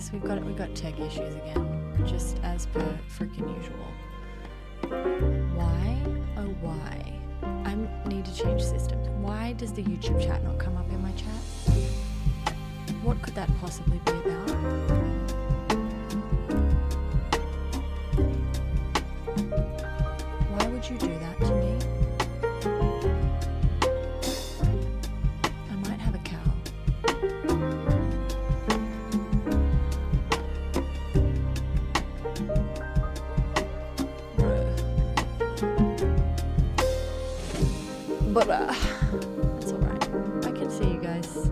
guys, we've got tech issues again, just as per freaking usual. Why, oh why? I need to change systems. Why does the YouTube chat not come up in my chat? What could that possibly be about? Why would you do that to me? I might have a cow. But it's alright. I can see you guys.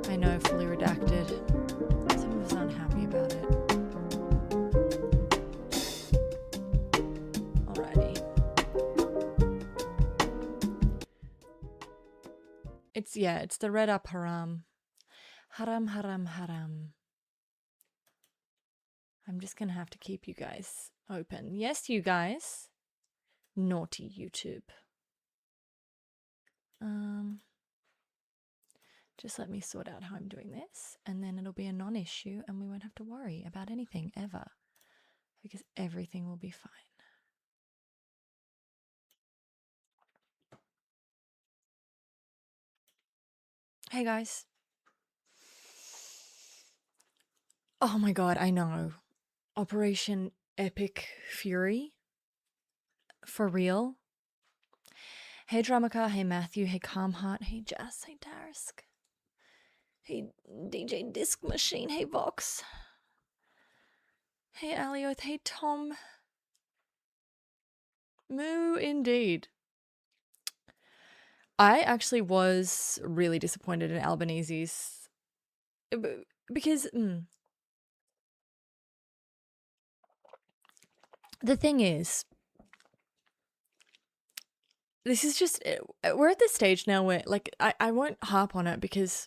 I know, fully redacted. Some of us aren't happy about it. Alrighty. It's the red up haram. Haram, haram, haram. I'm just gonna have to keep you guys open. Yes, you guys. Naughty YouTube. Just let me sort out how I'm doing this, and then it'll be a non-issue and we won't have to worry about anything ever, because everything will be fine. Hey guys. Oh my god, I know. Operation Epic Fury. For real. Hey Dramaka, hey Matthew, hey Calmheart, hey Jazz, hey Darisk. Hey DJ Disc Machine, hey Vox. Hey Alioth, hey Tom. Moo indeed. I actually was really disappointed in Albanese's because the thing is, this is just, we're at this stage now where, like, I won't harp on it because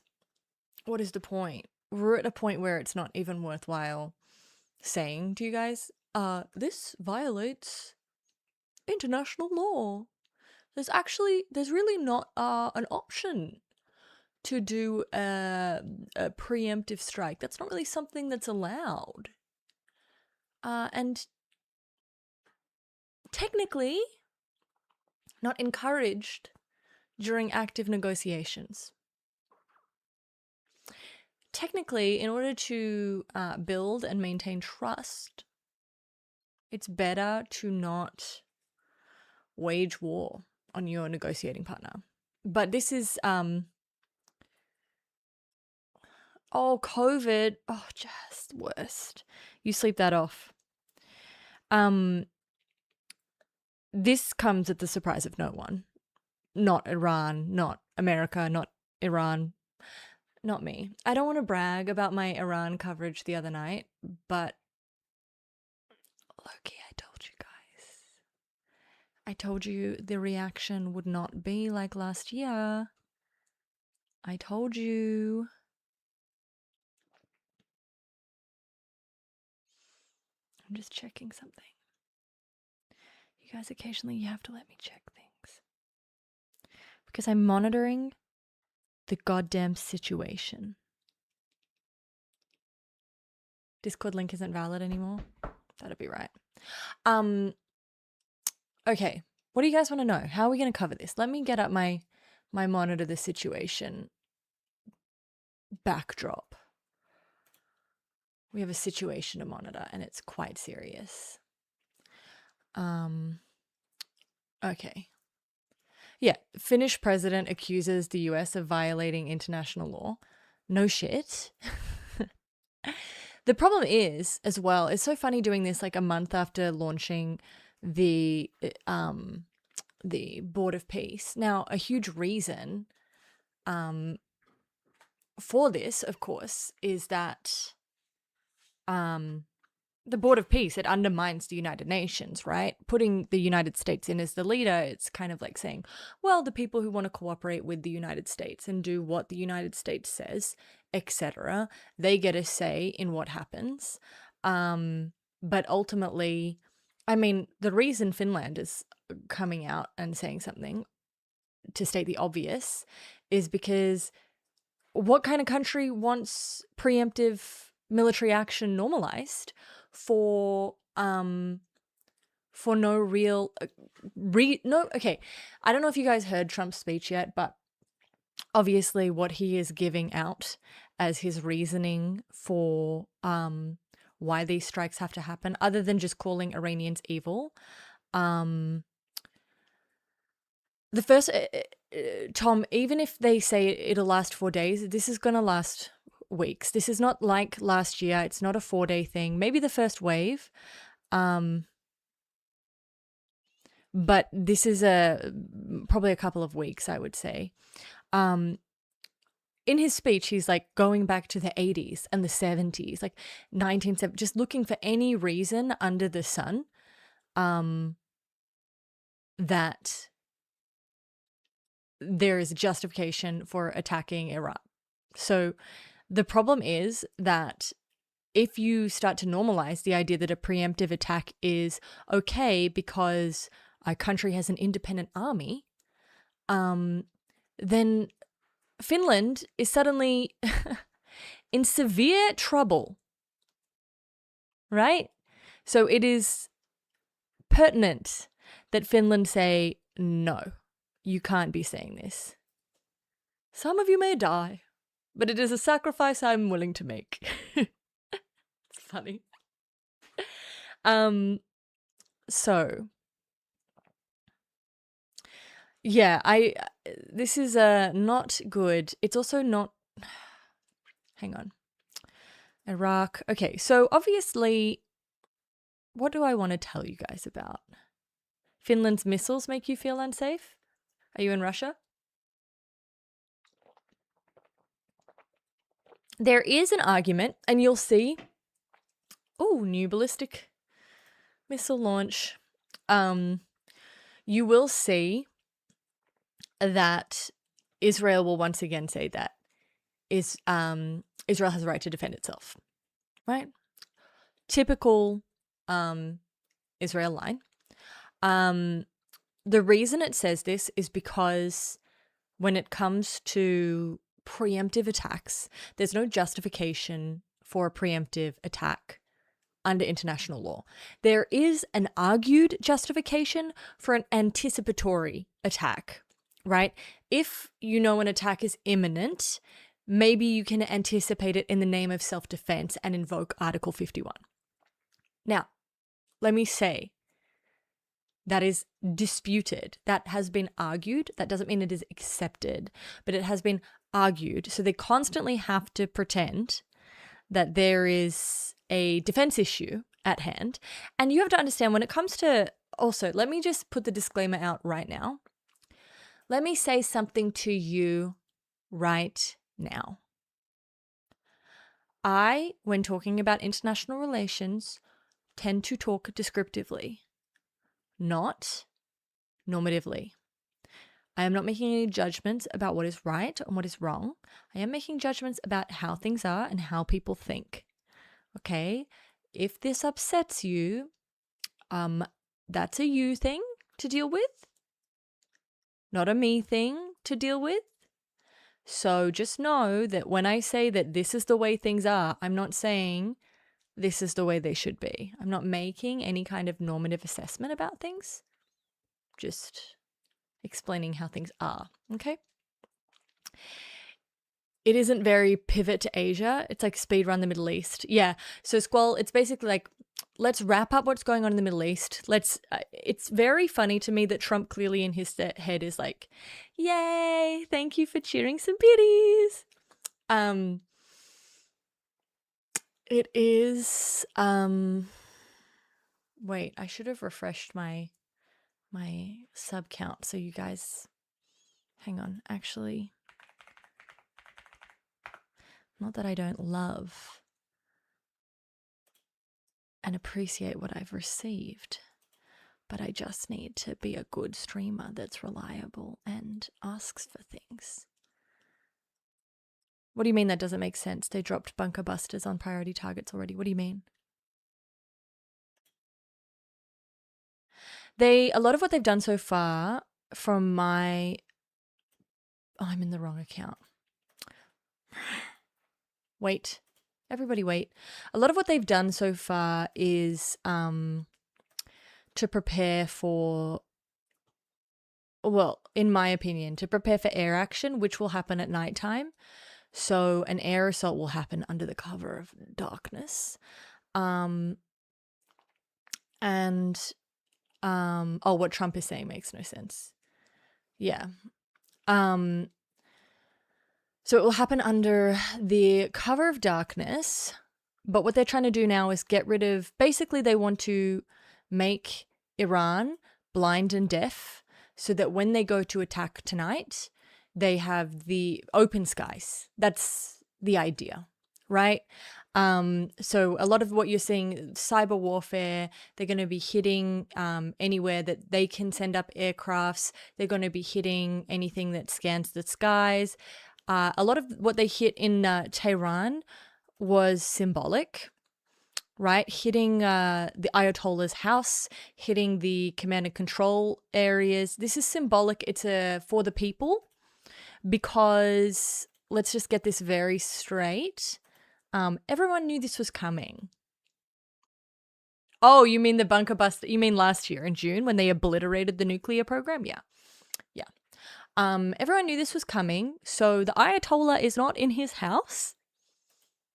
what is the point? We're at a point where it's not even worthwhile saying to you guys, this violates international law. There's really not an option to do a preemptive strike. That's not really something that's allowed. And technically not encouraged during active negotiations. Technically, in order to build and maintain trust, it's better to not wage war on your negotiating partner. But this is, COVID, just worst. You sleep that off. This comes at the surprise of no one. Not Iran, not America, not Iran, not me. I don't want to brag about my Iran coverage the other night, but Loki, I told you guys. I told you the reaction would not be like last year. I told you. I'm just checking something. You guys, occasionally you have to let me check things. Because I'm monitoring the goddamn situation. Discord link isn't valid anymore. That'd be right. Okay. What do you guys want to know? How are we going to cover this? Let me get up my monitor the situation backdrop. We have a situation to monitor and it's quite serious. Okay. Yeah, Finnish president accuses the US of violating international law. No shit. The problem is, as well, it's so funny doing this like a month after launching the Board of Peace. Now, a huge reason for this, of course, is that the Board of Peace, it undermines the United Nations, right? Putting the United States in as the leader, it's kind of like saying, well, the people who want to cooperate with the United States and do what the United States says, etc., they get a say in what happens. But ultimately, I mean, the reason Finland is coming out and saying something, to state the obvious, is because what kind of country wants preemptive military action normalized for no real no, okay. I don't know if you guys heard Trump's speech yet, but obviously what he is giving out as his reasoning for why these strikes have to happen, other than just calling Iranians evil. The first, Tom, even if they say it'll last 4 days, this is going to last weeks. This is not like last year. It's not a 4-day thing. Maybe the first wave. But this is probably a couple of weeks, I would say. In his speech, he's like going back to the 80s and the 70s, like 1970s, just looking for any reason under the sun that there is justification for attacking Iraq. So the problem is that if you start to normalize the idea that a preemptive attack is okay because a country has an independent army, then Finland is suddenly in severe trouble, right? So it is pertinent that Finland say, no, you can't be saying this. Some of you may die, but it is a sacrifice I'm willing to make. It's funny. So yeah, this is not good. It's also not, hang on. Iraq. Okay, so obviously, what do I want to tell you guys about? Finland's missiles make you feel unsafe? Are you in Russia? There is an argument, and you'll see. Oh, new ballistic missile launch. You will see that Israel will once again say that Israel has a right to defend itself, right? Typical Israel line. The reason it says this is because when it comes to preemptive attacks, there's no justification for a preemptive attack under international law. There is an argued justification for an anticipatory attack, right? If you know an attack is imminent, maybe you can anticipate it in the name of self-defense and invoke Article 51. Now, let me say, that is disputed. That has been argued. That doesn't mean it is accepted, but it has been argued. So they constantly have to pretend that there is a defense issue at hand. And you have to understand when it comes to, also, let me just put the disclaimer out right now. Let me say something to you right now. I, when talking about international relations, tend to talk descriptively, not normatively. I am not making any judgments about what is right and what is wrong. I am making judgments about how things are and how people think. Okay? If this upsets you, that's a you thing to deal with, not a me thing to deal with. So just know that when I say that this is the way things are, I'm not saying this is the way they should be. I'm not making any kind of normative assessment about things. Just explaining how things are, okay? It isn't very pivot to Asia. It's like speed run the Middle East. Yeah, so Squall, it's basically like, let's wrap up what's going on in the Middle East. It's very funny to me that Trump clearly in his head is like, yay, thank you for cheering some biddies. It is, wait, I should have refreshed my sub count so you guys, hang on, actually, not that I don't love and appreciate what I've received, but I just need to be a good streamer that's reliable and asks for things. What do you mean that doesn't make sense? They dropped bunker busters on priority targets already. What do you mean? A lot of what they've done so far from I'm in the wrong account. Wait. Everybody wait. A lot of what they've done so far is to prepare for, well, in my opinion, to prepare for air action, which will happen at nighttime. So an air assault will happen under the cover of darkness. And what Trump is saying makes no sense. Yeah. So it will happen under the cover of darkness, but what they're trying to do now is get rid of, basically they want to make Iran blind and deaf so that when they go to attack tonight, they have the open skies. That's the idea, right? So a lot of what you're seeing, cyber warfare, they're going to be hitting anywhere that they can send up aircrafts. They're going to be hitting anything that scans the skies. A lot of what they hit in Tehran was symbolic, right? Hitting the Ayatollah's house, hitting the command and control areas. This is symbolic. It's for the people, because let's just get this very straight. Everyone knew this was coming. Oh, you mean the bunker bust? You mean last year in June when they obliterated the nuclear program? Yeah. Everyone knew this was coming. So the Ayatollah is not in his house.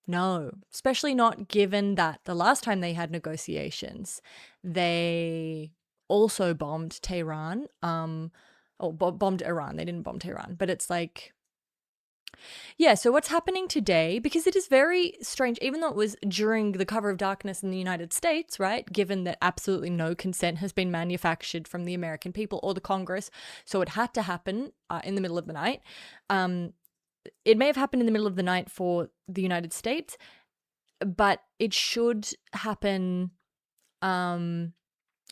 No, especially not given that the last time they had negotiations, they also bombed Tehran. Bombed Iran. They didn't bomb Tehran, but it's like, yeah, so what's happening today, because it is very strange, even though it was during the cover of darkness in the United States, right, given that absolutely no consent has been manufactured from the American people or the Congress, so it had to happen in the middle of the night. It may have happened in the middle of the night for the United States, but it should happen, a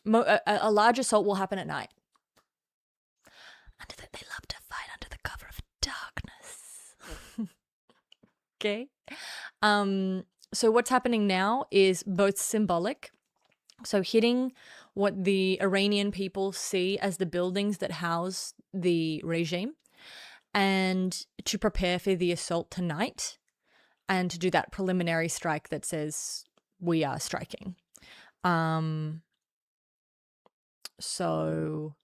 large assault will happen at night. They love to fight under the cover of darkness. Okay. So what's happening now is both symbolic, so hitting what the Iranian people see as the buildings that house the regime, and to prepare for the assault tonight, and to do that preliminary strike that says we are striking. So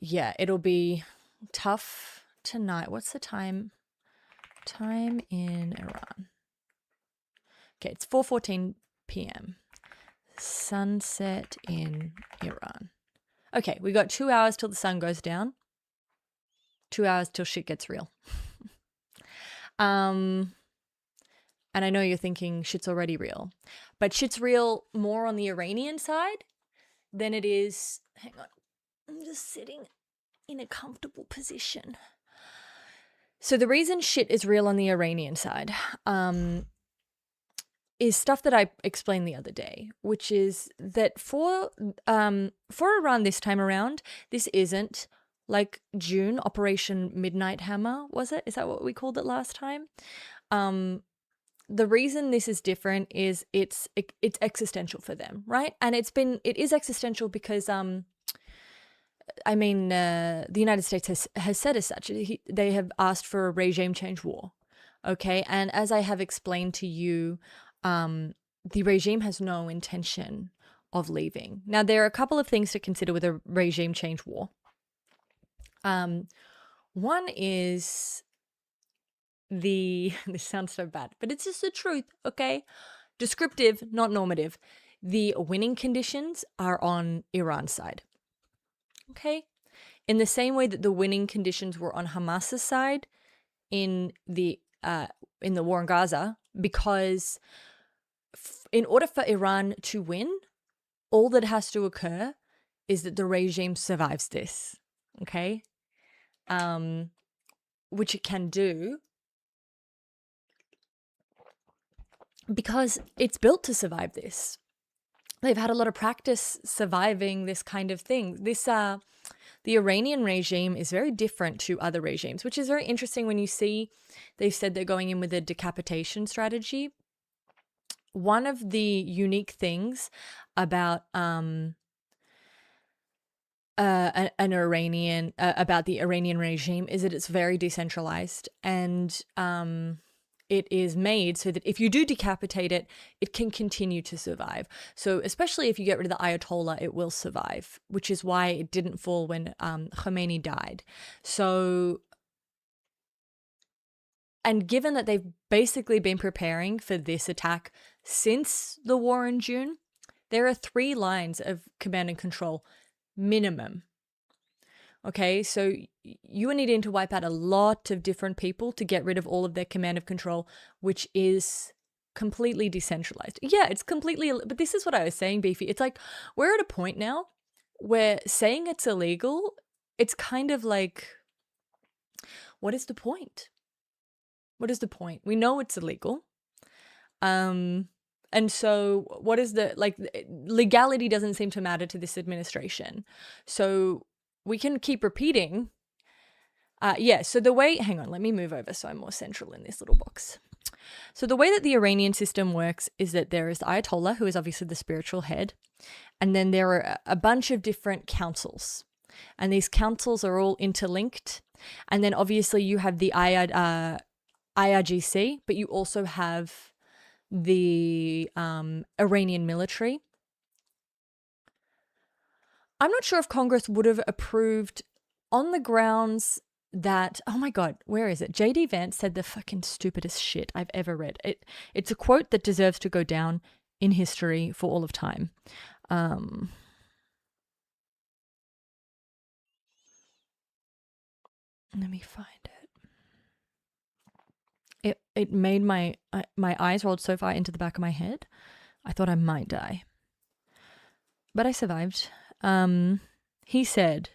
yeah, it'll be tough tonight. What's the time? Time in Iran. Okay, it's 4:14 p.m. Sunset in Iran. Okay, we got 2 hours till the sun goes down. 2 hours till shit gets real. And I know you're thinking shit's already real, but shit's real more on the Iranian side than it is. Hang on, I'm just sitting in a comfortable position. So the reason shit is real on the Iranian side is stuff that I explained the other day, which is that for Iran this time around, this isn't like June, Operation Midnight Hammer, was it? Is that what we called it last time? The reason this is different is it's existential for them, right? And it is existential because the United States has said as such. They have asked for a regime change war, okay? And as I have explained to you, the regime has no intention of leaving. Now, there are a couple of things to consider with a regime change war. One is this sounds so bad, but it's just the truth, okay? Descriptive, not normative. The winning conditions are on Iran's side, okay? In the same way that the winning conditions were on Hamas's side in the war in Gaza, because in order for Iran to win, all that has to occur is that the regime survives this, okay? Which it can do because it's built to survive this. They've had a lot of practice surviving this kind of thing. The Iranian regime is very different to other regimes, which is very interesting when you see they've said they're going in with a decapitation strategy. One of the unique things about an Iranian about the Iranian regime is that it's very decentralized, and it is made so that if you do decapitate it, it can continue to survive. So especially if you get rid of the Ayatollah, it will survive, which is why it didn't fall when Khomeini died. So, and given that they've basically been preparing for this attack since the war in June, there are 3 lines of command and control minimum. Okay, so you are needing to wipe out a lot of different people to get rid of all of their command of control, which is completely decentralized. Yeah, it's completely, but this is what I was saying, Beefy. It's like we're at a point now where saying it's illegal, it's kind of like, what is the point? What is the point? We know it's illegal. And so what is the, like, legality doesn't seem to matter to this administration. So we can keep repeating. So the way, hang on, let me move over so I'm more central in this little box. So the way that the Iranian system works is that there is the Ayatollah, who is obviously the spiritual head, and then there are a bunch of different councils, and these councils are all interlinked. And then obviously you have the IRGC, but you also have the Iranian military. I'm not sure if Congress would have approved on the grounds that, oh my God, where is it? J.D. Vance said the fucking stupidest shit I've ever read. It's a quote that deserves to go down in history for all of time. Let me find it. It made my eyes rolled so far into the back of my head, I thought I might die. But I survived. He said,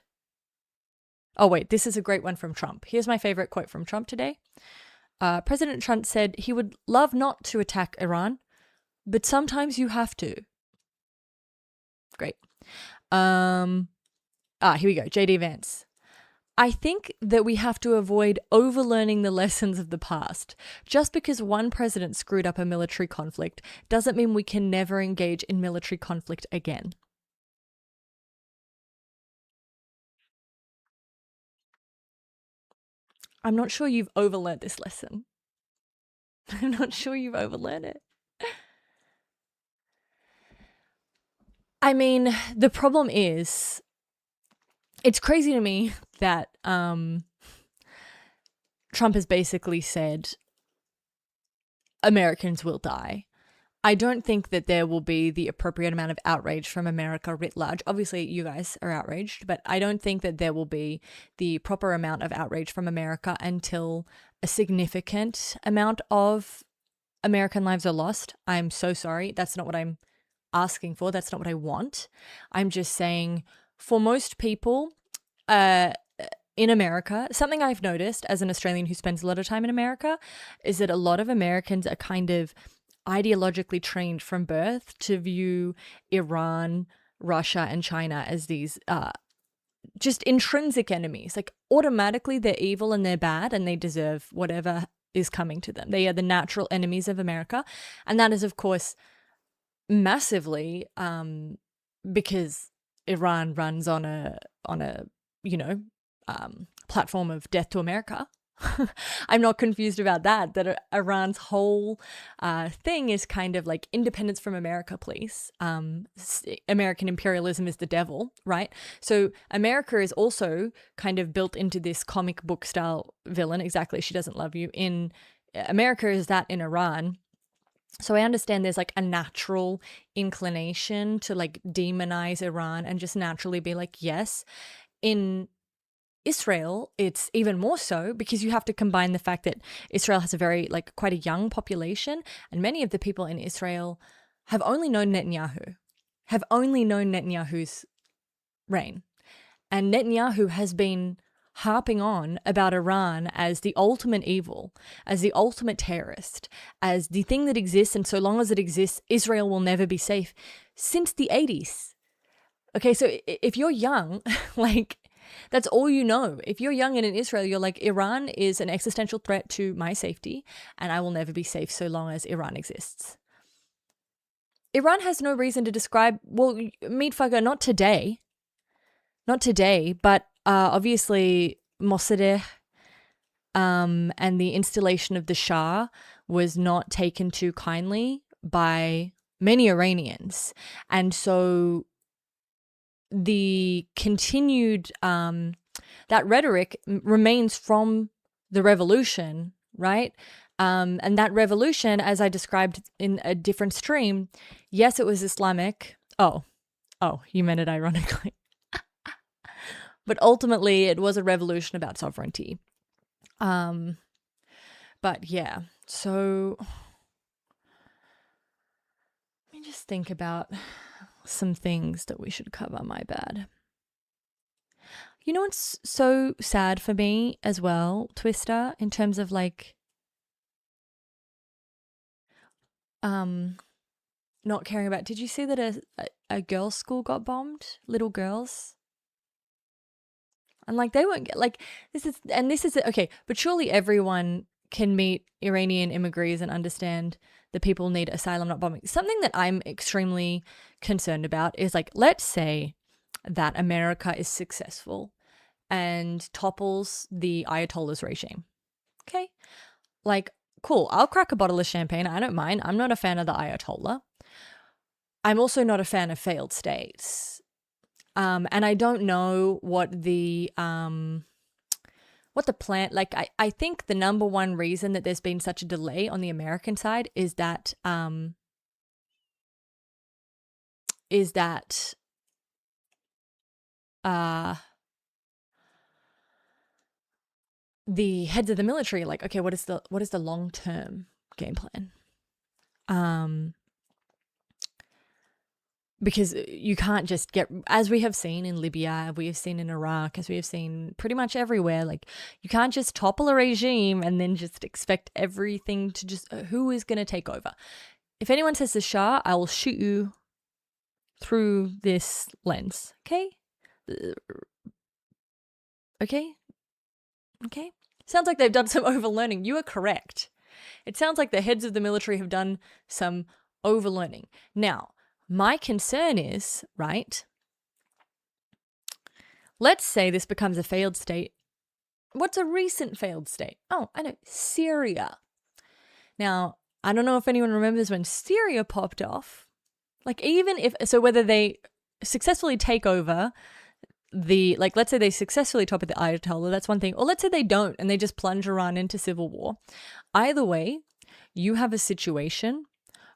oh wait, this is a great one from Trump. Here's my favorite quote from Trump today. President Trump said he would love not to attack Iran, but sometimes you have to. Great. Here we go. J.D. Vance. I think that we have to avoid overlearning the lessons of the past. Just because one president screwed up a military conflict doesn't mean we can never engage in military conflict again. I'm not sure you've overlearned this lesson. I'm not sure you've overlearned it. I mean, the problem is, it's crazy to me that Trump has basically said Americans will die. I don't think that there will be the appropriate amount of outrage from America writ large. Obviously, you guys are outraged, but I don't think that there will be the proper amount of outrage from America until a significant amount of American lives are lost. I'm so sorry. That's not what I'm asking for. That's not what I want. I'm just saying, for most people in America, something I've noticed as an Australian who spends a lot of time in America is that a lot of Americans are kind of ideologically trained from birth to view Iran, Russia, and China as these just intrinsic enemies. Like, automatically they're evil and they're bad and they deserve whatever is coming to them. They are the natural enemies of America. And that is, of course, massively because Iran runs on a platform of death to America. I'm not confused about that Iran's whole thing is kind of like independence from America, please. American imperialism is the devil, right? So America is also kind of built into this comic book style villain. Exactly. She doesn't love you. In America is that in Iran. So I understand there's like a natural inclination to like demonize Iran and just naturally be like, yes. In Israel, it's even more so because you have to combine the fact that Israel has a very, like, quite a young population, and many of the people in Israel have only known Netanyahu's reign. And Netanyahu has been harping on about Iran as the ultimate evil, as the ultimate terrorist, as the thing that exists, and so long as it exists, Israel will never be safe, since the 80s. Okay, so if you're young, like, that's all you know. If you're young and in Israel, you're like, Iran is an existential threat to my safety, and I will never be safe so long as Iran exists. Iran has no reason to describe, well, meat fucker, not today. not today, but obviously Mossadegh and the installation of the Shah was not taken too kindly by many Iranians. And so the continued, that rhetoric remains from the revolution, right? And that revolution, as I described in a different stream, yes, it was Islamic. Oh, you meant it ironically. But ultimately, it was a revolution about sovereignty. But yeah, so let me just think about some things that we should cover. My bad. You know what's so sad for me as well, Twister, in terms of like not caring about. Did you see that a girls' school got bombed? Little girls. And like they won't get like this is okay, but surely everyone can meet Iranian immigrants and understand that people need asylum, not bombing. Something that I'm extremely concerned about is like, let's say that America is successful and topples the Ayatollah's regime. Okay. Like, cool, I'll crack a bottle of champagne. I don't mind. I'm not a fan of the Ayatollah. I'm also not a fan of failed states. And I don't know what the plan, like, I think the number one reason that there's been such a delay on the American side is that the heads of the military are like, okay, what is the long-term game plan? Because you can't just get, as we have seen in Libya, we have seen in Iraq, as we have seen pretty much everywhere, like you can't just topple a regime and then just expect everything to just, who is going to take over? If anyone says the Shah, I will shoot you through this lens. Okay? Okay? Okay? Sounds like they've done some overlearning. You are correct. It sounds like the heads of the military have done some overlearning. Now, my concern is, right, let's say this becomes a failed state. What's a recent failed state? Oh, I know, Syria. Now, I don't know if anyone remembers when Syria popped off. Like, even if, so whether they successfully take over like, let's say they successfully topple the Ayatollah, that's one thing. Or let's say they don't and they just plunge Iran into civil war. Either way, you have a situation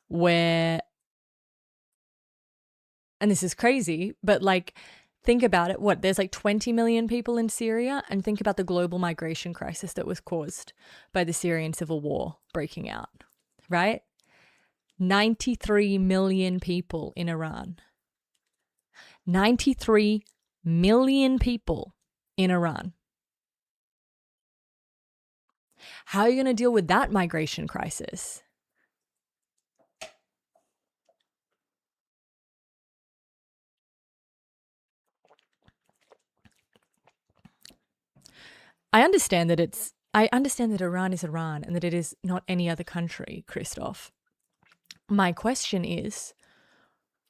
where, and this is crazy, but like, think about it. What, there's like 20 million people in Syria, and think about the global migration crisis that was caused by the Syrian civil war breaking out, right? 93 million people in Iran. 93 million people in Iran. How are you going to deal with that migration crisis? I understand that Iran is Iran and that it is not any other country, Christoph. My question is,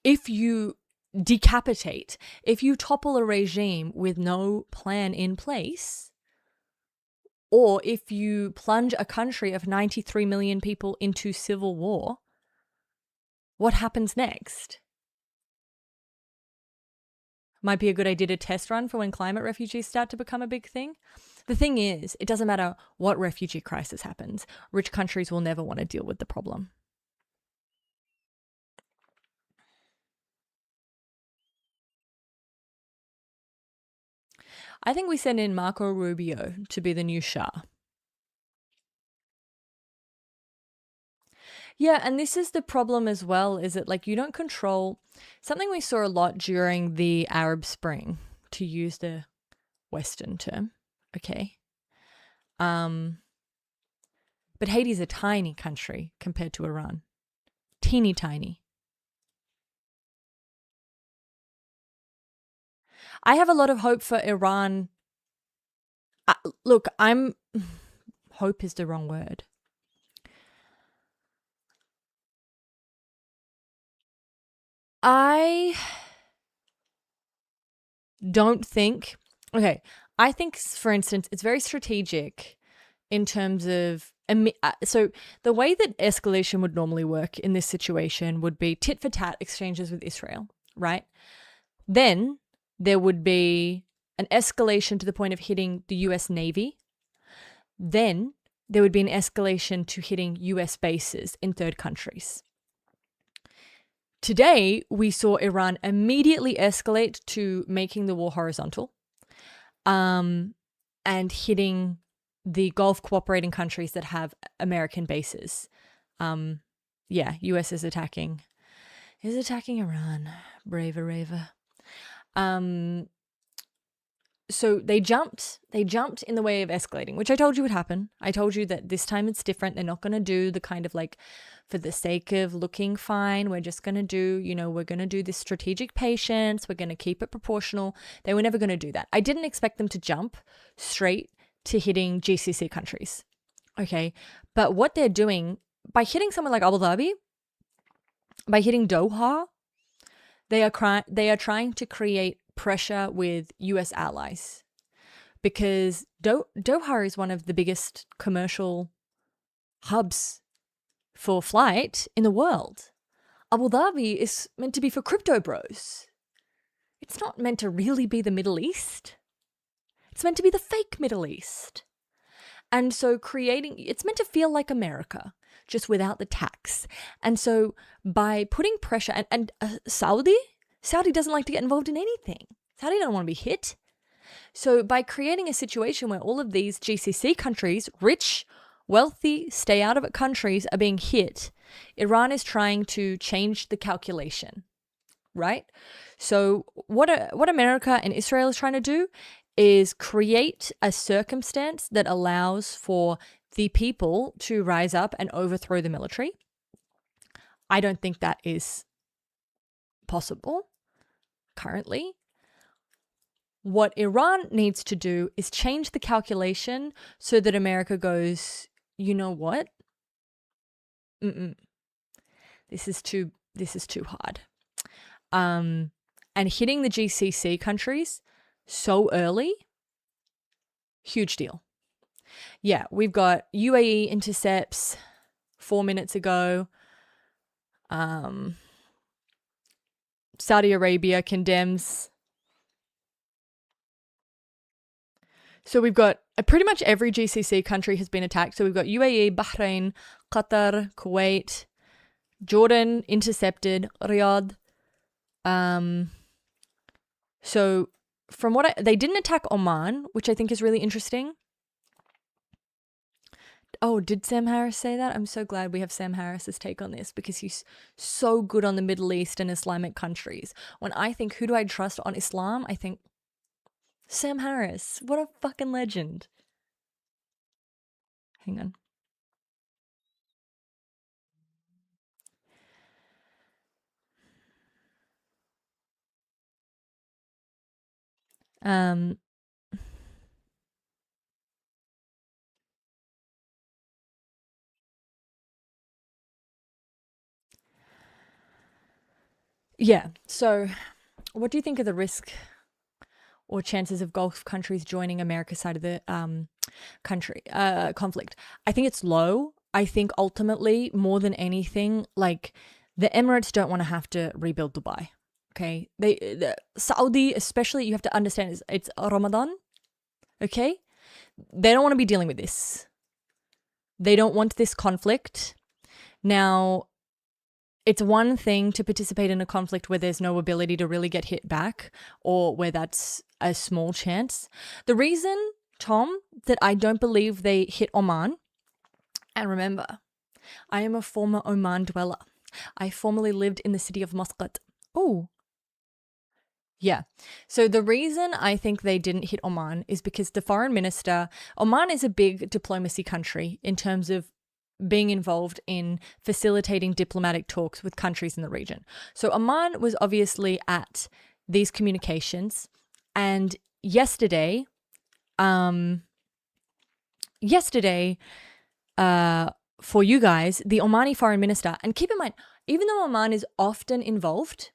if you decapitate, if you topple a regime with no plan in place, or if you plunge a country of 93 million people into civil war, what happens next? Might be a good idea to test run for when climate refugees start to become a big thing. The thing is, it doesn't matter what refugee crisis happens. Rich countries will never want to deal with the problem. I think we send in Marco Rubio to be the new Shah. Yeah, and this is the problem as well, is that like you don't control something we saw a lot during the Arab Spring, to use the Western term. Okay. But Haiti's a tiny country compared to Iran. Teeny tiny. I have a lot of hope for Iran. Look, hope is the wrong word. I don't think, okay, I think, for instance, it's very strategic in terms of, so the way that escalation would normally work in this situation would be tit for tat exchanges with Israel, right? Then there would be an escalation to the point of hitting the US Navy. Then there would be an escalation to hitting US bases in third countries. Today, we saw Iran immediately escalate to making the war horizontal, and hitting the Gulf cooperating countries that have American bases. US is attacking Iran. Braver. So they jumped in the way of escalating, which I told you would happen. I told you that this time it's different. They're not going to do the kind of like, for the sake of looking fine, we're just going to do, we're going to do this strategic patience. We're going to keep it proportional. They were never going to do that. I didn't expect them to jump straight to hitting GCC countries. Okay. But what they're doing by hitting someone like Abu Dhabi, by hitting Doha, they are trying to create pressure with US allies, because Doha is one of the biggest commercial hubs for flight in the world. Abu Dhabi is meant to be for crypto bros. It's not meant to really be the Middle East. It's meant to be the fake Middle East. And so it's meant to feel like America, just without the tax. And so by putting pressure, and Saudi doesn't like to get involved in anything. Saudi doesn't want to be hit. So by creating a situation where all of these GCC countries, rich, wealthy, stay out of it countries, are being hit, Iran is trying to change the calculation, right? So what America and Israel is trying to do is create a circumstance that allows for the people to rise up and overthrow the military. I don't think that is possible currently. What Iran needs to do is change the calculation so that America goes, you know what? This is too hard. And hitting the GCC countries so early, huge deal. Yeah, we've got UAE intercepts 4 minutes ago. Saudi Arabia condemns. So we've got pretty much every GCC country has been attacked. So we've got UAE, Bahrain, Qatar, Kuwait, Jordan intercepted, Riyadh. So from they didn't attack Oman, which I think is really interesting. Oh, did Sam Harris say that? I'm so glad we have Sam Harris's take on this, because he's so good on the Middle East and Islamic countries. When I think, who do I trust on Islam? I think Sam Harris. What a fucking legend. Hang on. Yeah. So what do you think of the risk or chances of Gulf countries joining America's side of the conflict? I think it's low. I think ultimately, more than anything, like, the Emirates don't want to have to rebuild Dubai. Okay, the Saudi, especially, you have to understand, it's Ramadan. Okay, they don't want to be dealing with this. They don't want this conflict. Now, it's one thing to participate in a conflict where there's no ability to really get hit back, or where that's a small chance. The reason, Tom, that I don't believe they hit Oman, and remember, I am a former Oman dweller. I formerly lived in the city of Muscat. Oh, yeah. So the reason I think they didn't hit Oman is because the foreign minister, Oman is a big diplomacy country in terms of being involved in facilitating diplomatic talks with countries in the region. So Oman was obviously at these communications, and yesterday, for you guys, the Omani foreign minister, and keep in mind, even though Oman is often involved,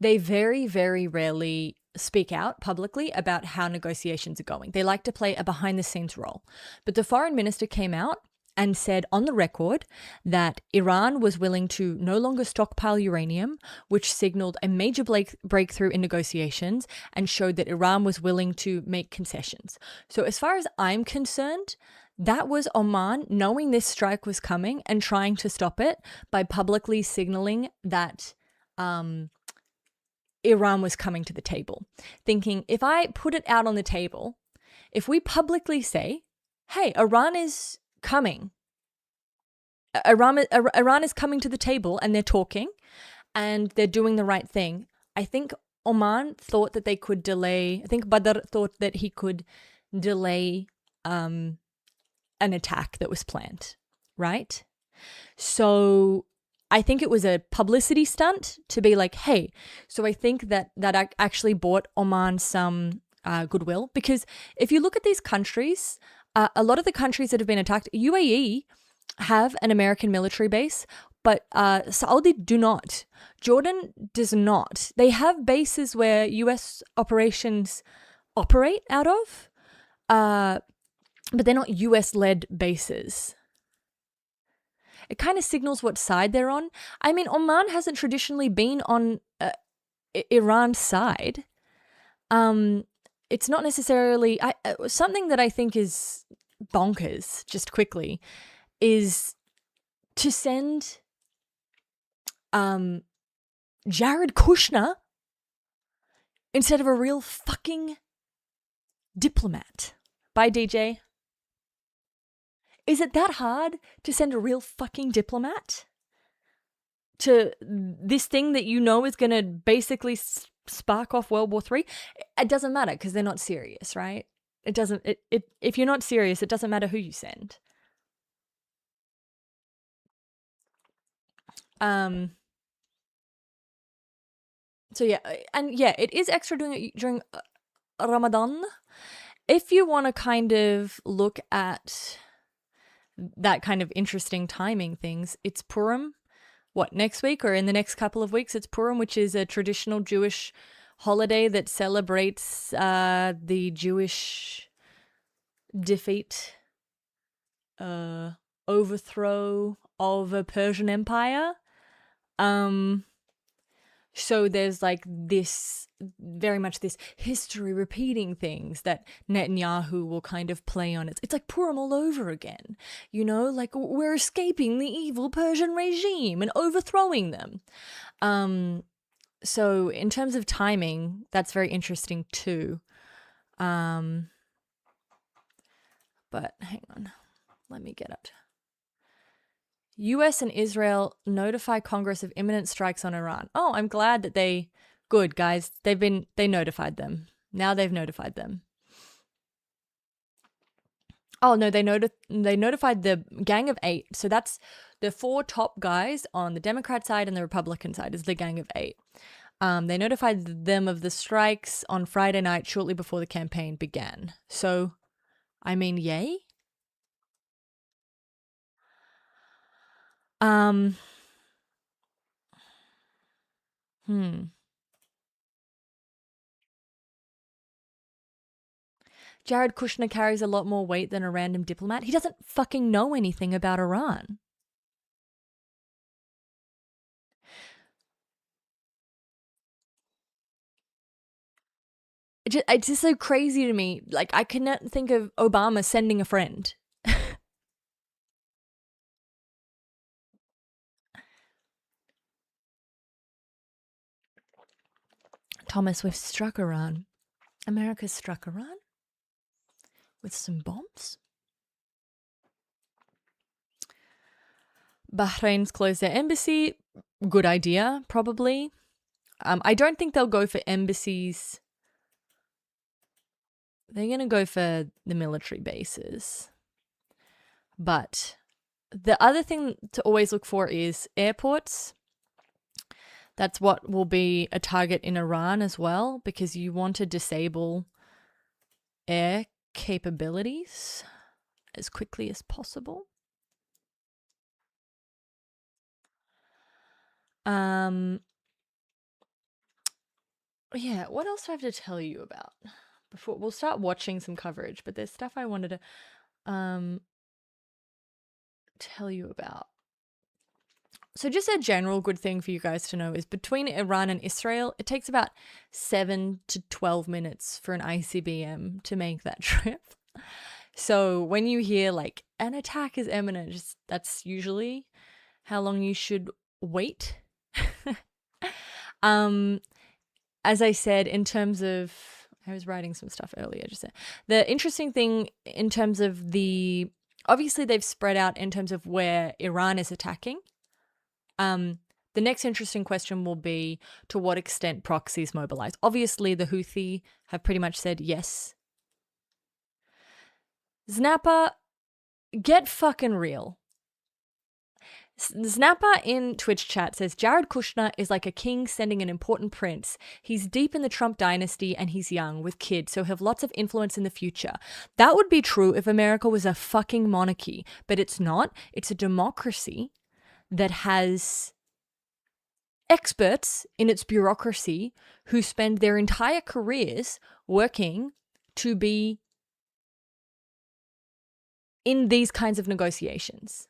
they very, very rarely speak out publicly about how negotiations are going. They like to play a behind the scenes role. But the foreign minister came out and said on the record that Iran was willing to no longer stockpile uranium, which signaled a major breakthrough in negotiations and showed that Iran was willing to make concessions. So as far as I'm concerned, that was Oman knowing this strike was coming and trying to stop it by publicly signaling that Iran was coming to the table, thinking if I put it out on the table, if we publicly say, hey, Iran is coming, Iran is coming to the table and they're talking and they're doing the right thing. I think Oman thought that they could delay, I think Badr thought that he could delay an attack that was planned, right? So I think it was a publicity stunt to be like, hey, so I think that actually bought Oman some goodwill, because if you look at these countries, a lot of the countries that have been attacked, UAE have an American military base, but Saudi do not. Jordan does not. They have bases where US operations operate out of, but they're not US-led bases. It kind of signals what side they're on. I mean, Oman hasn't traditionally been on Iran's side. It's not necessarily... something that I think is bonkers, just quickly, is to send Jared Kushner instead of a real fucking diplomat. Bye, DJ. Is it that hard to send a real fucking diplomat to this thing that you know is going to basically spark off World War III? It doesn't matter because they're not serious, right? It doesn't. If you're not serious, it doesn't matter who you send. So yeah, and yeah, it is extra during Ramadan. If you want to kind of look at that kind of interesting timing things, it's Purim. What, next week or in the next couple of weeks? It's Purim, which is a traditional Jewish holiday that celebrates the Jewish defeat, overthrow of a Persian Empire. So there's like this, very much this history repeating things that Netanyahu will kind of play on. It's like Purim all over again, you know, like we're escaping the evil Persian regime and overthrowing them. So in terms of timing, that's very interesting too. But hang on, let me get it. US and Israel notify Congress of imminent strikes on Iran. Oh, I'm glad that good guys, they notified them. Now they've notified them. Oh no, they notified the Gang of 8. So that's the 4 top guys on the Democrat side and the Republican side is the Gang of 8. They notified them of the strikes on Friday night shortly before the campaign began. So, I mean, yay. Jared Kushner carries a lot more weight than a random diplomat. He doesn't fucking know anything about Iran. It's just so crazy to me. Like, I cannot think of Obama sending a friend. Thomas, we've struck Iran. America's struck Iran with some bombs. Bahrain's closed their embassy. Good idea, probably. I don't think they'll go for embassies. They're going to go for the military bases. But the other thing to always look for is airports. That's what will be a target in Iran as well, because you want to disable air capabilities as quickly as possible. Yeah, what else do I have to tell you about? Before we'll start watching some coverage, but there's stuff I wanted to tell you about. So just a general good thing for you guys to know is between Iran and Israel, it takes about 7 to 12 minutes for an ICBM to make that trip. So when you hear like an attack is imminent, just that's usually how long you should wait. As I said, in terms of, I was writing some stuff earlier, just the interesting thing in terms of obviously they've spread out in terms of where Iran is attacking. The next interesting question will be to what extent proxies mobilize. Obviously, the Houthi have pretty much said yes. Snapper, get fucking real. Snapper in Twitch chat says Jared Kushner is like a king sending an important prince. He's deep in the Trump dynasty and he's young with kids, so have lots of influence in the future. That would be true if America was a fucking monarchy, but it's not. It's a democracy that has experts in its bureaucracy who spend their entire careers working to be in these kinds of negotiations.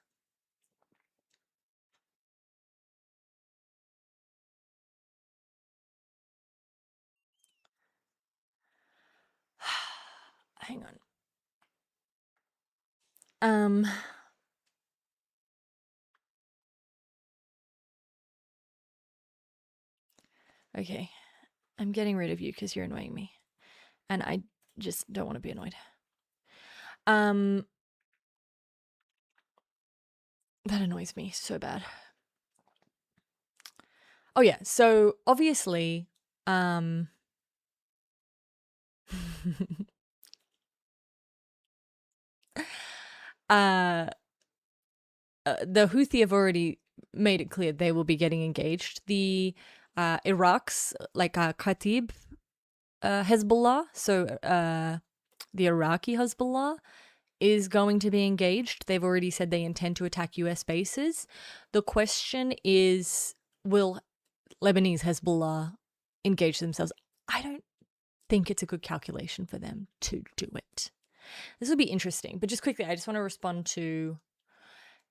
Hang on. Okay. I'm getting rid of you because you're annoying me. And I just don't want to be annoyed. That annoys me so bad. Oh yeah, so obviously, the Houthi have already made it clear they will be getting engaged. The Iraq's Khatib Hezbollah, so the Iraqi Hezbollah is going to be engaged. They've already said they intend to attack US bases. The question is, will Lebanese Hezbollah engage themselves? I don't think it's a good calculation for them to do it. This will be interesting. But just quickly, I just want to respond to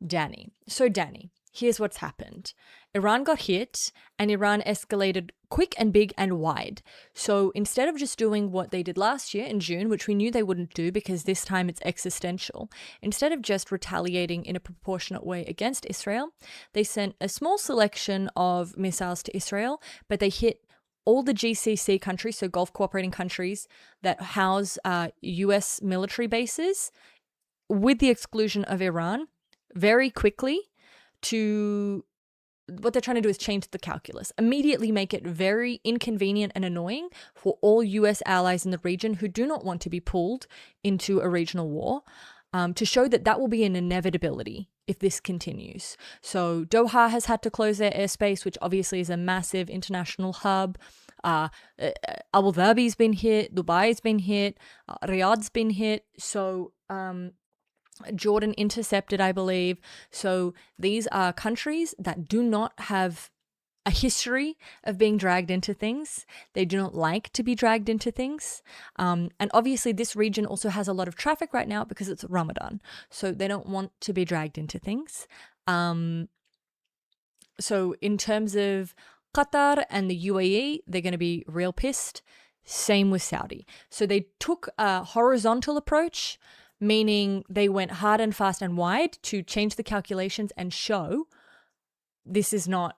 Danny. So, Danny, here's what's happened. Iran got hit and Iran escalated quick and big and wide. So instead of just doing what they did last year in June, which we knew they wouldn't do because this time it's existential, instead of just retaliating in a proportionate way against Israel, they sent a small selection of missiles to Israel, but they hit all the GCC countries, so Gulf cooperating countries that house US military bases, with the exclusion of Iran, very quickly. To what they're trying to do is change the calculus, immediately make it very inconvenient and annoying for all US allies in the region who do not want to be pulled into a regional war, to show that that will be an inevitability if this continues. So Doha has had to close their airspace, which obviously is a massive international hub. Abu Dhabi's been hit, Dubai's been hit, Riyadh's been hit. So Jordan intercepted, I believe. So these are countries that do not have a history of being dragged into things. They do not like to be dragged into things. And obviously this region also has a lot of traffic right now because it's Ramadan. So they don't want to be dragged into things. So in terms of Qatar and the UAE, they're going to be real pissed. Same with Saudi. So they took a horizontal approach, meaning they went hard and fast and wide to change the calculations and show this is not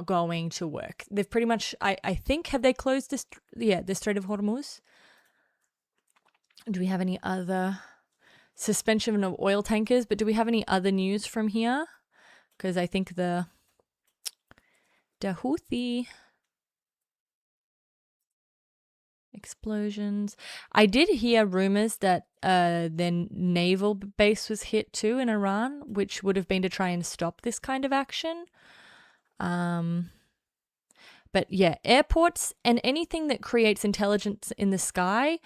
going to work. They've pretty much, I think, have they closed this? Yeah, the Strait of Hormuz. Do we have any other suspension of oil tankers? But do we have any other news from here? Because I think the Houthi explosions. I did hear rumors that their naval base was hit too in Iran, which would have been to try and stop this kind of action. But yeah, airports and anything that creates intelligence in the sky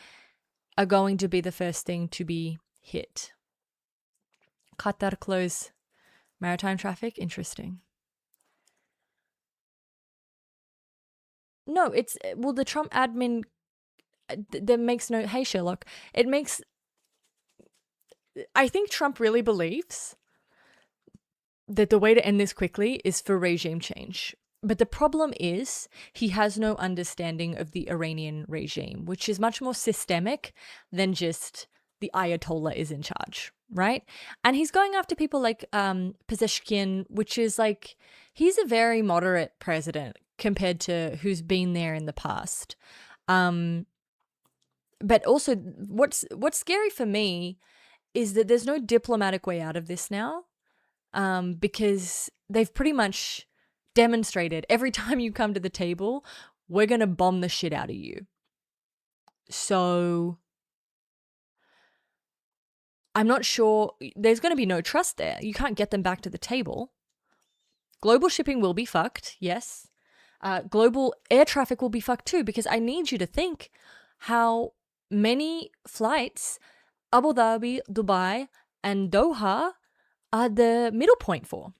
are going to be the first thing to be hit. Qatar close maritime traffic. Interesting. No, it's, well, the Trump admin, that makes no, hey Sherlock, it makes, I think Trump really believes that the way to end this quickly is for regime change. But the problem is he has no understanding of the Iranian regime, which is much more systemic than just the Ayatollah is in charge, right? And he's going after people like Pezeshkian, which is like, he's a very moderate president compared to who's been there in the past. But also, what's scary for me is that there's no diplomatic way out of this now, because they've pretty much demonstrated every time you come to the table, we're going to bomb the shit out of you. So I'm not sure, there's going to be no trust there. You can't get them back to the table. Global shipping will be fucked, yes. Global air traffic will be fucked too, because I need you to think how many flights Abu Dhabi, Dubai, and Doha are the middle point for.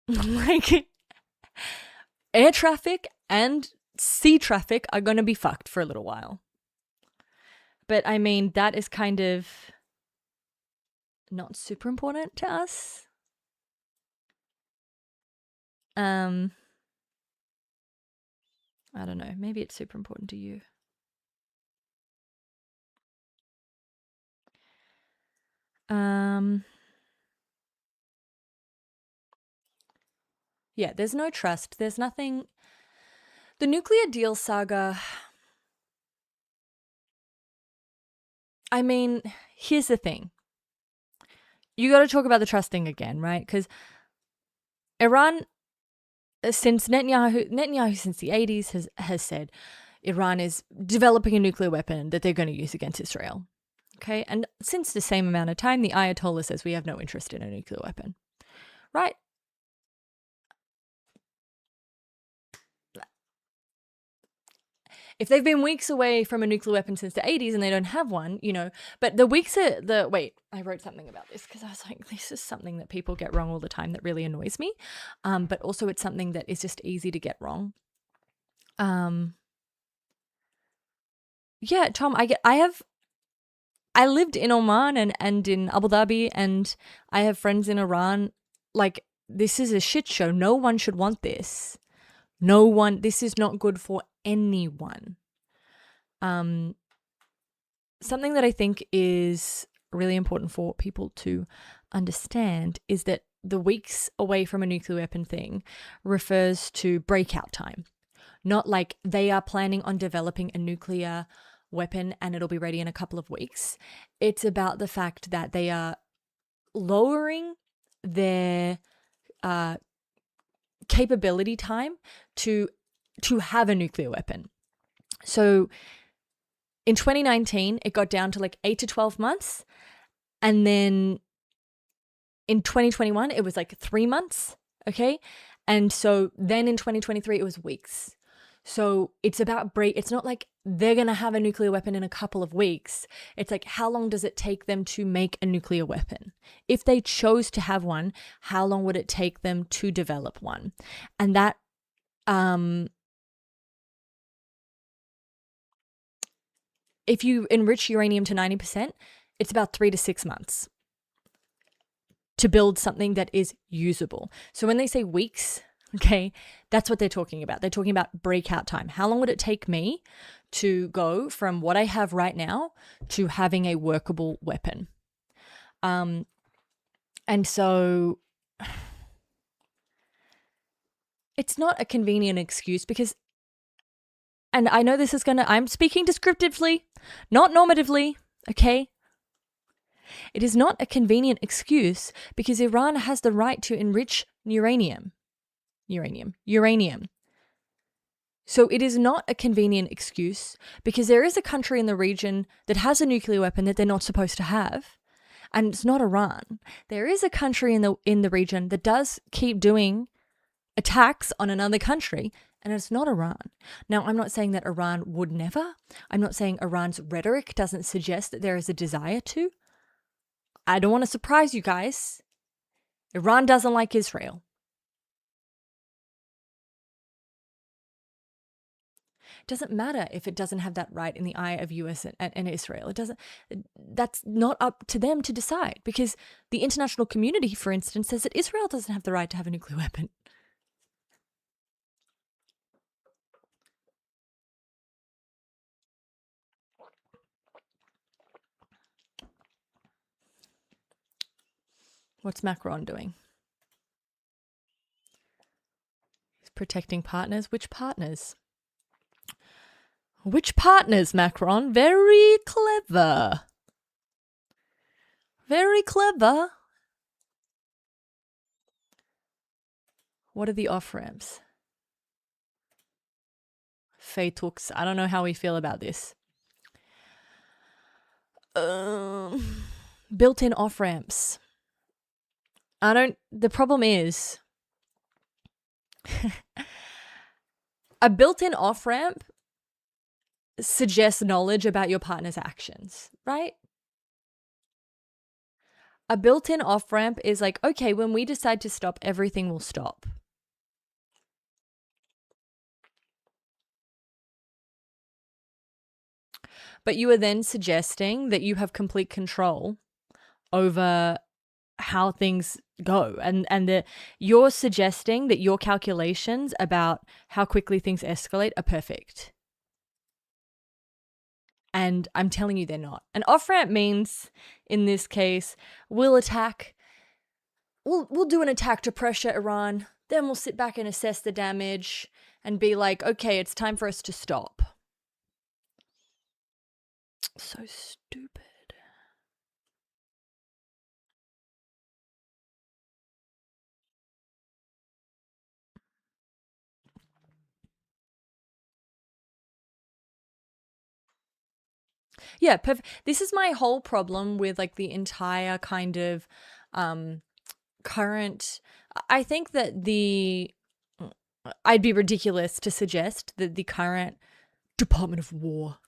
Like, air traffic and sea traffic are going to be fucked for a little while. But I mean, that is kind of not super important to us. I don't know. Maybe it's super important to you. Yeah, there's no trust. There's nothing. The nuclear deal saga. I mean, here's the thing. You got to talk about the trust thing again, right? Because Iran, since Netanyahu since the 80s has said Iran is developing a nuclear weapon that they're going to use against Israel. Okay, and since the same amount of time, the Ayatollah says we have no interest in a nuclear weapon, right? If they've been weeks away from a nuclear weapon since the 80s and they don't have one, you know, but the weeks are the, wait, I wrote something about this because I was like, this is something that people get wrong all the time that really annoys me. But also it's something that is just easy to get wrong. Yeah, Tom, I lived in Oman and in Abu Dhabi, and I have friends in Iran. Like, this is a shit show. No one should want this. This is not good for anyone. Something that I think is really important for people to understand is that the weeks away from a nuclear weapon thing refers to breakout time. Not like they are planning on developing a nuclear weapon and it'll be ready in a couple of weeks. It's about the fact that they are lowering their capability time to have a nuclear weapon. So in 2019, it got down to like 8 to 12 months. And then in 2021, it was like 3 months. Okay. And so then in 2023, it was weeks. So it's about it's not like they're going to have a nuclear weapon in a couple of weeks. It's like, how long does it take them to make a nuclear weapon? If they chose to have one, how long would it take them to develop one? And that, if you enrich uranium to 90%, it's about 3 to 6 months to build something that is usable. So when they say weeks, okay, that's what they're talking about. They're talking about breakout time. How long would it take me to go from what I have right now to having a workable weapon? And so it's not a convenient excuse because, and I know this is I'm speaking descriptively, not normatively, okay? It is not a convenient excuse because Iran has the right to enrich uranium. So it is not a convenient excuse because there is a country in the region that has a nuclear weapon that they're not supposed to have, and it's not Iran. There is a country in the region that does keep doing attacks on another country, and it's not Iran. Now, I'm not saying that Iran would never. I'm not saying Iran's rhetoric doesn't suggest that there is a desire to. I don't want to surprise you guys. Iran doesn't like Israel. Doesn't matter if it doesn't have that right in the eye of US and Israel. It doesn't. That's not up to them to decide, because the international community, for instance, says that Israel doesn't have the right to have a nuclear weapon. What's Macron doing? He's protecting partners. Which partners? Which partners, Macron? Very clever. Very clever. What are the off-ramps? Fetux. I don't know how we feel about this. Built-in off-ramps. The problem is a built-in off-ramp suggests knowledge about your partner's actions, right? A built-in off-ramp is like, okay, when we decide to stop, everything will stop. But you are then suggesting that you have complete control over how things go, and you're suggesting that your calculations about how quickly things escalate are perfect. And I'm telling you they're not. An off-ramp means, in this case, we'll do an attack to pressure Iran, then we'll sit back and assess the damage and be like, okay, it's time for us to stop. So stupid. Yeah, perfect. This is my whole problem with like the entire kind of current. I think that I'd be ridiculous to suggest that the current Department of War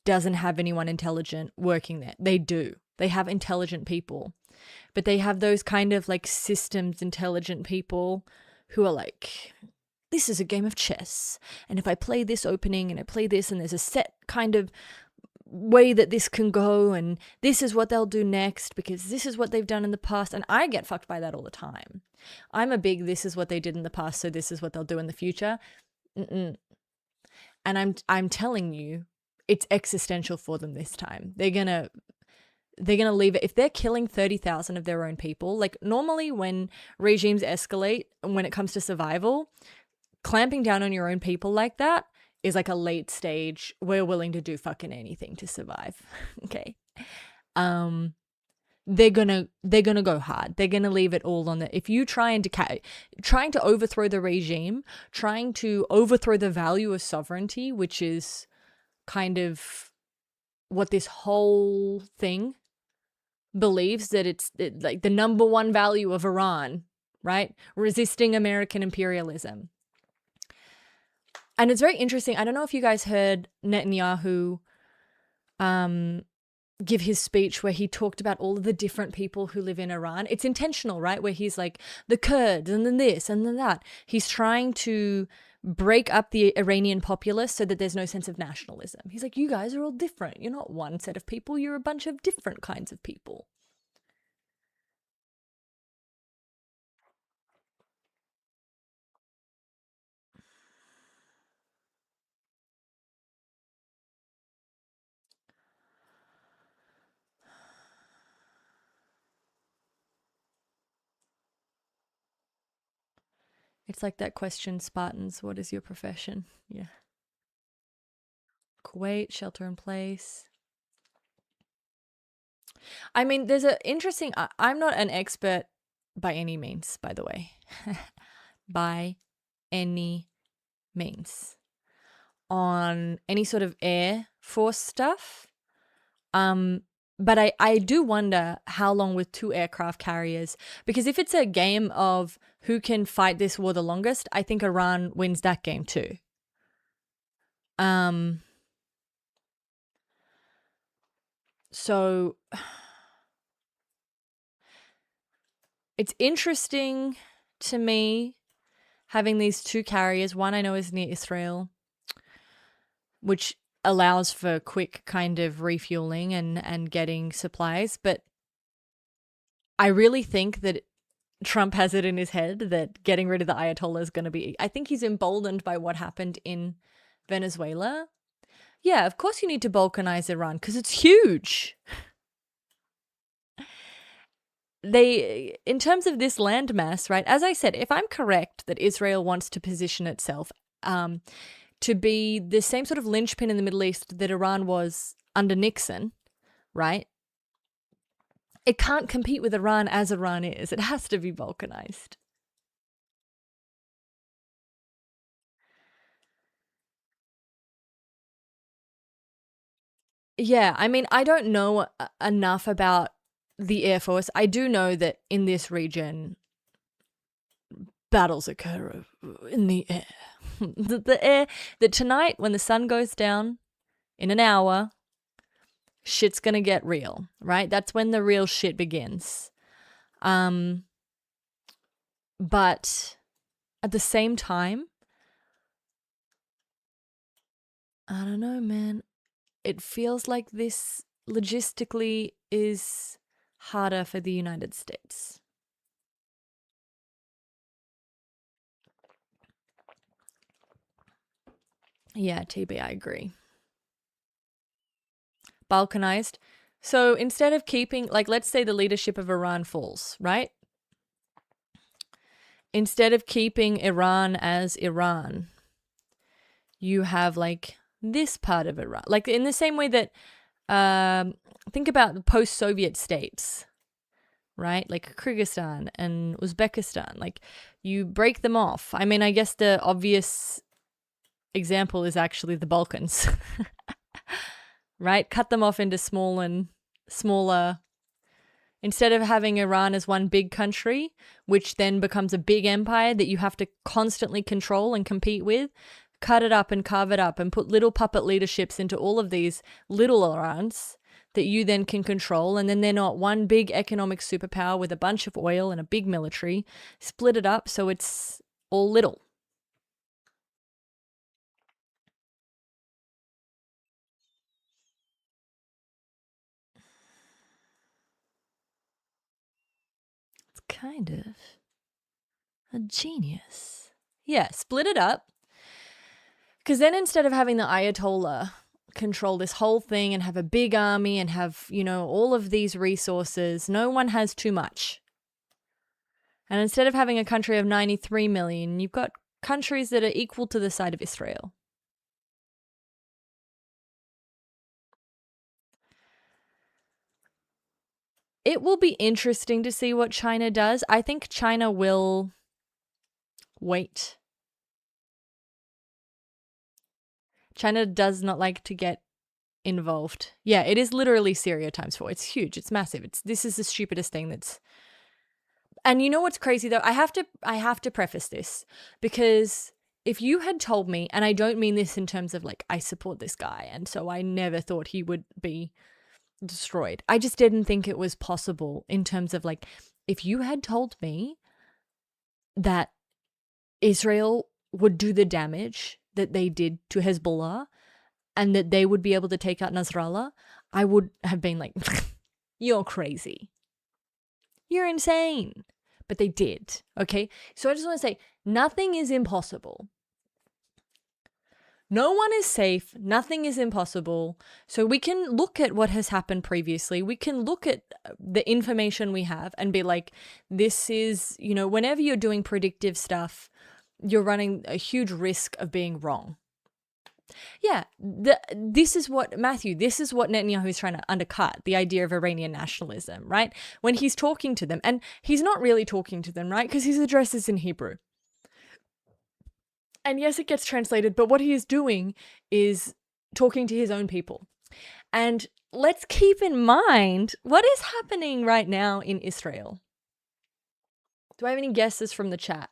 doesn't have anyone intelligent working there. They do. They have intelligent people, but they have those kind of like systems intelligent people who are like, this is a game of chess, and if I play this opening and I play this, and there's a set kind of way that this can go, and this is what they'll do next because this is what they've done in the past. And I get fucked by that all the time. I'm a big, this is what they did in the past, so this is what they'll do in the future. And I'm telling you, it's existential for them this time. They're gonna leave it. If they're killing 30,000 of their own people, like normally when regimes escalate, when it comes to survival, clamping down on your own people like that is like a late stage, we're willing to do fucking anything to survive. Okay. They're gonna go hard. They're gonna leave it all on the, if you trying to overthrow the regime, trying to overthrow the value of sovereignty, which is kind of what this whole thing believes, that it's like the number one value of Iran, right? Resisting American imperialism. And it's very interesting. I don't know if you guys heard Netanyahu give his speech where he talked about all of the different people who live in Iran. It's intentional, right? Where he's like, the Kurds and then this and then that. He's trying to break up the Iranian populace so that there's no sense of nationalism. He's like, you guys are all different. You're not one set of people. You're a bunch of different kinds of people. It's like that question, Spartans, what is your profession? Yeah. Kuwait, shelter in place. I mean, there's an interesting, I'm not an expert by any means, by the way. By any means. On any sort of air force stuff. But I do wonder how long with 2 aircraft carriers, because if it's a game of who can fight this war the longest, I think Iran wins that game too. So it's interesting to me having these 2 carriers. One I know is near Israel. which allows for quick kind of refueling and getting supplies. But I really think that Trump has it in his head that getting rid of the Ayatollah is going to be... I think he's emboldened by what happened in Venezuela. Yeah, of course you need to balkanize Iran because it's huge. In terms of this landmass, right, as I said, if I'm correct that Israel wants to position itself to be the same sort of linchpin in the Middle East that Iran was under Nixon, right, it can't compete with Iran as Iran is. It has to be balkanized. Yeah, I mean, I don't know enough about the Air Force. I do know that in this region, battles occur in the air. the air, that tonight when the sun goes down in an hour, shit's gonna get real, right? That's when the real shit begins. But at the same time, I don't know, man. It feels like this logistically is harder for the United States. Yeah, TB, I agree. Balkanized. So instead of keeping, like, let's say the leadership of Iran falls, right? Instead of keeping Iran as Iran, you have like this part of Iran. Like in the same way that, think about the post-Soviet states, right? Like Kyrgyzstan and Uzbekistan. Like you break them off. I mean, I guess the obvious example is actually the Balkans, right? Cut them off into smaller. Instead of having Iran as one big country, which then becomes a big empire that you have to constantly control and compete with, cut it up and carve it up and put little puppet leaderships into all of these little Irans that you then can control. And then they're not one big economic superpower with a bunch of oil and a big military. Split it up so it's all little. It's kind of a genius. Yeah, split it up. Because then instead of having the Ayatollah control this whole thing and have a big army and have, you know, all of these resources, no one has too much. And instead of having a country of 93 million, you've got countries that are equal to the size of Israel. It will be interesting to see what China does. I think China will wait. China does not like to get involved. Yeah, it is literally Syria times 4. It's huge. It's massive. This is the stupidest thing that's... And you know what's crazy though? I have to preface this because if you had told me, and I don't mean this in terms of like I support this guy and so I never thought he would be destroyed. I just didn't think it was possible in terms of like if you had told me that Israel would do the damage that they did to Hezbollah and that they would be able to take out Nasrallah, I would have been like, you're crazy. You're insane. But they did, okay? So I just want to say, nothing is impossible. No one is safe. Nothing is impossible. So we can look at what has happened previously. We can look at the information we have and be like, this is, you know, whenever you're doing predictive stuff, you're running a huge risk of being wrong. Yeah, this is what, Matthew, this is what Netanyahu is trying to undercut, the idea of Iranian nationalism, right? When he's talking to them, and he's not really talking to them, right? Because his address is in Hebrew. And yes, it gets translated, but what he is doing is talking to his own people. And let's keep in mind what is happening right now in Israel. Do I have any guesses from the chat?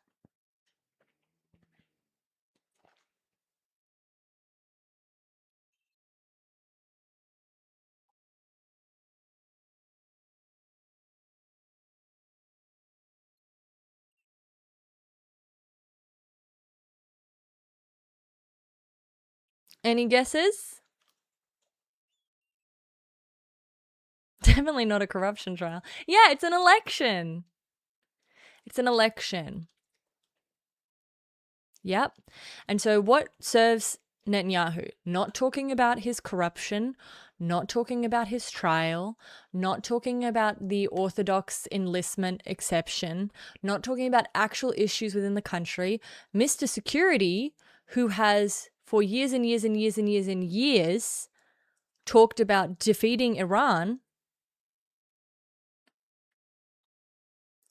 Any guesses? Definitely not a corruption trial. Yeah, it's an election. It's an election. Yep. And so what serves Netanyahu? Not talking about his corruption, not talking about his trial, not talking about the Orthodox enlistment exception, not talking about actual issues within the country. Mr. Security, who has for years and years and years and years and years talked about defeating Iran,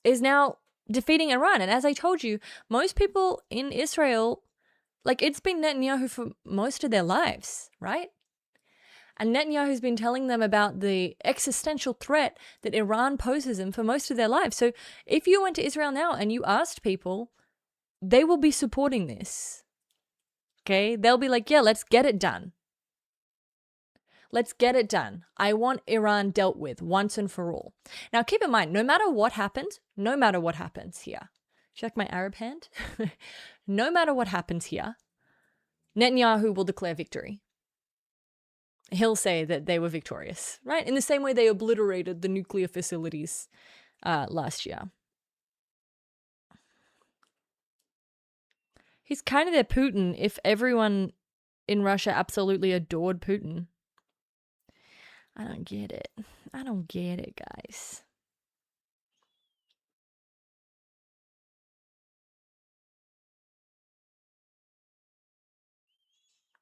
is now defeating Iran. And as I told you, most people in Israel, like, it's been Netanyahu for most of their lives, right? And Netanyahu's been telling them about the existential threat that Iran poses them for most of their lives. So if you went to Israel now and you asked people, they will be supporting this. Okay? They'll be like, yeah, let's get it done. Let's get it done. I want Iran dealt with once and for all. Now, keep in mind, no matter what happens here, check my Arab hand. No matter what happens here, Netanyahu will declare victory. He'll say that they were victorious, right? In the same way they obliterated the nuclear facilities last year. He's kind of their Putin if everyone in Russia absolutely adored Putin. I don't get it. I don't get it, guys.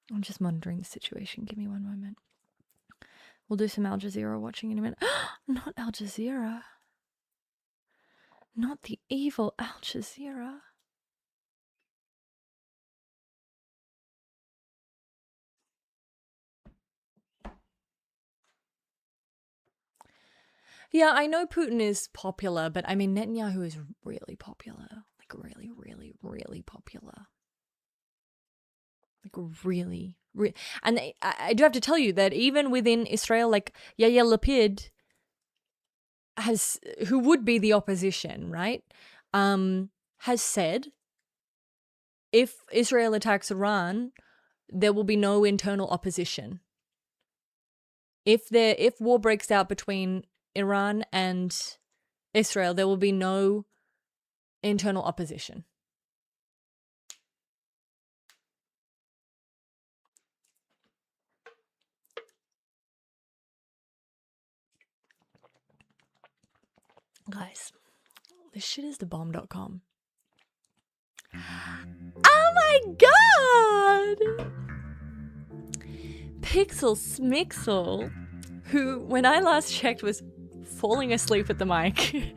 I'm just monitoring the situation. Give me one moment. We'll do some Al Jazeera watching in a minute. Not Al Jazeera. Not the evil Al Jazeera. Yeah, I know Putin is popular, but I mean, Netanyahu is really popular. Like, really, really, really popular. Like, really. And I do have to tell you that even within Israel, like, Yair Lapid who would be the opposition, right, has said if Israel attacks Iran, there will be no internal opposition. If war breaks out between Iran and Israel, there will be no internal opposition. Guys, this shit is thebomb.com. Oh my god! Pixel Smixel, who, when I last checked, was falling asleep at the mic,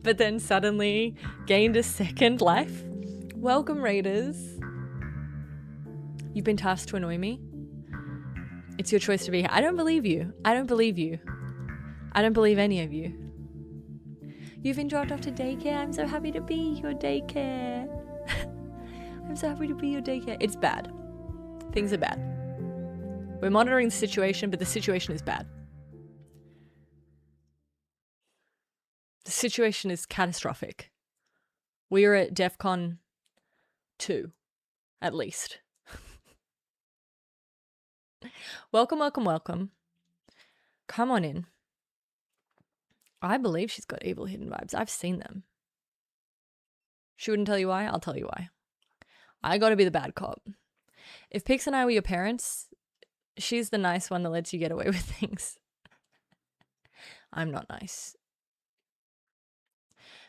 but then suddenly gained a second life. Welcome, Raiders. You've been tasked to annoy me. It's your choice to be here. I don't believe you. I don't believe you. I don't believe any of you. You've been dropped off to daycare. I'm so happy to be your daycare. I'm so happy to be your daycare. It's bad. Things are bad. We're monitoring the situation, but the situation is bad. The situation is catastrophic. We are at DEFCON 2, at least. Welcome, welcome, welcome. Come on in. I believe she's got evil hidden vibes. I've seen them. She wouldn't tell you why? I'll tell you why. I gotta be the bad cop. If Pix and I were your parents, she's the nice one that lets you get away with things. I'm not nice.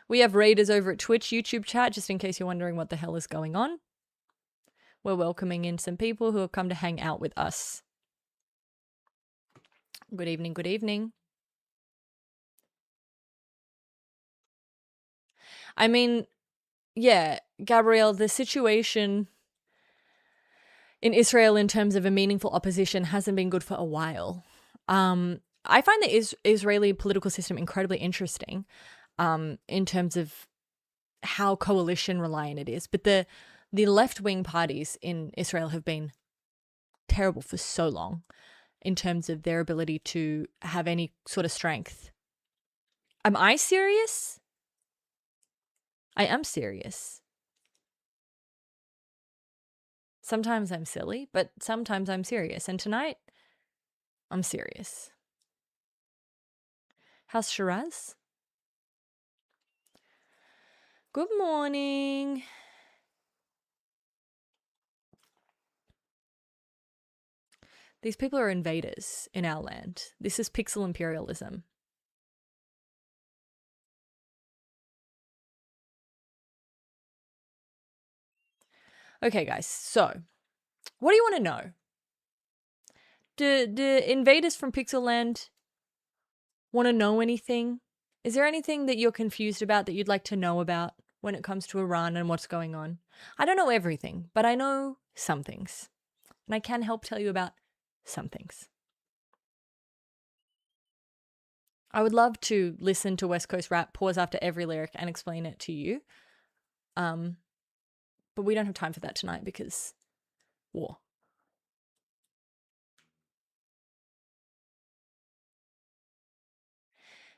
We have raiders over at Twitch, YouTube chat, just in case you're wondering what the hell is going on. We're welcoming in some people who have come to hang out with us. Good evening, good evening. I mean, yeah, Gabrielle, the situation in Israel in terms of a meaningful opposition hasn't been good for a while. I find the Israeli political system incredibly interesting in terms of how coalition reliant it is. But the left-wing parties in Israel have been terrible for so long in terms of their ability to have any sort of strength. Am I serious? I am serious. Sometimes I'm silly, but sometimes I'm serious. And tonight, I'm serious. How's Shiraz? Good morning. These people are invaders in our land. This is pixel imperialism. Okay, guys, so what do you want to know? Do invaders from Pixel Land want to know anything? Is there anything that you're confused about that you'd like to know about when it comes to Iran and what's going on? I don't know everything, but I know some things. And I can help tell you about some things. I would love to listen to West Coast rap, pause after every lyric, and explain it to you. But we don't have time for that tonight because war.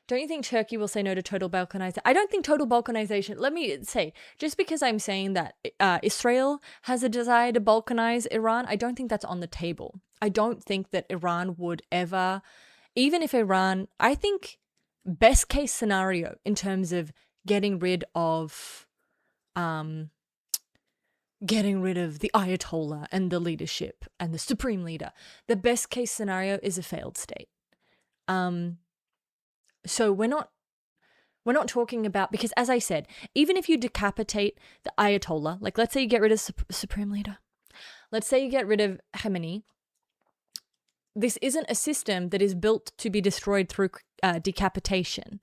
Don't you think Turkey will say no to total balkanization? I don't think total balkanization. Let me say, just because I'm saying that Israel has a desire to balkanize Iran, I don't think that's on the table. I don't think that Iran would ever, even if Iran, I think best case scenario in terms of getting rid of the Ayatollah and the leadership and the supreme leader, the best case scenario is a failed state. So we're not talking about, because as I said, even if you decapitate the Ayatollah, like let's say you get rid of supreme leader, let's say you get rid of Khamenei, this isn't a system that is built to be destroyed through decapitation.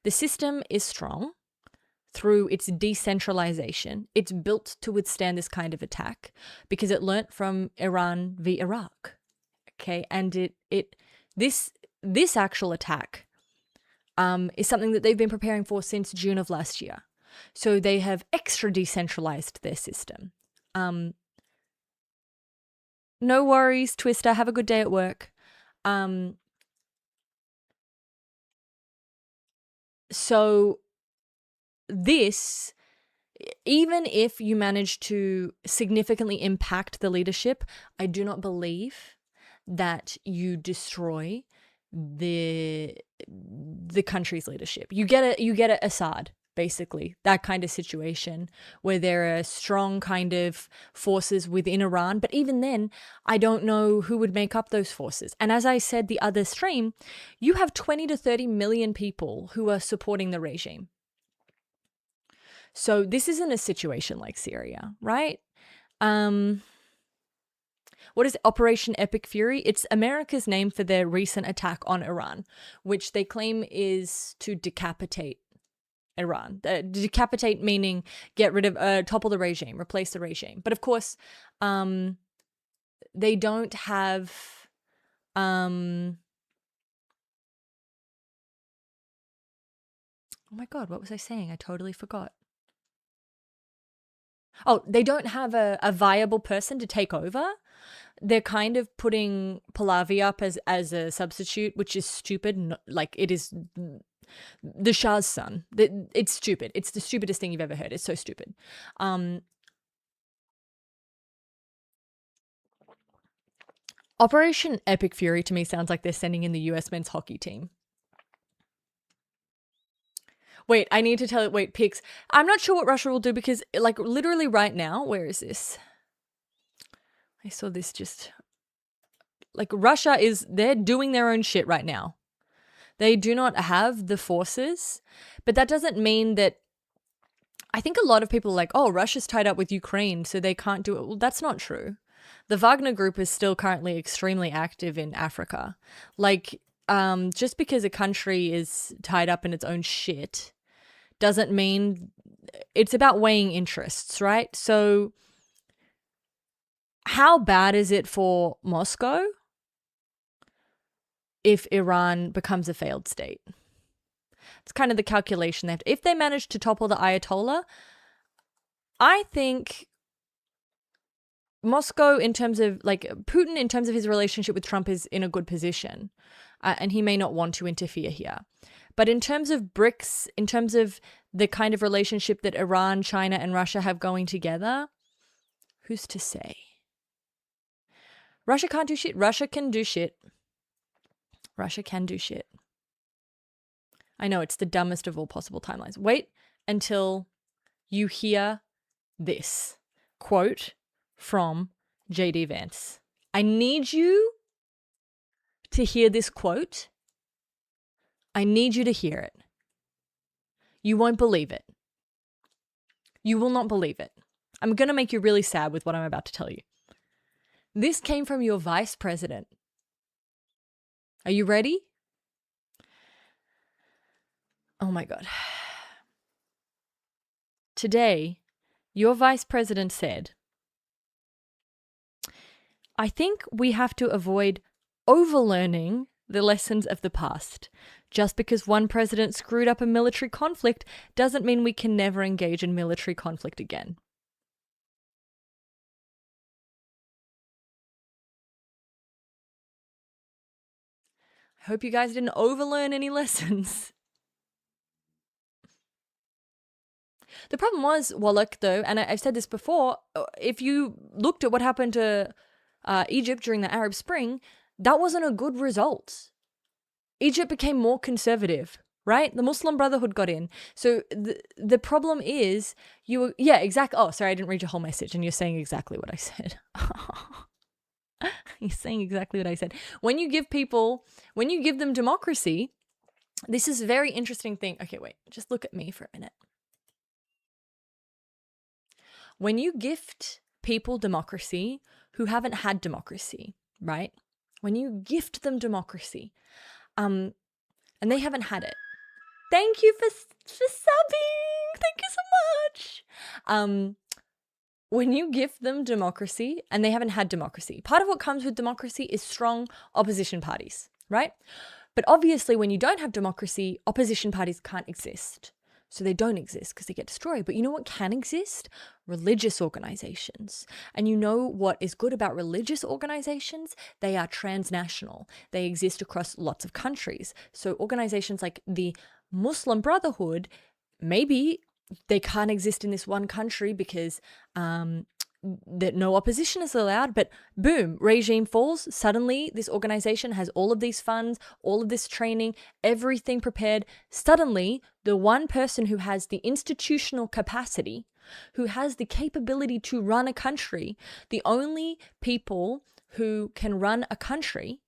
The system is strong through its decentralization. It's built to withstand this kind of attack because it learnt from Iran v Iraq. Okay, and this actual attack is something that they've been preparing for since June of last year. So they have extra decentralized their system. No worries, Twister. Have a good day at work. So this, even if you manage to significantly impact the leadership, I do not believe that you destroy the country's leadership. You get a Assad, basically, that kind of situation where there are strong kind of forces within Iran. But even then, I don't know who would make up those forces. And as I said the other stream, you have 20 to 30 million people who are supporting the regime. So this isn't a situation like Syria, right? What is Operation Epic Fury? It's America's name for their recent attack on Iran, which they claim is to decapitate Iran. Decapitate meaning get rid of, topple the regime, replace the regime. But of course, they don't have, oh my God, what was I saying? I totally forgot. Oh, they don't have a viable person to take over. They're kind of putting Pahlavi up as a substitute, which is stupid. Like, it is the Shah's son. It's stupid. It's the stupidest thing you've ever heard. It's so stupid. Operation Epic Fury to me sounds like they're sending in the US men's hockey team. Wait, I need to tell it. Wait, Pix. I'm not sure what Russia will do because, like, literally right now, where is this? I saw this just, like, Russia they're doing their own shit right now. They do not have the forces, but that doesn't mean that, I think a lot of people are like, oh, Russia's tied up with Ukraine, so they can't do it. Well, that's not true. The Wagner Group is still currently extremely active in Africa. Like, just because a country is tied up in its own shit doesn't mean, it's about weighing interests, right? So how bad is it for Moscow if Iran becomes a failed state? It's kind of the calculation they have to, if they manage to topple the Ayatollah, I think Moscow, in terms of, like, Putin, in terms of his relationship with Trump, is in a good position. And he may not want to interfere here. But in terms of BRICS, in terms of the kind of relationship that Iran, China, and Russia have going together, who's to say? Russia can't do shit. Russia can do shit. Russia can do shit. I know it's the dumbest of all possible timelines. Wait until you hear this quote from JD Vance. I need you to hear this quote. I need you to hear it. You won't believe it. You will not believe it. I'm going to make you really sad with what I'm about to tell you. This came from your vice president. Are you ready? Oh my God. Today, your vice president said, I think we have to avoid overlearning the lessons of the past. Just because one president screwed up a military conflict doesn't mean we can never engage in military conflict again. I hope you guys didn't overlearn any lessons. The problem was, Wallach, though, and I've said this before, if you looked at what happened to Egypt during the Arab Spring, that wasn't a good result. Egypt became more conservative, right? The Muslim Brotherhood got in. So the problem is, yeah, exactly. Oh, sorry, I didn't read your whole message, and you're saying exactly what I said. You're saying exactly what I said. When you give them democracy, this is a very interesting thing. Okay, wait, just look at me for a minute. When you gift people democracy who haven't had democracy, right? When you gift them democracy, and they haven't had it. Thank you for subbing. Thank you so much. When you gift them democracy and they haven't had democracy, part of what comes with democracy is strong opposition parties, right? But obviously when you don't have democracy, opposition parties can't exist. So they don't exist because they get destroyed. But you know what can exist? Religious organizations. And you know what is good about religious organizations? They are transnational. They exist across lots of countries. So organizations like the Muslim Brotherhood, maybe they can't exist in this one country because that no opposition is allowed, but boom, regime falls. Suddenly this organization has all of these funds, all of this training, everything prepared. Suddenly the one person who has the institutional capacity, who has the capability to run a country, the only people who can run a country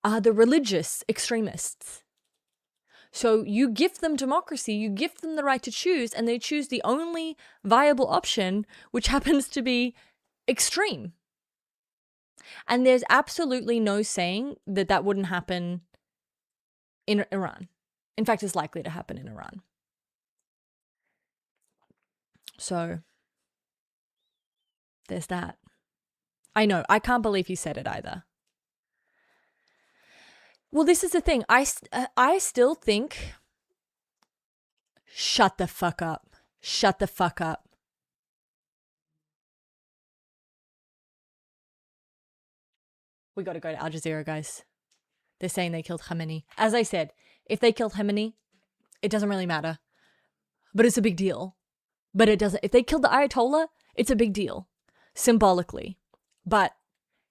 are the religious extremists. So you gift them democracy, you gift them the right to choose, and they choose the only viable option, which happens to be extreme. And there's absolutely no saying that that wouldn't happen in Iran. In fact, it's likely to happen in Iran. So there's that. I know, I can't believe he said it either. Well, this is the thing. I still think, shut the fuck up. Shut the fuck up. We got to go to Al Jazeera, guys. They're saying they killed Khamenei. As I said, if they killed Khamenei, it doesn't really matter. But it's a big deal. But it doesn't. If they killed the Ayatollah, it's a big deal. Symbolically. But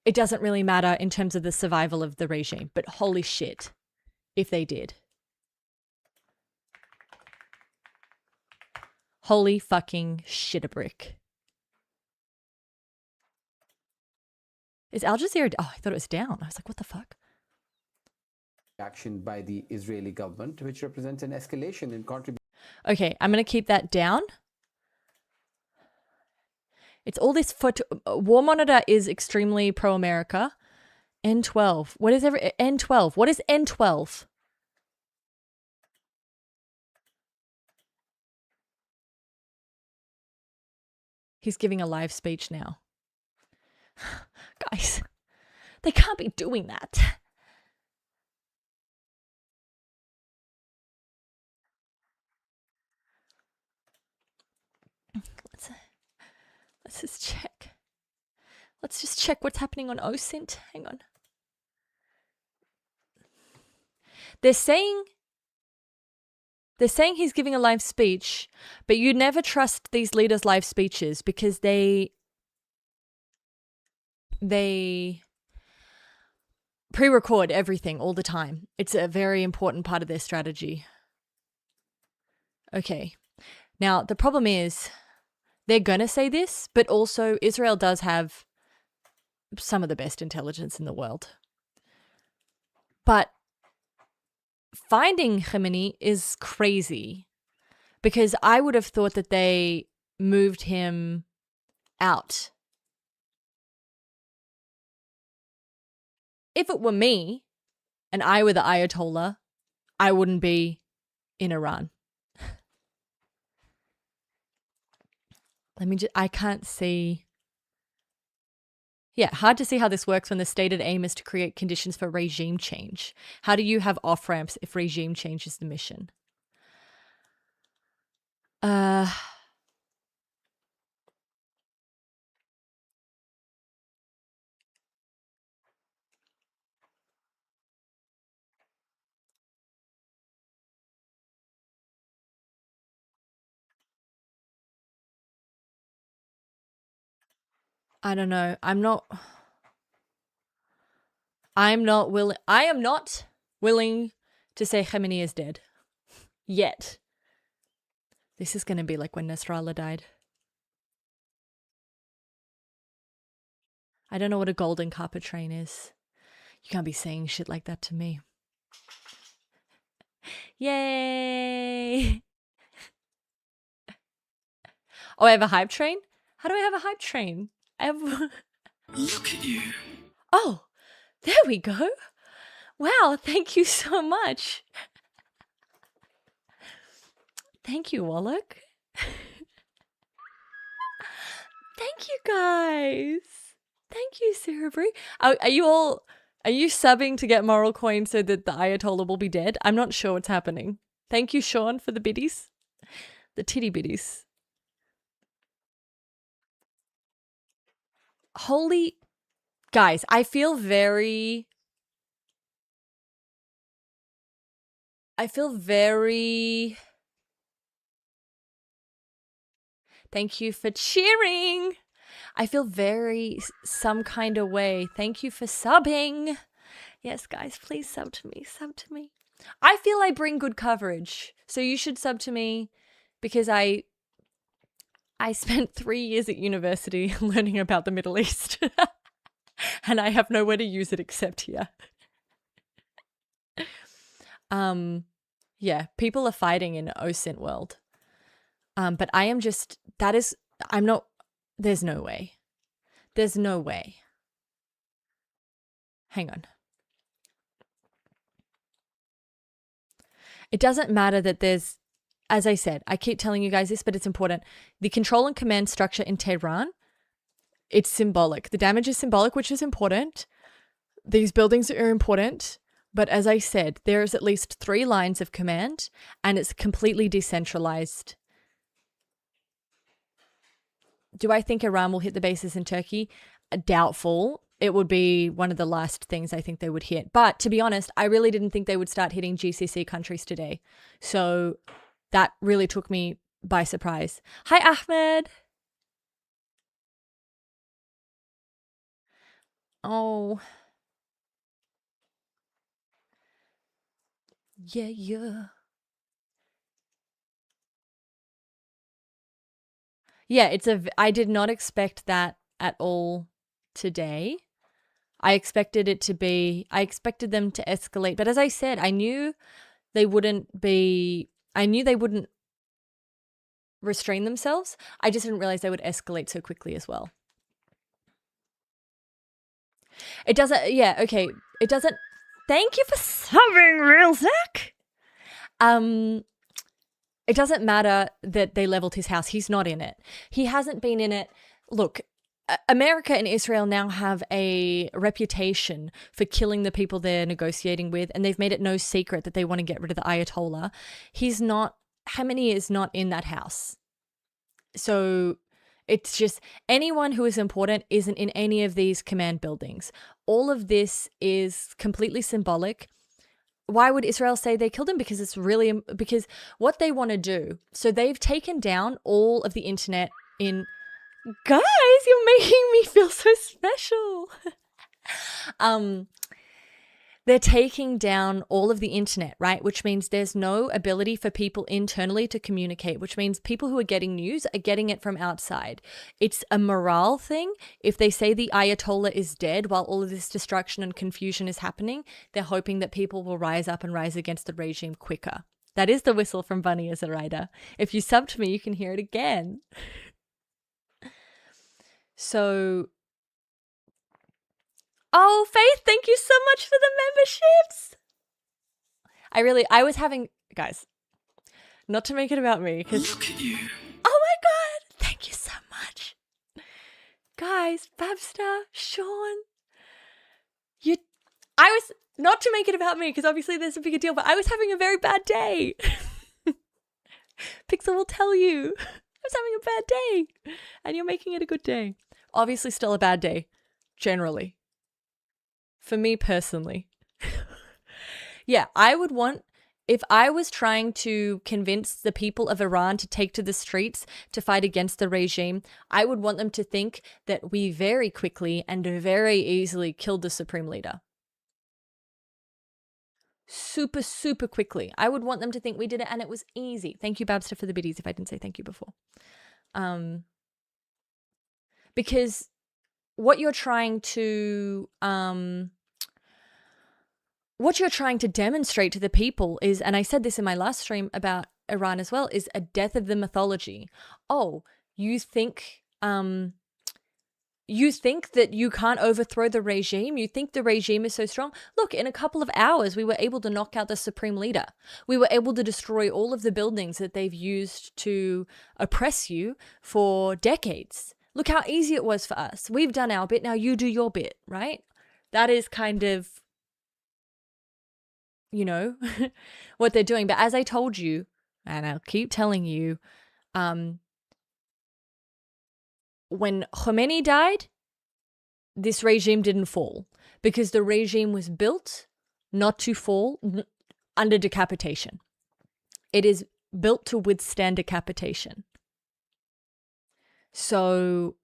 it doesn't really matter in terms of the survival of the regime. But holy shit, if they did. Holy fucking shit a brick. Is Al Jazeera... Oh, I thought it was down. I was like, what the fuck? Action by the Israeli government, which represents an escalation in contribution. Okay, I'm going to keep that down. It's all this... War Monitor is extremely pro-America. N12. What is N12? What is N12? He's giving a live speech now. Guys, they can't be doing that. Let's just check. Let's just check what's happening on OSINT. Hang on. They're saying he's giving a live speech, but you never trust these leaders' live speeches because they they pre-record everything all the time. It's a very important part of their strategy. Okay. Now, the problem is they're going to say this, but also Israel does have some of the best intelligence in the world. But finding Khamenei is crazy because I would have thought that they moved him out. If it were me and I were the Ayatollah, I wouldn't be in Iran. I can't see. Yeah, hard to see how this works when the stated aim is to create conditions for regime change. How do you have off-ramps if regime change is the mission? I don't know. I am not willing to say Khamenei is dead. Yet. This is going to be like when Nasrallah died. I don't know what a golden carpet train is. You can't be saying shit like that to me. Yay! Oh, I have a hype train? How do I have a hype train? I have... Look at you. Oh, there we go. Wow, thank you so much. Thank you, Wallach. Thank you, guys. Thank you, Cerebri. Are you subbing to get moral coin so that the Ayatollah will be dead? I'm not sure what's happening. Thank you, Sean, for the biddies. The titty biddies. Holy... Guys, I feel very... Thank you for cheering. I feel very some kind of way. Thank you for subbing. Yes, guys, please sub to me. Sub to me. I feel I bring good coverage. So you should sub to me because I spent 3 years at university learning about the Middle East. And I have nowhere to use it except here. Yeah, people are fighting in OSINT world. But I am just, there's no way. There's no way. Hang on. It doesn't matter that there's, as I said, I keep telling you guys this, but it's important. The control and command structure in Tehran, it's symbolic. The damage is symbolic, which is important. These buildings are important. But as I said, there's at least 3 lines of command and it's completely decentralized. Do I think Iran will hit the bases in Turkey? Doubtful. It would be one of the last things I think they would hit. But to be honest, I really didn't think they would start hitting GCC countries today. So that really took me by surprise. Hi, Ahmed. Oh. Yeah. Yeah, I did not expect that at all today. I expected them to escalate. But as I said, I knew they wouldn't restrain themselves. I just didn't realize they would escalate so quickly as well. It doesn't, yeah, okay. It doesn't, thank you for subbing, Real Zach. It doesn't matter that they leveled his house. He's not in it. He hasn't been in it. Look, America and Israel now have a reputation for killing the people they're negotiating with, and they've made it no secret that they want to get rid of the Ayatollah. Khamenei is not in that house. So it's just anyone who is important isn't in any of these command buildings. All of this is completely symbolic. Why would Israel say they killed him? Because what they want to do. So they've taken down all of the internet in Guys, you're making me feel so special. They're taking down all of the internet, right? Which means there's no ability for people internally to communicate, which means people who are getting news are getting it from outside. It's a morale thing. If they say the Ayatollah is dead while all of this destruction and confusion is happening, they're hoping that people will rise up and rise against the regime quicker. That is the whistle from Bunny as a writer. If you sub to me, you can hear it again. So, oh, Faith, thank you so much for the memberships. I was having, guys, not to make it about me, because, Look at you. oh my God, thank you so much. Guys, Babster, Sean, not to make it about me, because obviously there's a bigger deal, but I was having a very bad day. Pixel will tell you. I was having a bad day, and you're making it a good day. Obviously still a bad day, generally. For me personally. Yeah, I would want, if I was trying to convince the people of Iran to take to the streets to fight against the regime, I would want them to think that we very quickly and very easily killed the supreme leader. Super, super quickly. I would want them to think we did it and it was easy. Thank you, Babster, for the biddies, if I didn't say thank you before. Because what you're trying to demonstrate to the people is, and I said this in my last stream about Iran as well, is a death of the mythology. Oh, you think that you can't overthrow the regime? You think the regime is so strong? Look, in a couple of hours, we were able to knock out the supreme leader. We were able to destroy all of the buildings that they've used to oppress you for decades. Look how easy it was for us. We've done our bit, now you do your bit, right? That is kind of, you know, what they're doing. But as I told you, and I'll keep telling you, when Khomeini died, this regime didn't fall because the regime was built not to fall under decapitation. It is built to withstand decapitation. So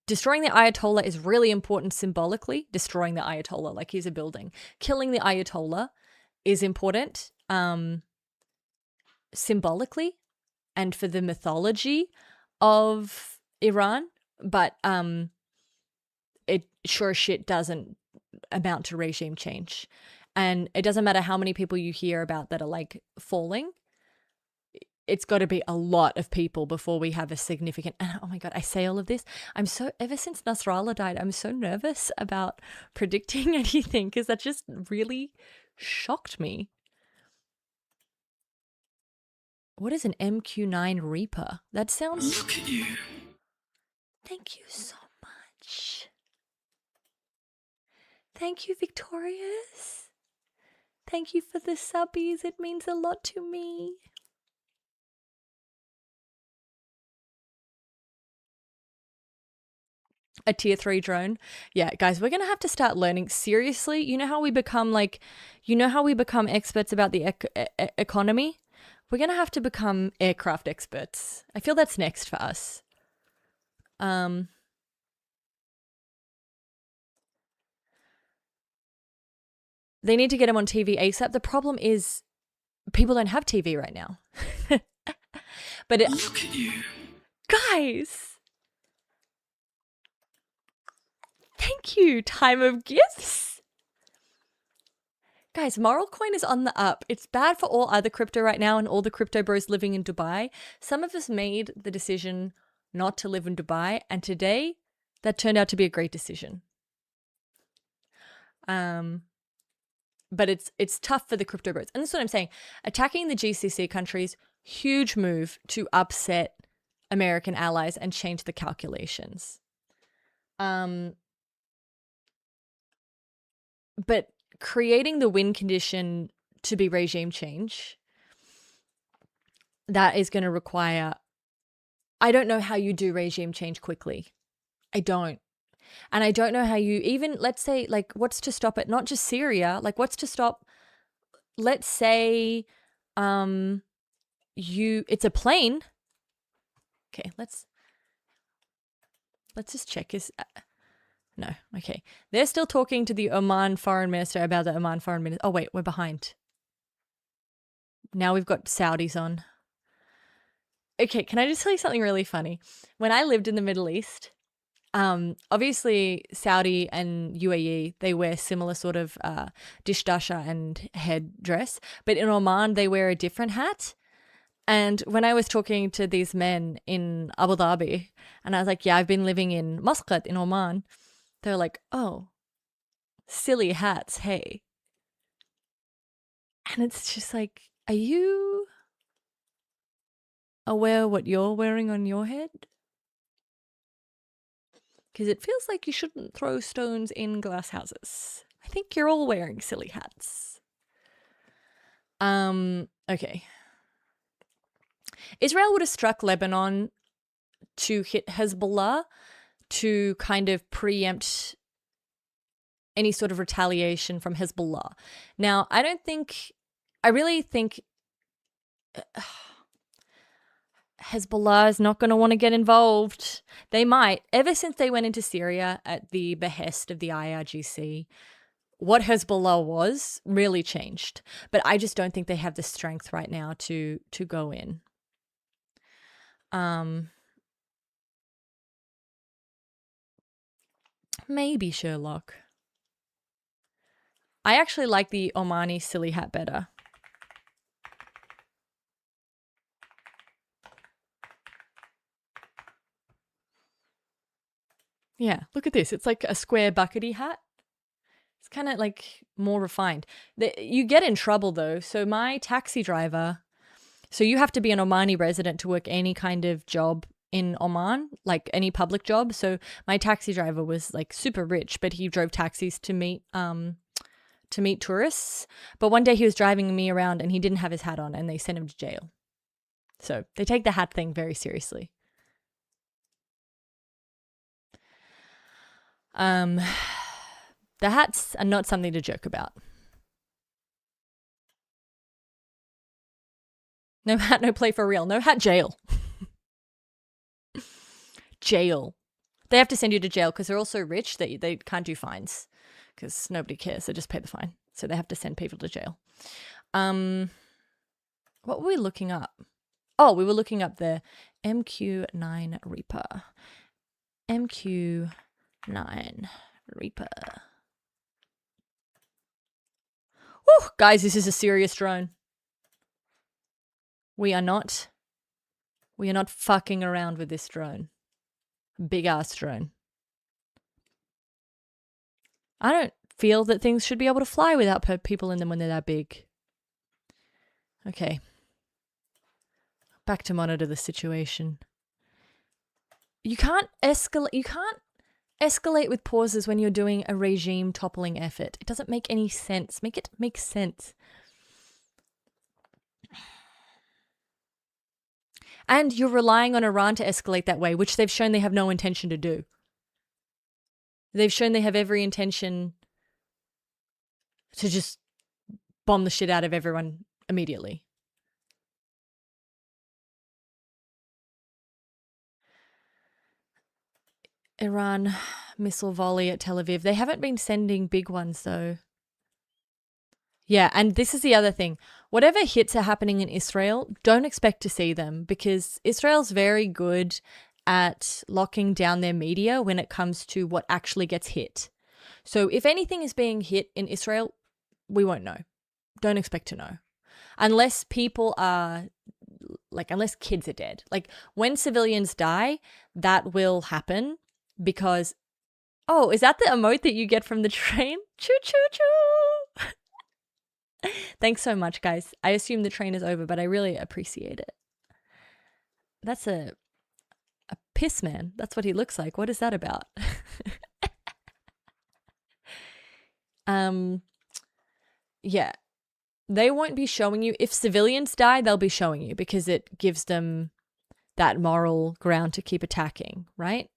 destroying the Ayatollah is really important symbolically. Destroying the Ayatollah, like here's a building. Killing the Ayatollah is important symbolically and for the mythology of Iran, but it sure shit doesn't amount to regime change. And it doesn't matter how many people you hear about that are like falling. It's got to be a lot of people before we have a significant, oh my God, I say all of this. Ever since Nasrallah died, I'm so nervous about predicting anything because that just really shocked me. What is an MQ9 Reaper? That sounds... Look at you. Thank you so much. Thank you, Victorious. Thank you for the subbies. It means a lot to me. A tier 3 drone. Yeah, guys, we're going to have to start learning. Seriously, you know how we become experts about the economy? We're going to have to become aircraft experts. I feel that's next for us. They need to get him on TV ASAP. The problem is people don't have TV right now. But look at you. Guys, thank you, Time of Gifts. Guys, Moral Coin is on the up. It's bad for all other crypto right now and all the crypto bros living in Dubai. Some of us made the decision not to live in Dubai, and today that turned out to be a great decision. But it's tough for the crypto bros. And that's what I'm saying. Attacking the GCC countries, huge move to upset American allies and change the calculations. But creating the win condition to be regime change, that is going to require... I don't know how you do regime change quickly. I don't. And I don't know how you even, let's say, like, what's to stop it? Not just Syria, like, what's to stop, let's say, it's a plane. Okay, Let's just check. No, okay. They're still talking to the Oman foreign minister about the Oman foreign minister. Oh, wait, we're behind. Now we've got Saudis on. Okay, can I just tell you something really funny? When I lived in the Middle East, obviously Saudi and UAE, they wear similar sort of dishdasha and headdress, but in Oman, they wear a different hat. And when I was talking to these men in Abu Dhabi, and I was like, yeah, I've been living in Muscat in Oman, they're like, oh, silly hats, hey. And it's just like, are you aware what you're wearing on your head? Because it feels like you shouldn't throw stones in glass houses. I think you're all wearing silly hats. Okay. Israel would have struck Lebanon to hit Hezbollah to kind of preempt any sort of retaliation from Hezbollah. Now, I really think Hezbollah is not going to want to get involved. They might. Ever since they went into Syria at the behest of the IRGC, what Hezbollah was really changed. But I just don't think they have the strength right now to go in. Maybe Sherlock. I actually like the Omani silly hat better. Yeah, look at this. It's like a square buckety hat. It's kind of like more refined. You get in trouble though. So my taxi driver, so you have to be an Omani resident to work any kind of job in Oman, like any public job. So my taxi driver was like super rich, but he drove taxis to meet tourists. But one day he was driving me around and he didn't have his hat on and they sent him to jail. So they take the hat thing very seriously. The hats are not something to joke about. No hat, no play for real. No hat, jail. Jail. They have to send you to jail because they're all so rich that they can't do fines because nobody cares. They just pay the fine. So they have to send people to jail. What were we looking up? Oh, we were looking up the MQ-9 Reaper. MQ-9 Reaper. Woo, guys, this is a serious drone. We are not fucking around with this drone. Big ass drone. I don't feel that things should be able to fly without people in them when they're that big. Okay. Back to monitor the situation. You can't escalate with pauses when you're doing a regime toppling effort. It doesn't make any sense. Make it make sense. And you're relying on Iran to escalate that way, which they've shown they have no intention to do. They've shown they have every intention to just bomb the shit out of everyone immediately. Iran missile volley at Tel Aviv. They haven't been sending big ones though. Yeah, and this is the other thing. Whatever hits are happening in Israel, don't expect to see them because Israel's very good at locking down their media when it comes to what actually gets hit. So if anything is being hit in Israel, we won't know. Don't expect to know. Unless people are, unless kids are dead. Like when civilians die, that will happen because, oh, is that the emote that you get from the train? Choo choo choo. Thanks so much, guys. I assume the train is over, but I really appreciate it. That's a piss man. That's what he looks like. What is that about? Yeah. They won't be showing you. If civilians die, they'll be showing you because it gives them that moral ground to keep attacking, right?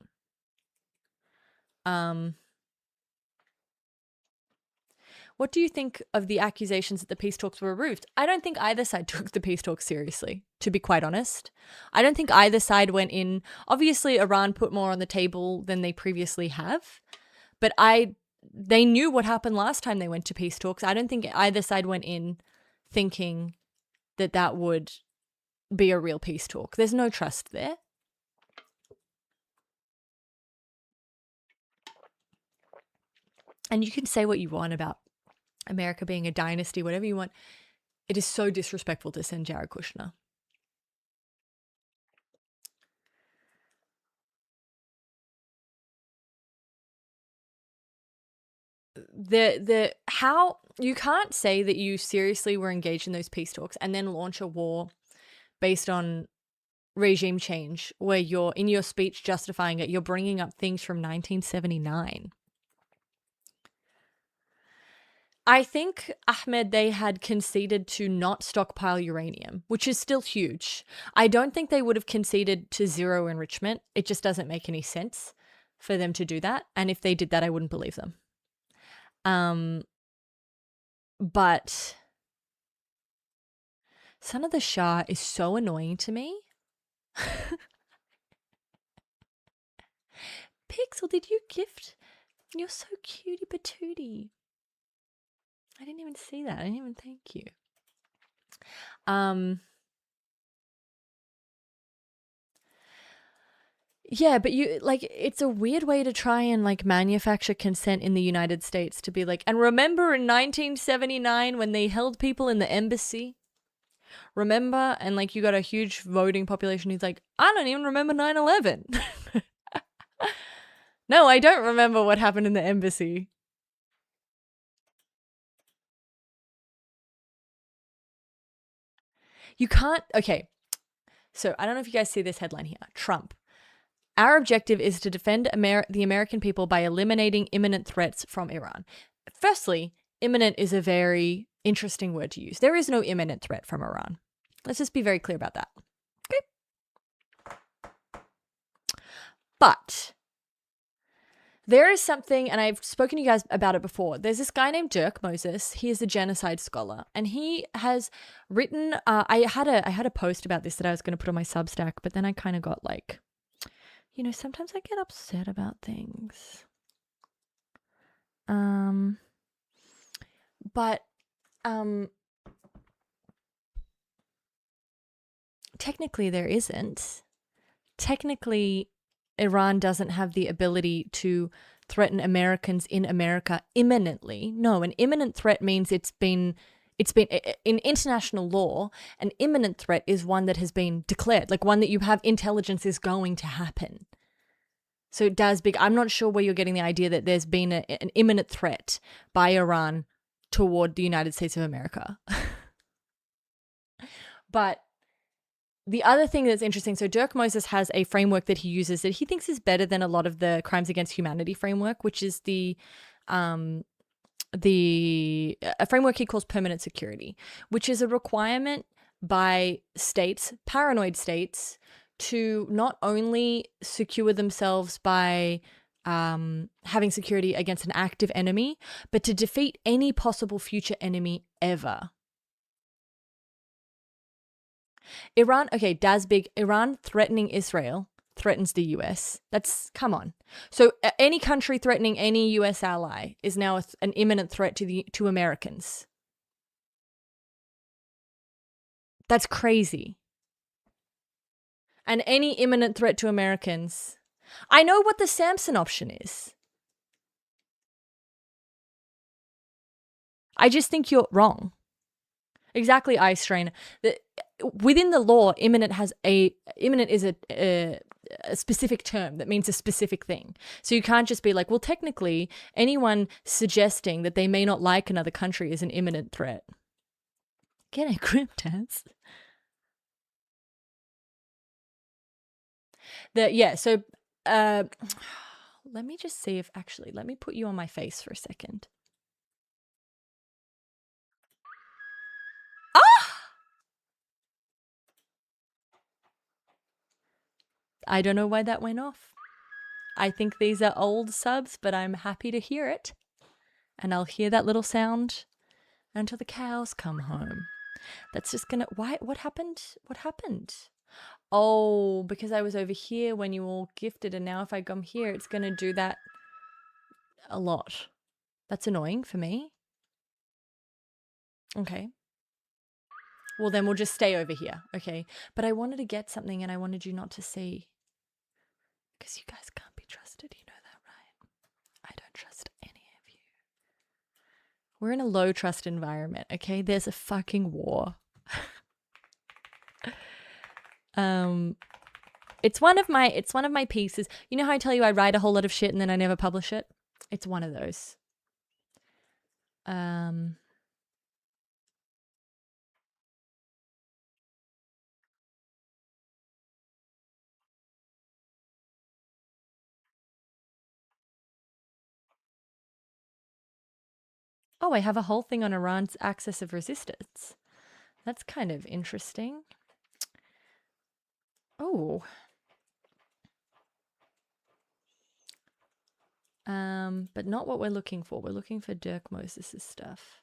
What do you think of the accusations that the peace talks were roofed? I don't think either side took the peace talks seriously, to be quite honest. I don't think either side went in. Obviously, Iran put more on the table than they previously have, but they knew what happened last time they went to peace talks. I don't think either side went in thinking that would be a real peace talk. There's no trust there. And you can say what you want about America being a dynasty, whatever you want. It is so disrespectful to send Jared Kushner. How you can't say that you seriously were engaged in those peace talks and then launch a war based on regime change where you're in your speech justifying it, you're bringing up things from 1979. I think, Ahmed, they had conceded to not stockpile uranium, which is still huge. I don't think they would have conceded to zero enrichment. It just doesn't make any sense for them to do that. And if they did that, I wouldn't believe them. But Son of the Shah is so annoying to me. Pixel, did you gift? You're so cutie patootie. I didn't even see that. I didn't even thank you. Yeah, but you it's a weird way to try and manufacture consent in the United States to be and remember in 1979 when they held people in the embassy? Remember? And you got a huge voting population who's I don't even remember 9/11. No, I don't remember what happened in the embassy. You can't. Okay. So I don't know if you guys see this headline here. Trump. Our objective is to defend the American people by eliminating imminent threats from Iran. Firstly, imminent is a very interesting word to use. There is no imminent threat from Iran. Let's just be very clear about that. Okay. But there is something, and I've spoken to you guys about it before. There's this guy named Dirk Moses. He is a genocide scholar, and he has written. I had a post about this that I was going to put on my Substack, but then I kind of got sometimes I get upset about things. But technically there isn't. Technically, Iran doesn't have the ability to threaten Americans in America imminently. No, an imminent threat means it's been in international law, an imminent threat is one that has been declared, one that you have intelligence is going to happen. So it does I'm not sure where you're getting the idea that there's been an imminent threat by Iran toward the United States of America. But the other thing that's interesting, so Dirk Moses has a framework that he uses that he thinks is better than a lot of the crimes against humanity framework, which is a framework he calls permanent security, which is a requirement by states, paranoid states, to not only secure themselves by having security against an active enemy, but to defeat any possible future enemy ever. Iran threatening Israel threatens the US. Come on. So any country threatening any US ally is now an imminent threat to Americans. That's crazy. And any imminent threat to Americans. I know what the Samson option is. I just think you're wrong. Exactly, Ice Strain. Within the law, imminent is a specific term that means a specific thing. So you can't just be well, technically, anyone suggesting that they may not like another country is an imminent threat. Get a grip, Taz. So let me just see if let me put you on my face for a second. I don't know why that went off. I think these are old subs, but I'm happy to hear it. And I'll hear that little sound until the cows come home. That's just gonna, why, what happened? What happened? Oh, because I was over here when you all gifted, and now if I come here, it's gonna do that a lot. That's annoying for me. Okay. Well, then we'll just stay over here. Okay. But I wanted to get something and I wanted you not to see. Because you guys can't be trusted. You know that, right? I don't trust any of you. We're in a low trust environment. Okay. There's a fucking war. It's one of my pieces. You know how I tell you I write a whole lot of shit and then I never publish it? It's one of those. Oh, I have a whole thing on Iran's axis of resistance. That's kind of interesting. Oh. But not what we're looking for. We're looking for Dirk Moses' stuff.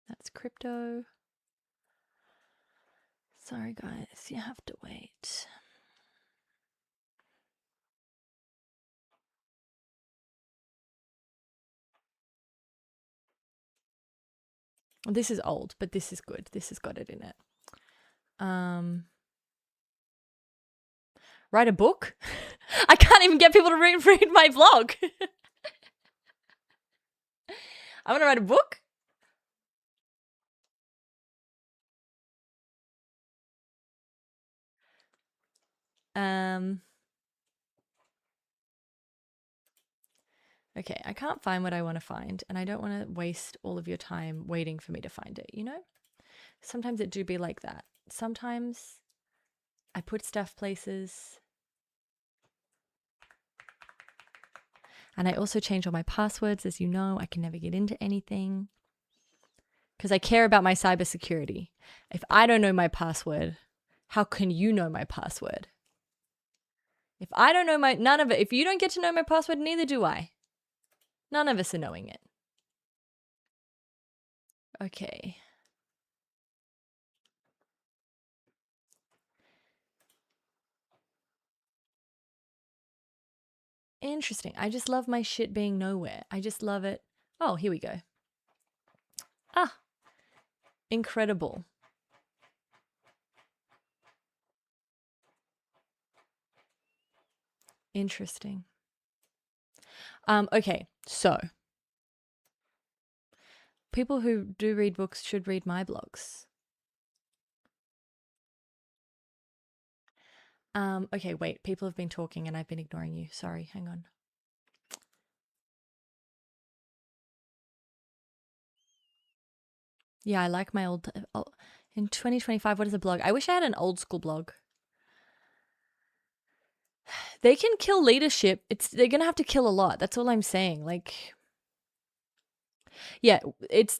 That's crypto. Sorry, guys. You have to wait. This is old, but this is good. This has got it in it. Write a book? I can't even get people to read my blog. I want to write a book. Okay, I can't find what I want to find, and I don't want to waste all of your time waiting for me to find it, you know? Sometimes it do be like that. Sometimes I put stuff places, and I also change all my passwords. As you know, I can never get into anything because I care about my cybersecurity. If I don't know my password, how can you know my password? If I don't know none of it, if you don't get to know my password, neither do I. None of us are knowing it. Okay. Interesting. I just love my shit being nowhere. I just love it. Oh, here we go. Ah. Incredible. Interesting. Okay, so people who do read books should read my blogs. Okay, wait. People have been talking and I've been ignoring you. Sorry, hang on. Yeah, I like my old... in 2025, what is a blog? I wish I had an old school blog. They can kill leadership. They're going to have to kill a lot. That's all I'm saying. Like... Yeah, it's...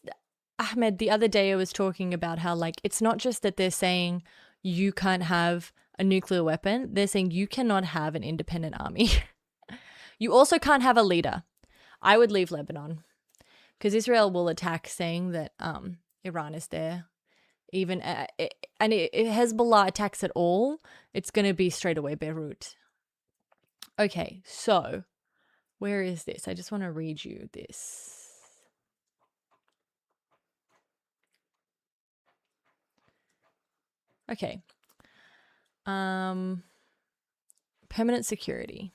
Ahmed, the other day I was talking about how, like, it's not just that they're saying you can't have a nuclear weapon. They're saying you cannot have an independent army. You also can't have a leader. I would leave Lebanon because Israel will attack saying that Iran is there. Even if Hezbollah attacks at all, it's going to be straight away Beirut. Okay, so where is this? I just want to read you this. Okay. Permanent security.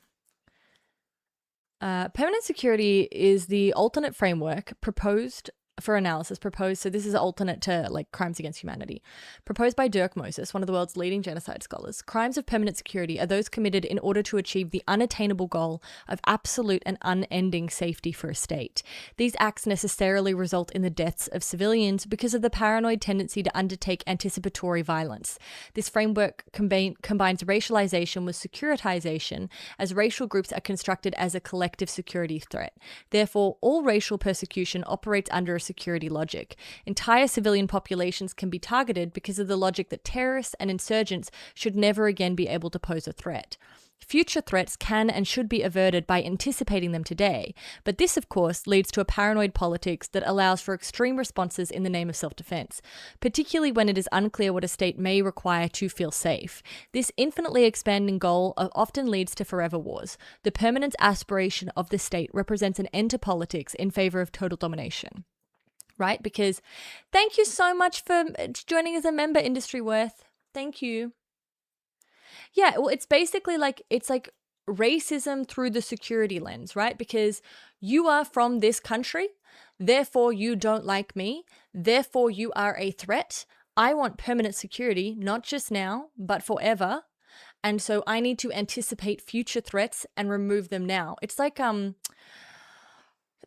Permanent security is the alternate framework proposed for analysis, so this is an alternate to like crimes against humanity, proposed by Dirk Moses, one of the world's leading genocide scholars. Crimes of permanent security are those committed in order to achieve the unattainable goal of absolute and unending safety for a state. These acts necessarily result in the deaths of civilians because of the paranoid tendency to undertake anticipatory violence. This framework combines racialization with securitization, as racial groups are constructed as a collective security threat. Therefore, all racial persecution operates under a security logic. Entire civilian populations can be targeted because of the logic that terrorists and insurgents should never again be able to pose a threat. Future threats can and should be averted by anticipating them today, but this, of course, leads to a paranoid politics that allows for extreme responses in the name of self-defense, particularly when it is unclear what a state may require to feel safe. This infinitely expanding goal often leads to forever wars. The permanent aspiration of the state represents an end to politics in favor of total domination. Right? Because thank you so much for joining as a member, Industry Worth. Thank you. Yeah, well, it's basically it's like racism through the security lens, right? Because you are from this country, therefore you don't like me, therefore you are a threat. I want permanent security, not just now, but forever. And so I need to anticipate future threats and remove them now. It's like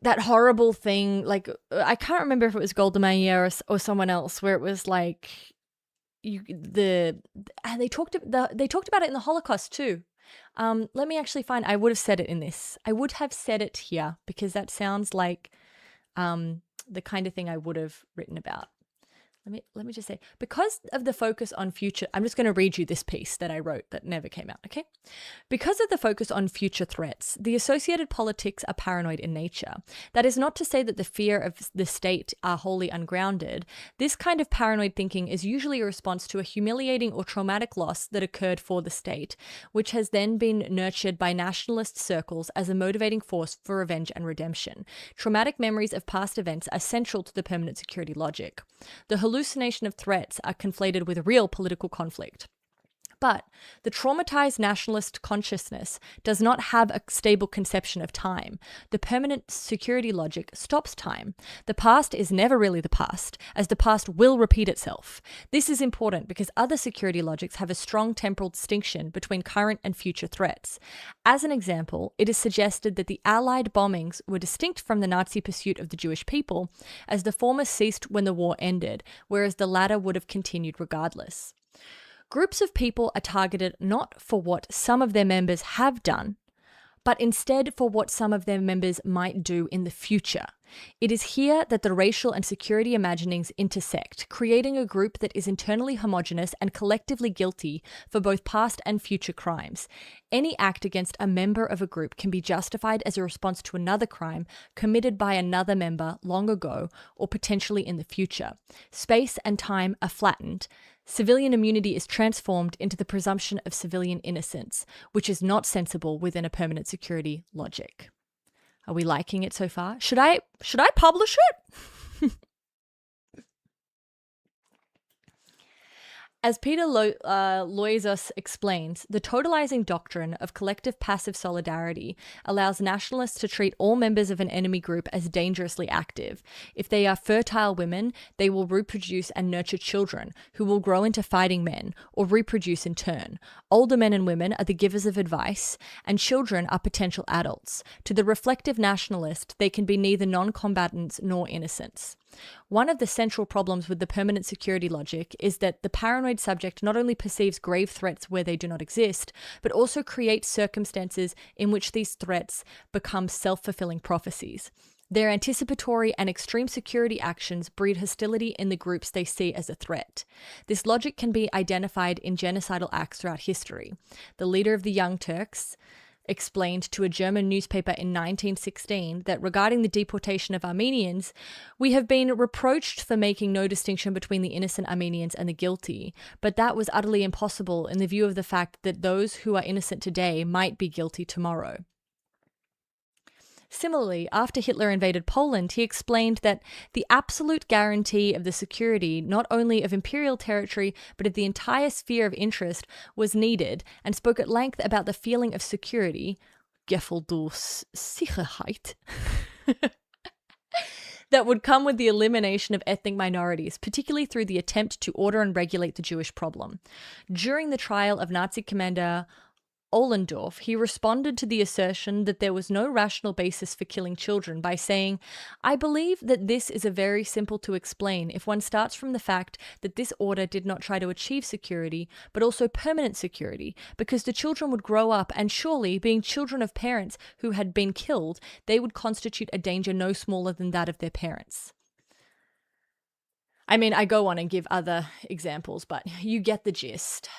that horrible thing, like I can't remember if it was Golda Meir or someone else, where it was like they talked about it in the Holocaust too. Let me actually find. I would have said it in this. I would have said it here because that sounds like the kind of thing I would have written about. Let me just say, because of the focus on future, I'm just going to read you this piece that I wrote that never came out, okay? Because of the focus on future threats, the associated politics are paranoid in nature. That is not to say that the fear of the state are wholly ungrounded. This kind of paranoid thinking is usually a response to a humiliating or traumatic loss that occurred for the state, which has then been nurtured by nationalist circles as a motivating force for revenge and redemption. Traumatic memories of past events are central to the permanent security logic. The hallucination of threats are conflated with real political conflict. But the traumatized nationalist consciousness does not have a stable conception of time. The permanent security logic stops time. The past is never really the past, as the past will repeat itself. This is important because other security logics have a strong temporal distinction between current and future threats. As an example, it is suggested that the Allied bombings were distinct from the Nazi pursuit of the Jewish people, as the former ceased when the war ended, whereas the latter would have continued regardless. Groups of people are targeted not for what some of their members have done, but instead for what some of their members might do in the future. It is here that the racial and security imaginings intersect, creating a group that is internally homogenous and collectively guilty for both past and future crimes. Any act against a member of a group can be justified as a response to another crime committed by another member long ago or potentially in the future. Space and time are flattened. Civilian immunity is transformed into the presumption of civilian innocence, which is not sensible within a permanent security logic. Are we liking it so far? Should I publish it? As Peter Loizos explains, the totalizing doctrine of collective passive solidarity allows nationalists to treat all members of an enemy group as dangerously active. If they are fertile women, they will reproduce and nurture children who will grow into fighting men or reproduce in turn. Older men and women are the givers of advice, and children are potential adults. To the reflective nationalist, they can be neither non-combatants nor innocents. One of the central problems with the permanent security logic is that the paranoid subject not only perceives grave threats where they do not exist, but also creates circumstances in which these threats become self-fulfilling prophecies. Their anticipatory and extreme security actions breed hostility in the groups they see as a threat. This logic can be identified in genocidal acts throughout history. The leader of the Young Turks explained to a German newspaper in 1916 that regarding the deportation of Armenians, we have been reproached for making no distinction between the innocent Armenians and the guilty, but that was utterly impossible in the view of the fact that those who are innocent today might be guilty tomorrow. Similarly, after Hitler invaded Poland, he explained that the absolute guarantee of the security not only of imperial territory but of the entire sphere of interest was needed, and spoke at length about the feeling of security, Gefühl durch Sicherheit, that would come with the elimination of ethnic minorities, particularly through the attempt to order and regulate the Jewish problem. During the trial of Nazi commander Ohlendorf, he responded to the assertion that there was no rational basis for killing children by saying, "I believe that this is a very simple to explain if one starts from the fact that this order did not try to achieve security, but also permanent security, because the children would grow up and surely, being children of parents who had been killed, they would constitute a danger no smaller than that of their parents." I mean, I go on and give other examples, but you get the gist.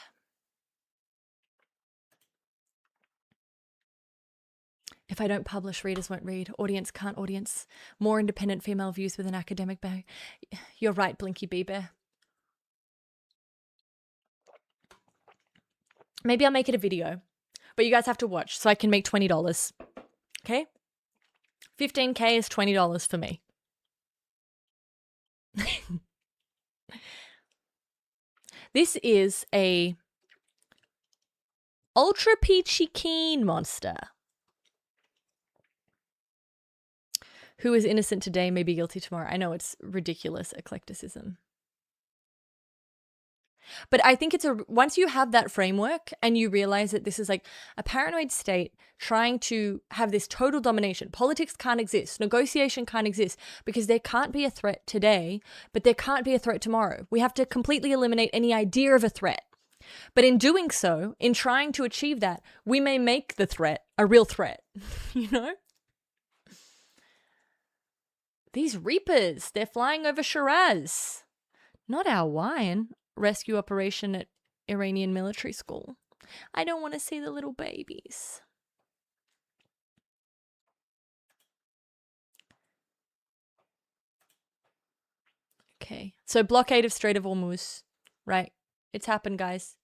If I don't publish, readers won't read. Audience can't audience. More independent female views with an academic bag. You're right, Blinky Bee Bear. Maybe I'll make it a video, but you guys have to watch so I can make $20. Okay? 15K is $20 for me. This is a ultra peachy keen monster who is innocent today may be guilty tomorrow. I know it's ridiculous eclecticism. But I think once you have that framework and you realize that this is like a paranoid state trying to have this total domination, politics can't exist, negotiation can't exist, because there can't be a threat today, but there can't be a threat tomorrow. We have to completely eliminate any idea of a threat. But in doing so, in trying to achieve that, we may make the threat a real threat, you know? These Reapers, they're flying over Shiraz. Not our wine. Rescue operation at Iranian military school. I don't want to see the little babies. Okay, so blockade of Strait of Hormuz. Right, it's happened, guys.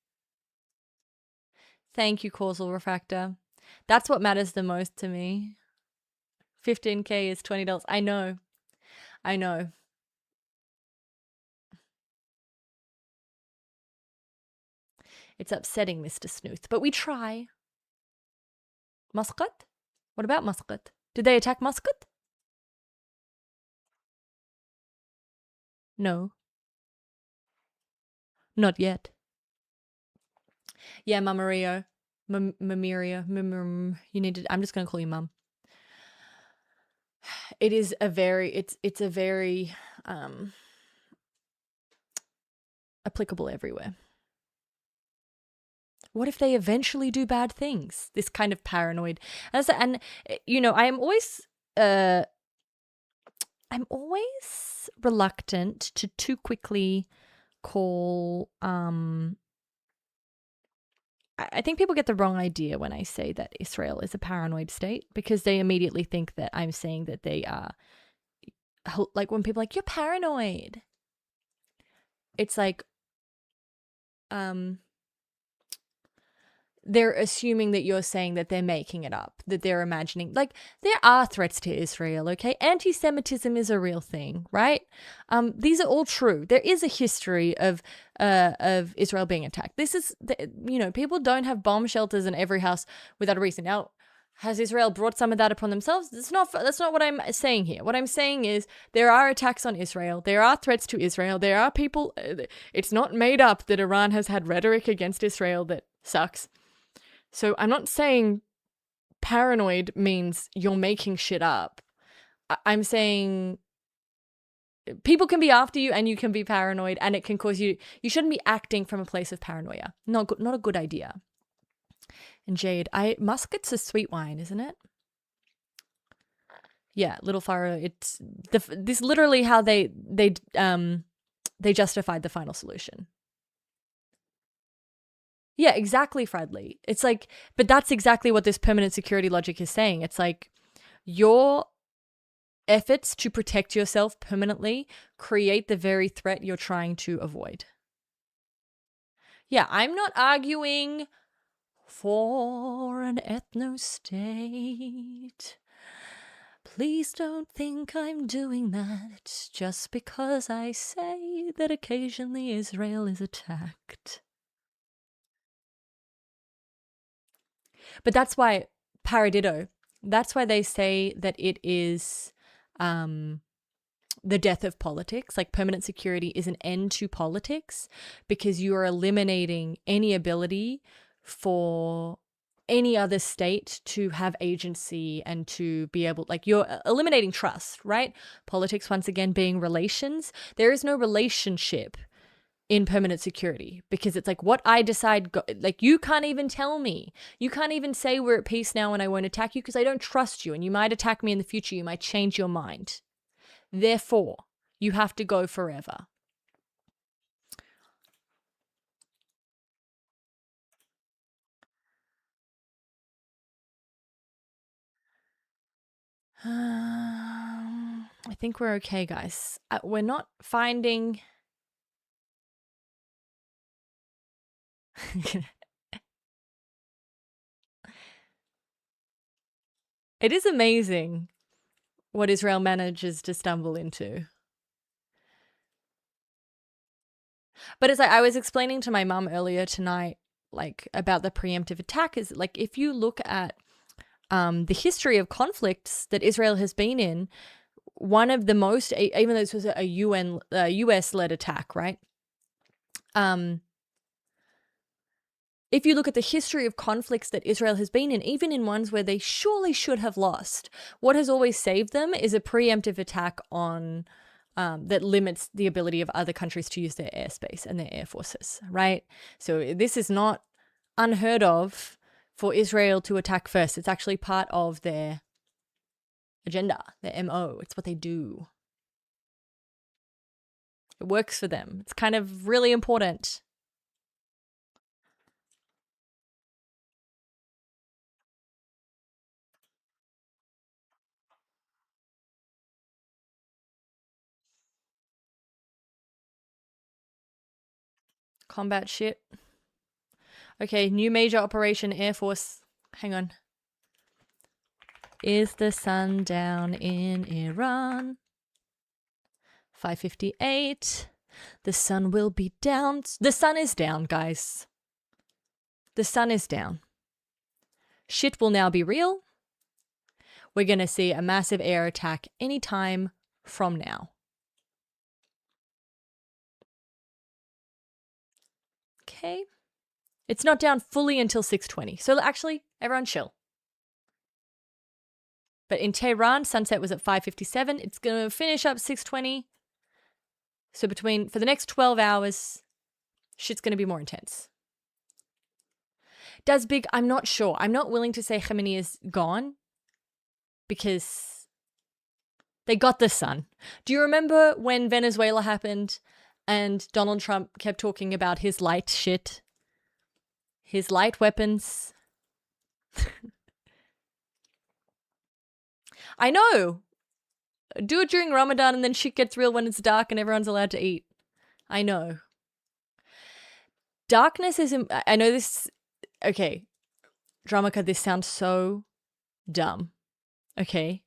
Thank you, Causal Refractor. That's what matters the most to me. 15K is $20. I know. I know. It's upsetting, Mr. Snooth, but we try. Muscat? What about Muscat? Did they attack Muscat? No. Not yet. Yeah, Mamario. Mamiria. You need to... I'm just going to call you Mum. It is a very... It's a very... applicable everywhere. What if they eventually do bad things? This kind of paranoid. And you know, I'm always reluctant to too quickly call... I think people get the wrong idea when I say that Israel is a paranoid state, because they immediately think that I'm saying that they are... Like when people are like, you're paranoid. It's like... they're assuming that you're saying that they're making it up, that they're imagining. Like, there are threats to Israel, okay? Anti-Semitism is a real thing, right? These are all true. There is a history of Israel being attacked. This is, you know, people don't have bomb shelters in every house without a reason. Now, has Israel brought some of that upon themselves? That's not what I'm saying here. What I'm saying is there are attacks on Israel. There are threats to Israel. There are people... It's not made up that Iran has had rhetoric against Israel that sucks. So I'm not saying paranoid means you're making shit up. I'm saying people can be after you and you can be paranoid, and it can cause you... You shouldn't be acting from a place of paranoia. Not a good idea. And Jade, Muscat's a sweet wine, isn't it? Yeah, Little Faro. It's this literally how they justified the final solution. Yeah, exactly, Fradley. It's like, but that's exactly what this permanent security logic is saying. It's like your efforts to protect yourself permanently create the very threat you're trying to avoid. Yeah, I'm not arguing for an ethno-state. Please don't think I'm doing that just because I say that occasionally Israel is attacked. But that's why, paradiddle, that's why they say that it is the death of politics. Like, permanent security is an end to politics, because you are eliminating any ability for any other state to have agency and to be able... Like, you're eliminating trust, right? Politics, once again, being relations. There is no relationship in permanent security, because it's like what I decide, like, you can't even tell me. You can't even say we're at peace now and I won't attack you, because I don't trust you, and you might attack me in the future. You might change your mind. Therefore, you have to go forever. I think we're okay, guys. We're not finding... It is amazing what Israel manages to stumble into. But as I was explaining to my mum earlier tonight, like about the preemptive attack, is like if you look at the history of conflicts that Israel has been in, one of the most, even though this was a US-led attack, right? If you look at the history of conflicts that Israel has been in, even in ones where they surely should have lost, what has always saved them is a preemptive attack on that limits the ability of other countries to use their airspace and their air forces, right? So this is not unheard of for Israel to attack first. It's actually part of their agenda, their MO. It's what they do. It works for them. It's kind of really important. Combat shit. Okay, new major operation, Air Force. Hang on. Is the sun down in Iran? 5:58. The sun will be down. The sun is down, guys. The sun is down. Shit will now be real. We're going to see a massive air attack anytime from now. Okay. It's not down fully until 6:20. So actually, everyone chill. But in Tehran, sunset was at 5:57. It's going to finish up 6:20. So for the next 12 hours, shit's going to be more intense. I'm not sure. I'm not willing to say Khamenei is gone because they got the sun. Do you remember when Venezuela happened and Donald Trump kept talking about his light shit? His light weapons? I know. Do it during Ramadan and then shit gets real when it's dark and everyone's allowed to eat. I know. Darkness is... I know this... Okay. Dramaka, this sounds so dumb. Okay.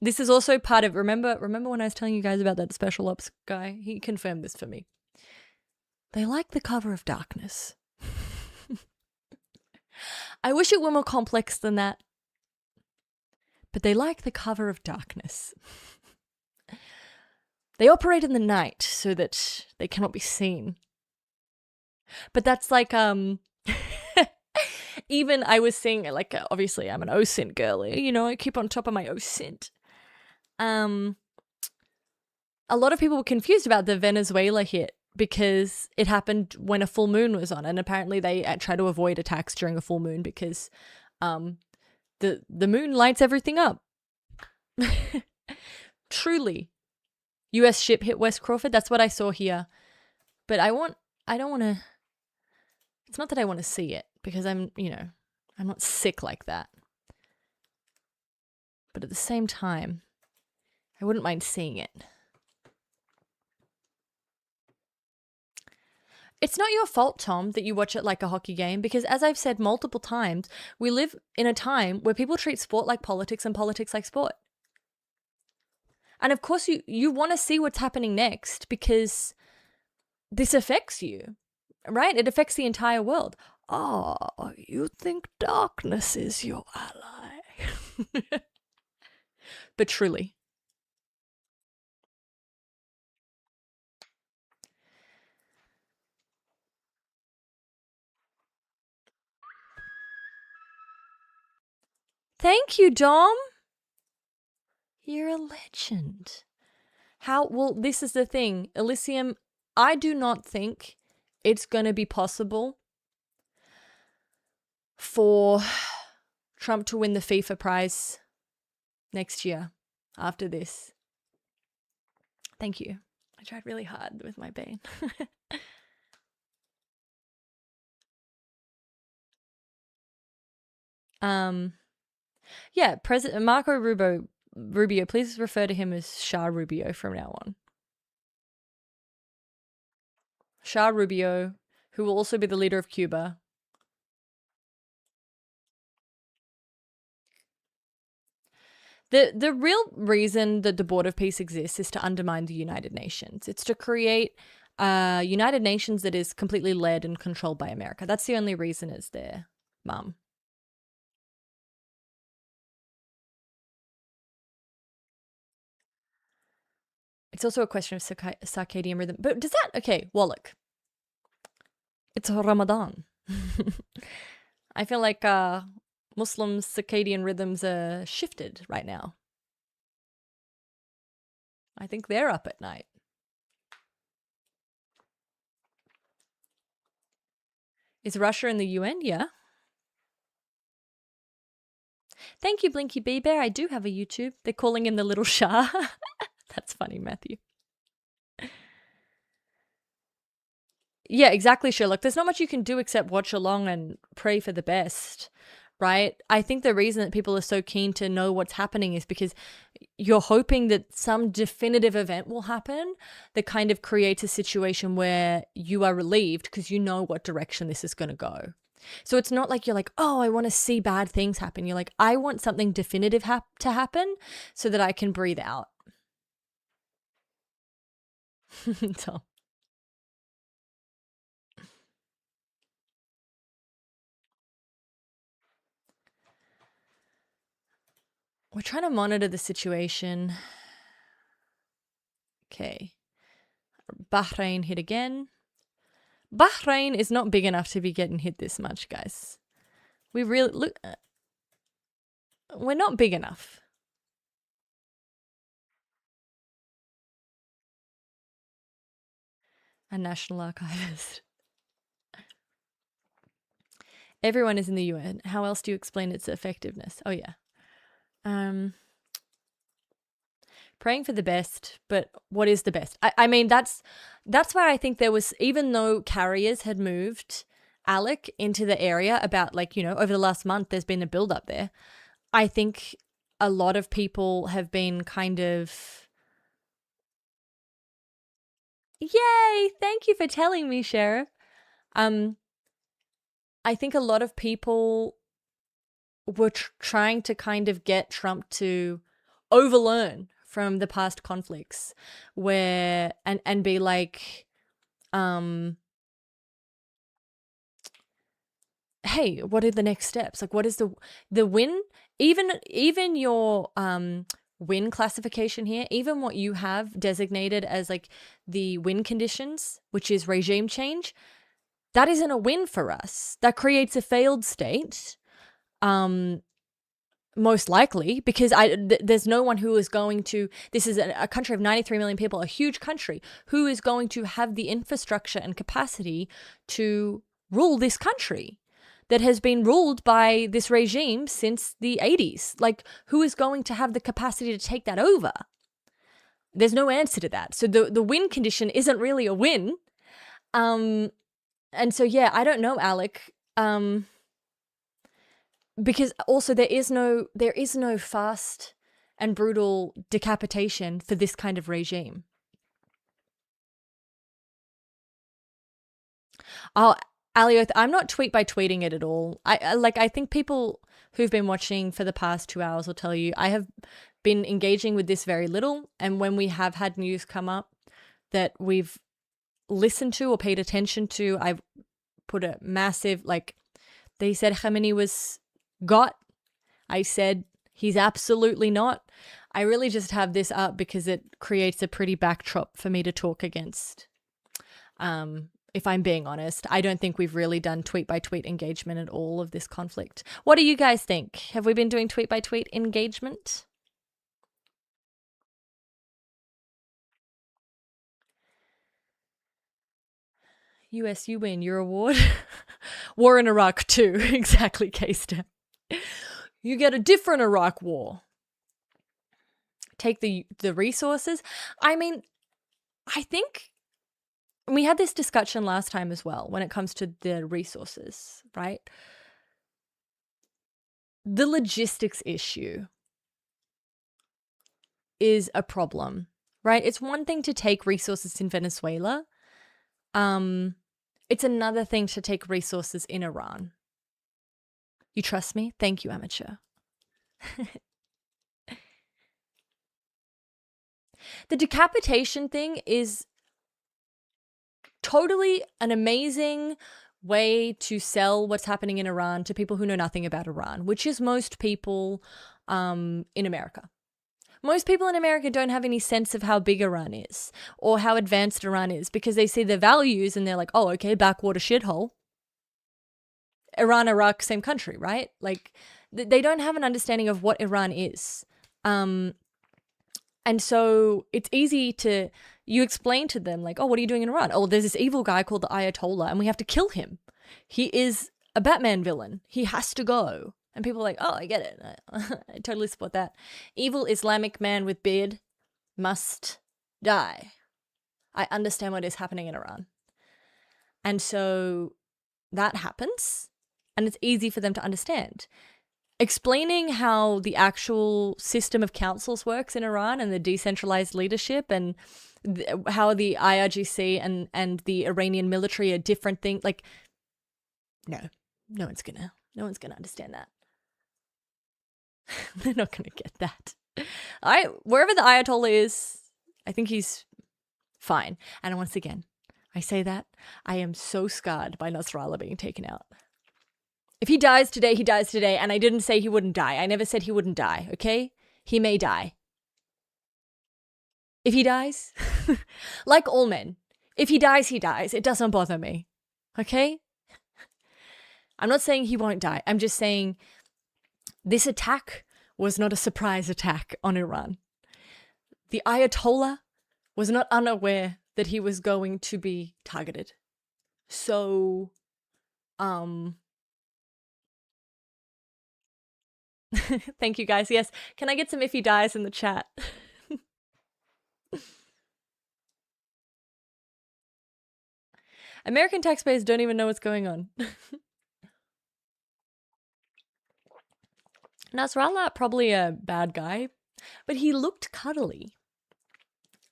This is also part of... Remember when I was telling you guys about that special ops guy? He confirmed this for me. They like the cover of darkness. I wish it were more complex than that. But they like the cover of darkness. They operate in the night so that they cannot be seen. But that's like, even I was seeing, like, obviously I'm an OSINT girl, you know, I keep on top of my OSINT. A lot of people were confused about the Venezuela hit because it happened when a full moon was on, and apparently they try to avoid attacks during a full moon because the moon lights everything up. Truly. US ship hit West Crawford. That's what I saw here. But I don't want to... It's not that I want to see it because I'm not sick like that. But at the same time, I wouldn't mind seeing it. It's not your fault, Tom, that you watch it like a hockey game because, as I've said multiple times, we live in a time where people treat sport like politics and politics like sport. And of course, you want to see what's happening next because this affects you, right? It affects the entire world. Oh, you think darkness is your ally. But truly. Thank you, Dom. You're a legend. Well, this is the thing. Elysium, I do not think it's going to be possible for Trump to win the FIFA prize next year after this. Thank you. I tried really hard with my bane. Yeah, President Marco Rubio, please refer to him as Shah Rubio from now on. Shah Rubio, who will also be the leader of Cuba. The real reason that the Board of Peace exists is to undermine the United Nations. It's to create a United Nations that is completely led and controlled by America. That's the only reason it's there, Mum. It's also a question of circadian rhythm. But does that... Okay, Wallach. It's Ramadan. I feel like Muslim circadian rhythms are shifted right now. I think they're up at night. Is Russia in the UN? Yeah. Thank you, Blinky Bee Bear. I do have a YouTube. They're calling him the little Shah. That's funny, Matthew. Yeah, exactly, Sherlock. There's not much you can do except watch along and pray for the best, right? I think the reason that people are so keen to know what's happening is because you're hoping that some definitive event will happen that kind of creates a situation where you are relieved because you know what direction this is going to go. So it's not like you're like, oh, I want to see bad things happen. You're like, I want something definitive to happen so that I can breathe out. So. We're trying to monitor the situation. Okay. Bahrain hit again. Bahrain is not big enough to be getting hit this much, guys. We really... Look... We're not big enough. A national archivist. Everyone is in the UN. How else do you explain its effectiveness? Oh, yeah. Praying for the best, but what is the best? I mean, that's why I think there was, even though carriers had moved Alec into the area about, like, you know, over the last month, there's been a build up there. I think a lot of people have been kind of... Yay! Thank you for telling me, Sheriff. I think a lot of people were trying to kind of get Trump to overlearn from the past conflicts, where and be like, hey, what are the next steps? Like, what is the win? Even your win classification here, even what you have designated as like the win conditions, which is regime change, that isn't a win for us. That creates a failed state. Most likely, because there's no one who is going to... This is a country of 93 million people, a huge country, who is going to have the infrastructure and capacity to rule this country that has been ruled by this regime since the 80s. Like, who is going to have the capacity to take that over? There's no answer to that. So the win condition isn't really a win. And so, yeah, I don't know, Alec. Because also there is no fast and brutal decapitation for this kind of regime. Oh, Alioth, I'm not tweet by tweeting it at all. I think people who've been watching for the past 2 hours will tell you I have been engaging with this very little, and when we have had news come up that we've listened to or paid attention to, I've put a massive, like, they said Khamenei was got. I said he's absolutely not. I really just have this up because it creates a pretty backdrop for me to talk against. If I'm being honest, I don't think we've really done tweet by tweet engagement at all of this conflict. What do you guys think? Have we been doing tweet by tweet engagement? US, you win your award. War in Iraq too. Exactly, K-Step. You get a different Iraq war. Take the resources. I mean, I think we had this discussion last time as well when it comes to the resources, right? the logistics issue is a problem, right? It's one thing to take resources in Venezuela. It's another thing to take resources in Iran. You trust me? Thank you, amateur. The decapitation thing is totally an amazing way to sell what's happening in Iran to people who know nothing about Iran, which is most people in America. Most people in America don't have any sense of how big Iran is or how advanced Iran is because they see the values and they're like, oh, okay, backwater shithole. Iran, Iraq, same country, right? Like, they don't have an understanding of what Iran is. And so it's easy to, you explain to them like, oh, what are you doing in Iran? Oh, there's this evil guy called the Ayatollah and we have to kill him. He is a Batman villain. He has to go. And people are like, oh, I get it. I totally support that. Evil Islamic man with beard must die. I understand what is happening in Iran. And so that happens, and it's easy for them to understand. Explaining how the actual system of councils works in Iran and the decentralized leadership and how the IRGC and the Iranian military are different things, like, no one's gonna understand that. They're not gonna get that. Wherever the Ayatollah is, I think he's fine. And once again, I say that I am so scarred by Nasrallah being taken out. If he dies today, he dies today. And I didn't say he wouldn't die. I never said he wouldn't die, okay? He may die. If he dies, like all men, if he dies, he dies. It doesn't bother me, okay? I'm not saying he won't die. I'm just saying this attack was not a surprise attack on Iran. The Ayatollah was not unaware that he was going to be targeted. So, thank you guys. Yes, can I get some if he dies in the chat? American taxpayers don't even know what's going on. Nasrallah, probably a bad guy, but he looked cuddly.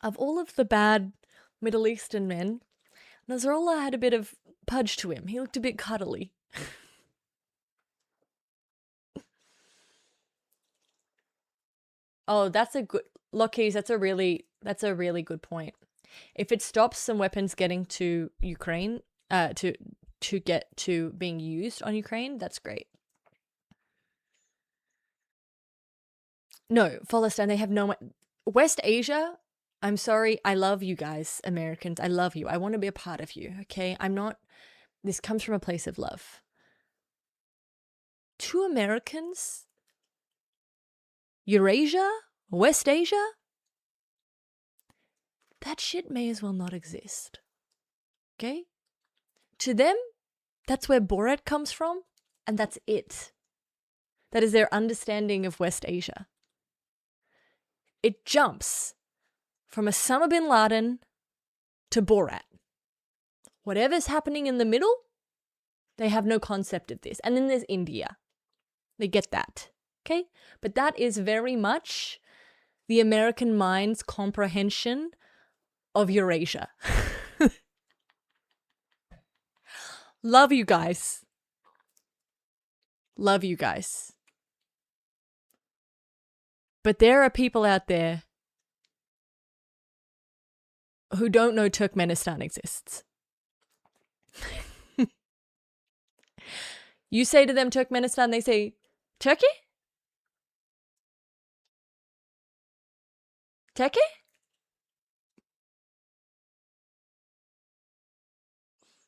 Of all of the bad Middle Eastern men, Nasrallah had a bit of pudge to him. He looked a bit cuddly. Oh, that's a good, Lockies, that's a really good point. If it stops some weapons getting to Ukraine, to get to being used on Ukraine, that's great. No, Follistan, they have no... West Asia, I'm sorry, I love you guys, Americans. I love you. I want to be a part of you, okay? I'm not... This comes from a place of love. To Americans, Eurasia, West Asia, that shit may as well not exist, okay? To them, that's where Borat comes from, and that's it. That is their understanding of West Asia. It jumps from Osama bin Laden to Borat. Whatever's happening in the middle, they have no concept of this. And then there's India. They get that, okay? But that is very much the American mind's comprehension of Eurasia. Love you guys. Love you guys. But there are people out there who don't know Turkmenistan exists. You say to them Turkmenistan, they say, Turkey? Turkey?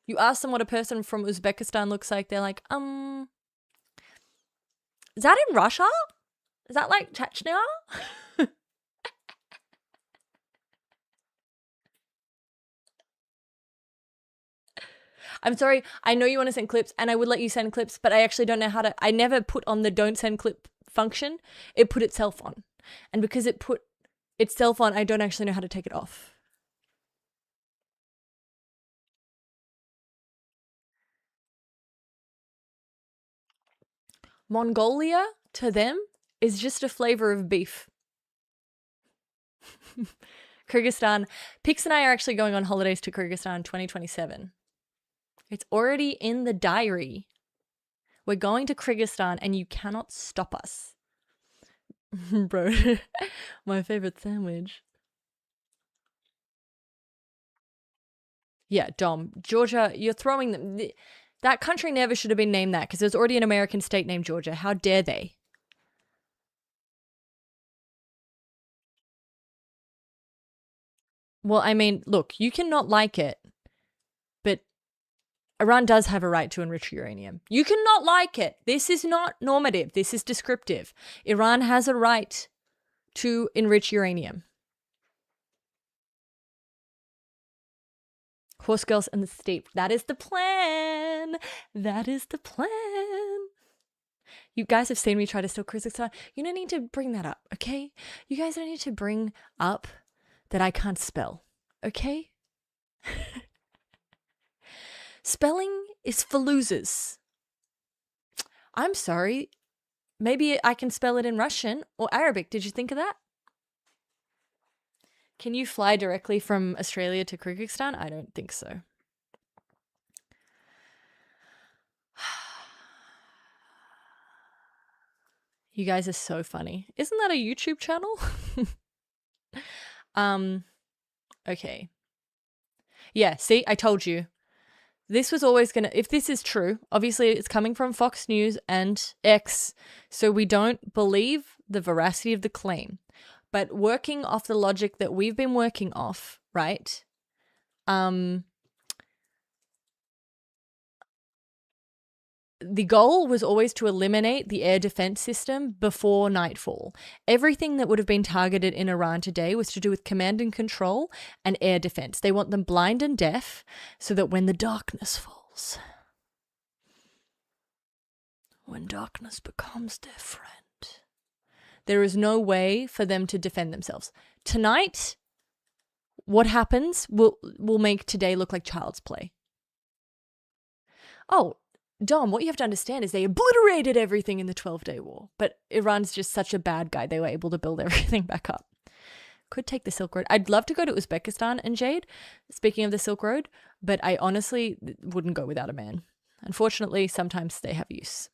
You ask them what a person from Uzbekistan looks like, they're like, is that in Russia? Is that like Chechnya? I'm sorry, I know you want to send clips, and I would let you send clips, but I actually don't know how to... I never put on the don't send clip function. It put itself on. And because it put itself on, I don't actually know how to take it off. Mongolia, to them, is just a flavor of beef. Kyrgyzstan. Pix and I are actually going on holidays to Kyrgyzstan in 2027. It's already in the diary. We're going to Kyrgyzstan and you cannot stop us. Bro, my favorite sandwich. Yeah, Dom. Georgia, you're throwing them. That country never should have been named that because there's already an American state named Georgia. How dare they? Well, I mean, look, you cannot like it, but Iran does have a right to enrich uranium. You cannot like it. This is not normative. This is descriptive. Iran has a right to enrich uranium. Horse girls and the steep. That is the plan. That is the plan. You guys have seen me try to steal Kyrgyzstan. You don't need to bring that up, okay? You guys don't need to bring up that I can't spell, okay? Spelling is for losers. I'm sorry. Maybe I can spell it in Russian or Arabic. Did you think of that? Can you fly directly from Australia to Kyrgyzstan? I don't think so. You guys are so funny. Isn't that a YouTube channel? Okay. Yeah, see, I told you. This was always going to, if this is true, obviously it's coming from Fox News and X, so we don't believe the veracity of the claim. But working off the logic that we've been working off, right? The goal was always to eliminate the air defense system before nightfall. Everything that would have been targeted in Iran today was to do with command and control and air defense. They want them blind and deaf so that when the darkness falls, when darkness becomes their friend, there is no way for them to defend themselves. Tonight, what happens will make today look like child's play. Oh, Dom, what you have to understand is they obliterated everything in the 12-Day War. But Iran's just such a bad guy. They were able to build everything back up. Could take the Silk Road. I'd love to go to Uzbekistan and Jade, speaking of the Silk Road, but I honestly wouldn't go without a man. Unfortunately, sometimes they have use.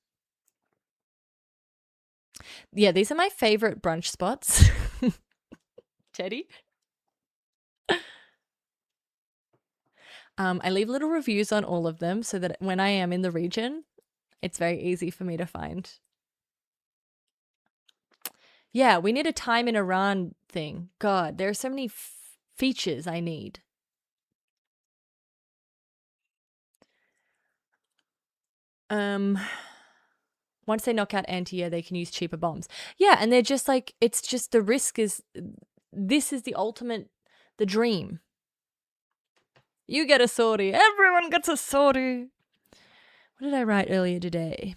Yeah, these are my favorite brunch spots. Teddy? I leave little reviews on all of them so that when I am in the region, it's very easy for me to find. Yeah, we need a time in Iran thing. God, there are so many features I need. Once they knock out anti-air, they can use cheaper bombs. Yeah, and they're just like, it's just the risk is, this is the ultimate, the dream. You get a sortie. Everyone gets a sortie. What did I write earlier today?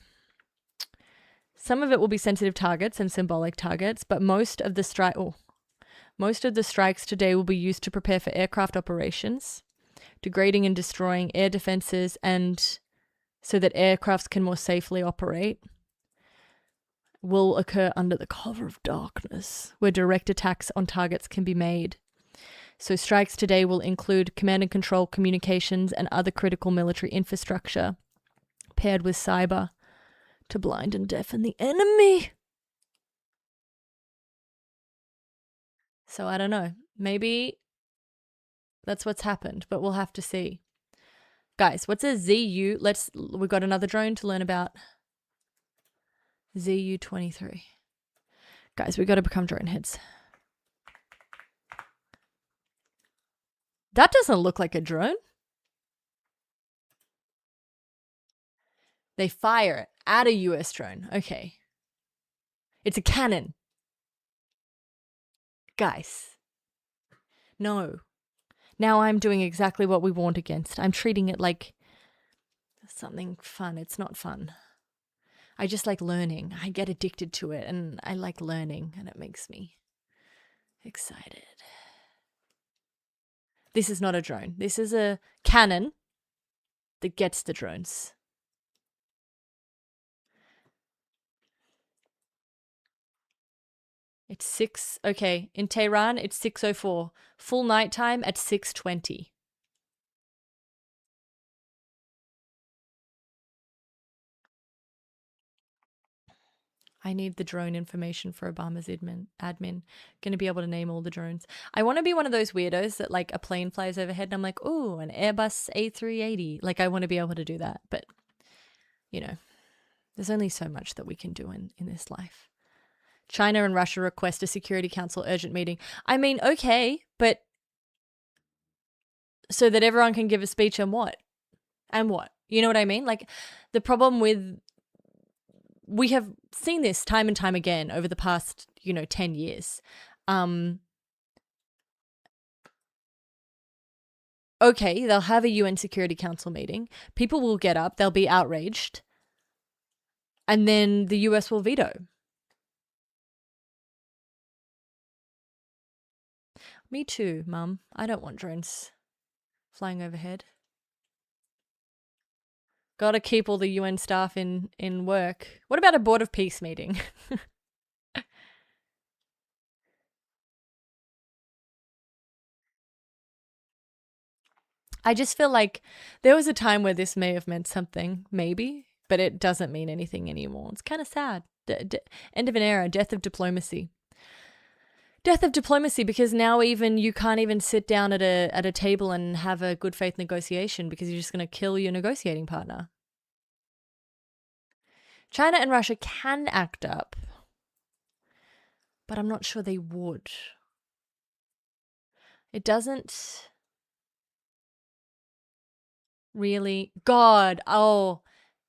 Some of it will be sensitive targets and symbolic targets, but most of the strikes today will be used to prepare for aircraft operations, degrading and destroying air defenses, and so that aircrafts can more safely operate. Will occur under the cover of darkness, where direct attacks on targets can be made. So strikes today will include command and control, communications, and other critical military infrastructure, paired with cyber, to blind and deafen the enemy. So I don't know. Maybe that's what's happened, but we'll have to see. Guys, what's a ZU? We've got another drone to learn about. ZU-23. Guys, we got to become drone heads. That doesn't look like a drone. They fire it at a US drone. Okay. It's a cannon. Guys. No. Now I'm doing exactly what we warned against. I'm treating it like something fun. It's not fun. I just like learning. I get addicted to it and I like learning and it makes me excited. This is not a drone. This is a cannon that gets the drones. It's 6. Okay, in Tehran, it's 6:04. Full nighttime at 6:20. I need the drone information for Obama's admin. Going to be able to name all the drones. I want to be one of those weirdos that like a plane flies overhead and I'm like, oh, an Airbus A380. Like I want to be able to do that. But, you know, there's only so much that we can do in this life. China and Russia request a Security Council urgent meeting. I mean, okay, but so that everyone can give a speech on what? And what? You know what I mean? Like the problem with, we have seen this time and time again over the past, 10 years. Okay, they'll have a UN Security Council meeting. People will get up, they'll be outraged, and then the US will veto. Me too, Mum. I don't want drones flying overhead. Gotta keep all the UN staff in work. What about a Board of Peace meeting? I just feel like there was a time where this may have meant something, maybe, but it doesn't mean anything anymore. It's kind of sad. End of an era, death of diplomacy. Death of diplomacy, because now even you can't even sit down at a table and have a good faith negotiation because you're just going to kill your negotiating partner. China and Russia can act up, but I'm not sure they would. It doesn't really. God, oh,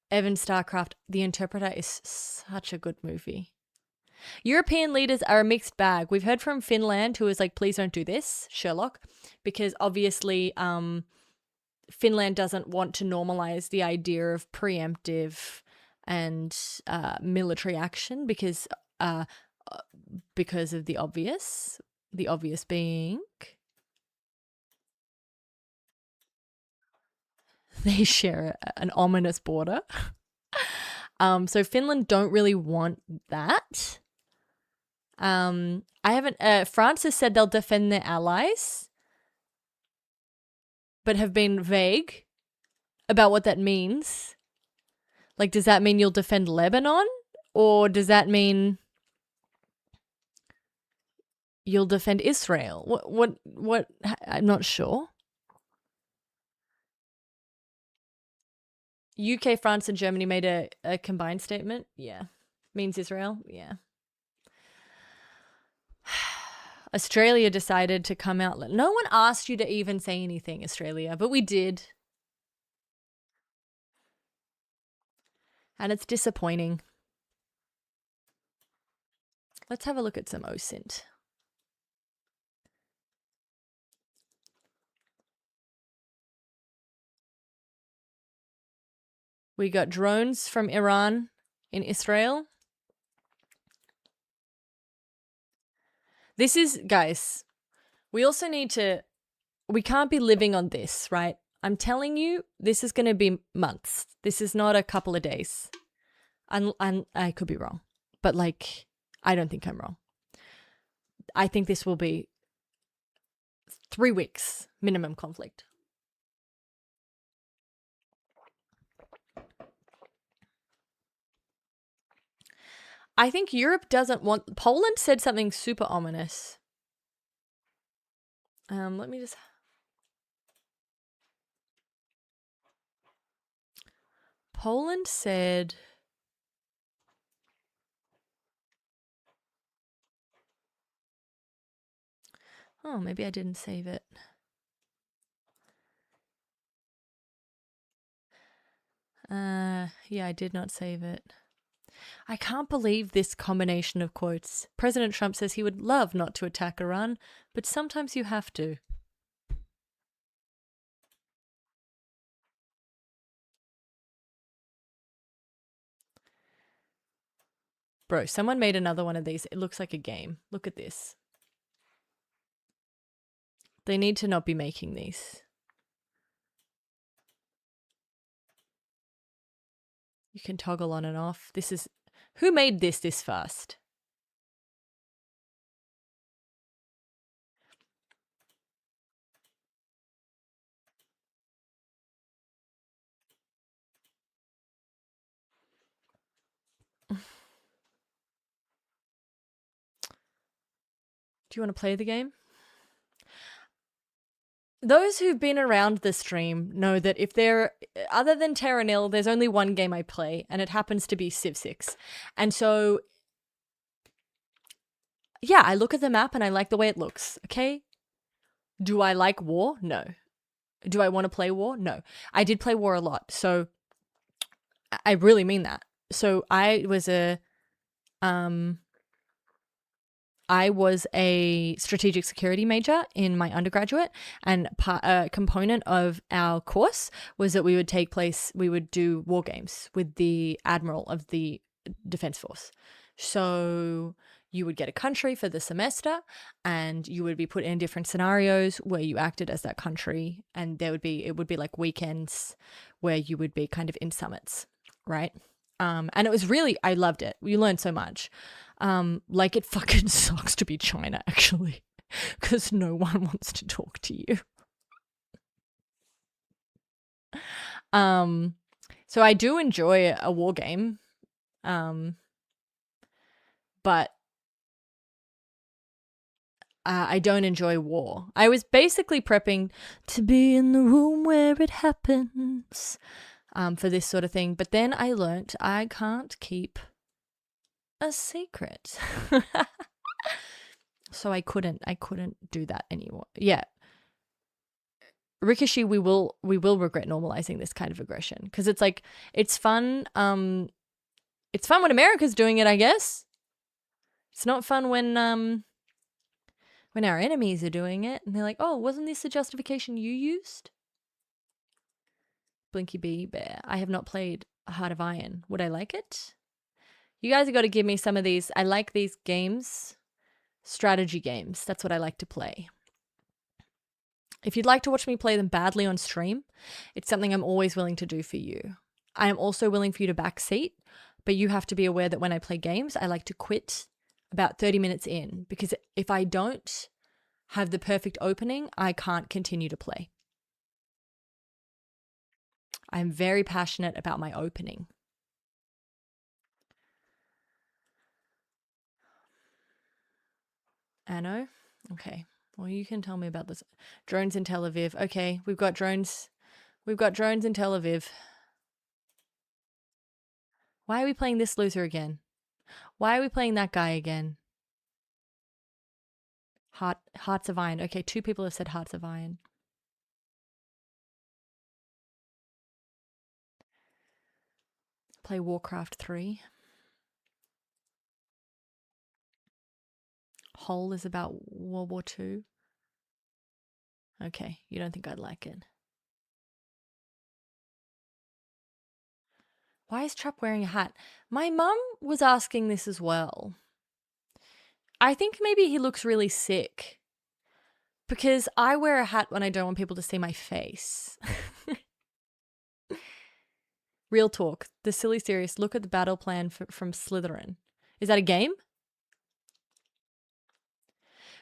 Evan Starcraft, The Interpreter is such a good movie. European leaders are a mixed bag. We've heard from Finland, who is like, please don't do this, Sherlock, because obviously Finland doesn't want to normalize the idea of preemptive and military action because of the obvious being they share an ominous border. So Finland don't really want that. I haven't. France has said they'll defend their allies, but have been vague about what that means. Like, does that mean you'll defend Lebanon, or does that mean you'll defend Israel? What? I'm not sure. UK, France, and Germany made a combined statement. Yeah, means Israel. Yeah. Australia decided to come out. No one asked you to even say anything, Australia, but we did. And it's disappointing. Let's have a look at some OSINT. We got drones from Iran in Israel. This is, guys, we also need to, we can't be living on this, right? I'm telling you, this is going to be months. This is not a couple of days. And I could be wrong, but like, I don't think I'm wrong. I think this will be 3 weeks minimum conflict. I think Europe doesn't want. Poland said something super ominous. Let me just. Poland said. Oh, maybe I didn't save it. Yeah, I did not save it. I can't believe this combination of quotes. President Trump says he would love not to attack Iran, but sometimes you have to. Bro, someone made another one of these. It looks like a game. Look at this. They need to not be making these. You can toggle on and off. This is... Who made this fast? Do you want to play the game? Those who've been around the stream know that if they're, other than Terra Nil, there's only one game I play, and it happens to be Civ 6. And so, yeah, I look at the map and I like the way it looks, okay? Do I like war? No. Do I want to play war? No. I did play war a lot, so I really mean that. So I was a strategic security major in my undergraduate, and a component of our course was that we would do war games with the admiral of the defense force. So you would get a country for the semester, and you would be put in different scenarios where you acted as that country, and it would be like weekends where you would be kind of in summits, right? And it was really, I loved it. We learned so much. Like it fucking sucks to be China, actually, because no one wants to talk to you. So I do enjoy a war game, but I don't enjoy war. I was basically prepping to be in the room where it happens, for this sort of thing. But then I learnt I can't keep a secret. So I couldn't do that anymore. Yeah. Ricochet, we will regret normalizing this kind of aggression, because it's like, it's fun. It's fun when America's doing it, I guess. It's not fun when our enemies are doing it and they're like, oh, wasn't this the justification you used? Blinky Bee Bear. I have not played Heart of Iron. Would I like it? You guys have got to give me some of these. I like these games. Strategy games. That's what I like to play. If you'd like to watch me play them badly on stream, it's something I'm always willing to do for you. I am also willing for you to backseat, but you have to be aware that when I play games, I like to quit about 30 minutes in, because if I don't have the perfect opening, I can't continue to play. I'm very passionate about my opening. Anno? Okay. Well, you can tell me about this. Drones in Tel Aviv. Okay, we've got drones. We've got drones in Tel Aviv. Why are we playing this loser again? Why are we playing that guy again? Hearts of Iron. Okay, 2 people have said Hearts of Iron. Play Warcraft 3. Hole is about World War II. Okay, you don't think I'd like it. Why is Trap wearing a hat? My mum was asking this as well. I think maybe he looks really sick, because I wear a hat when I don't want people to see my face. Real talk. The Silly Serious. Look at the battle plan from Slytherin. Is that a game?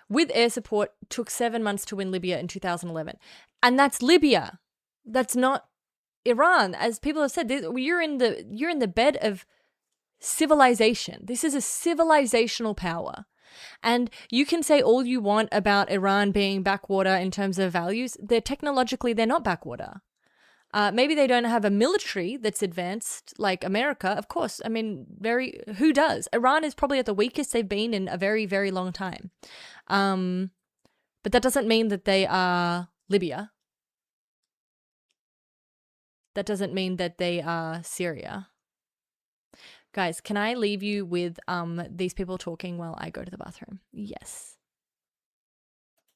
With air support, took 7 months to win Libya in 2011. And that's Libya. That's not Iran. As people have said, you're in the bed of civilization. This is a civilizational power. And you can say all you want about Iran being backwater in terms of values. Technologically, they're not backwater. Maybe they don't have a military that's advanced like America. Of course, I mean, who does? Iran is probably at the weakest they've been in a very, very long time. But that doesn't mean that they are Libya. That doesn't mean that they are Syria. Guys, can I leave you with these people talking while I go to the bathroom? Yes.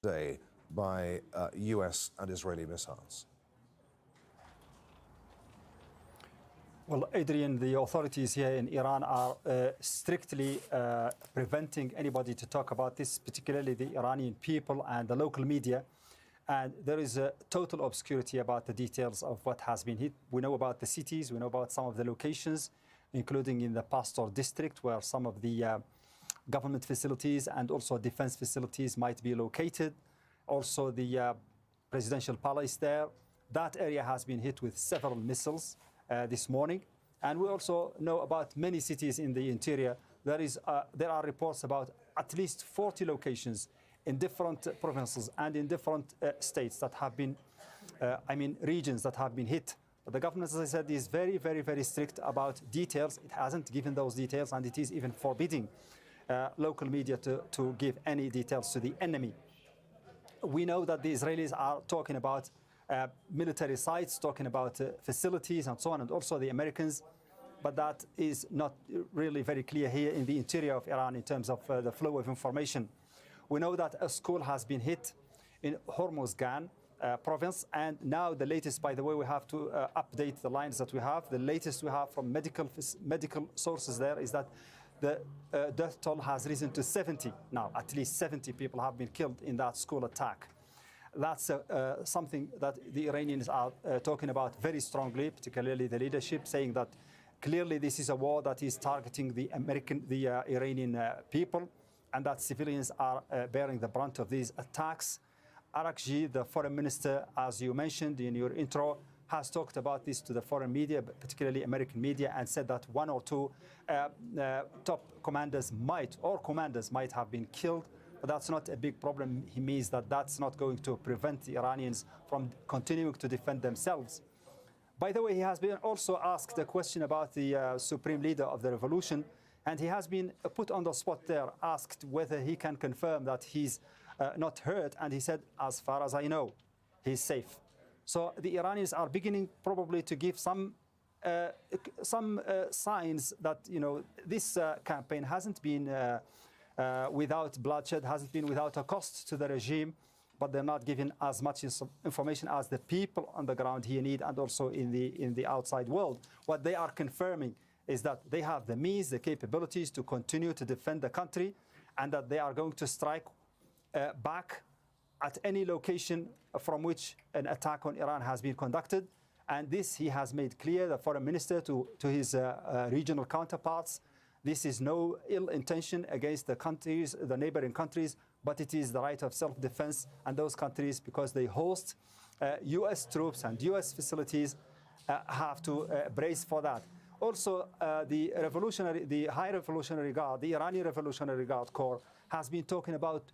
Day by US and Israeli missiles. Well, Adrian, the authorities here in Iran are strictly preventing anybody to talk about this, particularly the Iranian people and the local media. And there is a total obscurity about the details of what has been hit. We know about the cities, we know about some of the locations, including in the Pastor district, where some of the government facilities and also defense facilities might be located. Also the presidential palace there. That area has been hit with several missiles this morning. And we also know about many cities in the interior. There are reports about at least 40 locations in different provinces and in different states that have been, regions that have been hit. But the government, as I said, is very, very, very strict about details. It hasn't given those details, and it is even forbidding local media to give any details to the enemy. We know that the Israelis are talking about military sites, talking about facilities and so on, and also the Americans, but that is not really very clear here in the interior of Iran in terms of the flow of information. We know that a school has been hit in Hormuzgan province, and now the latest, by the way, we have to update the lines that we have. The latest we have from medical sources there is that the death toll has risen to 70 now. At least 70 people have been killed in that school attack. That's something that the Iranians are talking about very strongly, particularly the leadership, saying that clearly this is a war that is targeting the Iranian people, and that civilians are bearing the brunt of these attacks. Arakji, the foreign minister, as you mentioned in your intro, has talked about this to the foreign media, particularly American media, and said that one or two top commanders might have been killed. But that's not a big problem. He means that that's not going to prevent the Iranians from continuing to defend themselves. By the way, he has been also asked a question about the supreme leader of the revolution, and he has been put on the spot there, asked whether he can confirm that he's not hurt, and he said, as far as I know, he's safe. So the Iranians are beginning probably to give some signs that, you know, this campaign hasn't been without bloodshed, hasn't been without a cost to the regime, but they're not giving as much information as the people on the ground here need, and also in the outside world. What they are confirming is that they have the means, the capabilities to continue to defend the country, and that they are going to strike back at any location from which an attack on Iran has been conducted. And this he has made clear, the foreign minister, to his regional counterparts. This is no ill intention against the countries, the neighboring countries, but it is the right of self-defense. And those countries, because they host U.S. troops and U.S. facilities, have to brace for that. Also, the High Revolutionary Guard, the Iranian Revolutionary Guard Corps, has been talking about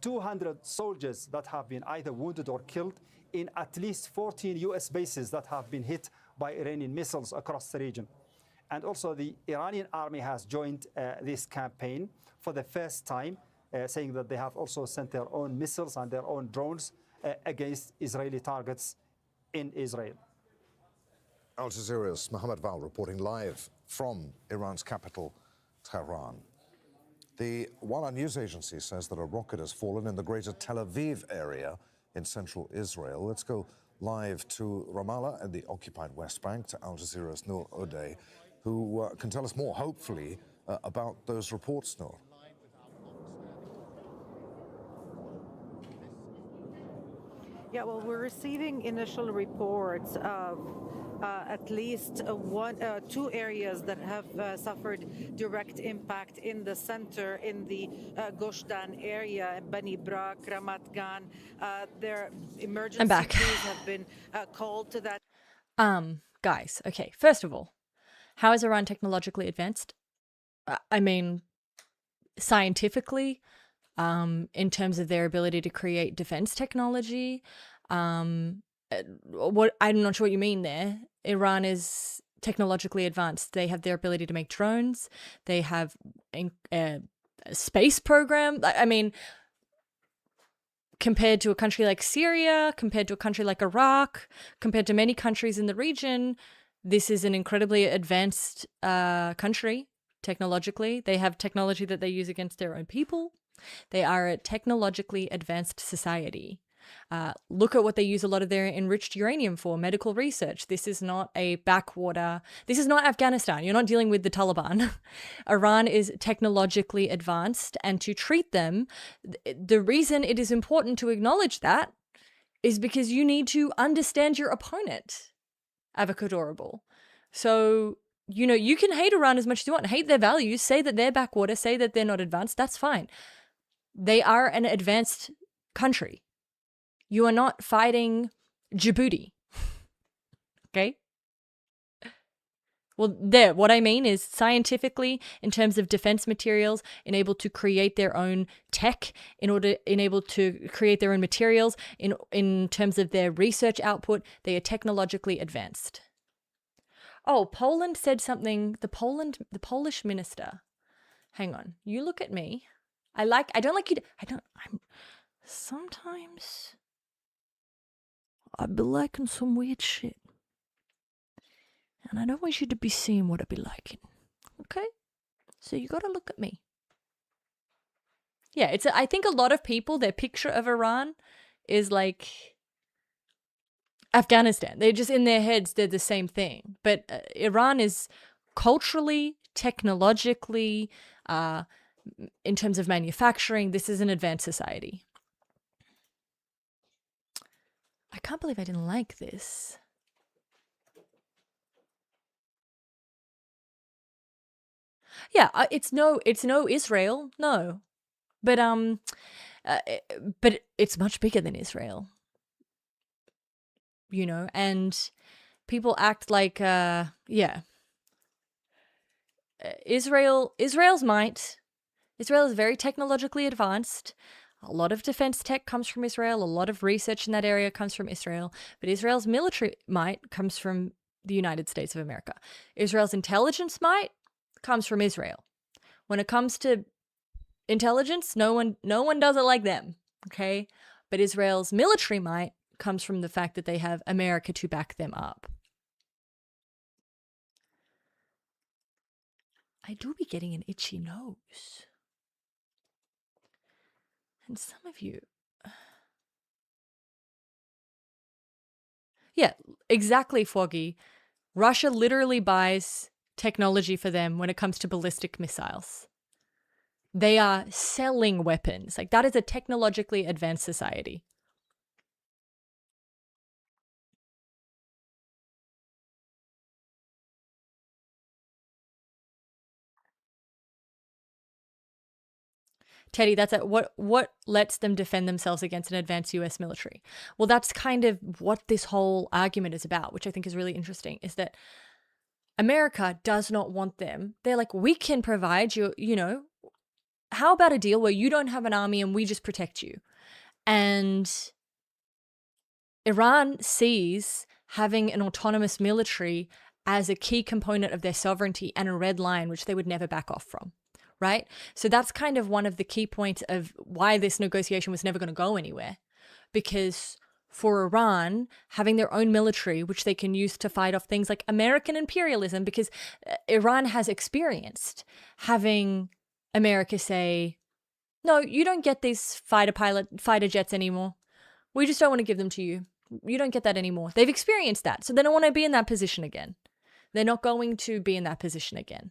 200 soldiers that have been either wounded or killed in at least 14 U.S. bases that have been hit by Iranian missiles across the region. And also the Iranian army has joined this campaign for the first time, saying that they have also sent their own missiles and their own drones against Israeli targets in Israel. Al Jazeera's Mohammed Val reporting live from Iran's capital, Tehran. The Walla news agency says that a rocket has fallen in the greater Tel Aviv area in central Israel. Let's go live to Ramallah and the occupied West Bank to Al Jazeera's Noor Odeh, who can tell us more, hopefully, about those reports, Noor. Yeah, well, we're receiving initial reports of at least two areas that have suffered direct impact in the center, in the Gush Dan area, Bani Brak, Ramat Gan. Their emergency crews have been called to that. Guys, okay, first of all, how is Iran technologically advanced? I mean, scientifically, in terms of their ability to create defense technology. I'm not sure what you mean there. Iran is technologically advanced. They have their ability to make drones. They have a space program. I mean, compared to a country like Syria, compared to a country like Iraq, compared to many countries in the region, this is an incredibly advanced country technologically. They have technology that they use against their own people. They are a technologically advanced society. Look at what they use a lot of their enriched uranium for, medical research. This is not a backwater. This is not Afghanistan. You're not dealing with the Taliban. Iran is technologically advanced, and to treat them, the reason it is important to acknowledge that is because you need to understand your opponent, avocadorable. So, you know, you can hate Iran as much as you want, hate their values, say that they're backwater, say that they're not advanced. That's fine. They are an advanced country. You are not fighting Djibouti. Okay? Well, there, what I mean is scientifically, in terms of defense materials, enabled to create their own tech, enabled to create their own materials, in terms of their research output, they are technologically advanced. Oh, Poland said something, the Polish minister. Hang on, you look at me. I don't like you to, sometimes I be liking some weird shit. And I don't want you to be seeing what I be liking. Okay? So you gotta look at me. Yeah, I think a lot of people, their picture of Iran is like Afghanistan. They're just in their heads, they're the same thing. But Iran is culturally, technologically, in terms of manufacturing, this is an advanced society. I can't believe I didn't like this. Yeah, it's no Israel, no, but but it's much bigger than Israel, you know, and people act like Israel's might. Israel is very technologically advanced. A lot of defense tech comes from Israel. A lot of research in that area comes from Israel. But Israel's military might comes from the United States of America. Israel's intelligence might comes from Israel. When it comes to intelligence, no one does it like them, okay? But Israel's military might comes from the fact that they have America to back them up. I do be getting an itchy nose. And some of you... Yeah, exactly, Foggy. Russia literally buys technology for them when it comes to ballistic missiles. They are selling weapons. Like, that is a technologically advanced society. Teddy, that's what lets them defend themselves against an advanced US military? Well, that's kind of what this whole argument is about, which I think is really interesting, is that America does not want them. They're like, we can provide you, you know, how about a deal where you don't have an army and we just protect you? And Iran sees having an autonomous military as a key component of their sovereignty and a red line, which they would never back off from. Right? So that's kind of one of the key points of why this negotiation was never going to go anywhere. Because for Iran, having their own military, which they can use to fight off things like American imperialism, because Iran has experienced having America say, no, you don't get these fighter jets anymore. We just don't want to give them to you. You don't get that anymore. They've experienced that. So they don't want to be in that position again. They're not going to be in that position again.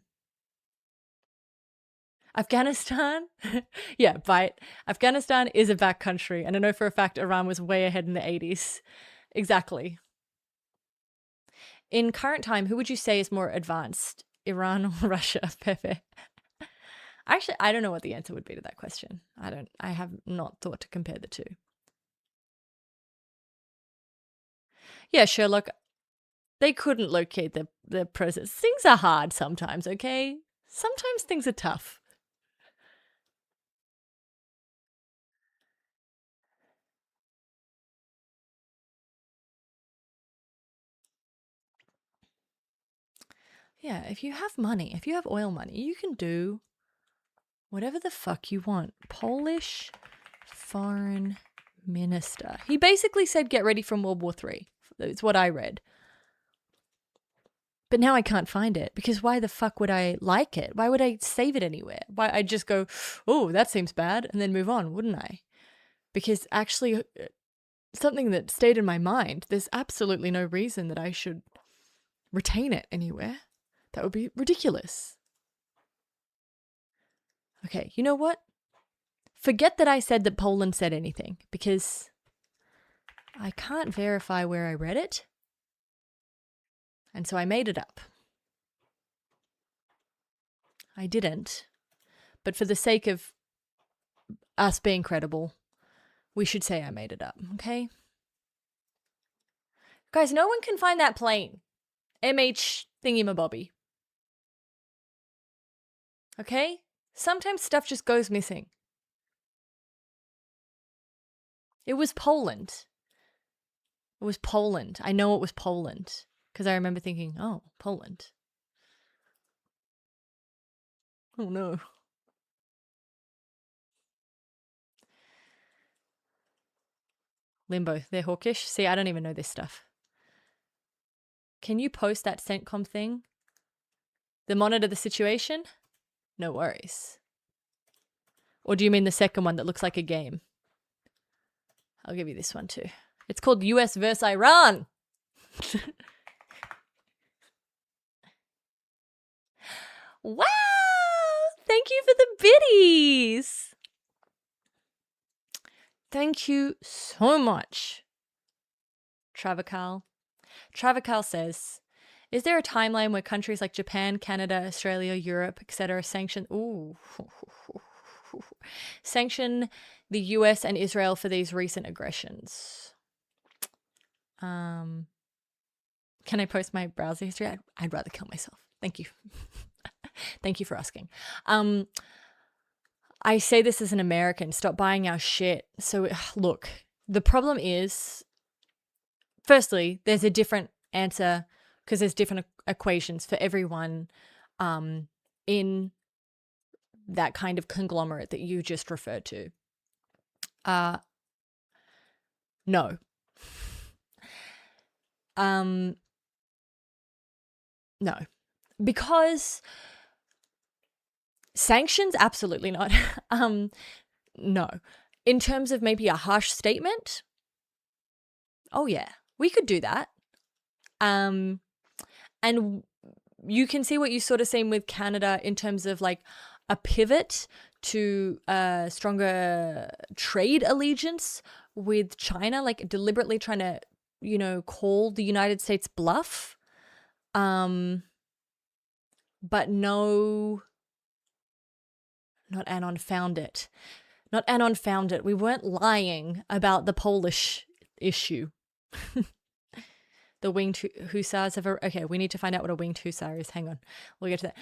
Afghanistan, yeah, but Afghanistan is a back country. And I know for a fact Iran was way ahead in the 80s. Exactly. In current time, who would you say is more advanced, Iran or Russia, Pepe? Actually, I don't know what the answer would be to that question. I have not thought to compare the two. Yeah, Sherlock, they couldn't locate the process. Things are hard sometimes, okay? Sometimes things are tough. Yeah, if you have money, if you have oil money, you can do whatever the fuck you want. Polish foreign minister. He basically said get ready from World War III. It's what I read. But now I can't find it because why the fuck would I like it? Why would I save it anywhere? Why I'd just go, oh, that seems bad, and then move on, wouldn't I? Because actually, something that stayed in my mind, there's absolutely no reason that I should retain it anywhere. That would be ridiculous. Okay, you know what? Forget that I said that Poland said anything, because I can't verify where I read it. And so I made it up. I didn't. But for the sake of us being credible, we should say I made it up, okay? Guys, no one can find that plane. MH thingy-mabobby. Okay? Sometimes stuff just goes missing. It was Poland. It was Poland. I know it was Poland because I remember thinking, oh, Poland. Oh no. Limbo, they're hawkish. See, I don't even know this stuff. Can you post that CENTCOM thing? The monitor the situation? No worries. Or do you mean the second one that looks like a game? I'll give you this one too. It's called US versus Iran. Wow! Thank you for the biddies. Thank you so much. Travacal. Travacal says, is there a timeline where countries like Japan, Canada, Australia, Europe, etc. sanction the US and Israel for these recent aggressions? Can I post my browser history? I'd rather kill myself. Thank you. Thank you for asking. I say this as an American, stop buying our shit. So look, the problem is, firstly, there's a different answer because there's different equations for everyone in that kind of conglomerate that you just referred to. No. No. Because sanctions, absolutely not. No. In terms of maybe a harsh statement, oh yeah, we could do that. And you can see what you sort of seen with Canada in terms of like a pivot to a stronger trade allegiance with China, like deliberately trying to, call the United States bluff. But no, not Anon found it. Not Anon found it. We weren't lying about the Polish issue. The winged hussars have okay, we need to find out what a winged hussar is. Hang on. We'll get to that.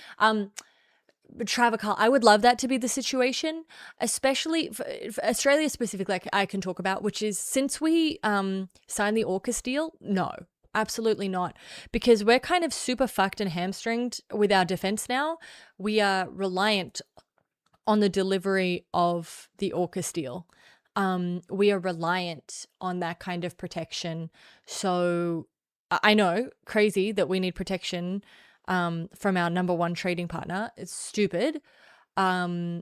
But Travacal, I would love that to be the situation, especially for Australia specifically, like I can talk about, which is since we signed the AUKUS deal, no, absolutely not. Because we're kind of super fucked and hamstringed with our defense now. We are reliant on the delivery of the AUKUS deal. We are reliant on that kind of protection. So I know, crazy that we need protection from our number one trading partner. It's stupid. But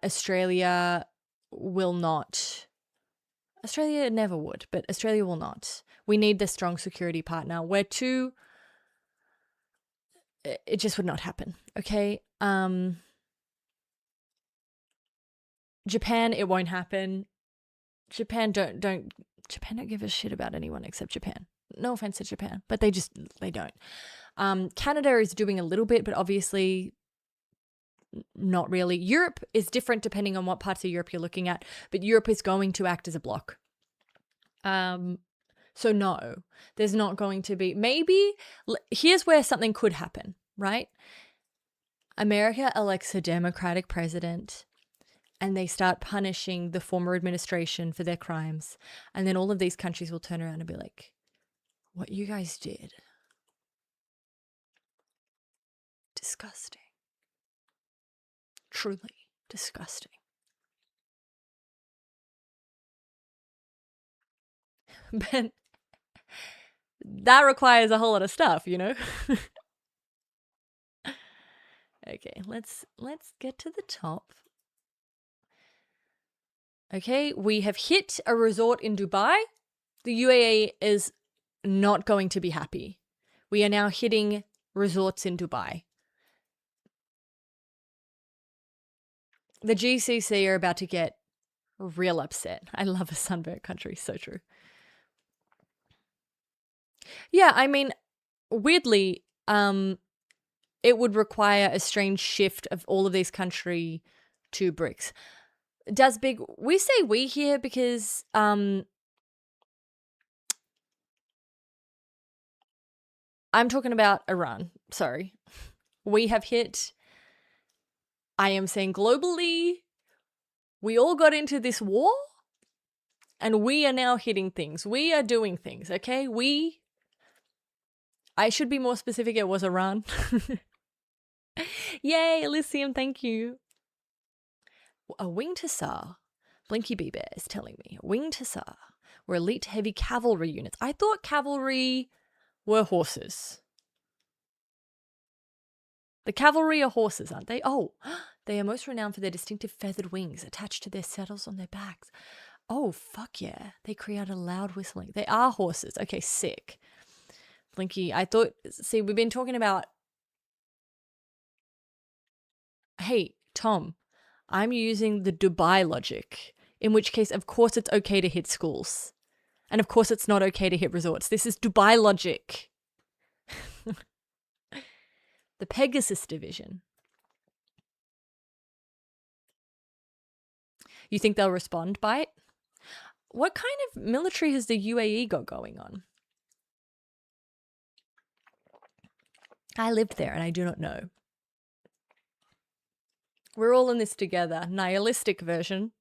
Australia will not. Australia never would, but Australia will not. We need the strong security partner. We're too. It just would not happen. Okay. Japan, it won't happen. Japan don't give a shit about anyone except Japan. No offense to Japan, but they don't. Canada is doing a little bit, but obviously not really. Europe is different depending on what parts of Europe you're looking at, but Europe is going to act as a bloc. So no, there's not going to be. Maybe here's where something could happen, right? America elects a Democratic president and they start punishing the former administration for their crimes. And then all of these countries will turn around and be like, what you guys did. Disgusting. Truly disgusting. But that requires a whole lot of stuff, Okay, let's get to the top. Okay, we have hit a resort in Dubai. The UAE is not going to be happy. We are now hitting resorts in Dubai. The GCC are about to get real upset. I love a sunburnt country, so true. Yeah, I mean, weirdly, it would require a strange shift of all of these countries to BRICS. We say we here because I'm talking about Iran. Sorry. We have hit I am saying globally, we all got into this war and we are now hitting things. We are doing things, okay? I should be more specific, it was Iran. Yay, Elysium, thank you. A wing to Tsar, Blinky Bee Bear is telling me, a wing to Tsar were elite heavy cavalry units. I thought cavalry were horses. The cavalry are horses, aren't they? Oh, they are most renowned for their distinctive feathered wings attached to their saddles on their backs. Oh, fuck yeah. They create a loud whistling. They are horses. Okay, sick. Blinky, I thought, see, we've been talking about, hey, Tom, I'm using the Dubai logic, in which case, of course, it's okay to hit schools. And of course, it's not okay to hit resorts. This is Dubai logic. The Pegasus division. You think they'll respond by it? What kind of military has the UAE got going on? I lived there and I do not know. We're all in this together. Nihilistic version.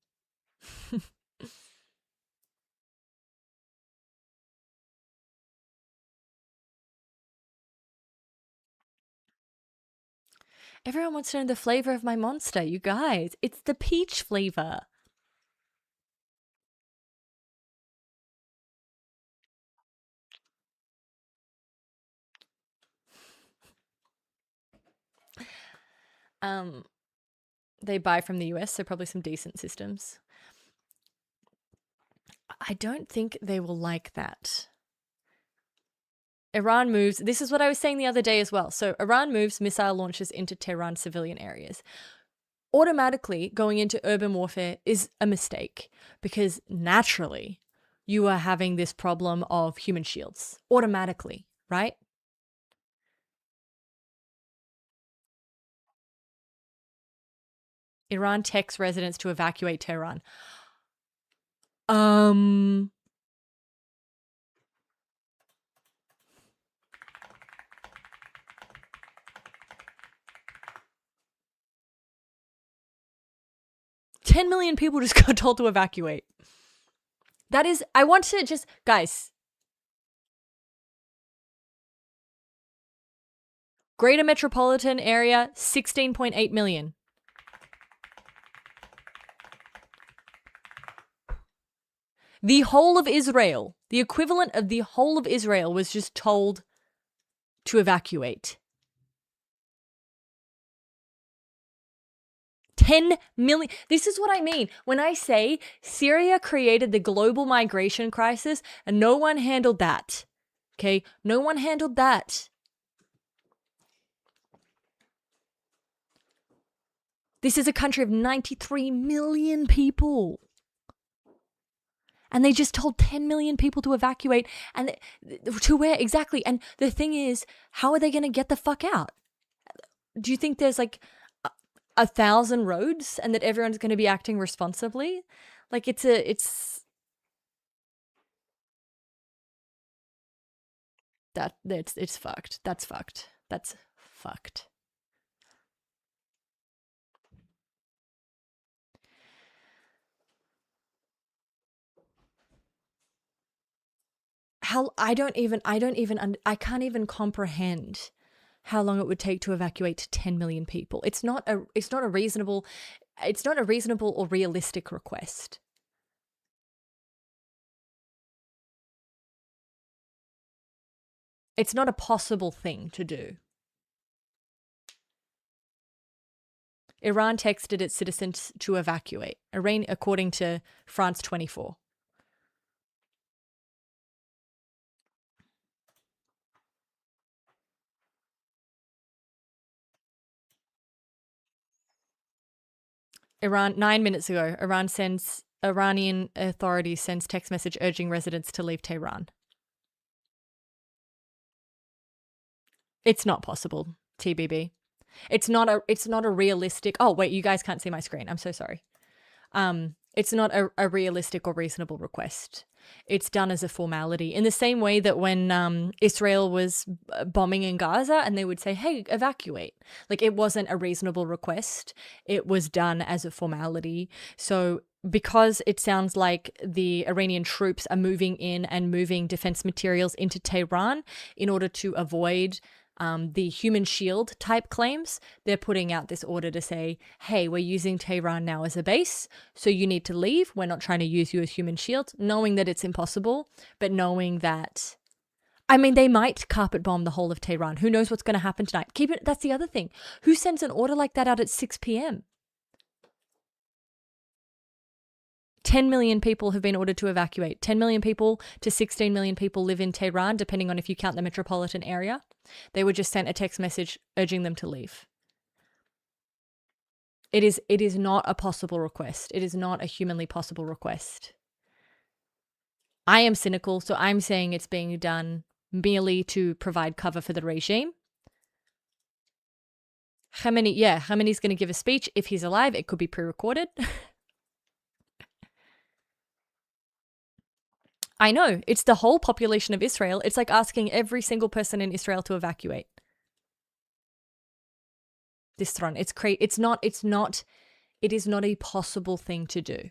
Everyone wants to know the flavor of my monster, you guys. It's the peach flavor. They buy from the US, so probably some decent systems. I don't think they will like that. Iran moves, this is what I was saying the other day as well. So Iran moves missile launches into Tehran civilian areas. Automatically going into urban warfare is a mistake because naturally you are having this problem of human shields. Automatically, right? Iran texts residents to evacuate Tehran. 10 million people just got told to evacuate. That is, I want to just, guys. Greater metropolitan area, 16.8 million. The whole of Israel, the equivalent of the whole of Israel was just told to evacuate. 10 million. This is what I mean when I say Syria created the global migration crisis and no one handled that. Okay? No one handled that. This is a country of 93 million people. And they just told 10 million people to evacuate. And to where exactly? And the thing is, how are they going to get the fuck out? Do you think there's like 1,000 roads and that everyone's going to be acting responsibly? Like it's fucked. That's fucked. That's fucked. I can't even comprehend how long it would take to evacuate 10 million people. It's not a reasonable or realistic request. It's not a possible thing to do. Iran texted its citizens to evacuate, according to France 24. Iran, 9 minutes ago, Iranian authorities sends text message urging residents to leave Tehran. It's not possible, TBB. It's not a realistic. Oh wait, you guys can't see my screen. I'm so sorry. It's not a realistic or reasonable request. It's done as a formality, in the same way that when Israel was bombing in Gaza and they would say, hey, evacuate. Like, it wasn't a reasonable request. It was done as a formality. So because it sounds like the Iranian troops are moving in and moving defense materials into Tehran in order to avoid the human shield type claims, they're putting out this order to say, hey, we're using Tehran now as a base, so you need to leave. We're not trying to use you as human shield, knowing that it's impossible, but knowing that, I mean, they might carpet bomb the whole of Tehran. Who knows what's going to happen tonight? That's the other thing. Who sends an order like that out at 6 p.m.? 10 million people have been ordered to evacuate. 10 million people to 16 million people live in Tehran, depending on if you count the metropolitan area. They were just sent a text message urging them to leave. It is not a possible request. It is not a humanly possible request. I am cynical, so I'm saying it's being done merely to provide cover for the regime. Khamenei's going to give a speech. If he's alive, it could be pre-recorded. I know, it's the whole population of Israel. It's like asking every single person in Israel to evacuate. This throne, it is not a possible thing to do.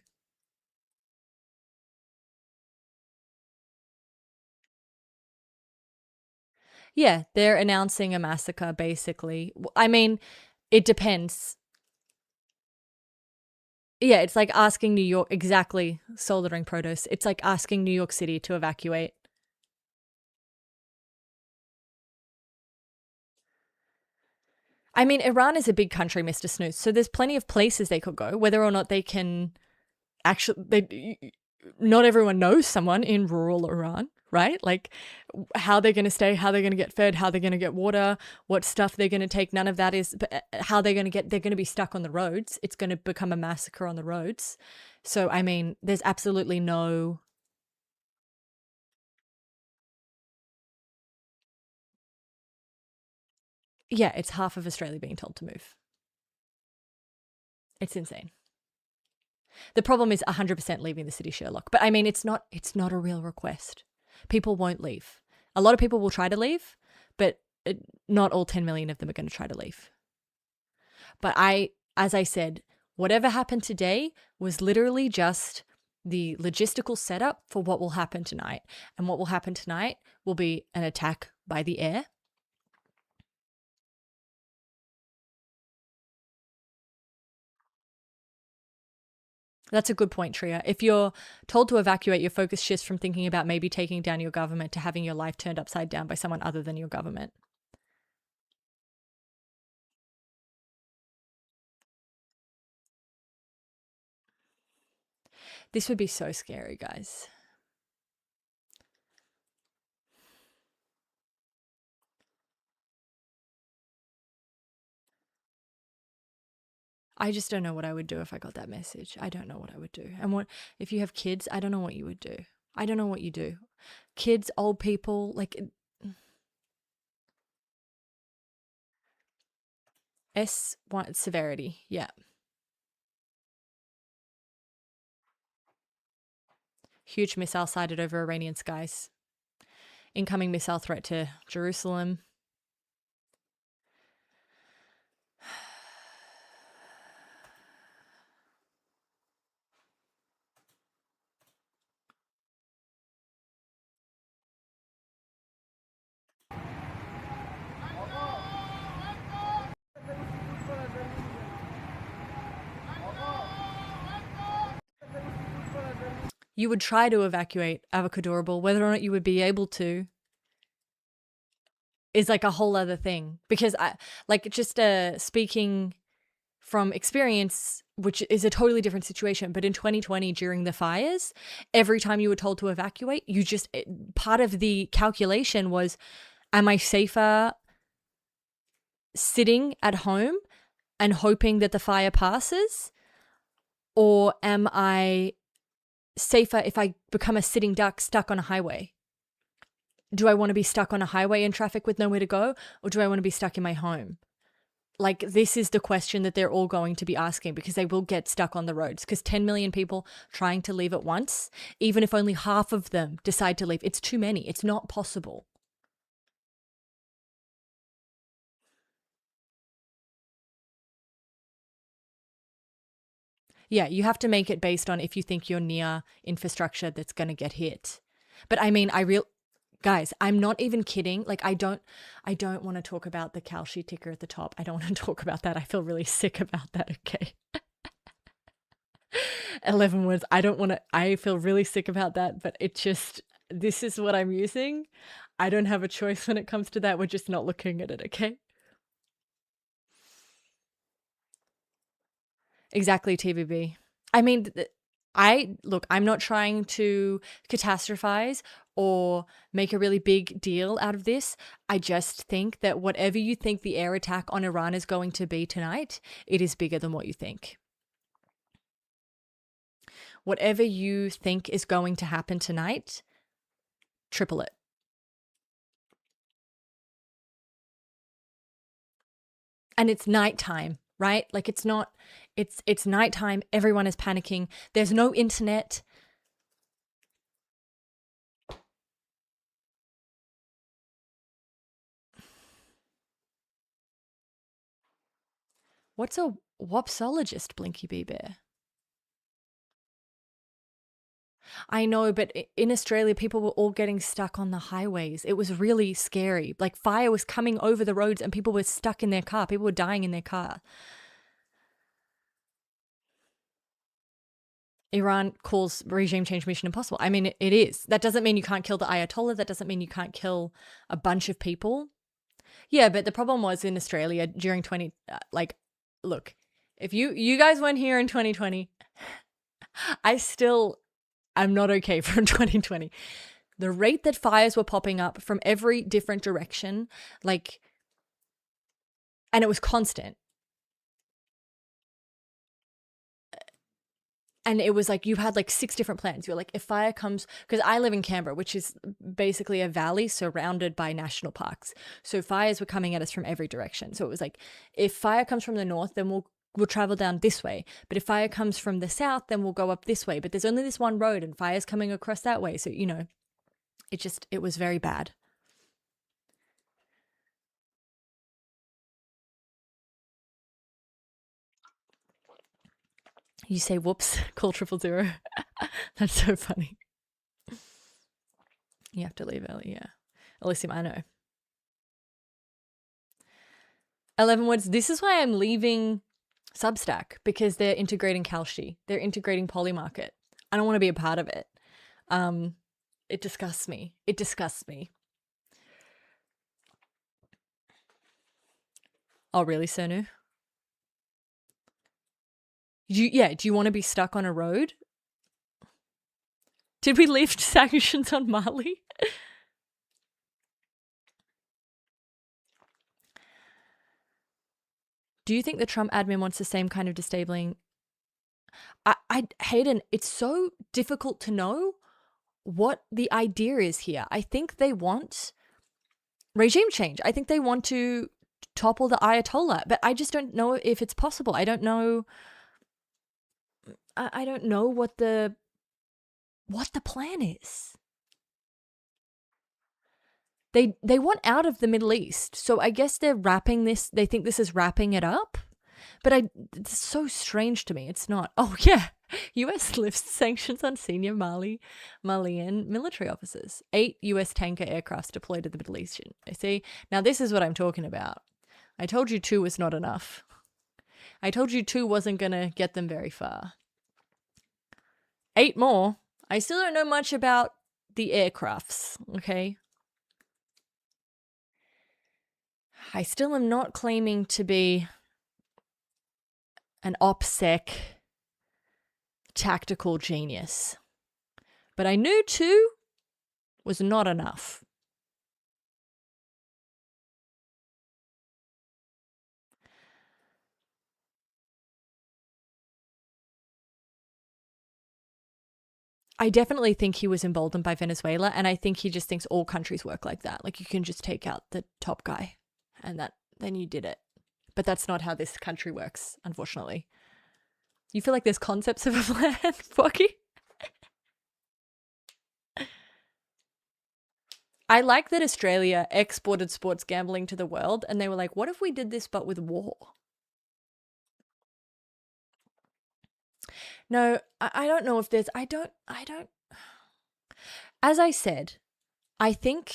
Yeah, they're announcing a massacre, basically. I mean, it depends. Yeah, it's like asking New York, exactly, soldering Protos. It's like asking New York City to evacuate. I mean, Iran is a big country, Mr. Snooze, so there's plenty of places they could go. Whether or not they can actually, not everyone knows someone in rural Iran, right? Like, how they're going to stay, how they're going to get fed, how they're going to get water, what stuff they're going to take. None of that is how they're going to be stuck on the roads. It's going to become a massacre on the roads. So, I mean, there's absolutely no... Yeah, it's half of Australia being told to move. It's insane. The problem is 100% leaving the city, Sherlock. But I mean, it's not a real request. People won't leave. A lot of people will try to leave, but not all 10 million of them are going to try to leave. But as I said, whatever happened today was literally just the logistical setup for what will happen tonight. And what will happen tonight will be an attack by the air. That's a good point, Tria. If you're told to evacuate, your focus shifts from thinking about maybe taking down your government to having your life turned upside down by someone other than your government. This would be so scary, guys. I just don't know what I would do if I got that message. I don't know what I would do. And what if you have kids? I don't know what you would do. I don't know what you do. Kids, old people, like... S1 severity, yeah. Huge missile sighted over Iranian skies. Incoming missile threat to Jerusalem. You would try to evacuate Avocadorable. Whether or not you would be able to is like a whole other thing. Because speaking from experience, which is a totally different situation, but in 2020 during the fires, every time you were told to evacuate, part of the calculation was, am I safer sitting at home and hoping that the fire passes? Or am I safer if I become a sitting duck stuck on a highway? Do I want to be stuck on a highway in traffic with nowhere to go? Or do I want to be stuck in my home? like, this is the question that they're all going to be asking, because they will get stuck on the roads, because 10 million people trying to leave at once, even if only half of them decide to leave, it's too many. It's not possible. Yeah, you have to make it based on if you think you're near infrastructure that's going to get hit. But I mean, guys, I'm not even kidding. Like, I don't want to talk about the Kalshi ticker at the top. I don't want to talk about that. I feel really sick about that, okay? 11 words. I feel really sick about that, but this is what I'm using. I don't have a choice when it comes to that. We're just not looking at it, okay? Exactly, TVB. I mean, I'm not trying to catastrophize or make a really big deal out of this. I just think that whatever you think the air attack on Iran is going to be tonight, it is bigger than what you think. Whatever you think is going to happen tonight, triple it. And it's nighttime, right? Like, it's nighttime. Everyone is panicking. There's no internet. What's a wopsologist, Blinky Bee Bear? I know, but in Australia, people were all getting stuck on the highways. It was really scary. Like, fire was coming over the roads and people were stuck in their car. People were dying in their car. Iran calls regime change mission impossible. I mean, it is. That doesn't mean you can't kill the Ayatollah. That doesn't mean you can't kill a bunch of people. Yeah, but the problem was in Australia during look, if you guys weren't here in 2020, I'm not okay for 2020. The rate that fires were popping up from every different direction, and it was constant. And it was like you had like 6 different plans. You're like, if fire comes, because I live in Canberra, which is basically a valley surrounded by national parks. So fires were coming at us from every direction. So it was like, if fire comes from the north, then we'll travel down this way. But if fire comes from the south, then we'll go up this way. But there's only this one road and fire's coming across that way. So, it was very bad. You say, whoops, call 000. That's so funny. You have to leave early, yeah. Elysium, I know. 11 words. This is why I'm leaving Substack, because they're integrating Kalshi. They're integrating Polymarket. I don't want to be a part of it. It disgusts me. It disgusts me. Oh, really, Sonu? Do you want to be stuck on a road? Did we lift sanctions on Mali? Do you think the Trump admin wants the same kind of disabling? Hayden, it's so difficult to know what the idea is here. I think they want regime change. I think they want to topple the Ayatollah, but I just don't know if it's possible. I don't know. I don't know what the plan is. They want out of the Middle East, so I guess they're wrapping this. They think this is wrapping it up, but it's so strange to me. It's not. Oh yeah, U.S. lifts sanctions on senior Malian military officers. 8 U.S. tanker aircrafts deployed to the Middle East. I see. Now this is what I'm talking about. I told you 2 was not enough. I told you 2 wasn't gonna get them very far. 8 more. I still don't know much about the aircrafts, okay? I still am not claiming to be an OPSEC tactical genius. But I knew 2 was not enough. I definitely think he was emboldened by Venezuela, and I think he just thinks all countries work like that. Like, you can just take out the top guy, and then you did it. But that's not how this country works, unfortunately. You feel like there's concepts of a plan, Focky? I like that Australia exported sports gambling to the world, and they were like, what if we did this but with war? No, I don't know if there's, I don't, as I said, I think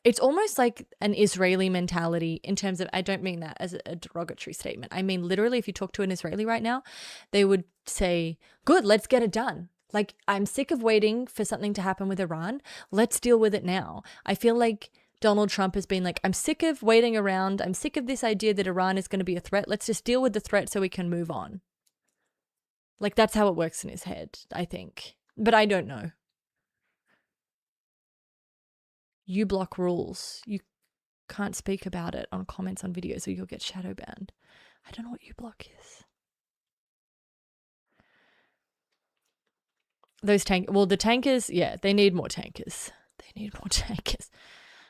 it's almost like an Israeli mentality in terms of, I don't mean that as a derogatory statement. I mean, literally, if you talk to an Israeli right now, they would say, good, let's get it done. Like, I'm sick of waiting for something to happen with Iran. Let's deal with it now. I feel like Donald Trump has been like, I'm sick of waiting around. I'm sick of this idea that Iran is going to be a threat. Let's just deal with the threat so we can move on. Like, that's how it works in his head, I think. But I don't know. You block rules. You can't speak about it on comments on videos or you'll get shadow banned. I don't know what you block is. Those the tankers, yeah, they need more tankers. They need more tankers.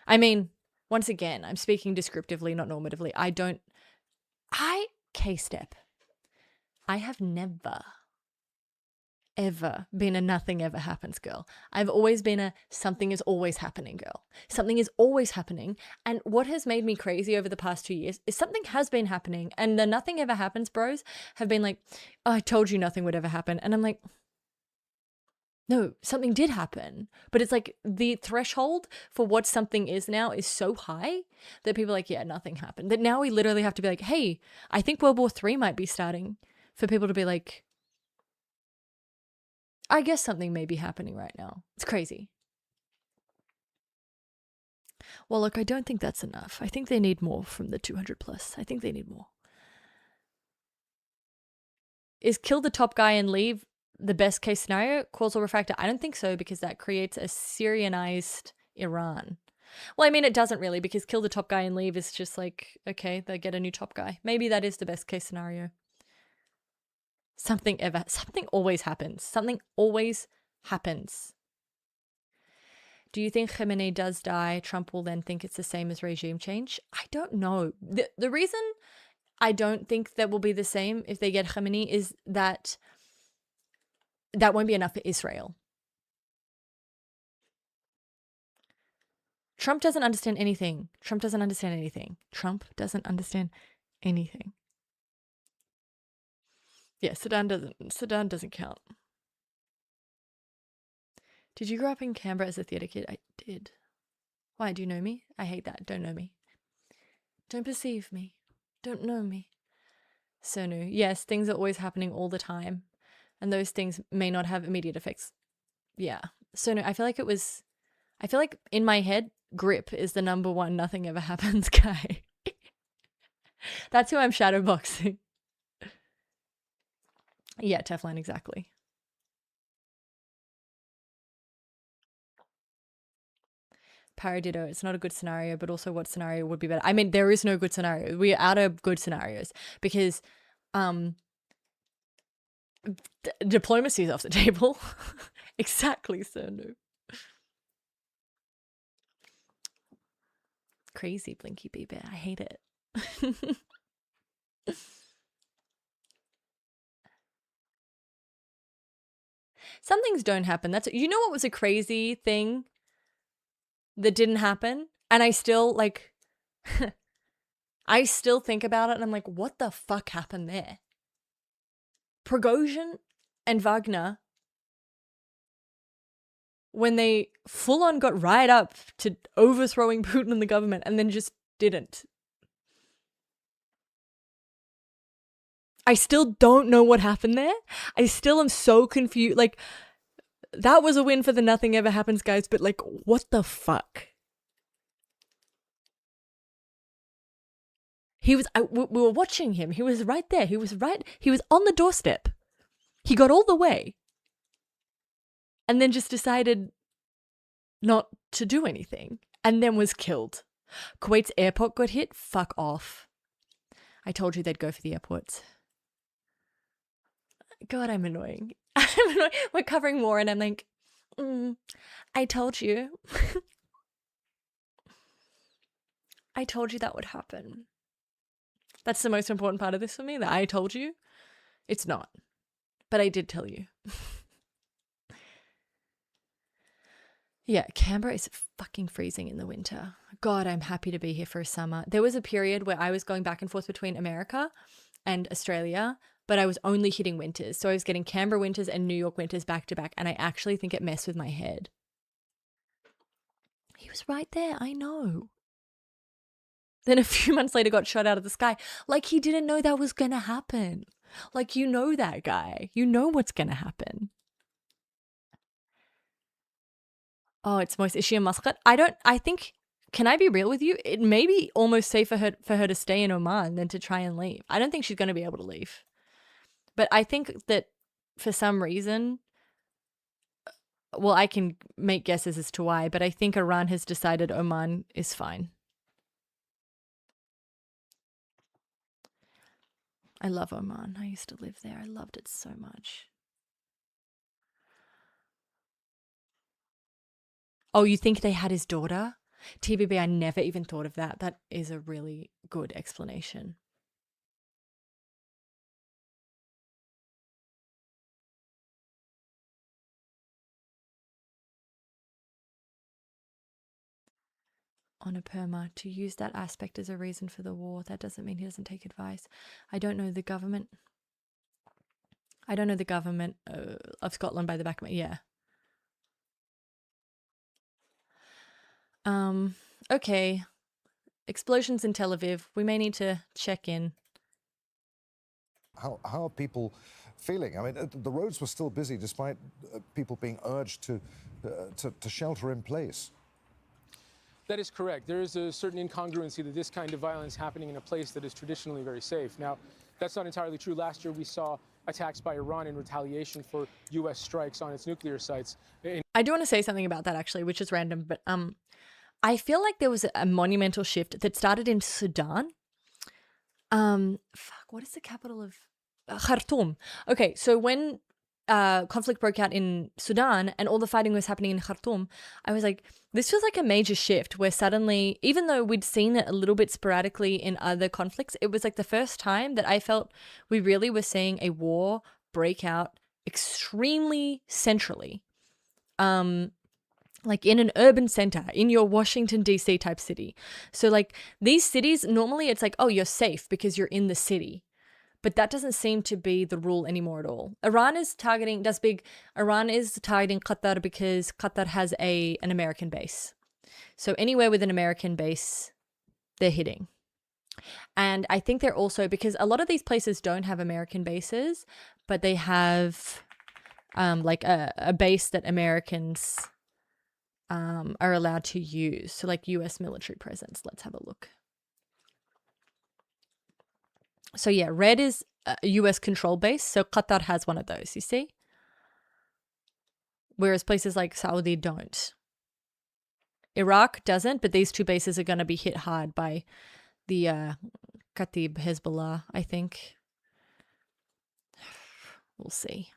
I mean, once again, I'm speaking descriptively, not normatively. K-step. I have never, ever been a nothing ever happens girl. I've always been a something is always happening girl. Something is always happening. And what has made me crazy over the past 2 years is something has been happening. And the nothing ever happens bros have been like, oh, I told you nothing would ever happen. And I'm like, no, something did happen. But it's like the threshold for what something is now is so high that people are like, yeah, nothing happened. That now we literally have to be like, hey, I think World War III might be starting, for people to be like, I guess something may be happening right now. It's crazy. Well, look, I don't think that's enough. I think they need more from the 200 plus. I think they need more. Is kill the top guy and leave the best case scenario? Causal refractor? I don't think so, because that creates a Syrianized Iran. Well, I mean, it doesn't really, because kill the top guy and leave is just like, okay, they get a new top guy. Maybe that is the best case scenario. Something always happens. Something always happens. Do you think Khamenei does die, Trump will then think it's the same as regime change? I don't know. The reason I don't think that will be the same if they get Khamenei is that won't be enough for Israel. Trump doesn't understand anything. Trump doesn't understand anything. Trump doesn't understand anything. Yeah, Sudan doesn't count. Did you grow up in Canberra as a theatre kid? I did. Why, do you know me? I hate that. Don't know me. Don't perceive me. Don't know me. Sonu, yes, things are always happening all the time. And those things may not have immediate effects. Yeah. Sonu, I feel like in my head, Grip is the number one nothing ever happens guy. That's who I'm shadowboxing. Yeah, Teflon, exactly. Paradiddle, it's not a good scenario, but also what scenario would be better? I mean, there is no good scenario. We are out of good scenarios because diplomacy is off the table. Exactly, so no. Crazy Blinky Baby. I hate it. Some things don't happen. You know what was a crazy thing that didn't happen? And I still I still think about it and I'm like, what the fuck happened there? Prigozhin and Wagner, when they full on got right up to overthrowing Putin and the government and then just didn't. I still don't know what happened there. I still am so confused. Like, that was a win for the nothing ever happens guys, but like, what the fuck? We were watching him. He was right there. He was on the doorstep. He got all the way. And then just decided not to do anything. And then was killed. Kuwait's airport got hit. Fuck off. I told you they'd go for the airports. God, I'm annoying. I'm annoying. We're covering war and I'm like, I told you. I told you that would happen. That's the most important part of this for me, that I told you. It's not. But I did tell you. Yeah, Canberra is fucking freezing in the winter. God, I'm happy to be here for a summer. There was a period where I was going back and forth between America and Australia, but I was only hitting winters. So I was getting Canberra winters and New York winters back to back, and I actually think it messed with my head. He was right there, I know. Then a few months later got shot out of the sky. Like he didn't know that was going to happen. Like, you know that guy. You know what's going to happen. Oh, it's moist. Is she a Muscat? I think, can I be real with you? It may be almost safer for her to stay in Oman than to try and leave. I don't think she's going to be able to leave. But I think that for some reason, well, I can make guesses as to why, but I think Iran has decided Oman is fine. I love Oman. I used to live there. I loved it so much. Oh, you think they had his daughter? TBB, I never even thought of that. That is a really good explanation. On a perma, to use that aspect as a reason for the war, that doesn't mean he doesn't take advice. I don't know the government. I don't know the government of Scotland by the back of my... Yeah. Okay. Explosions in Tel Aviv. We may need to check in. How are people feeling? I mean, the roads were still busy despite people being urged to shelter in place. That is correct. There is a certain incongruency that this kind of violence happening in a place that is traditionally very safe. Now, that's not entirely true. Last year, we saw attacks by Iran in retaliation for U.S. strikes on its nuclear sites. I do want to say something about that, actually, which is random, but I feel like there was a monumental shift that started in Sudan. What is the capital of Khartoum? Okay, so when conflict broke out in Sudan and all the fighting was happening in Khartoum, I was like, this feels like a major shift where suddenly, even though we'd seen it a little bit sporadically in other conflicts, it was like the first time that I felt we really were seeing a war break out extremely centrally. Like in an urban center, in your Washington, D.C. type city. So like these cities, normally it's like, oh, you're safe because you're in the city. But that doesn't seem to be the rule anymore at all. Iran is targeting Qatar because Qatar has an American base. So anywhere with an American base, they're hitting. And I think they're also, because a lot of these places don't have American bases, but they have like a base that Americans are allowed to use. So like US military presence. Let's have a look. So yeah, red is a US control base. So Qatar has one of those, you see? Whereas places like Saudi don't. Iraq doesn't, but these two bases are going to be hit hard by the Khatib Hezbollah, I think. We'll see.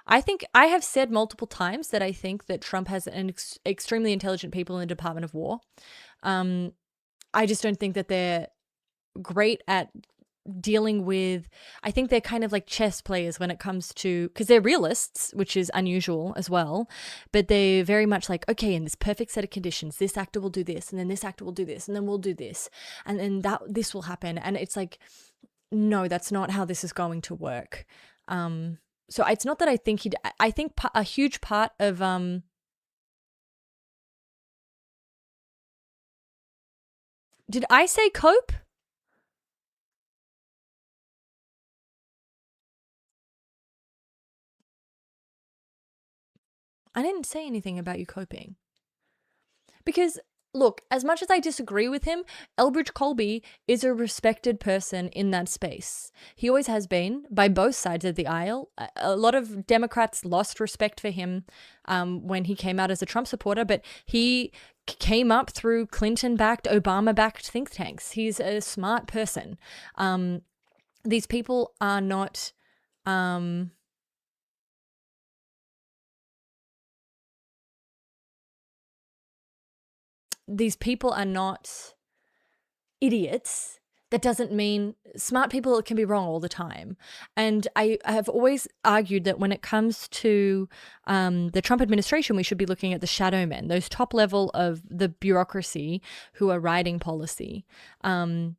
I think I have said multiple times that I think that Trump has an extremely intelligent people in the Department of War. I just don't think that they're great at dealing with, I think they're kind of like chess players when it comes to, because they're realists, which is unusual as well, but they're very much like, okay, in this perfect set of conditions, this actor will do this, and then this actor will do this, and then we'll do this, and then this will happen. And it's like, no, that's not how this is going to work. So it's not that I think I think a huge part of did I say cope? I didn't say anything about you coping. Because look, as much as I disagree with him, Elbridge Colby is a respected person in that space. He always has been, by both sides of the aisle. A lot of Democrats lost respect for him when he came out as a Trump supporter, but he came up through Clinton-backed, Obama-backed think tanks. He's a smart person. These people are not... these people are not idiots, that doesn't mean smart people can be wrong all the time. And I have always argued that when it comes to the Trump administration, we should be looking at the shadow men, those top level of the bureaucracy who are writing policy. No,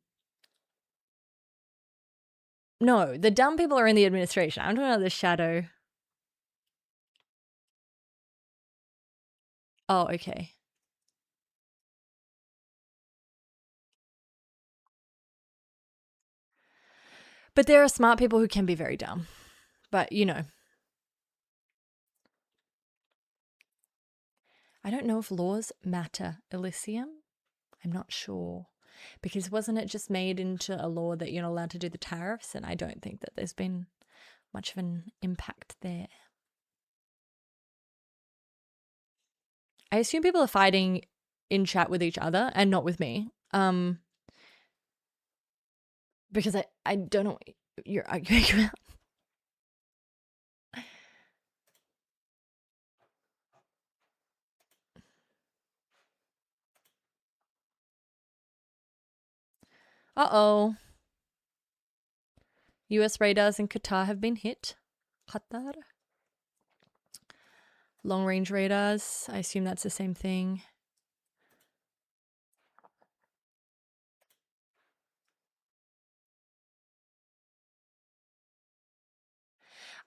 the dumb people are in the administration. I'm talking about the shadow. Oh, okay. But there are smart people who can be very dumb. But, you know. I don't know if laws matter, Elysium. I'm not sure. Because wasn't it just made into a law that you're not allowed to do the tariffs? And I don't think that there's been much of an impact there. I assume people are fighting in chat with each other and not with me. Because I don't know what you're arguing about. Uh-oh. US radars in Qatar have been hit. Qatar. Long-range radars. I assume that's the same thing.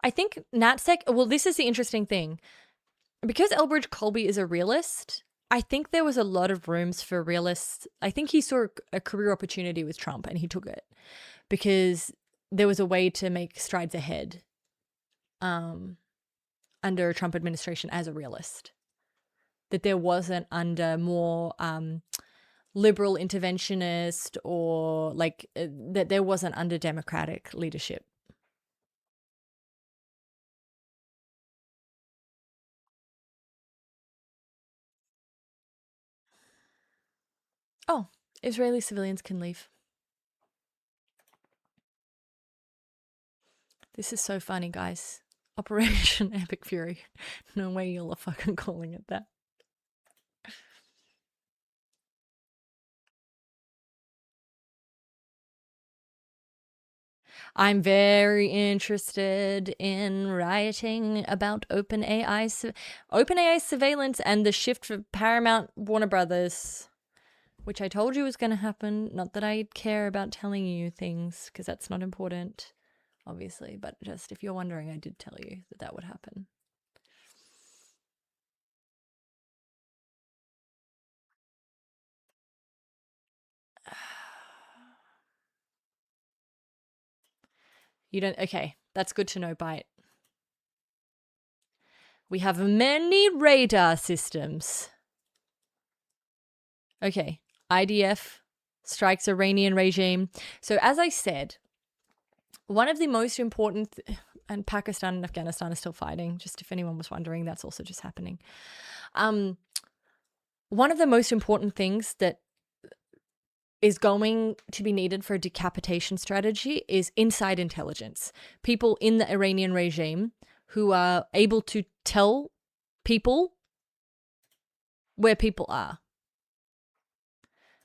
I think NatSec, well, this is the interesting thing. Because Elbridge Colby is a realist, I think there was a lot of rooms for realists. I think he saw a career opportunity with Trump and he took it because there was a way to make strides ahead under a Trump administration as a realist. That there wasn't under more liberal interventionist or like that there wasn't under Democratic leadership. Oh, Israeli civilians can leave. This is so funny, guys. Operation Epic Fury. No way you're fucking calling it that. I'm very interested in writing about OpenAI surveillance and the shift for Paramount Warner Brothers, which I told you was going to happen. Not that I care about telling you things, because that's not important, obviously. But just if you're wondering, I did tell you that that would happen. You don't, okay, that's good to know, Byte. We have many radar systems. Okay, IDF strikes Iranian regime. So as I said, one of the most important, and Pakistan and Afghanistan are still fighting, just if anyone was wondering, that's also just happening. One of the most important things that is going to be needed for a decapitation strategy is inside intelligence. People in the Iranian regime who are able to tell people where people are.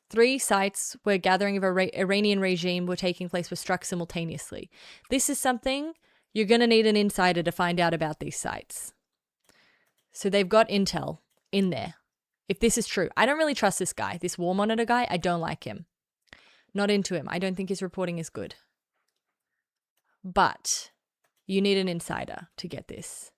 3 sites where gathering of Iranian regime were taking place were struck simultaneously. This is something you're going to need an insider to find out about these sites. So they've got intel in there. If this is true, I don't really trust this guy, this war monitor guy. I don't like him. Not into him. I don't think his reporting is good. But you need an insider to get this.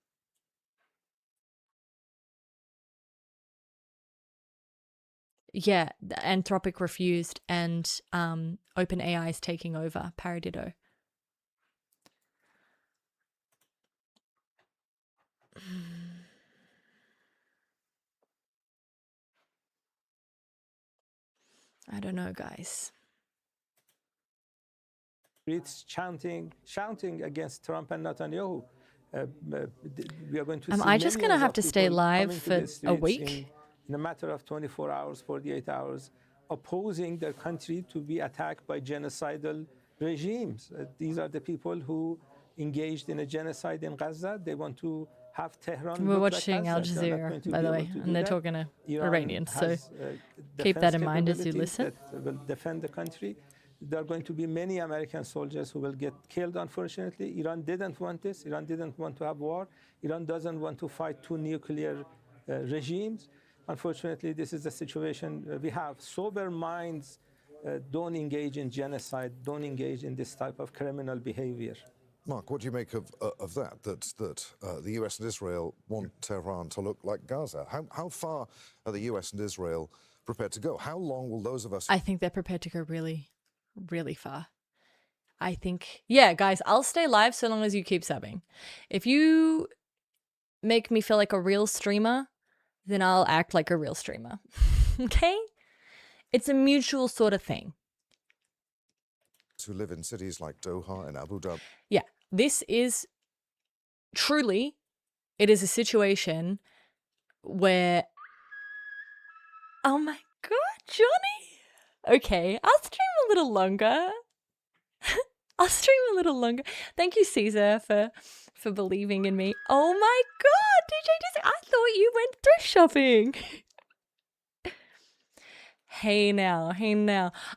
Yeah, Anthropic refused and OpenAI is taking over, Paradiddle. I don't know, guys. It's shouting against Trump and Netanyahu. We are going to Am I just going to have to stay live for a week? In a matter of 24 hours, 48 hours, opposing their country to be attacked by genocidal regimes. These are the people who engaged in a genocide in Gaza. They want to have Tehran We're look like watching us, Al that they're not Jazeera, going to by be the able way, to and do they're that. talking to Iran Iranians, so has, keep that defense in mind as you capabilities listen. that will defend the country. There are going to be many American soldiers who will get killed, unfortunately. Iran didn't want this. Iran didn't want to have war. Iran doesn't want to fight two nuclear regimes. Unfortunately, this is the situation we have. Sober minds don't engage in genocide, don't engage in this type of criminal behavior. Mark, what do you make of that? That the US and Israel want Tehran to look like Gaza. How far are the US and Israel prepared to go? How long will those of us? I think they're prepared to go really, really far. I think, yeah, guys, I'll stay live so long as you keep subbing. If you make me feel like a real streamer, then I'll act like a real streamer. Okay? It's a mutual sort of thing. Who live in cities like Doha and Abu Dhabi. Yeah, this is truly, it is a situation where, oh my God, Johnny. Okay, I'll stream a little longer. I'll stream a little longer. Thank you, Caesar, for believing in me. Oh my God, DJ Disney, I thought you went thrift shopping. Hey now.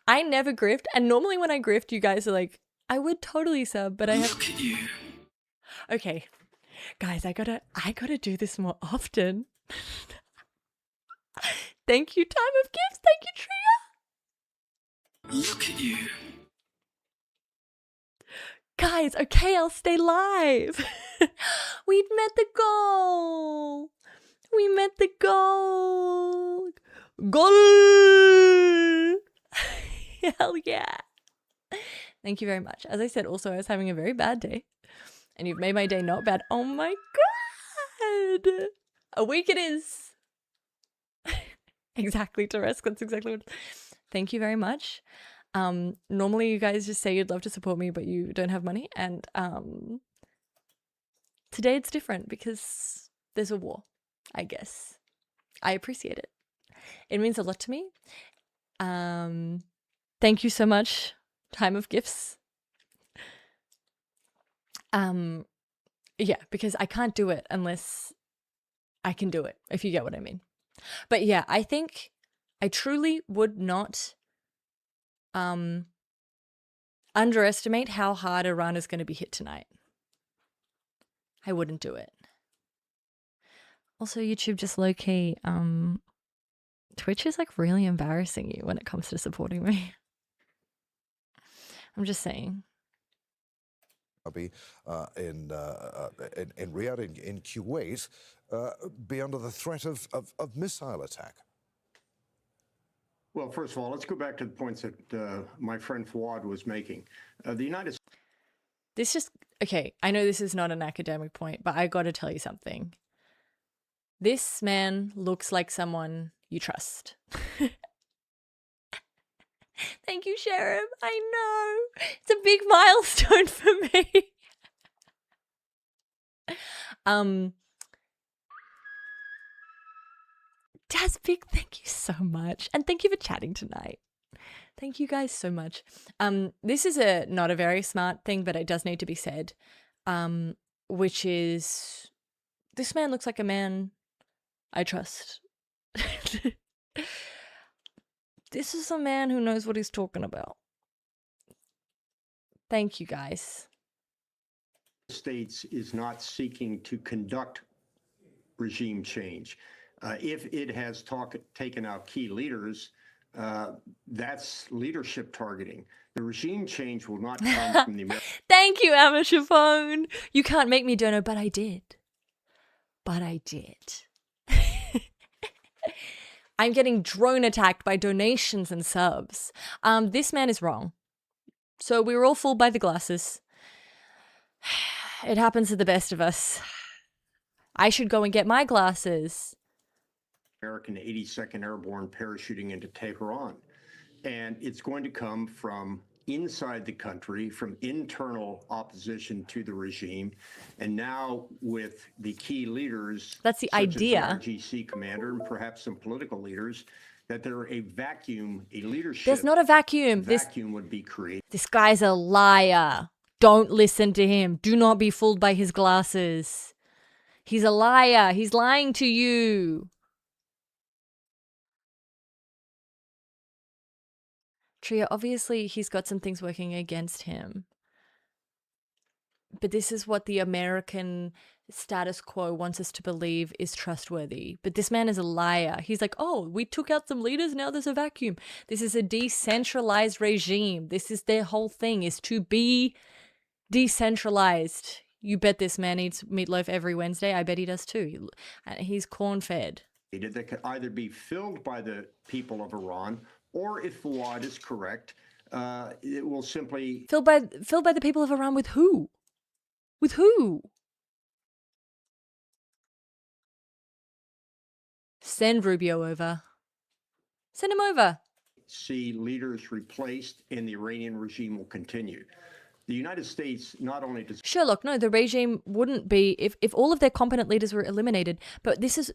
I never grift, and normally when I grift, you guys are like, I would totally sub, but I have. Look at you. Okay, guys, I gotta do this more often. Thank you, Time of Gifts. Thank you, Tria. Look at you. Guys, okay, I'll stay live. We've met the goal. We met the goal. Goal. Hell yeah. Thank you very much. As I said, also, I was having a very bad day. And you've made my day not bad. Oh my God. A week it is. Exactly, Teresk. That's exactly what. Thank you very much. Normally you guys just say you'd love to support me, but you don't have money. And today it's different because there's a war, I guess. I appreciate it. It means a lot to me. Thank you so much, Time of Gifts. Yeah, because I can't do it unless I can do it, if you get what I mean. But yeah, I think I truly would not underestimate how hard Iran is going to be hit tonight. I wouldn't do it. Also, YouTube just low-key, Twitch is like really embarrassing you when it comes to supporting me. I'm just saying. In Riyadh, in Kuwait, be under the threat of missile attack? Well, first of all, let's go back to the points that my friend Fawad was making. The United States. This just, okay, I know this is not an academic point, but I got to tell you something. This man looks like someone you trust. Thank you, Sheriff. I know. It's a big milestone for me. Dazbig, thank you so much. And thank you for chatting tonight. Thank you guys so much. This is not a very smart thing, but it does need to be said. Which is, this man looks like a man I trust. This is a man who knows what he's talking about. Thank you, guys. The States is not seeking to conduct regime change. If it has taken out key leaders, that's leadership targeting. The regime change will not come from the American. Thank you, Amateur Phone. You can't make me dono, but I did. But I did. I'm getting drone attacked by donations and subs. This man is wrong. So we were all fooled by the glasses. It happens to the best of us. I should go and get my glasses. American 82nd Airborne parachuting into Tehran. And it's going to come from inside the country, from internal opposition to the regime. And now with the key leaders, that's the such idea, as the RGC commander and perhaps some political leaders, that there a vacuum, a leadership. There's not a vacuum. Vacuum would be created. This guy's a liar. Don't listen to him. Do not be fooled by his glasses. He's a liar. He's lying to you. Tria, obviously he's got some things working against him. But this is what the American status quo wants us to believe is trustworthy. But this man is a liar. He's like, oh, we took out some leaders, now there's a vacuum. This is a decentralized regime. This is their whole thing, is to be decentralized. You bet this man eats meatloaf every Wednesday. I bet he does too. He's corn-fed. That could either be filled by the people of Iran, or if Fuad is correct, it will simply... Filled by the people of Iran with who? With who? Send Rubio over. Send him over. See leaders replaced and the Iranian regime will continue. The United States not only does... Sherlock, no, the regime wouldn't be if all of their competent leaders were eliminated. But this is...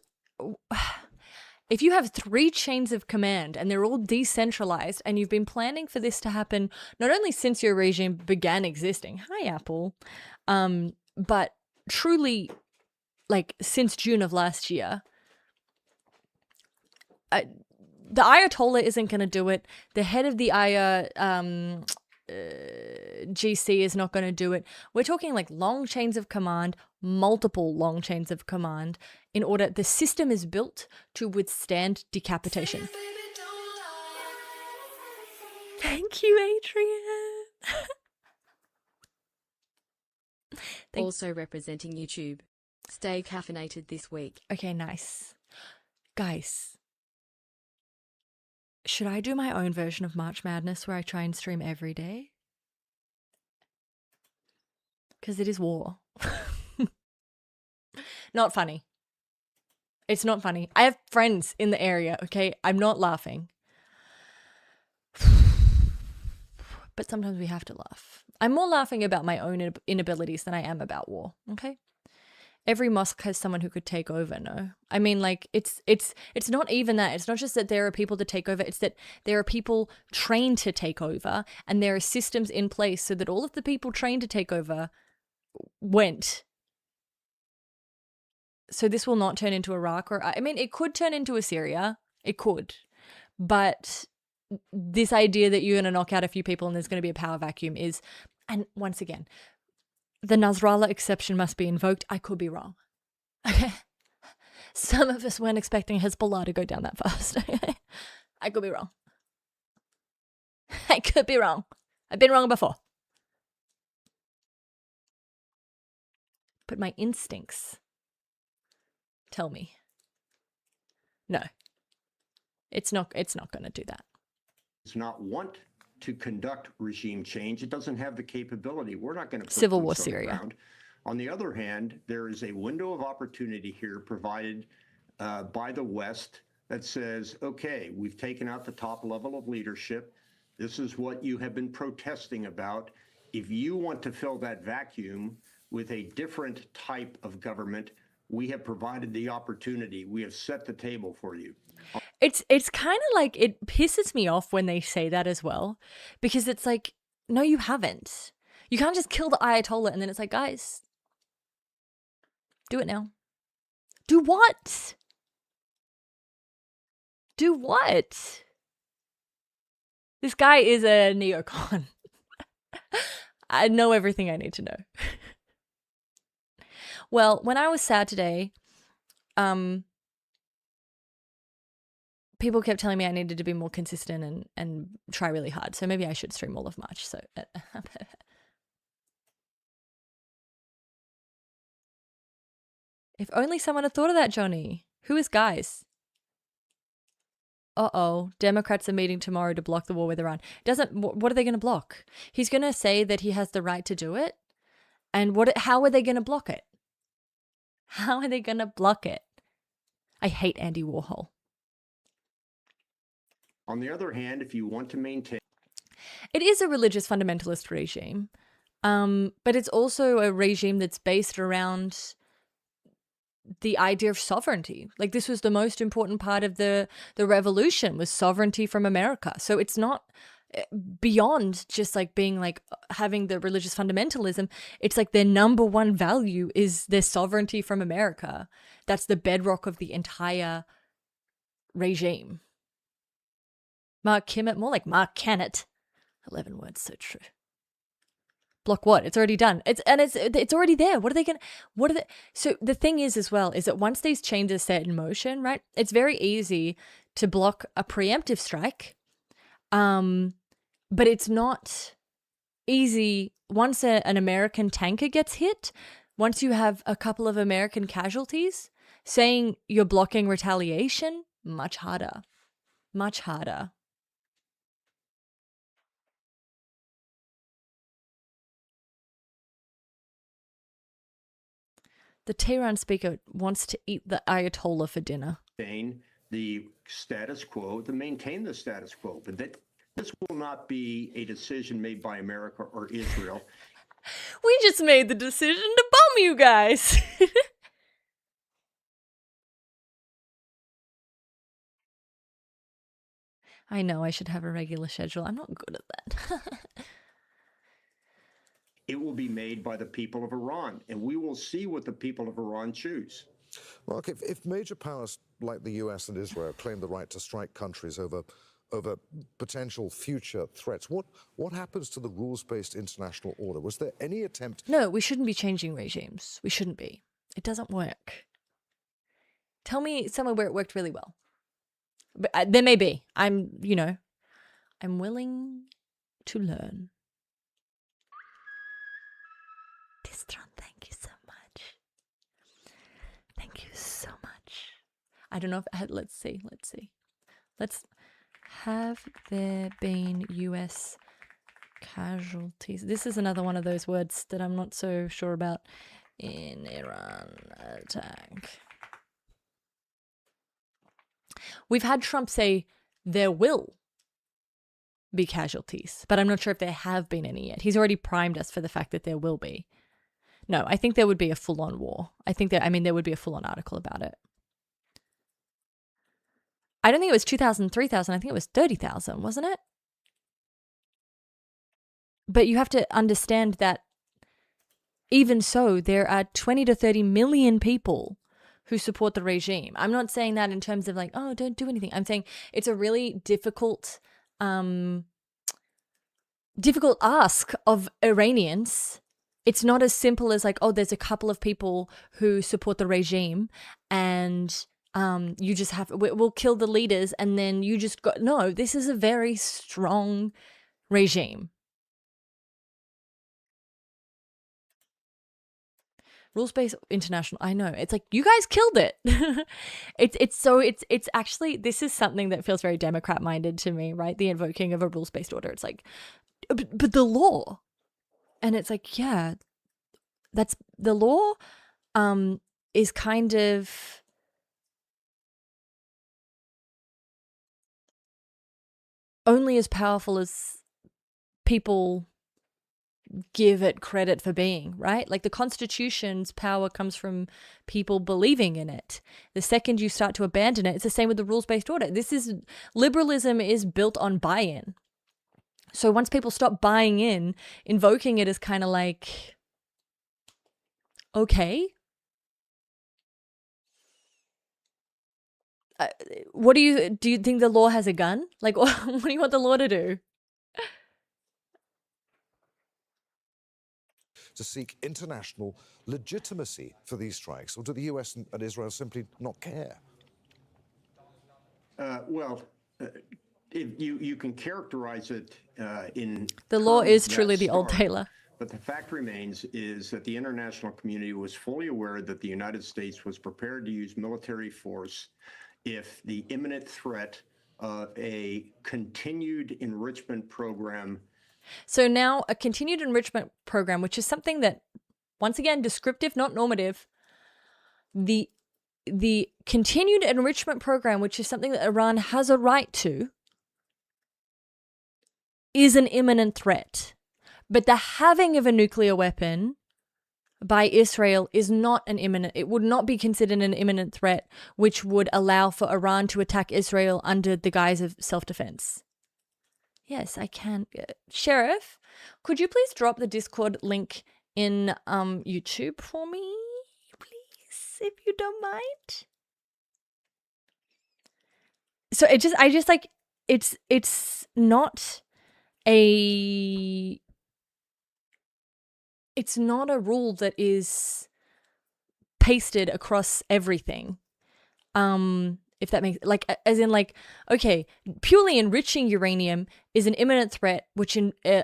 If you have 3 chains of command and they're all decentralized and you've been planning for this to happen not only since your regime began existing, hi Apple, but truly like since June of last year, the Ayatollah isn't going to do it. The head of the GC is not going to do it. We're talking like long chains of command, multiple long chains of command, in order the system is built to withstand decapitation. Thank you, Adrian. Also representing YouTube. Stay caffeinated this week. Okay, nice. Guys, should I do my own version of March Madness where I try and stream every day? Because it is war. Not funny. It's not funny. I have friends in the area, okay? I'm not laughing. But sometimes we have to laugh. I'm more laughing about my own inabilities than I am about war, okay? Every mosque has someone who could take over, no? I mean, like, it's not even that. It's not just that there are people to take over. It's that there are people trained to take over, and there are systems in place so that all of the people trained to take over went. So this will not turn into Iraq, or, I mean, it could turn into Assyria. It could. But this idea that you're going to knock out a few people and there's going to be a power vacuum is, and once again, the Nasrallah exception must be invoked. I could be wrong. Okay. Some of us weren't expecting Hezbollah to go down that fast. I could be wrong. I could be wrong. I've been wrong before. But my instincts tell me, no, it's not going to do that. Does not want to conduct regime change. It doesn't have the capability. We're not going to put Civil War boots on the Syria. ground. On the other hand, there is a window of opportunity here provided by the West that says, okay, we've taken out the top level of leadership. This is what you have been protesting about. If you want to fill that vacuum with a different type of government, we have provided the opportunity. We have set the table for you. It's kind of like, it pisses me off when they say that as well, because it's like, no, you haven't. You can't just kill the Ayatollah and then it's like, guys, do it now. Do what? Do what? This guy is a neocon. I know everything I need to know. Well, when I was sad today, people kept telling me I needed to be more consistent and try really hard. So maybe I should stream all of March. So if only someone had thought of that, Johnny. Who is guys? Uh-oh. Democrats are meeting tomorrow to block the war with Iran. What are they going to block? He's going to say that he has the right to do it. And how are they going to block it? How are they going to block it? I hate Andy Warhol. On the other hand, if you want to maintain... It is a religious fundamentalist regime, but it's also a regime that's based around the idea of sovereignty. Like, this was the most important part of the revolution, was sovereignty from America. So it's not beyond just like being like having the religious fundamentalism. It's like their number one value is their sovereignty from America. That's the bedrock of the entire regime. Mark Kimmett, more like Mark Kennett. 11 words, so true. Block what? It's already done. It's already there. So the thing is as well is that once these changes set in motion, right? It's very easy to block a preemptive strike. But it's not easy once an American tanker gets hit, once you have a couple of American casualties, saying you're blocking retaliation, much harder. Much harder. The Tehran speaker wants to eat the Ayatollah for dinner. The status quo, to maintain the status quo. But this will not be a decision made by America or Israel. We just made the decision to bomb you guys. I know I should have a regular schedule. I'm not good at that. It will be made by the people of Iran, and we will see what the people of Iran choose. Mark, if major powers like the US and Israel claim the right to strike countries over potential future threats, what happens to the rules-based international order? Was there any attempt? No, we shouldn't be changing regimes. We shouldn't be. It doesn't work. Tell me somewhere where it worked really well. But there may be. I'm willing to learn. Distron, thank you so much. Thank you so much. I don't know if let's see. Have there been US casualties? This is another one of those words that I'm not so sure about. In Iran attack. We've had Trump say there will be casualties, but I'm not sure if there have been any yet. He's already primed us for the fact that there will be. No, I think there would be a full-on war. There would be a full-on article about it. I don't think it was 2,000, 3,000. I think it was 30,000, wasn't it? But you have to understand that even so, there are 20 to 30 million people who support the regime. I'm not saying that in terms of like, oh, don't do anything. I'm saying it's a really difficult ask of Iranians. It's not as simple as like, oh, there's a couple of people who support the regime and you just we'll kill the leaders and then you just got, no, this is a very strong regime. Rules-based international, I know. It's like, you guys killed it. It's actually, this is something that feels very Democrat-minded to me, right? The invoking of a rules-based order. It's like, but the law. And it's like, yeah, that's, the law is kind of, only as powerful as people give it credit for being, right? Like the Constitution's power comes from people believing in it. The second you start to abandon it, it's the same with the rules-based order. Liberalism is built on buy-in. So once people stop buying in, invoking it is kind of like, okay. Do you think the law has a gun? Like, what do you want the law to do? To seek international legitimacy for these strikes, or do the US and Israel simply not care? If you can characterize it in the law is truly the old Taylor. But the fact remains is that the international community was fully aware that the United States was prepared to use military force if the imminent threat of a continued enrichment program. So now a continued enrichment program, which is something that, once again, descriptive, not normative, the continued enrichment program, which is something that Iran has a right to, is an imminent threat. But the having of a nuclear weapon by Israel is not an imminent, it would not be considered an imminent threat, which would allow for Iran to attack Israel under the guise of self-defense. Yes, I can. Sheriff, could you please drop the Discord link in YouTube for me, please, if you don't mind? So I just like it's not a rule that is pasted across everything. If that makes like, as in like, okay, purely enriching uranium is an imminent threat, which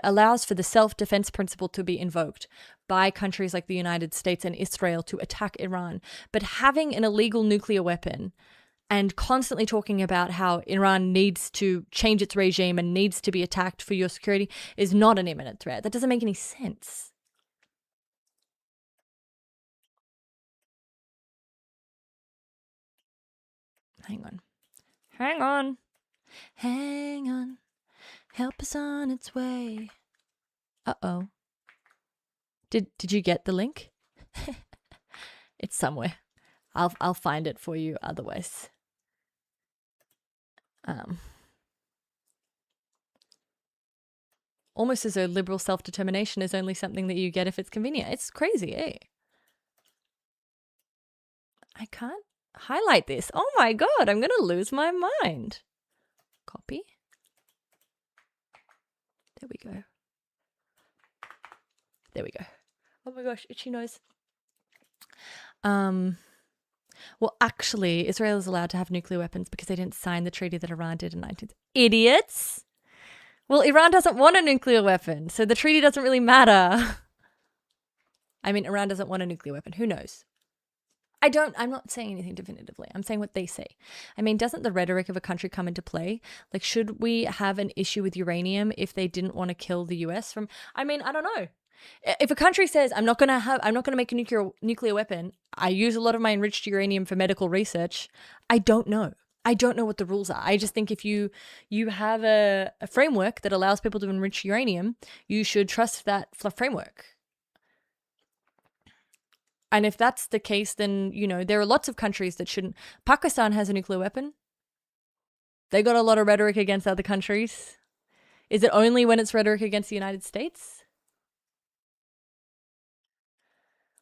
allows for the self-defense principle to be invoked by countries like the United States and Israel to attack Iran. But having an illegal nuclear weapon and constantly talking about how Iran needs to change its regime and needs to be attacked for your security is not an imminent threat. That doesn't make any sense. Hang on. Hang on. Hang on. Help us on its way. Uh-oh. Did you get the link? It's somewhere. I'll find it for you otherwise. Almost as though liberal self-determination is only something that you get if it's convenient. It's crazy, eh? I can't highlight this. Oh my god, I'm gonna lose my mind. Copy. There we go. There we go. Oh my gosh, itchy nose. Well, actually, Israel is allowed to have nuclear weapons because they didn't sign the treaty that Iran did in 19... Idiots! Well, Iran doesn't want a nuclear weapon, so the treaty doesn't really matter. I mean, Iran doesn't want a nuclear weapon. Who knows? I'm not saying anything definitively. I'm saying what they say. I mean, doesn't the rhetoric of a country come into play? Like, should we have an issue with uranium if they didn't want to kill the US from... I mean, I don't know. If a country says, I'm not going to make a nuclear weapon, I use a lot of my enriched uranium for medical research, I don't know. I don't know what the rules are. I just think if you have a framework that allows people to enrich uranium, you should trust that framework. And if that's the case, then, you know, there are lots of countries that shouldn't. Pakistan has a nuclear weapon. They got a lot of rhetoric against other countries. Is it only when it's rhetoric against the United States?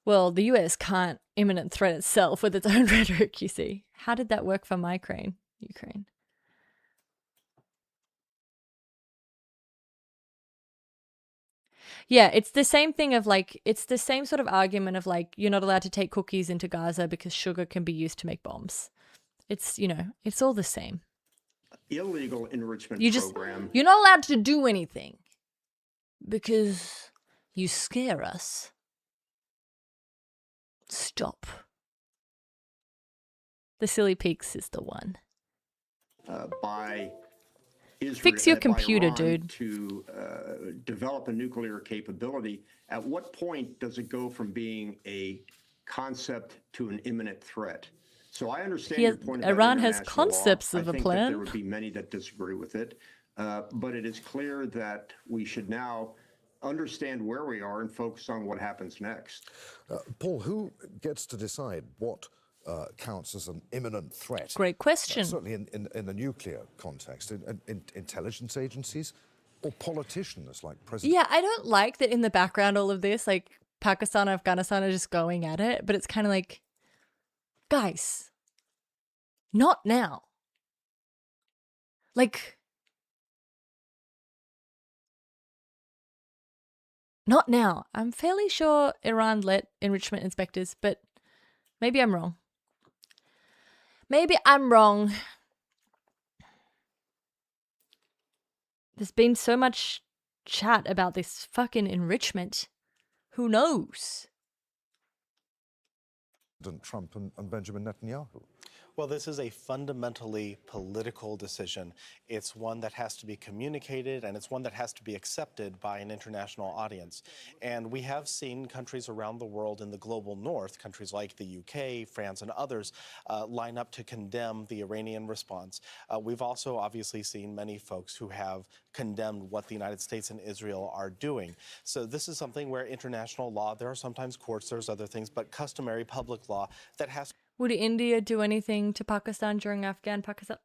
Well, the US can't imminent threat itself with its own rhetoric, you see. How did that work for Ukraine? Yeah, it's the same thing of like, it's the same sort of argument of like, you're not allowed to take cookies into Gaza because sugar can be used to make bombs. It's, you know, it's all the same. Illegal enrichment program. You're not allowed to do anything because you scare us. Stop. The Silly Peaks is the one. By Israel, fix your computer, Iran dude. To develop a nuclear capability. At what point does it go from being a concept to an imminent threat? So I understand your point about Iran has international concepts law. of a I think plan. that there would be many that disagree with it, but it is clear that we should now understand where we are and focus on what happens next. Paul, who gets to decide what counts as an imminent threat? Great question. Certainly in the nuclear context, in intelligence agencies or politicians like President... Yeah, I don't like that in the background all of this, like Pakistan, Afghanistan are just going at it, but it's kind of like, guys, not now. Like... Not now. I'm fairly sure Iran let enrichment inspectors, but maybe I'm wrong. Maybe I'm wrong. There's been so much chat about this fucking enrichment. Who knows? Trump and Benjamin Netanyahu. Well, this is a fundamentally political decision. It's one that has to be communicated, and it's one that has to be accepted by an international audience. And we have seen countries around the world in the global north, countries like the UK, France, and others, line up to condemn the Iranian response. We've also obviously seen many folks who have condemned what the United States and Israel are doing. So this is something where international law, there are sometimes courts, there's other things, but customary public law that has... Would India do anything to Pakistan during Pakistan?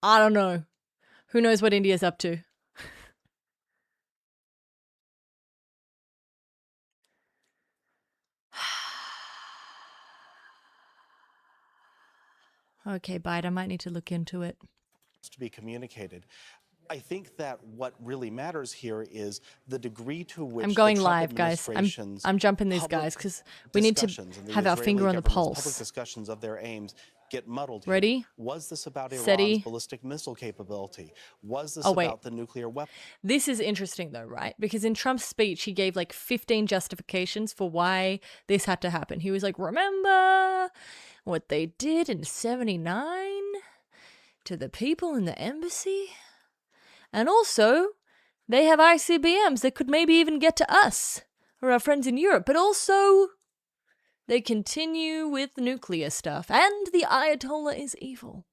I don't know. Who knows what India's up to? Okay, Biden, I might need to look into it. To be communicated. I think that what really matters here is the degree to which I'm going the Trump live, guys. administration's I'm jumping these public guys because we need to discussions and the have our Israeli finger on the government's public pulse. discussions of their aims get muddled here. Ready? Was this about Steady. Iran's ballistic missile capability? Was this Oh, wait. about the nuclear weapon? This is interesting though, right? Because in Trump's speech, he gave like 15 justifications for why this had to happen. He was like, remember what they did in 79 to the people in the embassy? And also, they have ICBMs that could maybe even get to us or our friends in Europe. But also, they continue with nuclear stuff. And the Ayatollah is evil.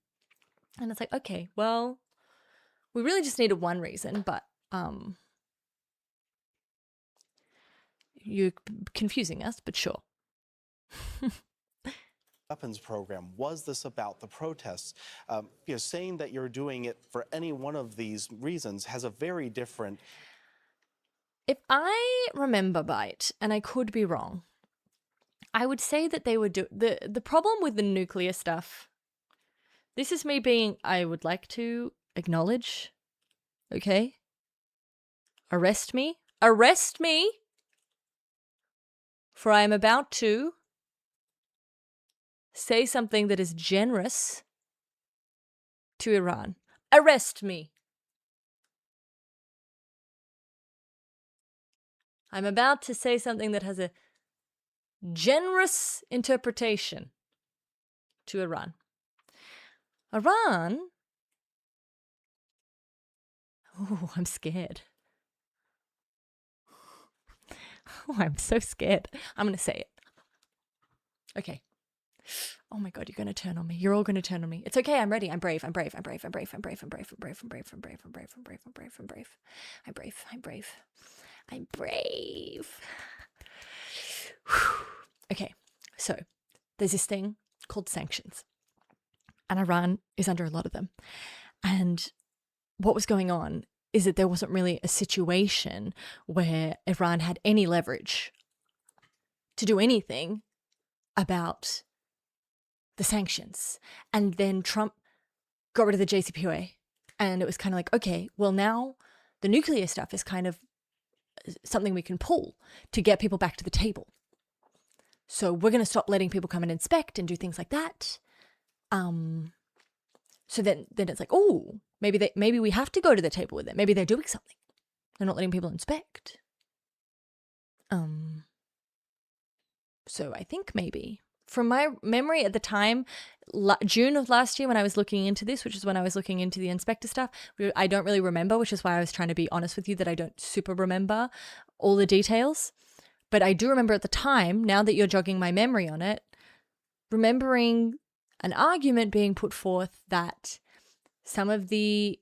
And it's like, okay, well, we really just needed one reason, but you're confusing us, but sure. Weapons program. Was this about the protests? Saying that you're doing it for any one of these reasons has a very different. If I remember right, and I could be wrong, I would say that they would do the problem with the nuclear stuff. This is me being. I would like to acknowledge. Okay. Arrest me. Arrest me. For I am about to say something that is generous to Iran. Arrest me. I'm about to say something that has a generous interpretation to Iran. Iran. Oh, I'm scared. Oh, I'm so scared. I'm going to say it. Okay. Oh my God, you're going to turn on me. You're all going to turn on me. It's okay. I'm ready. I'm brave. I'm brave. I'm brave. I'm brave. I'm brave. I'm brave. I'm brave. I'm brave. I'm brave. I'm brave. I'm brave. I'm brave. I'm brave. I'm brave. I'm brave. I'm brave. Okay. So there's this thing called sanctions. And Iran is under a lot of them. And what was going on is that there wasn't really a situation where Iran had any leverage to do anything about the sanctions. And then Trump got rid of the JCPOA. And it was kind of like, okay, well now the nuclear stuff is kind of something we can pull to get people back to the table. So we're going to stop letting people come and inspect and do things like that. So then it's like, oh, maybe we have to go to the table with it. Maybe they're doing something. They're not letting people inspect. So I think maybe, from my memory at the time, June of last year when I was looking into this, which is when I was looking into the inspector stuff, I don't really remember, which is why I was trying to be honest with you that I don't super remember all the details. But I do remember at the time, now that you're jogging my memory on it, remembering an argument being put forth that some of the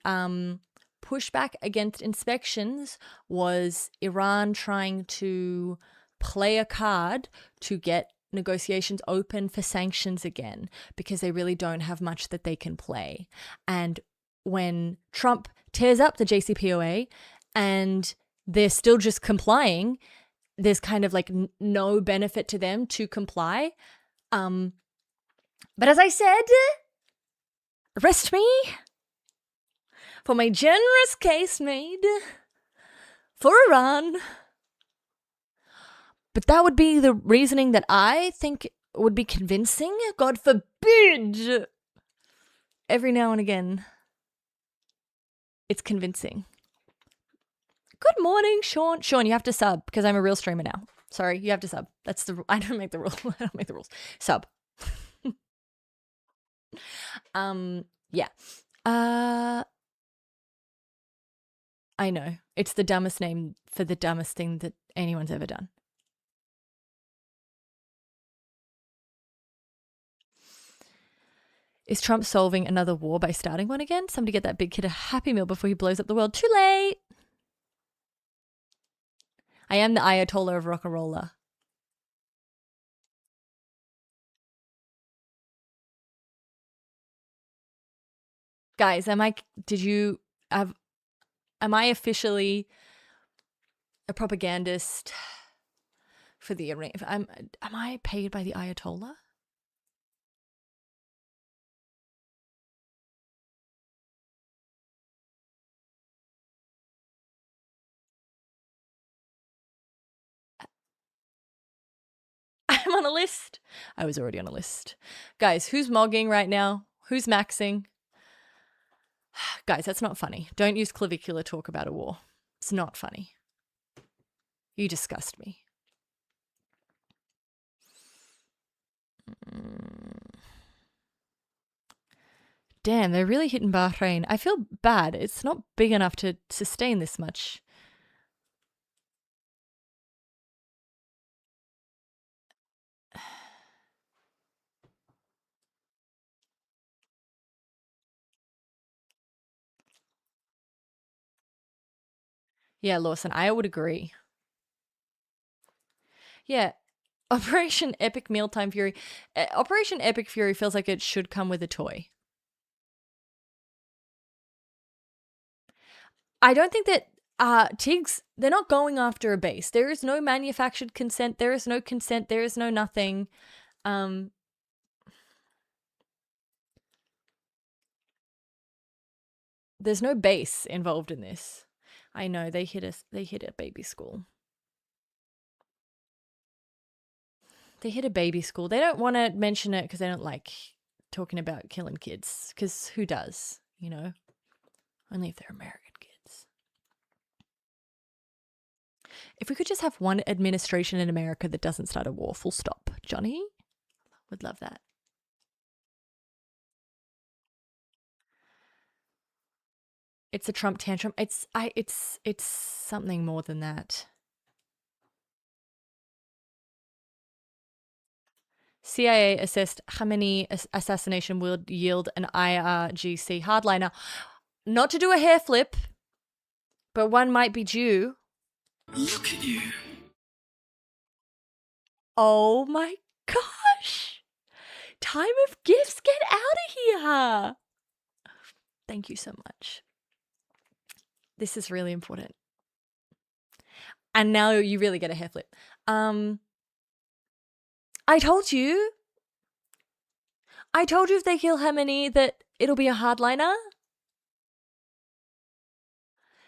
pushback against inspections was Iran trying to play a card to get negotiations open for sanctions again because they really don't have much that they can play. And when Trump tears up the JCPOA and they're still just complying, there's kind of like no benefit to them to comply. But as I said, arrest me for my generous case made for Iran. But that would be the reasoning that I think would be convincing. God forbid. Every now and again, it's convincing. Good morning, Sean. Sean, you have to sub because I'm a real streamer now. Sorry, you have to sub. That's the. I don't make the rule. I don't make the rules. Sub. Yeah. I know. It's the dumbest name for the dumbest thing that anyone's ever done. Is Trump solving another war by starting one again? Somebody get that big kid a Happy Meal before he blows up the world. Too late. I am the Ayatollah of rock and roller. Guys, am I officially a propagandist for the Iran? Am I paid by the Ayatollah? I'm on a list. I was already on a list. Guys, who's mogging right now? Who's maxing? Guys, that's not funny. Don't use clavicular talk about a war. It's not funny. You disgust me. Damn, they're really hitting Bahrain. I feel bad. It's not big enough to sustain this much. Yeah, Lawson, I would agree. Yeah, Operation Epic Mealtime Fury. Operation Epic Fury feels like it should come with a toy. I don't think that TIGs, they're not going after a base. There is no manufactured consent. There is no consent. There is no nothing. There's no base involved in this. I know, they hit a baby school. They hit a baby school. They don't want to mention it because they don't like talking about killing kids. Because who does, you know? Only if they're American kids. If we could just have one administration in America that doesn't start a war, full stop. Johnny? Would love that. It's a Trump tantrum. It's something more than that. CIA assessed Khamenei assassination will yield an IRGC hardliner. Not to do a hair flip, but one might be due. Look at you. Oh my gosh. Time of gifts, get out of here. Thank you so much. This is really important. And now you really get a hair flip. I told you if they kill Khamenei that it'll be a hardliner.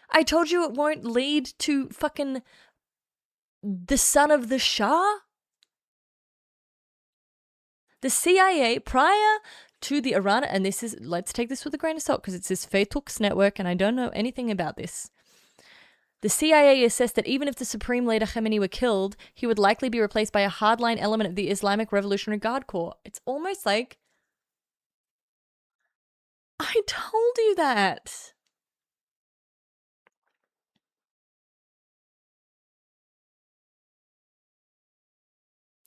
I told you it won't lead to fucking the son of the Shah. The CIA prior to the Iran, and this is, let's take this with a grain of salt because it's this Faytux network and I don't know anything about this. The CIA assessed that even if the Supreme Leader Khamenei were killed, he would likely be replaced by a hardline element of the Islamic Revolutionary Guard Corps. It's almost like, I told you that.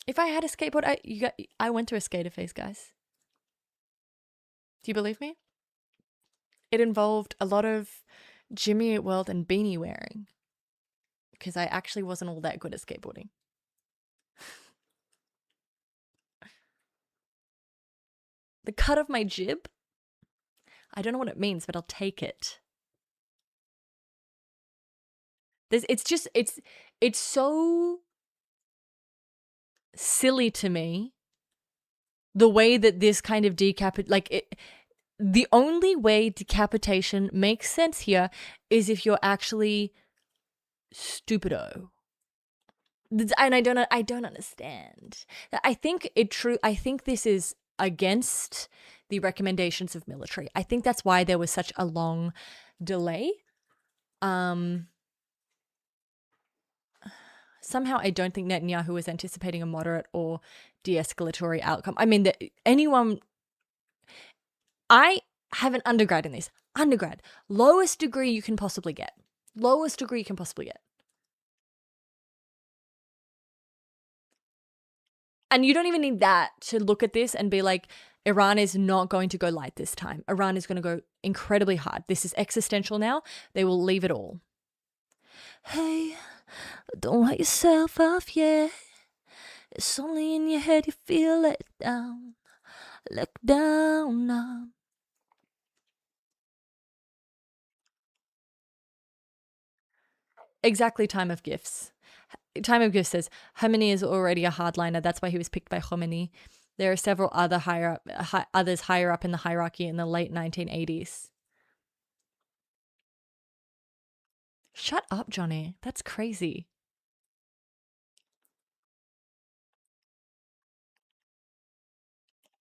If I had a skateboard, I went to a skater phase, guys. Do you believe me? It involved a lot of Jimmy Eat World and beanie wearing because I actually wasn't all that good at skateboarding. The cut of my jib, I don't know what it means, but I'll take it. It's so silly to me the way that this kind of the only way decapitation makes sense here is if you're actually stupido. And I don't understand. I think this is against the recommendations of military. I think that's why there was such a long delay. Somehow I don't think Netanyahu was anticipating a moderate or de-escalatory outcome. I mean, I have an undergrad in this. Undergrad. Lowest degree you can possibly get. Lowest degree you can possibly get. And you don't even need that to look at this and be like, Iran is not going to go light this time. Iran is going to go incredibly hard. This is existential now. They will leave it all. Hey, don't write yourself off yet. It's only in your head you feel let down. Look down now. Exactly, Time of Gifts. Time of Gifts says, Khamenei is already a hardliner. That's why he was picked by Khomeini. There are several others higher up in the hierarchy in the late 1980s. Shut up, Johnny. That's crazy.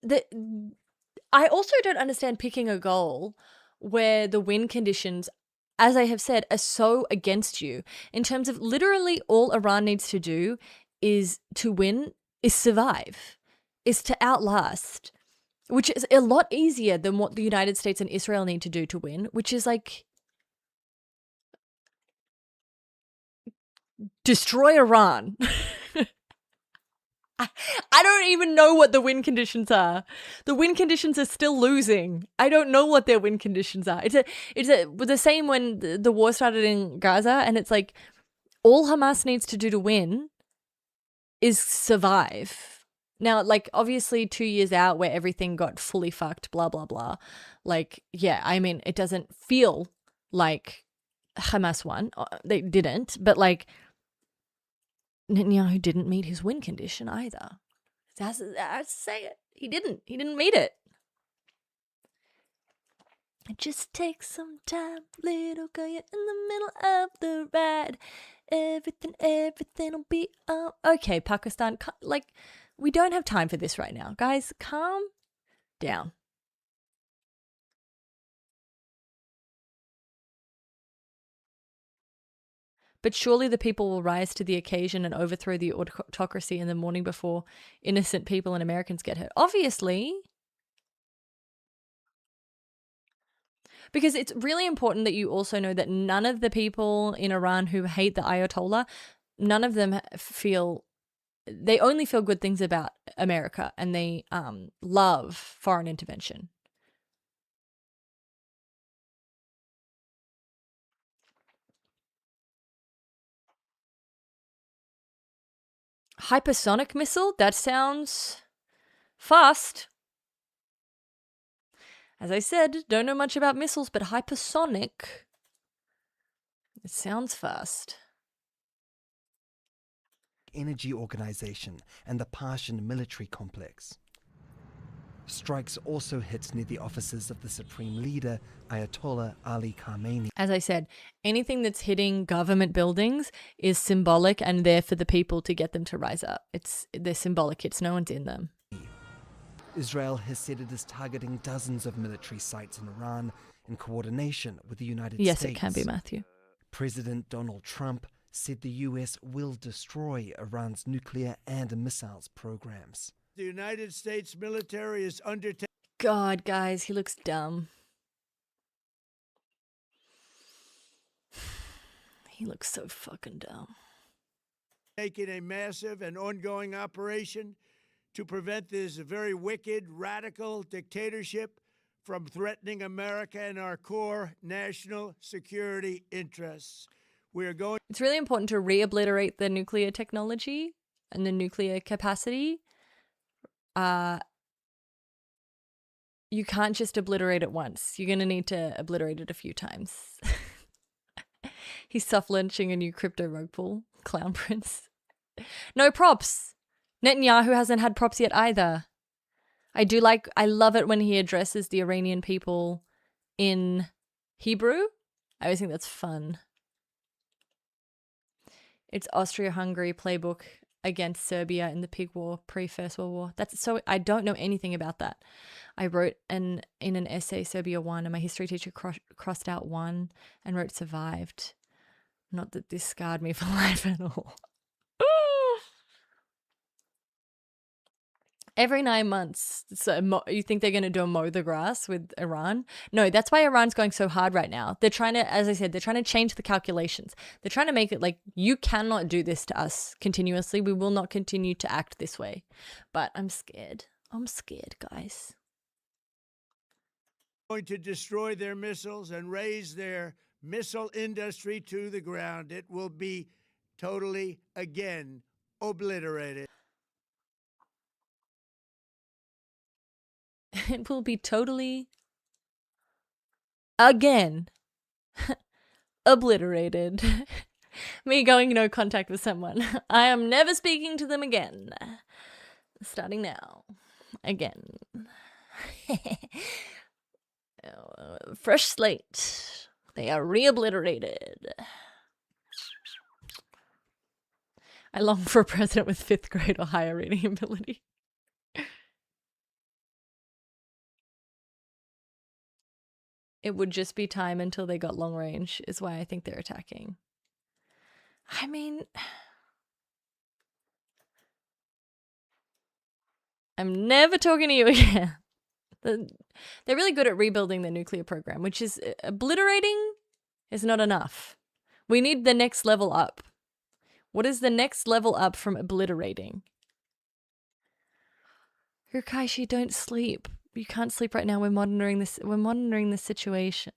I also don't understand picking a goal where the win conditions, as I have said, are so against you in terms of literally all Iran needs to do is to win, is survive, is to outlast, which is a lot easier than what the United States and Israel need to do to win, which is like destroy Iran. I don't even know what the win conditions are. The win conditions are still losing. I don't know what their win conditions are. It's the same when the war started in Gaza, and it's like all Hamas needs to do to win is survive. Now, like, obviously 2 years out where everything got fully fucked, blah, blah, blah. Like, yeah, I mean, it doesn't feel like Hamas won. They didn't, but like, Netanyahu didn't meet his win condition either. I have to say it. He didn't meet it. It just takes some time, little girl, you're in the middle of the ride. Everything'll be okay, Pakistan. Like, we don't have time for this right now. Guys, calm down. But surely the people will rise to the occasion and overthrow the autocracy in the morning before innocent people and Americans get hurt. Obviously. Because it's really important that you also know that none of the people in Iran who hate the Ayatollah, none of them they only feel good things about America, and they love foreign intervention. Hypersonic missile? That sounds fast. As I said, don't know much about missiles, but hypersonic, it sounds fast. Energy Organization and the Pashan military complex. Strikes also hit near the offices of the Supreme Leader, Ayatollah Ali Khamenei. As I said, anything that's hitting government buildings is symbolic and there for the people to get them to rise up. They're symbolic. It's no one's in them. Israel has said it is targeting dozens of military sites in Iran in coordination with the United States. Yes, it can be, Matthew. President Donald Trump said the US will destroy Iran's nuclear and missiles programs. The United States military is undertaking... God, guys, he looks dumb. He looks so fucking dumb. ...taking a massive and ongoing operation to prevent this very wicked, radical dictatorship from threatening America and our core national security interests. We are going... It's really important to re-obliterate the nuclear technology and the nuclear capacity. You can't just obliterate it once. You're going to need to obliterate it a few times. He's soft launching a new crypto rug pull. Clown Prince. No props. Netanyahu hasn't had props yet either. I love it when he addresses the Iranian people in Hebrew. I always think that's fun. It's Austria-Hungary playbook against Serbia in the Pig War, pre-First World War. I don't know anything about that. I wrote in an essay, Serbia won, and my history teacher crossed out one and wrote survived. Not that this scarred me for life at all. Every 9 months. So you think they're going to do a mow the grass with Iran? No, that's why Iran's going so hard right now. They're trying to, as I said, they're trying to change the calculations. They're trying to make it like, you cannot do this to us continuously. We will not continue to act this way. But I'm scared. I'm scared, guys. Going to destroy their missiles and raise their missile industry to the ground. It will be totally, again, obliterated. It will be totally, again, obliterated. Me going no contact with someone. I am never speaking to them again. Starting now. Again. Fresh slate. They are re-obliterated. I long for a president with 5th grade or higher reading ability. It would just be time until they got long range, is why I think they're attacking. I mean, I'm never talking to you again. They're really good at rebuilding their nuclear program, which is obliterating is not enough. We need the next level up. What is the next level up from obliterating? Hirkaishi, don't sleep. You can't sleep right now. We're monitoring this. We're monitoring the situation.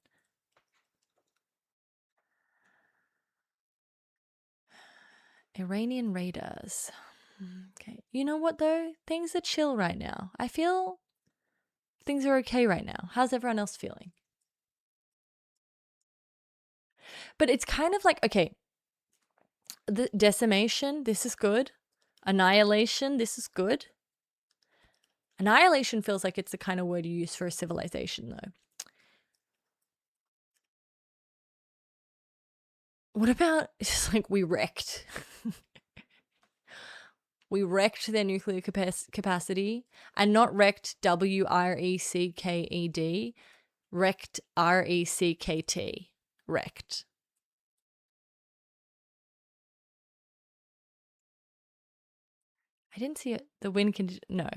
Iranian radars. Okay. You know what though? Things are chill right now. I feel things are okay right now. How's everyone else feeling? But it's kind of like, okay, the decimation, this is good. Annihilation, this is good. Annihilation feels like it's the kind of word you use for a civilization, though. What about, it's like we wrecked. We wrecked their nuclear capacity, and not wrecked WRECKED, wrecked RECKT, wrecked. I didn't see it. The win condition. No.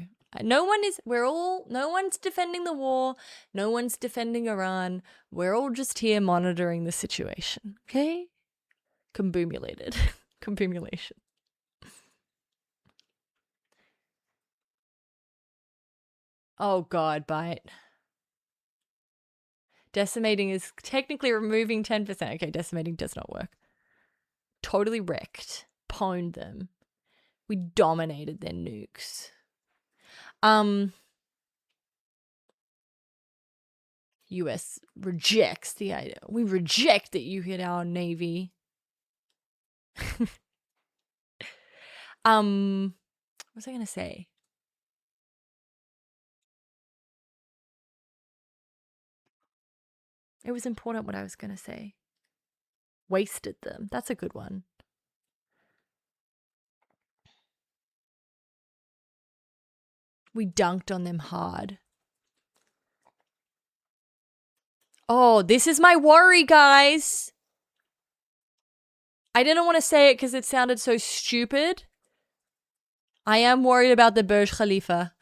No one's defending the war. No one's defending Iran. We're all just here monitoring the situation. Okay? Combumulated. Combumulation. Oh God, bite. Decimating is technically removing 10%. Okay, decimating does not work. Totally wrecked. Pwned them. We dominated their nukes. US rejects the idea. We reject that you hit our navy. What was I gonna say? It was important what I was gonna say. Wasted them. That's a good one. We dunked on them hard. Oh, this is my worry, guys. I didn't want to say it because it sounded so stupid. I am worried about the Burj Khalifa.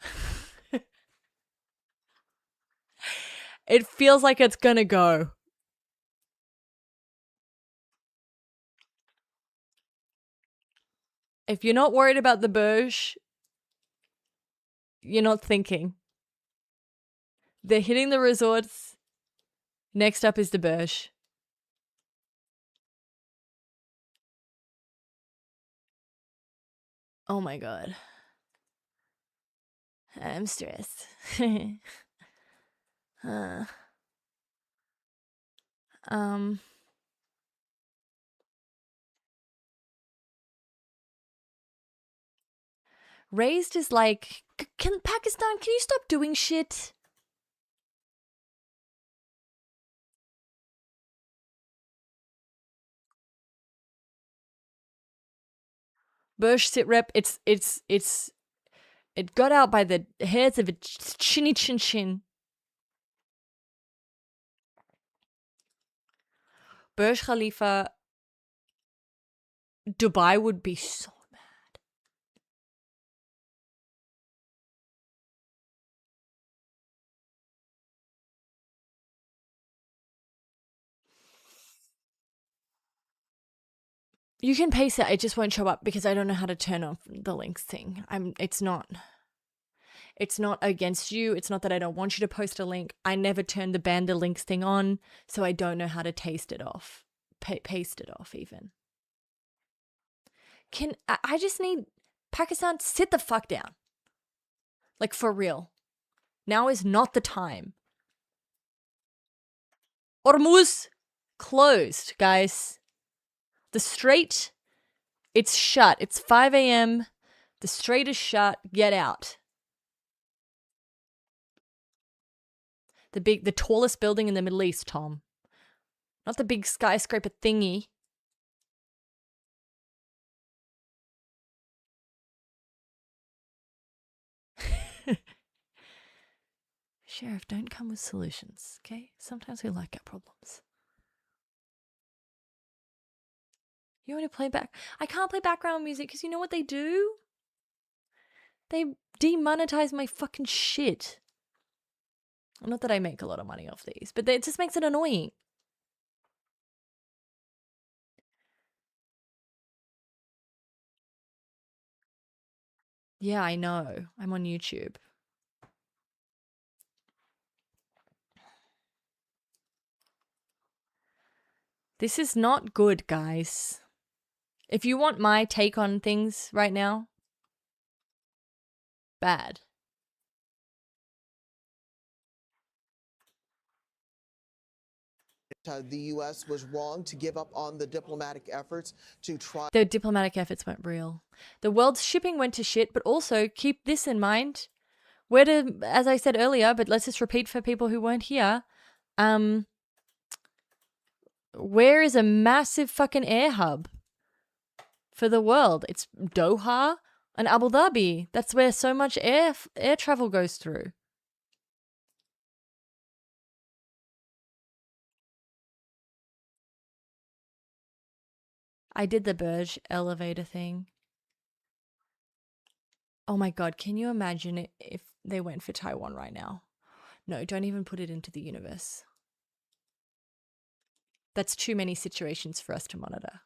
It feels like it's gonna go. If you're not worried about the Burj, you're not thinking. They're hitting the resorts. Next up is the Burj. Oh my God. I'm stressed. Raised is like, can Pakistan, can you stop doing shit? Burj sit rep, it got out by the hairs of its chinny chin chin. Burj Khalifa, Dubai would be so mad. You can paste it, it just won't show up because I don't know how to turn off the links thing. It's not against you. It's not that I don't want you to post a link. I never turned the ban the links thing on, so I don't know how to paste it off even. I just need Pakistan, sit the fuck down. Like, for real. Now is not the time. Hormuz closed, guys. The strait, it's shut. It's 5 a.m. The strait is shut. Get out. The tallest building in the Middle East, Tom. Not the big skyscraper thingy. Sheriff, don't come with solutions, okay? Sometimes we like our problems. You want to play back? I can't play background music because you know what they do? They demonetize my fucking shit. Not that I make a lot of money off these, but it just makes it annoying. Yeah, I know. I'm on YouTube. This is not good, guys. If you want my take on things right now, bad. The U.S. was wrong to give up on the diplomatic efforts to try. The diplomatic efforts weren't real. The world's shipping went to shit, but also keep this in mind. Where to, as I said earlier, but let's just repeat for people who weren't here. Where is a massive fucking air hub for the world? It's Doha and Abu Dhabi. That's where so much air travel goes through. I did the Burj elevator thing. Oh my god, can you imagine it if they went for Taiwan right now? No, don't even put it into the universe. That's too many situations for us to monitor.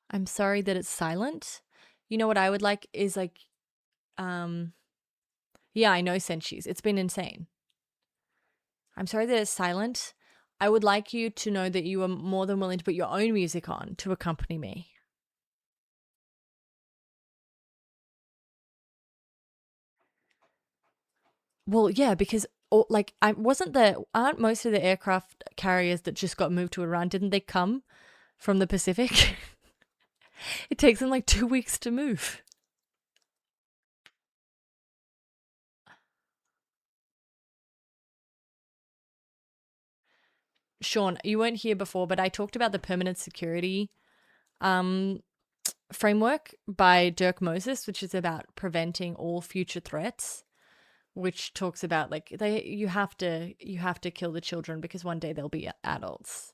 I'm sorry that it's silent. You know what I would like is like, yeah, I know Senshis. It's been insane. I'm sorry that it's silent. I would like you to know that you are more than willing to put your own music on to accompany me. Well, yeah, because aren't most of the aircraft carriers that just got moved to Iran, didn't they come from the Pacific? It takes them like 2 weeks to move. Sean, you weren't here before, but I talked about the permanent security framework by Dirk Moses, which is about preventing all future threats, which talks about like you have to kill the children because one day they'll be adults.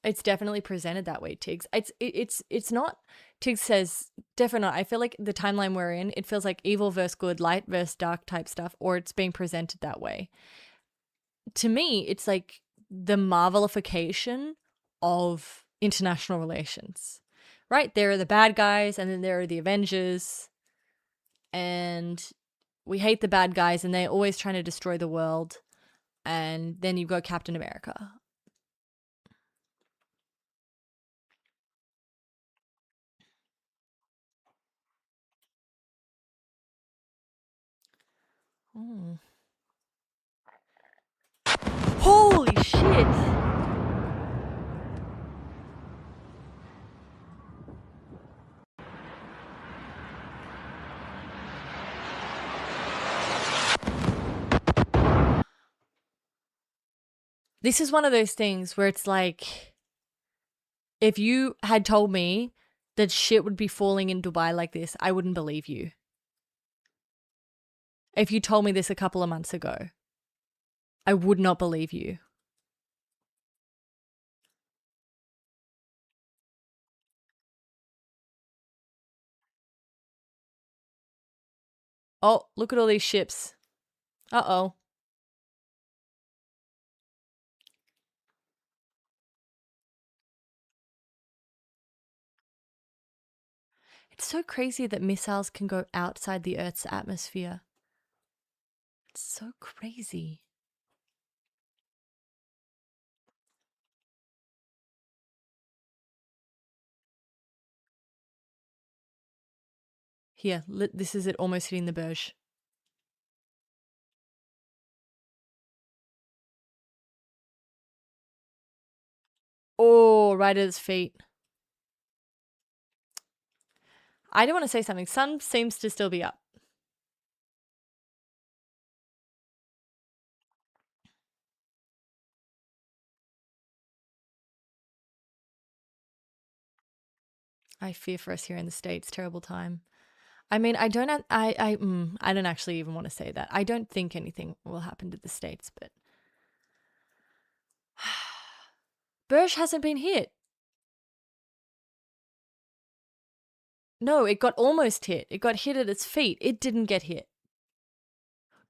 It's definitely presented that way, Tiggs. It's not. Tiggs says definitely not. I feel like the timeline we're in, it feels like evil versus good, light versus dark type stuff, or it's being presented that way. To me, it's like the Marvelification of international relations, right? There are the bad guys, and then there are the Avengers, and we hate the bad guys, and they're always trying to destroy the world. And then you go Captain America. Oh. Holy shit! This is one of those things where it's like, if you had told me that shit would be falling in Dubai like this, I wouldn't believe you. If you told me this a couple of months ago, I would not believe you. Oh, look at all these ships. Uh-oh. It's so crazy that missiles can go outside the Earth's atmosphere. It's so crazy. Here, this is it almost hitting the Burj. Oh, right at his feet. I do want to say something. Sun seems to still be up. I fear for us here in the States. Terrible time. I mean, I don't actually even want to say that. I don't think anything will happen to the States, but Burj hasn't been hit. No, it got almost hit. It got hit at its feet. It didn't get hit.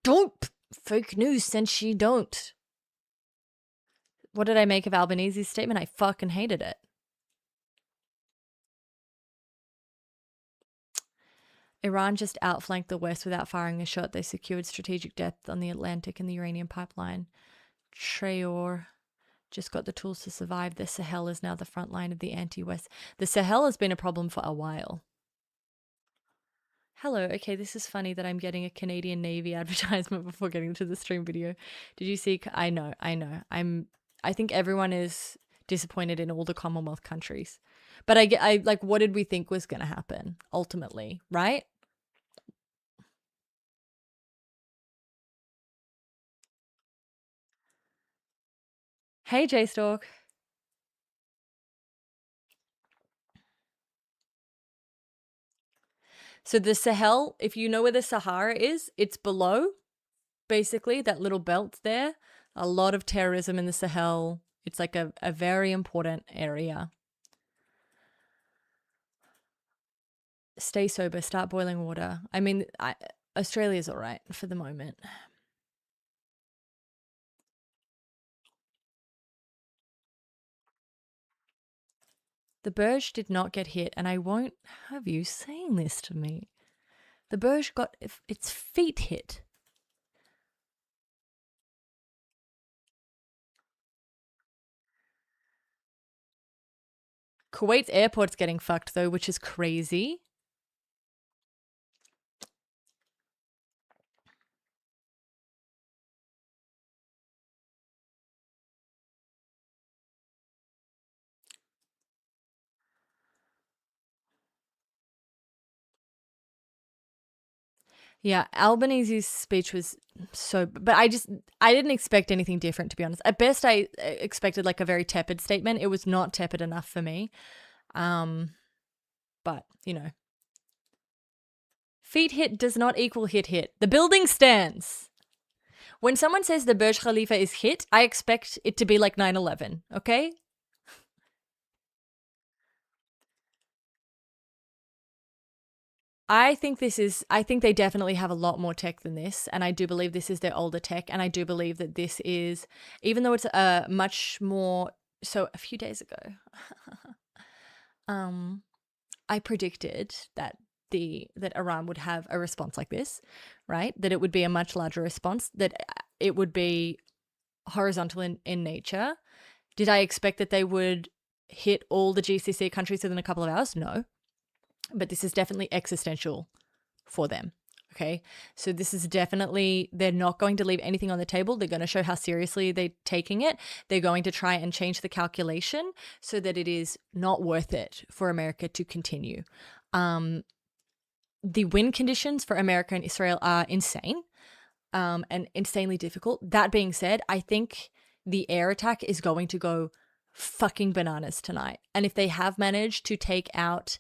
Don't fake news since she don't. What did I make of Albanese's statement? I fucking hated it. Iran just outflanked the West without firing a shot. They secured strategic depth on the Atlantic and the uranium pipeline. Traor just got the tools to survive. The Sahel is now the front line of the anti-West. The Sahel has been a problem for a while. Hello, okay, this is funny that I'm getting a Canadian Navy advertisement before getting to the stream video. Did you see? I know. I think everyone is disappointed in all the Commonwealth countries. But I like, what did we think was going to happen ultimately, right? Hey, J-Stalk. So the Sahel, if you know where the Sahara is, it's below, basically, that little belt there. A lot of terrorism in the Sahel. It's like a very important area. Stay sober, start boiling water. I mean, Australia's all right for the moment. The Burj did not get hit, and I won't have you saying this to me. The Burj got its feet hit. Kuwait's airport's getting fucked, though, which is crazy. Yeah, Albanese's speech was so, but I didn't expect anything different, to be honest. At best, I expected like a very tepid statement. It was not tepid enough for me. But, you know. Feet hit does not equal hit. The building stands. When someone says the Burj Khalifa is hit, I expect it to be like 9/11, okay? I think they definitely have a lot more tech than this, and I do believe this is their older tech, and I do believe that this is, even though it's a much more, so a few days ago, I predicted that Iran would have a response like this, right? That it would be a much larger response, that it would be horizontal in nature. Did I expect that they would hit all the GCC countries within a couple of hours? No. But this is definitely existential for them, okay? So this is definitely, they're not going to leave anything on the table. They're going to show how seriously they're taking it. They're going to try and change the calculation so that it is not worth it for America to continue. The win conditions for America and Israel are insane and insanely difficult. That being said, I think the air attack is going to go fucking bananas tonight. And if they have managed to take out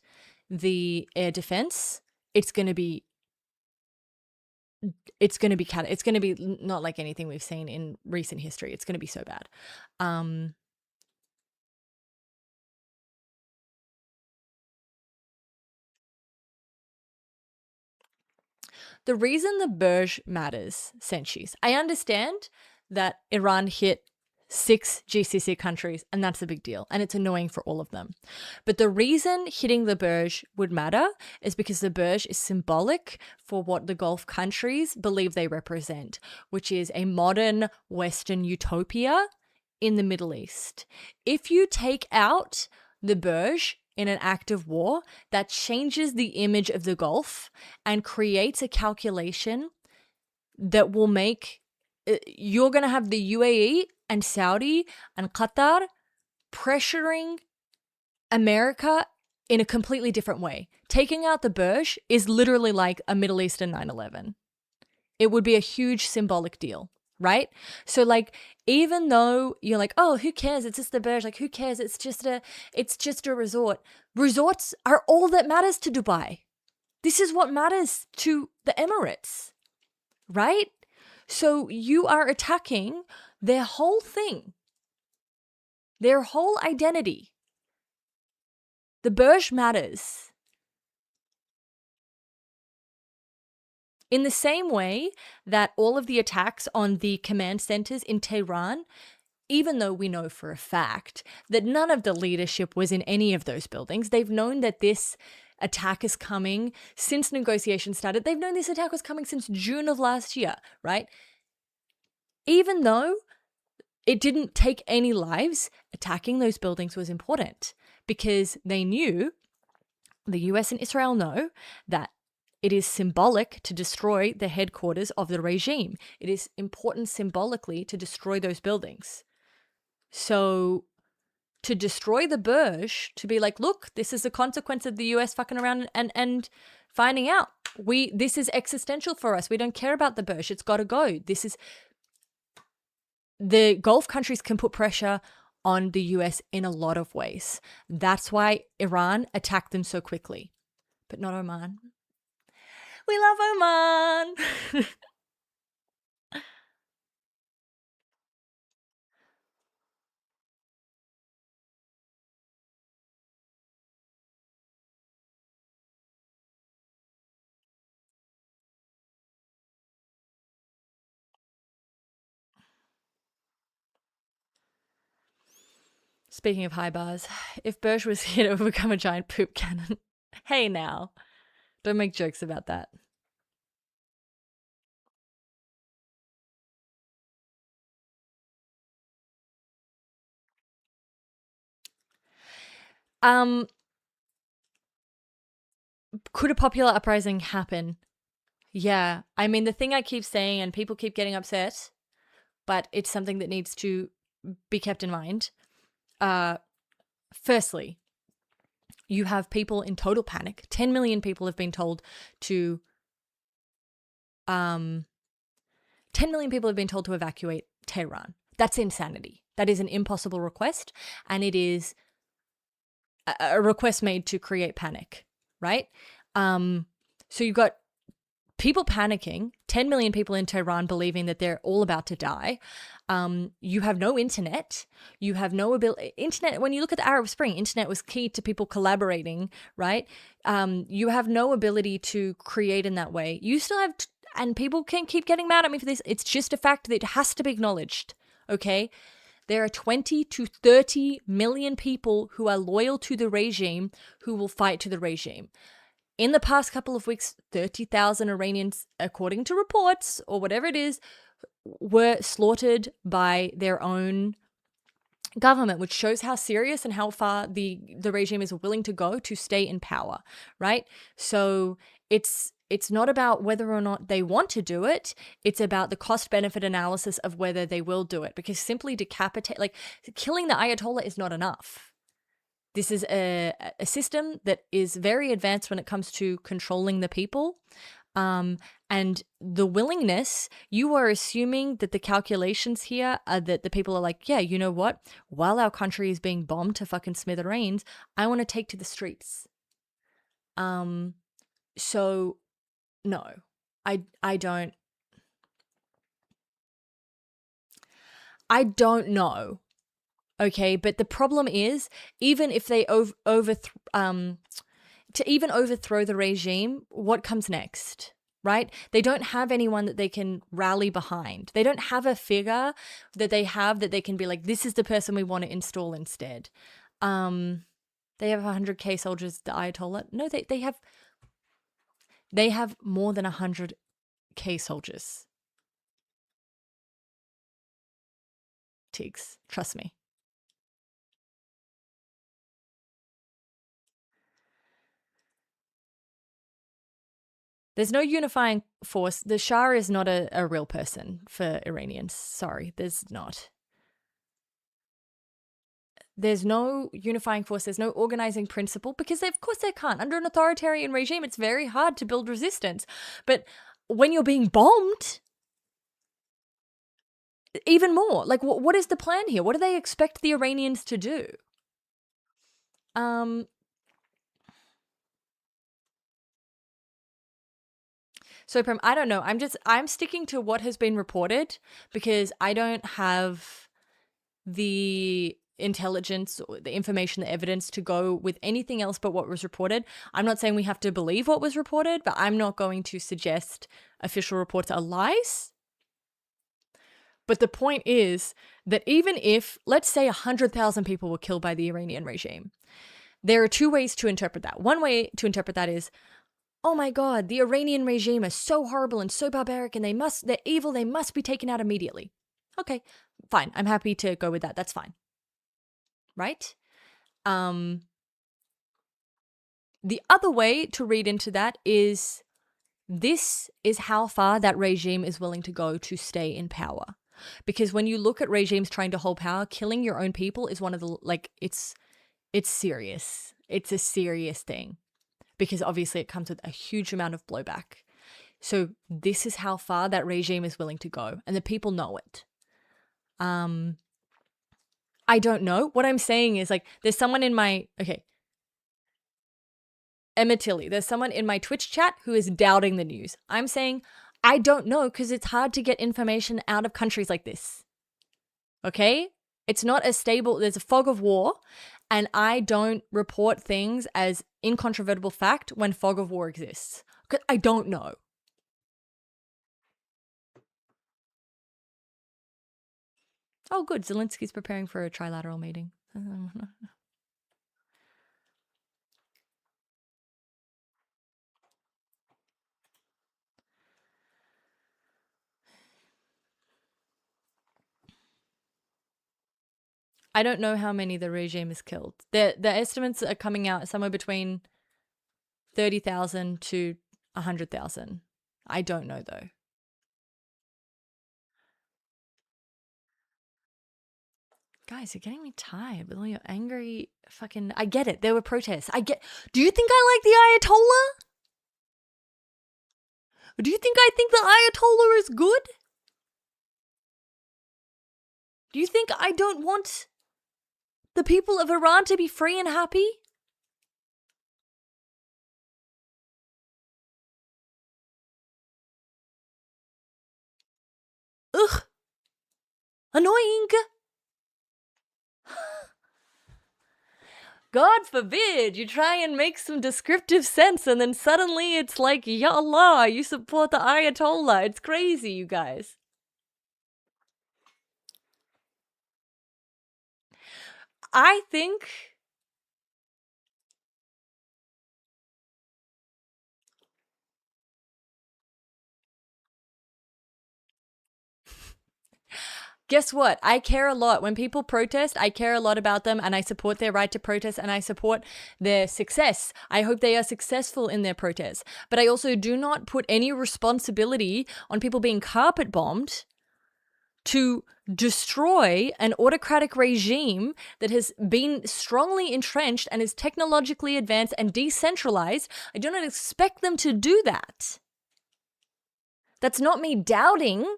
the air defense, it's going to be not like anything we've seen in recent history. It's going to be so bad. The reason the Burj matters, Senshis, I understand that Iran hit 6 GCC countries, and that's a big deal, and it's annoying for all of them. But the reason hitting the Burj would matter is because the Burj is symbolic for what the Gulf countries believe they represent, which is a modern Western utopia in the Middle East. If you take out the Burj in an act of war, that changes the image of the Gulf and creates a calculation that will make, you're going to have the UAE and Saudi and Qatar pressuring America in a completely different way. Taking out the Burj is literally like a Middle Eastern 9/11. It would be a huge symbolic deal, right? So like, even though you're like, oh, who cares? It's just the Burj. Like, who cares? It's just a resort. Resorts are all that matters to Dubai. This is what matters to the Emirates, right? So you are attacking their whole thing, their whole identity. The Burj matters. In the same way that all of the attacks on the command centers in Tehran, even though we know for a fact that none of the leadership was in any of those buildings, they've known that this attack is coming since negotiations started. They've known this attack was coming since June of last year, right? Even though it didn't take any lives, attacking those buildings was important because they knew, the US and Israel know, that it is symbolic to destroy the headquarters of the regime. It is important symbolically to destroy those buildings. So to destroy the Burj, to be like, look, this is the consequence of the US fucking around and finding out. This is existential for us. We don't care about the Burj. It's got to go. The Gulf countries can put pressure on the US in a lot of ways. That's why Iran attacked them so quickly, but not Oman. We love Oman. Speaking of high bars, if Burj was here to become a giant poop cannon, hey now, don't make jokes about that. Could a popular uprising happen? Yeah. I mean, the thing I keep saying, and people keep getting upset, but it's something that needs to be kept in mind. Firstly, you have people in total panic. 10 million people have been told to 10 million people have been told to evacuate Tehran. That's insanity. That is an impossible request, and it is a request made to create panic, right? So you've got people panicking, 10 million people in Tehran believing that they're all about to die. You have no internet. You have no ability. Internet, when you look at the Arab Spring, internet was key to people collaborating, right? You have no ability to create in that way. You still have, and people can keep getting mad at me for this. It's just a fact that it has to be acknowledged, okay? There are 20 to 30 million people who are loyal to the regime who will fight to the regime. In the past couple of weeks, 30,000 Iranians, according to reports or whatever it is, were slaughtered by their own government, which shows how serious and how far the regime is willing to go to stay in power, right? So it's not about whether or not they want to do it. It's about the cost-benefit analysis of whether they will do it, because simply killing the Ayatollah is not enough. This is a system that is very advanced when it comes to controlling the people. And the willingness, you are assuming that the calculations here are that the people are like, yeah, you know what? While our country is being bombed to fucking smithereens, I want to take to the streets. So no, I don't know. Okay, but the problem is, even if they overthrow the regime, what comes next, right? They don't have anyone that they can rally behind. They don't have a figure that they can be like, this is the person we want to install instead. They have 100K soldiers, the Ayatollah. No, they have more than 100K soldiers. Tiggs, trust me. There's no unifying force. The Shah is not a real person for Iranians. Sorry, there's not. There's no unifying force. There's no organizing principle because of course they can't. Under an authoritarian regime, it's very hard to build resistance. But when you're being bombed, even more. Like, what is the plan here? What do they expect the Iranians to do? So, Prem, I don't know. I'm sticking to what has been reported because I don't have the intelligence or the information, the evidence to go with anything else but what was reported. I'm not saying we have to believe what was reported, but I'm not going to suggest official reports are lies. But the point is that even if, let's say 100,000 people were killed by the Iranian regime, there are two ways to interpret that. One way to interpret that is, oh my God, the Iranian regime is so horrible and so barbaric and they're evil, they must be taken out immediately. Okay, fine. I'm happy to go with that. That's fine. Right? The other way to read into that is this is how far that regime is willing to go to stay in power. Because when you look at regimes trying to hold power, killing your own people is one of the, like, it's serious. It's a serious thing. Because obviously it comes with a huge amount of blowback. So this is how far that regime is willing to go. And the people know it. I don't know. What I'm saying is, like, there's someone in my, Emma Tilly, there's someone in my Twitch chat who is doubting the news. I'm saying, I don't know because it's hard to get information out of countries like this. Okay? It's not as stable. There's a fog of war. And I don't report things as incontrovertible fact when fog of war exists. Because I don't know. Oh, good. Zelensky's preparing for a trilateral meeting. I don't know how many the regime has killed. The estimates are coming out somewhere between 30,000 to 100,000. I don't know though. Guys, you're getting me tired with all your angry fucking... I get it. There were protests. Do you think I like the Ayatollah? Do you think I think the Ayatollah is good? Do you think I don't want the people of Iran to be free and happy? Ugh. Annoying. God forbid you try and make some descriptive sense and then suddenly it's like, ya Allah, you support the Ayatollah. It's crazy, you guys. I think... Guess what? I care a lot. When people protest, I care a lot about them and I support their right to protest and I support their success. I hope they are successful in their protests. But I also do not put any responsibility on people being carpet bombed to destroy an autocratic regime that has been strongly entrenched and is technologically advanced and decentralized. I do not expect them to do that. That's not me doubting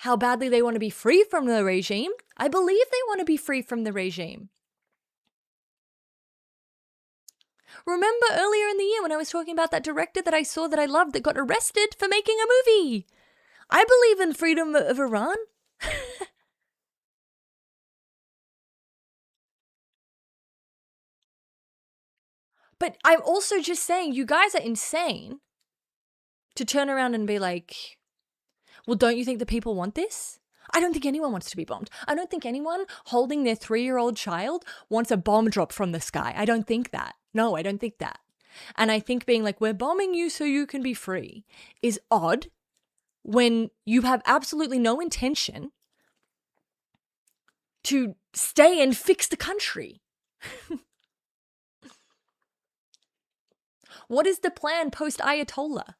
how badly they want to be free from the regime. I believe they want to be free from the regime. Remember earlier in the year when I was talking about that director that I saw that I loved that got arrested for making a movie? I believe in freedom of Iran. But I'm also just saying, you guys are insane to turn around and be like, well, don't you think the people want this? I don't think anyone wants to be bombed. I don't think anyone holding their 3-year-old child wants a bomb drop from the sky. I don't think that. No, I don't think that. And I think being like, we're bombing you so you can be free is odd when you have absolutely no intention to stay and fix the country. What is the plan post-Ayatollah?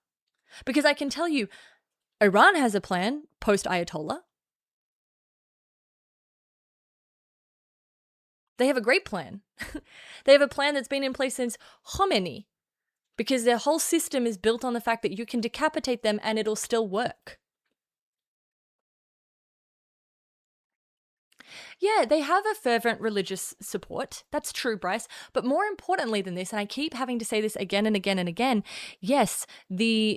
Because I can tell you, Iran has a plan post-Ayatollah. They have a great plan. They have a plan that's been in place since Khomeini, because their whole system is built on the fact that you can decapitate them and it'll still work. Yeah, they have a fervent religious support. That's true, Bryce. But more importantly than this, and I keep having to say this again and again and again, yes, the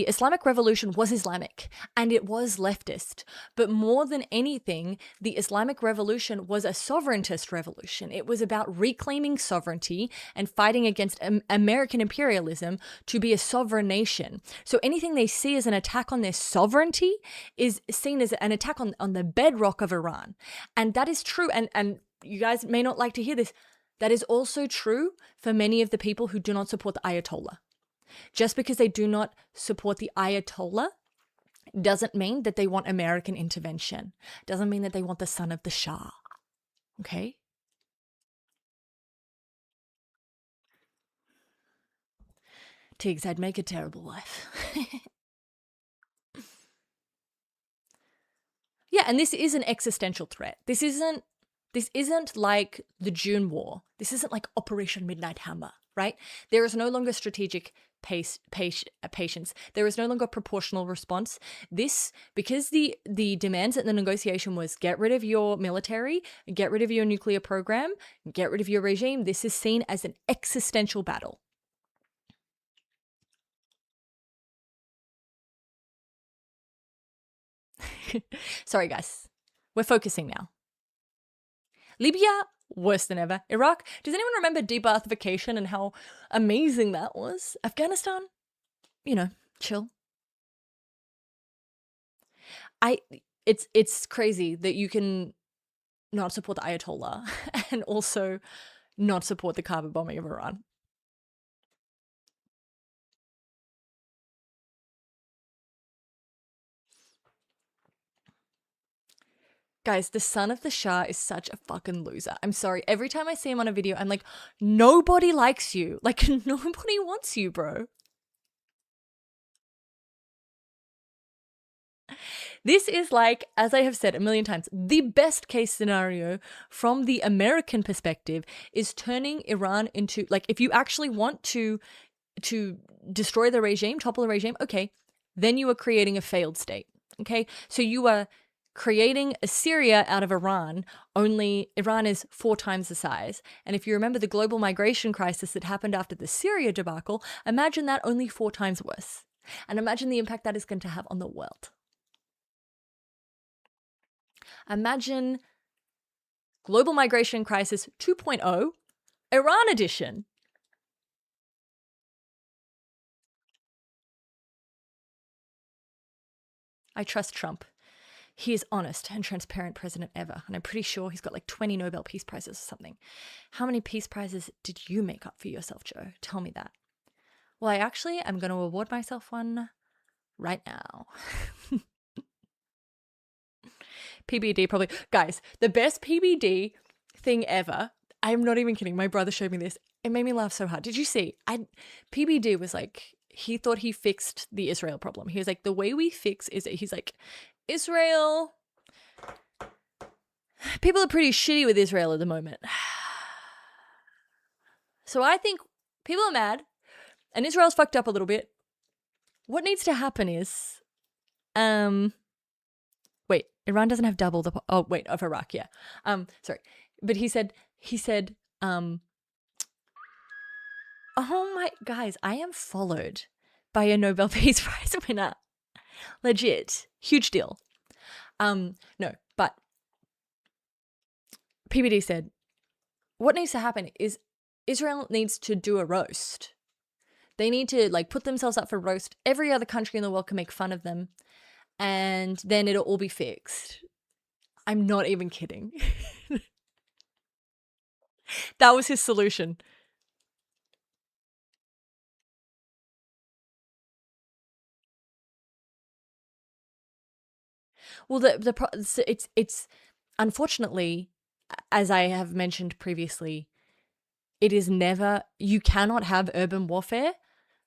Islamic Revolution was Islamic and it was leftist. But more than anything, the Islamic Revolution was a sovereigntist revolution. It was about reclaiming sovereignty and fighting against American imperialism to be a sovereign nation. So anything they see as an attack on their sovereignty is seen as an attack on the bedrock of Iran. And that is true, and you guys may not like to hear this, that is also true for many of the people who do not support the Ayatollah. Just because they do not support the Ayatollah doesn't mean that they want American intervention. Doesn't mean that they want the son of the Shah. Okay? Tiggs, I'd make a terrible wife. Yeah, and this is an existential threat. This isn't like the June War. This isn't like Operation Midnight Hammer, right? There is no longer strategic patience. There is no longer proportional response. This, because the demands at the negotiation was get rid of your military, get rid of your nuclear program, get rid of your regime, this is seen as an existential battle. Sorry, guys. We're focusing now. Libya, worse than ever. Iraq, does anyone remember de-Baathification and how amazing that was? Afghanistan, chill. It's crazy that you can not support the Ayatollah and also not support the carpet bombing of Iran. Guys, the son of the Shah is such a fucking loser. I'm sorry. Every time I see him on a video, I'm like, nobody likes you. Like, nobody wants you, bro. This is like, as I have said a million times, the best case scenario from the American perspective is turning Iran into, like, if you actually want to destroy the regime, topple the regime, okay, then you are creating a failed state. Okay, so you are creating a Syria out of Iran, only Iran is 4 times the size. And if you remember the global migration crisis that happened after the Syria debacle, imagine that only 4 times worse. And imagine the impact that is going to have on the world. Imagine global migration crisis 2.0, Iran edition. I trust Trump. He is honest and transparent president ever. And I'm pretty sure he's got like 20 Nobel Peace Prizes or something. How many peace prizes did you make up for yourself, Joe? Tell me that. Well, I actually am going to award myself one right now. PBD probably. Guys, the best PBD thing ever. I'm not even kidding. My brother showed me this. It made me laugh so hard. Did you see? PBD was like, he thought he fixed the Israel problem. He was like, the way we fix is, he's like, Israel, people are pretty shitty with Israel at the moment. So I think people are mad and Israel's fucked up a little bit. What needs to happen is, wait, Iran doesn't have double the, of Iraq, yeah. Sorry. But he said, oh my, guys, I am followed by a Nobel Peace Prize winner. Legit. Huge deal. No, but PBD said, what needs to happen is Israel needs to do a roast. They need to like put themselves up for roast. Every other country in the world can make fun of them and then it'll all be fixed. I'm not even kidding. That was his solution. Well, it's unfortunately, as I have mentioned previously, it is never, you cannot have urban warfare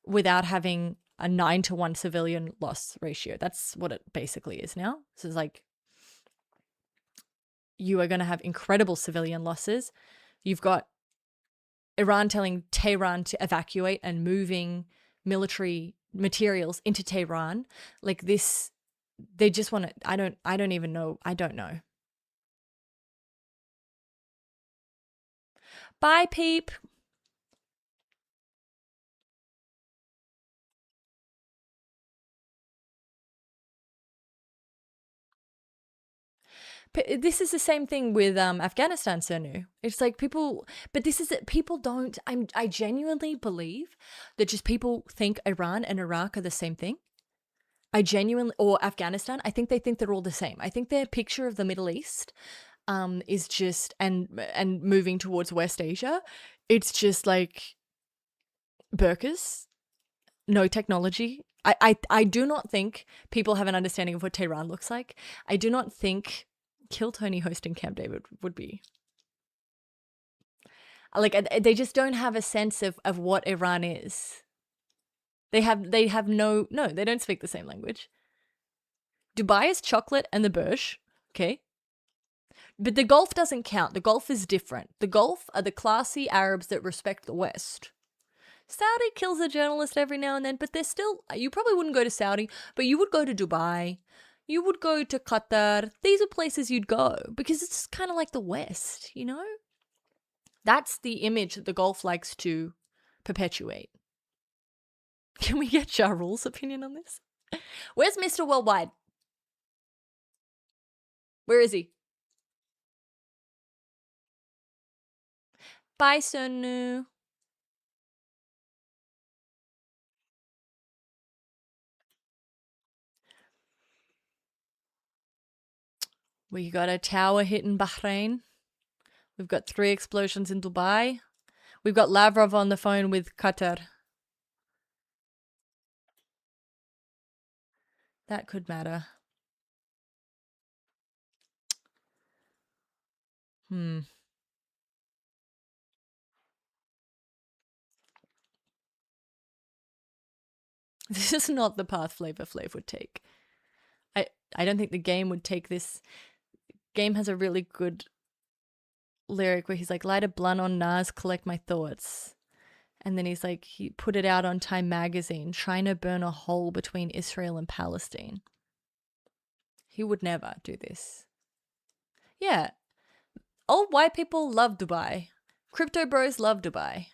without having a 9-to-1 civilian loss ratio. That's what it basically is now. So it's like, you are going to have incredible civilian losses You've got Iran telling Tehran to evacuate and moving military materials into Tehran. Like this, they just want to, I don't even know. I don't know. Bye, peep. But this is the same thing with Afghanistan, Sonu. It's like people, but this is it. People don't. I genuinely believe that just people think Iran and Iraq are the same thing. I genuinely, or Afghanistan. I think they think they're all the same. I think their picture of the Middle East, is just and moving towards West Asia. It's just like burqas, no technology. I do not think people have an understanding of what Tehran looks like. I do not think Kill Tony hosting Camp David would be like, they just don't have a sense of what Iran is. They have no, they don't speak the same language. Dubai is chocolate and the Burj, okay? But the Gulf doesn't count. The Gulf is different. The Gulf are the classy Arabs that respect the West. Saudi kills a journalist every now and then, but they're still, you probably wouldn't go to Saudi, but you would go to Dubai. You would go to Qatar. These are places you'd go because it's kind of like the West, you know? That's the image that the Gulf likes to perpetuate. Can we get Ja Rule's opinion on this? Where's Mr. Worldwide? Where is he? Bye, Sonu. We got a tower hit in Bahrain. We've got 3 explosions in Dubai. We've got Lavrov on the phone with Qatar. That could matter. This is not the path Flavor Flav would take. I don't think the game would take this. Game has a really good lyric where he's like, light a blunt on Nas, collect my thoughts. And then he's like, he put it out on Time magazine, trying to burn a hole between Israel and Palestine. He would never do this. Yeah. Old white people love Dubai. Crypto bros love Dubai.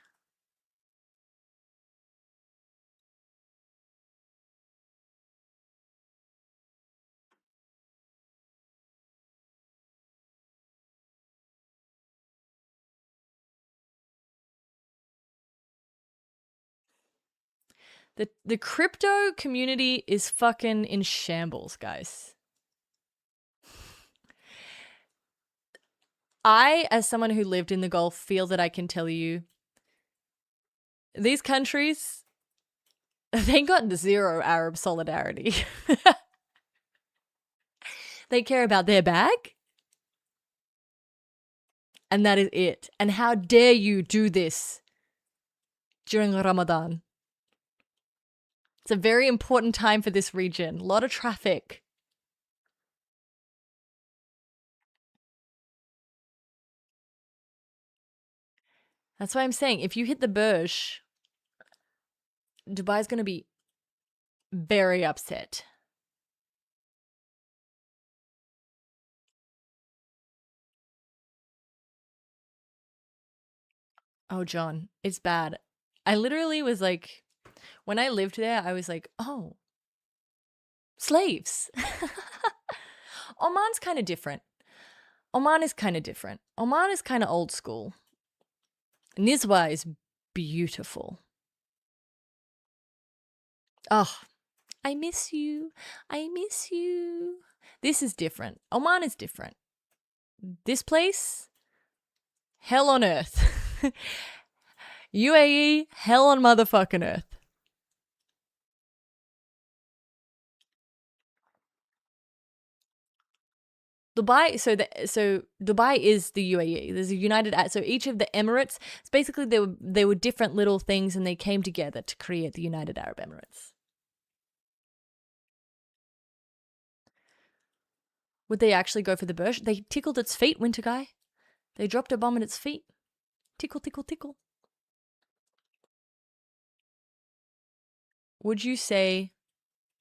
The crypto community is fucking in shambles, guys. I, as someone who lived in the Gulf, feel that I can tell you these countries, they got 0 Arab solidarity. They care about their bag. And that is it. And how dare you do this during Ramadan? It's a very important time for this region. A lot of traffic. That's why I'm saying, if you hit the Burj, Dubai's going to be very upset. Oh, John, it's bad. I literally was like, when I lived there, I was like, oh, slaves. Oman's kind of different. Oman is kind of different. Oman is kind of old school. Nizwa is beautiful. Oh, I miss you. I miss you. This is different. Oman is different. This place, hell on earth. UAE, hell on motherfucking earth. Dubai, so Dubai is the UAE. There's a united, so each of the Emirates, it's basically they were different little things and they came together to create the United Arab Emirates. Would they actually go for the Burj? They tickled its feet, Winter Guy. They dropped a bomb at its feet. Tickle, tickle, tickle. Would you say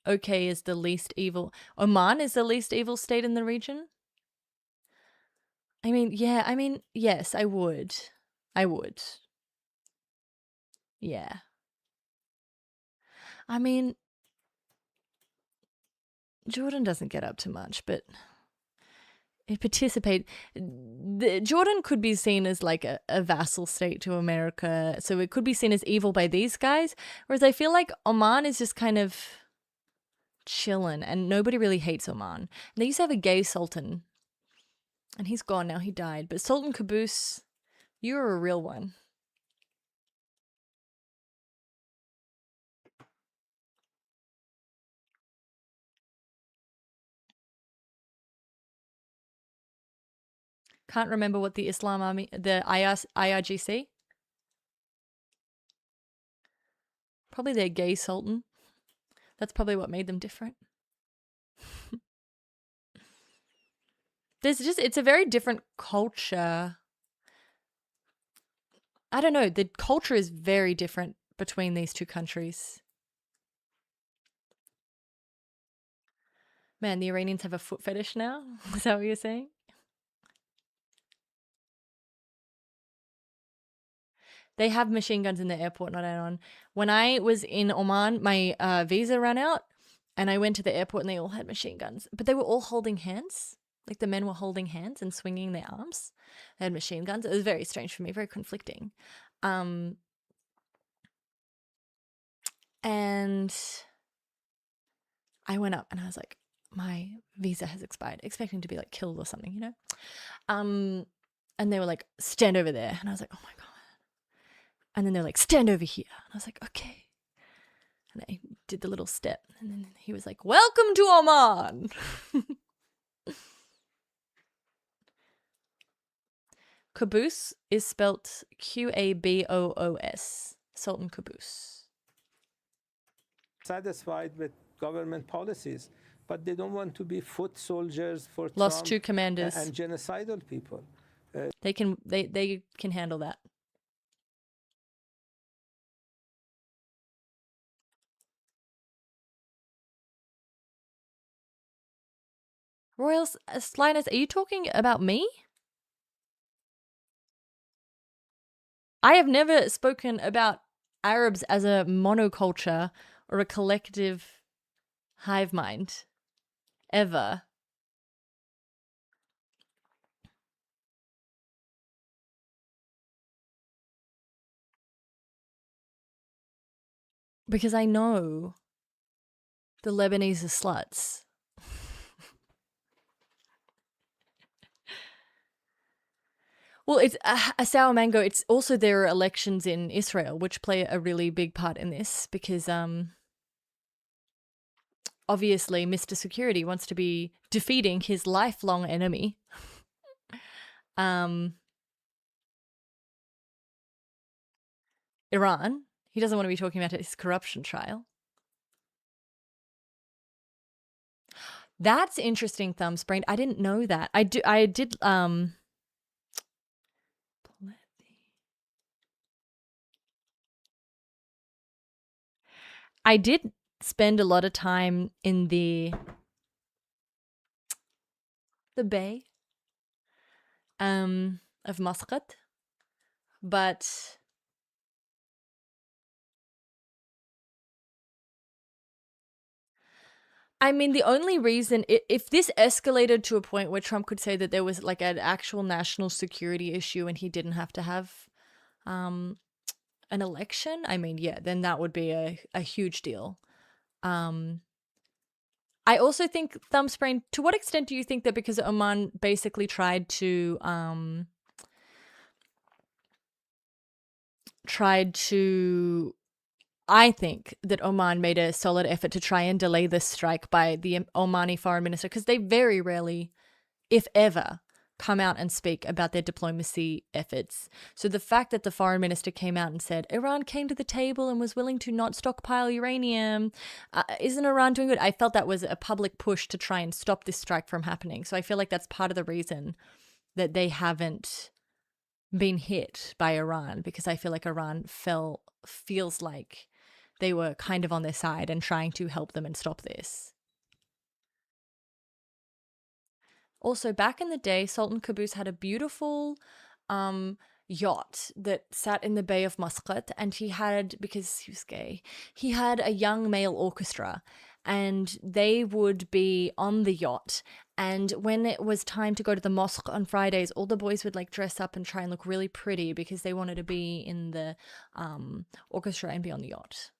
OK is the least evil? Oman is the least evil state in the region? I mean, yeah, I mean, yes, I would. I would. Yeah. I mean, Jordan doesn't get up to much, but it Jordan could be seen as like a vassal state to America, so it could be seen as evil by these guys, whereas I feel like Oman is just kind of chilling, and nobody really hates Oman. And they used to have a gay sultan, and he's gone now, he died, but Sultan Qaboos, you're a real one. Can't remember what the Islam Army, the IRGC? Probably their gay sultan. That's probably what made them different. It's a very different culture. I don't know, the culture is very different between these two countries. Man, the Iranians have a foot fetish now? Is that what you're saying? They have machine guns in the airport, not on. When I was in Oman, my visa ran out, and I went to the airport and they all had machine guns. But they were all holding hands. Like the men were holding hands and swinging their arms. They had machine guns. It was very strange for me, very conflicting. And I went up and I was like, my visa has expired, expecting to be like killed or something, you know? And they were like, stand over there. And I was like, oh my God. And then they're like, stand over here. And I was like, okay. And I did the little step. And then he was like, welcome to Oman. Qaboos is spelt Qaboos. Sultan Qaboos. Satisfied with government policies, but they don't want to be foot soldiers for Lost Trump two commanders. and genocidal people. They can handle that. Royal Linus, are you talking about me? I have never spoken about Arabs as a monoculture or a collective hive mind. Ever. Because I know the Lebanese are sluts. Well, it's a sour mango. It's also there are elections in Israel, which play a really big part in this because obviously Mr. Security wants to be defeating his lifelong enemy. Iran. He doesn't want to be talking about his corruption trial. That's interesting, Thumbsbrain. I didn't know that. I did spend a lot of time in the bay of Muscat, but I mean, the only reason, if this escalated to a point where Trump could say that there was like an actual national security issue and he didn't have to have an election, I mean, yeah, then that would be a huge deal. I also think, Thumbsbrain, to what extent do you think that because Oman basically tried to I think that Oman made a solid effort to try and delay this strike by the Omani foreign minister, because they very rarely, if ever, come out and speak about their diplomacy efforts. So the fact that the foreign minister came out and said Iran came to the table and was willing to not stockpile uranium, isn't Iran doing good? I felt that was a public push to try and stop this strike from happening. So I feel like that's part of the reason that they haven't been hit by Iran, because I feel like Iran feels like they were kind of on their side and trying to help them and stop this. Also, back in the day, Sultan Qaboos had a beautiful yacht that sat in the Bay of Muscat, and he had, because he was gay, he had a young male orchestra, and they would be on the yacht. And when it was time to go to the mosque on Fridays, all the boys would like dress up and try and look really pretty because they wanted to be in the orchestra and be on the yacht.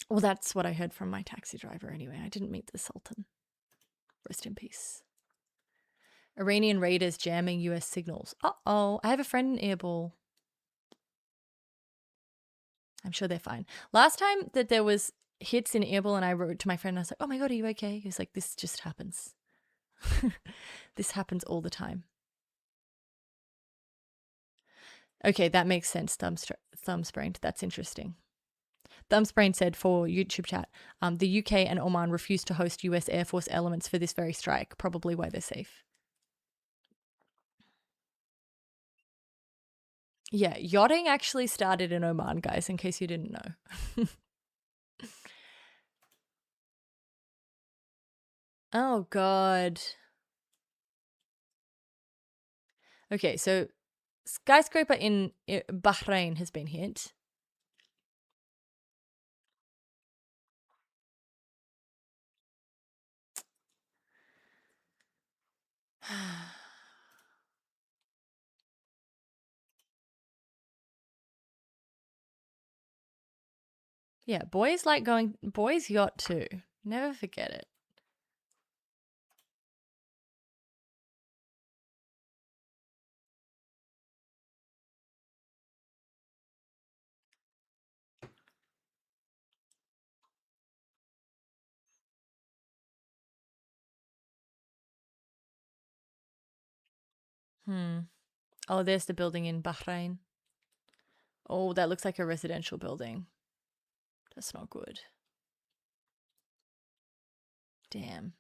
Well, that's what I heard from my taxi driver anyway. I didn't meet the Sultan. Rest in peace. Iranian raiders jamming US signals. Uh-oh, I have a friend in Airball. I'm sure they're fine. Last time that there was hits in Airball and I wrote to my friend, I was like, oh my God, are you okay? He was like, this just happens. This happens all the time. Okay, that makes sense, Thumbsprained. That's interesting. Thumbsprained said for YouTube chat, the UK and Oman refused to host US Air Force elements for this very strike, probably why they're safe. Yeah, yachting actually started in Oman, guys, in case you didn't know. Oh, God. Okay, so skyscraper in Bahrain has been hit. Yeah, boys yacht too. Never forget it. Oh, there's the building in Bahrain. Oh, that looks like a residential building. That's not good. Damn.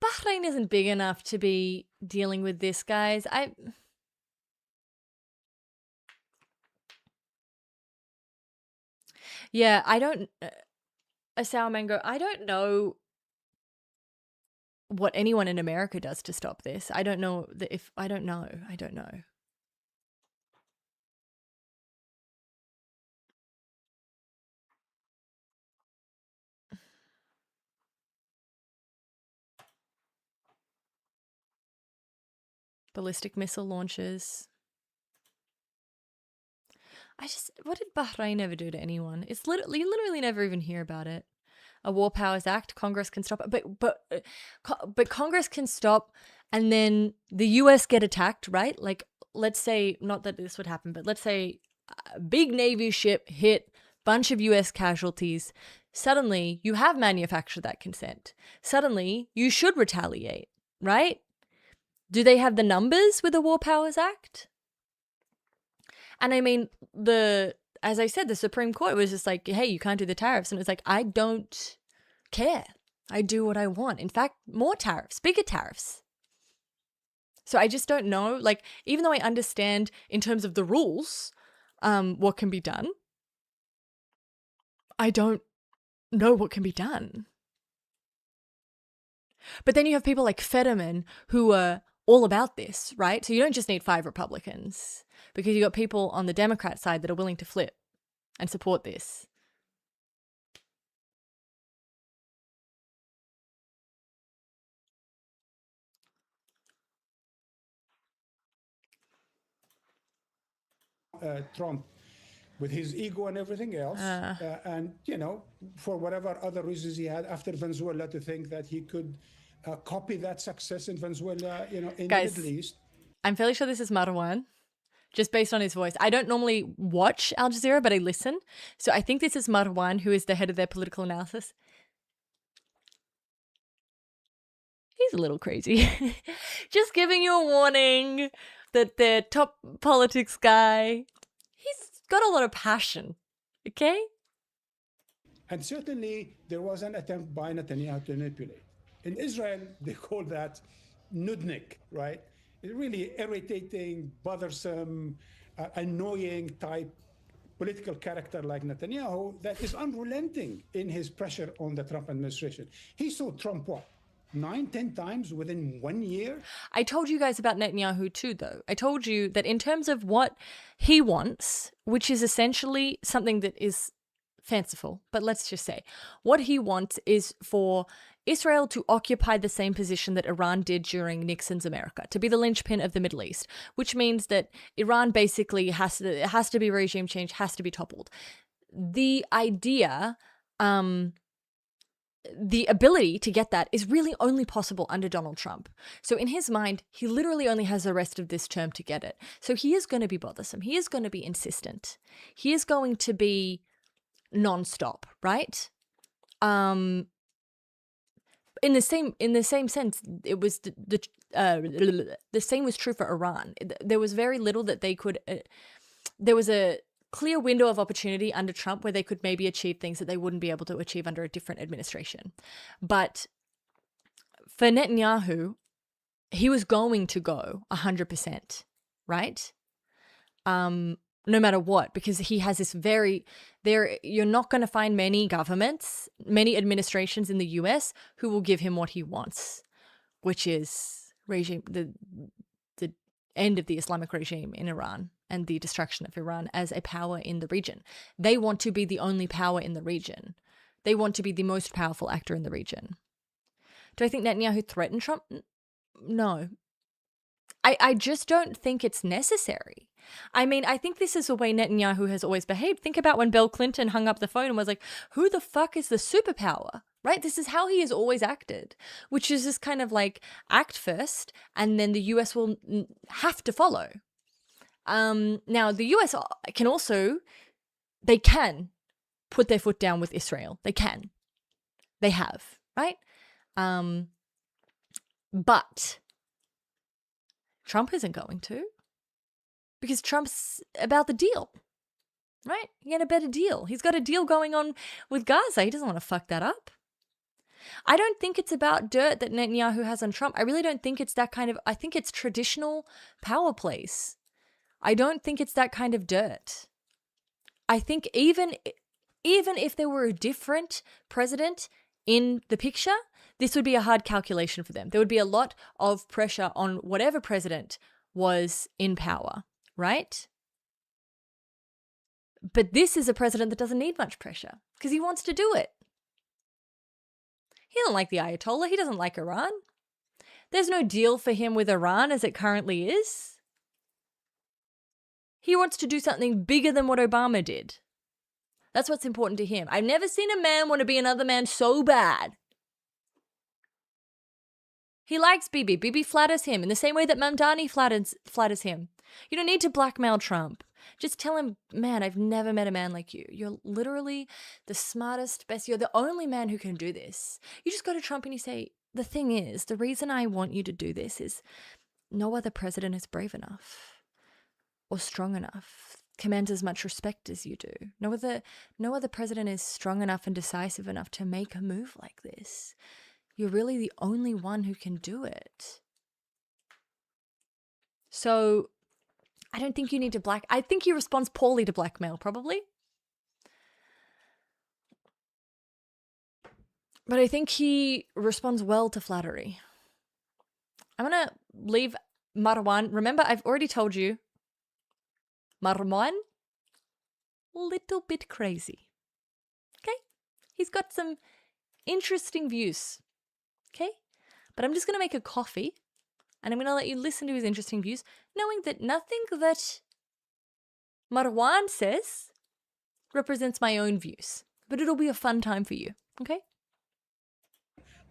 Bahrain isn't big enough to be dealing with this, guys. Yeah, I don't... a sour mango, I don't know what anyone in America does to stop this. I don't know if... I don't know. Ballistic missile launches. What did Bahrain ever do to anyone? It's literally, you literally never even hear about it. A War Powers Act, Congress can stop it, but Congress can stop, and then the US get attacked, right? Like, let's say, not that this would happen, but let's say a big Navy ship hit, bunch of US casualties. Suddenly, you have manufactured that consent. Suddenly, you should retaliate, right? Do they have the numbers with the War Powers Act? And I mean, as I said, the Supreme Court was just like, hey, you can't do the tariffs. And it's like, I don't care. I do what I want. In fact, more tariffs, bigger tariffs. So I just don't know. Like, even though I understand in terms of the rules, what can be done, I don't know what can be done. But then you have people like Fetterman who are all about this, right? So you don't just need 5 Republicans, because you got people on the Democrat side that are willing to flip and support this. Trump, with his ego and everything else, and, you know, for whatever other reasons he had after Venezuela, to think that he could copy that success in Venezuela, you know, in Guys, the Middle East. I'm fairly sure this is Marwan, just based on his voice. I don't normally watch Al Jazeera, but I listen. So I think this is Marwan, who is the head of their political analysis. He's a little crazy. Just giving you a warning that their top politics guy, he's got a lot of passion, okay? And certainly there was an attempt by Netanyahu to manipulate. In Israel, they call that nudnik, right? really irritating, bothersome, annoying type political character like Netanyahu that is unrelenting in his pressure on the Trump administration. He saw Trump what? 9, 10 times within 1 year? I told you guys about Netanyahu too, though. I told you that in terms of what he wants, which is essentially something that is fanciful, but let's just say what he wants is for Israel to occupy the same position that Iran did during Nixon's America, to be the linchpin of the Middle East, which means that Iran basically has to be regime change, has to be toppled. The idea, the ability to get that is really only possible under Donald Trump. So in his mind, he literally only has the rest of this term to get it. So he is going to be bothersome. He is going to be insistent. He is going to be nonstop, right? In the same sense, it was the same was true for Iran. There was very little that they could. There was a clear window of opportunity under Trump where they could maybe achieve things that they wouldn't be able to achieve under a different administration. But for Netanyahu, he was going to go 100%, right? No matter what, because he has this you're not going to find many governments, many administrations in the US who will give him what he wants, which is the end of the Islamic regime in Iran and the destruction of Iran as a power in the region. They want to be the only power in the region. They want to be the most powerful actor in the region. Do I think Netanyahu threatened Trump? No. I just don't think it's necessary. I mean, I think this is the way Netanyahu has always behaved. Think about when Bill Clinton hung up the phone and was like, who the fuck is the superpower? Right? This is how he has always acted, which is this kind of like act first and then the US will have to follow. Now, the US they can put their foot down with Israel. They can. They have, right? But Trump isn't going to, because Trump's about the deal, right? He had a better deal. He's got a deal going on with Gaza. He doesn't want to fuck that up. I don't think it's about dirt that Netanyahu has on Trump. I really don't think it's that kind of, I think it's traditional power plays. I don't think it's that kind of dirt. I think even if there were a different president in the picture, this would be a hard calculation for them. There would be a lot of pressure on whatever president was in power, right? But this is a president that doesn't need much pressure because he wants to do it. He doesn't like the Ayatollah. He doesn't like Iran. There's no deal for him with Iran as it currently is. He wants to do something bigger than what Obama did. That's what's important to him. I've never seen a man want to be another man so bad. He likes Bibi. Bibi flatters him in the same way that Mamdani flatters him. You don't need to blackmail Trump. Just tell him, man, I've never met a man like you. You're literally the smartest, best. You're the only man who can do this. You just go to Trump and you say, the thing is, the reason I want you to do this is no other president is brave enough or strong enough, commands as much respect as you do. No other president is strong enough and decisive enough to make a move like this. You're really the only one who can do it. So I don't think you need to I think he responds poorly to blackmail, probably. But I think he responds well to flattery. I'm going to leave Marwan. Remember, I've already told you, Marwan, little bit crazy. Okay? He's got some interesting views. Okay? But I'm just going to make a coffee and I'm going to let you listen to his interesting views, knowing that nothing that Marwan says represents my own views. But it'll be a fun time for you. Okay?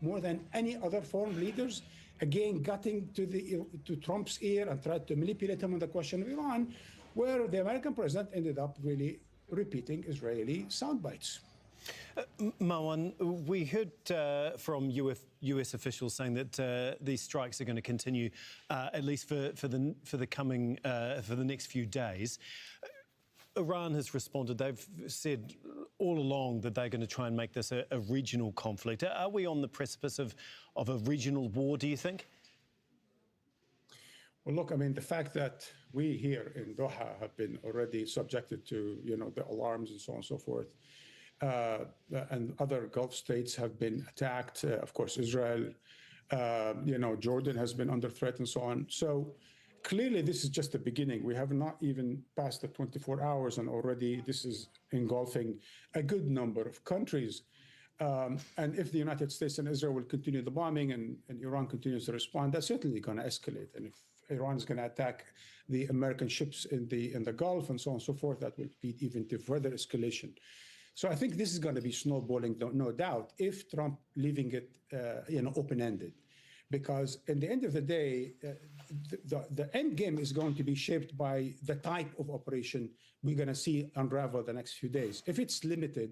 More than any other foreign leaders, again, getting to Trump's ear and tried to manipulate him on the question of Iran, where the American president ended up really repeating Israeli sound bites. Marwan, we heard from US officials saying that these strikes are going to continue at least for the next few days. Iran has responded. They've said all along that they're going to try and make this a regional conflict. Are we on the precipice of a regional war, do you think? Well, look, I mean, the fact that we here in Doha have been already subjected to, the alarms and so on and so forth, and other Gulf states have been attacked. Of course, Israel, Jordan has been under threat and so on. So clearly, this is just the beginning. We have not even passed the 24 hours, and already this is engulfing a good number of countries. And if the United States and Israel will continue the bombing and Iran continues to respond, that's certainly going to escalate. And if Iran is going to attack the American ships in the Gulf and so on and so forth, that will lead even to further escalation. So I think this is going to be snowballing, no doubt, if Trump leaving it, open-ended. Because in the end of the day, the end game is going to be shaped by the type of operation we're going to see unravel the next few days. If it's limited,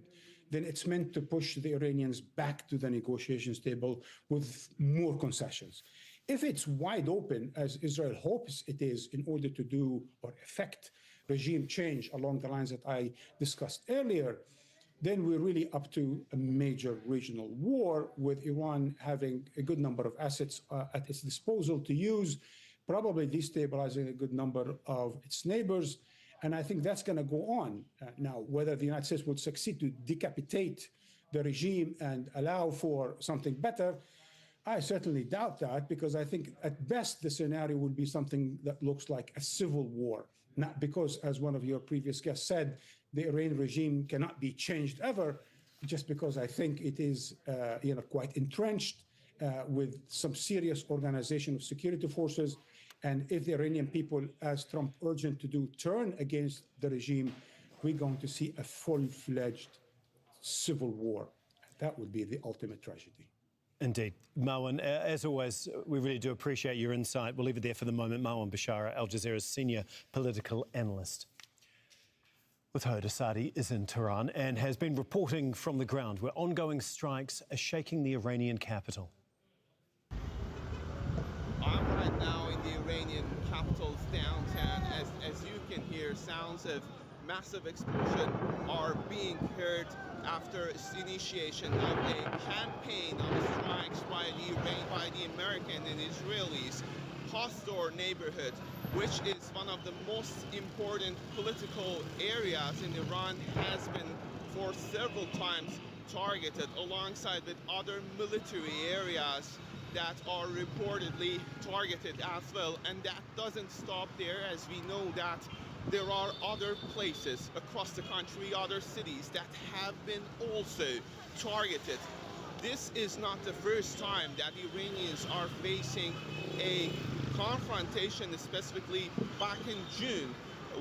then it's meant to push the Iranians back to the negotiations table with more concessions. If it's wide open, as Israel hopes it is, in order to do or effect regime change along the lines that I discussed earlier, then we're really up to a major regional war, with Iran having a good number of assets at its disposal to use, probably destabilizing a good number of its neighbors. And I think that's going to go on. Now, whether the United States would succeed to decapitate the regime and allow for something better, I certainly doubt that, because I think at best the scenario would be something that looks like a civil war. Not because, as one of your previous guests said, the Iranian regime cannot be changed ever, just because I think it is quite entrenched with some serious organization of security forces. And if the Iranian people, as Trump urged to do, turn against the regime, we're going to see a full-fledged civil war. That would be the ultimate tragedy. Indeed. Marwan, as always, we really do appreciate your insight. We'll leave it there for the moment. Marwan Bashara, Al Jazeera's senior political analyst. With her, Asadi is in Tehran and has been reporting from the ground where ongoing strikes are shaking the Iranian capital. I'm right now in the Iranian capital's downtown. As you can hear, sounds of massive explosion are being heard after its initiation of a campaign of strikes by the American and Israelis Hostor neighborhood, which is one of the most important political areas in Iran, has been for several times targeted alongside with other military areas that are reportedly targeted as well. And that doesn't stop there, as we know that there are other places across the country, other cities that have been also targeted. This is not the first time that Iranians are facing a confrontation, specifically back in June,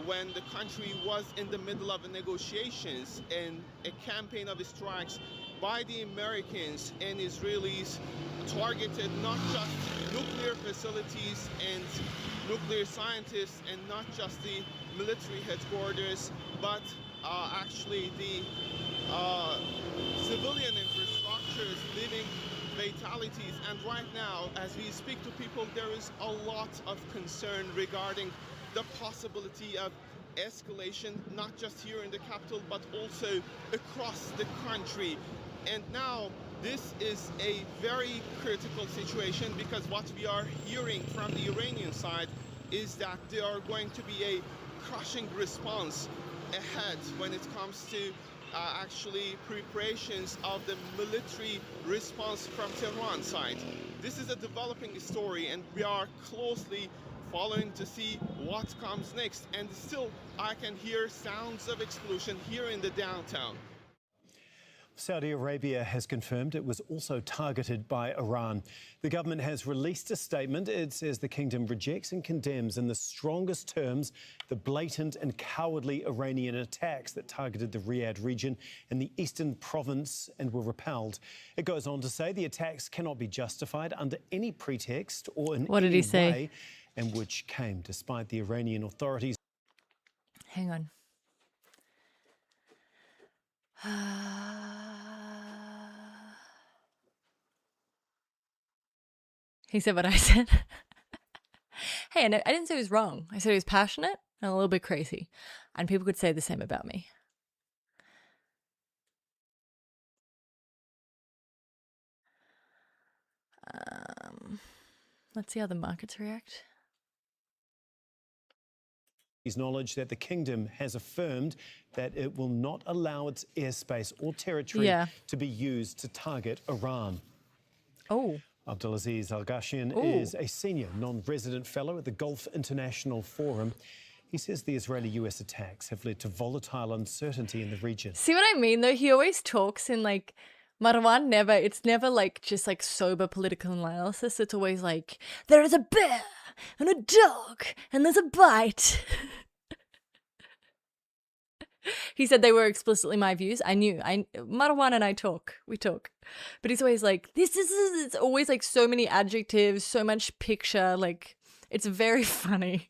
when the country was in the middle of negotiations, and a campaign of strikes by the Americans and Israelis targeted not just nuclear facilities and nuclear scientists, and not just the military headquarters, but actually the civilian infrastructures, living fatalities. And right now, as we speak to people, there is a lot of concern regarding the possibility of escalation, not just here in the capital, but also across the country. And now this is a very critical situation, because what we are hearing from the Iranian side is that there are going to be a crushing response ahead when it comes to actually preparations of the military response from Tehran side. This is a developing story, and we are closely following to see what comes next. And still, I can hear sounds of explosion here in the downtown. Saudi Arabia has confirmed it was also targeted by Iran. The government has released a statement. It says the kingdom rejects and condemns in the strongest terms the blatant and cowardly Iranian attacks that targeted the Riyadh region and the eastern province and were repelled. It goes on to say the attacks cannot be justified under any pretext or in any way, and which came despite the Iranian authorities. Hang on. He said what I said. Hey, and I didn't say he was wrong. I said he was passionate and a little bit crazy. And people could say the same about me. Let's see how the markets react. knowledge that the kingdom has affirmed that it will not allow its airspace or territory to be used to target Iran. Oh. Abdulaziz Al-Gashian is a senior non-resident fellow at the Gulf International Forum. He says the Israeli-US attacks have led to volatile uncertainty in the region. See what I mean, though? He always talks in, like, Marwan it's never, like, just, like, sober political analysis. It's always like, there is a bear and a dog and there's a bite. He said they were explicitly my views. Marwan and I talk. We talk. But he's always like, it's always, like, so many adjectives, so much picture. Like, it's very funny.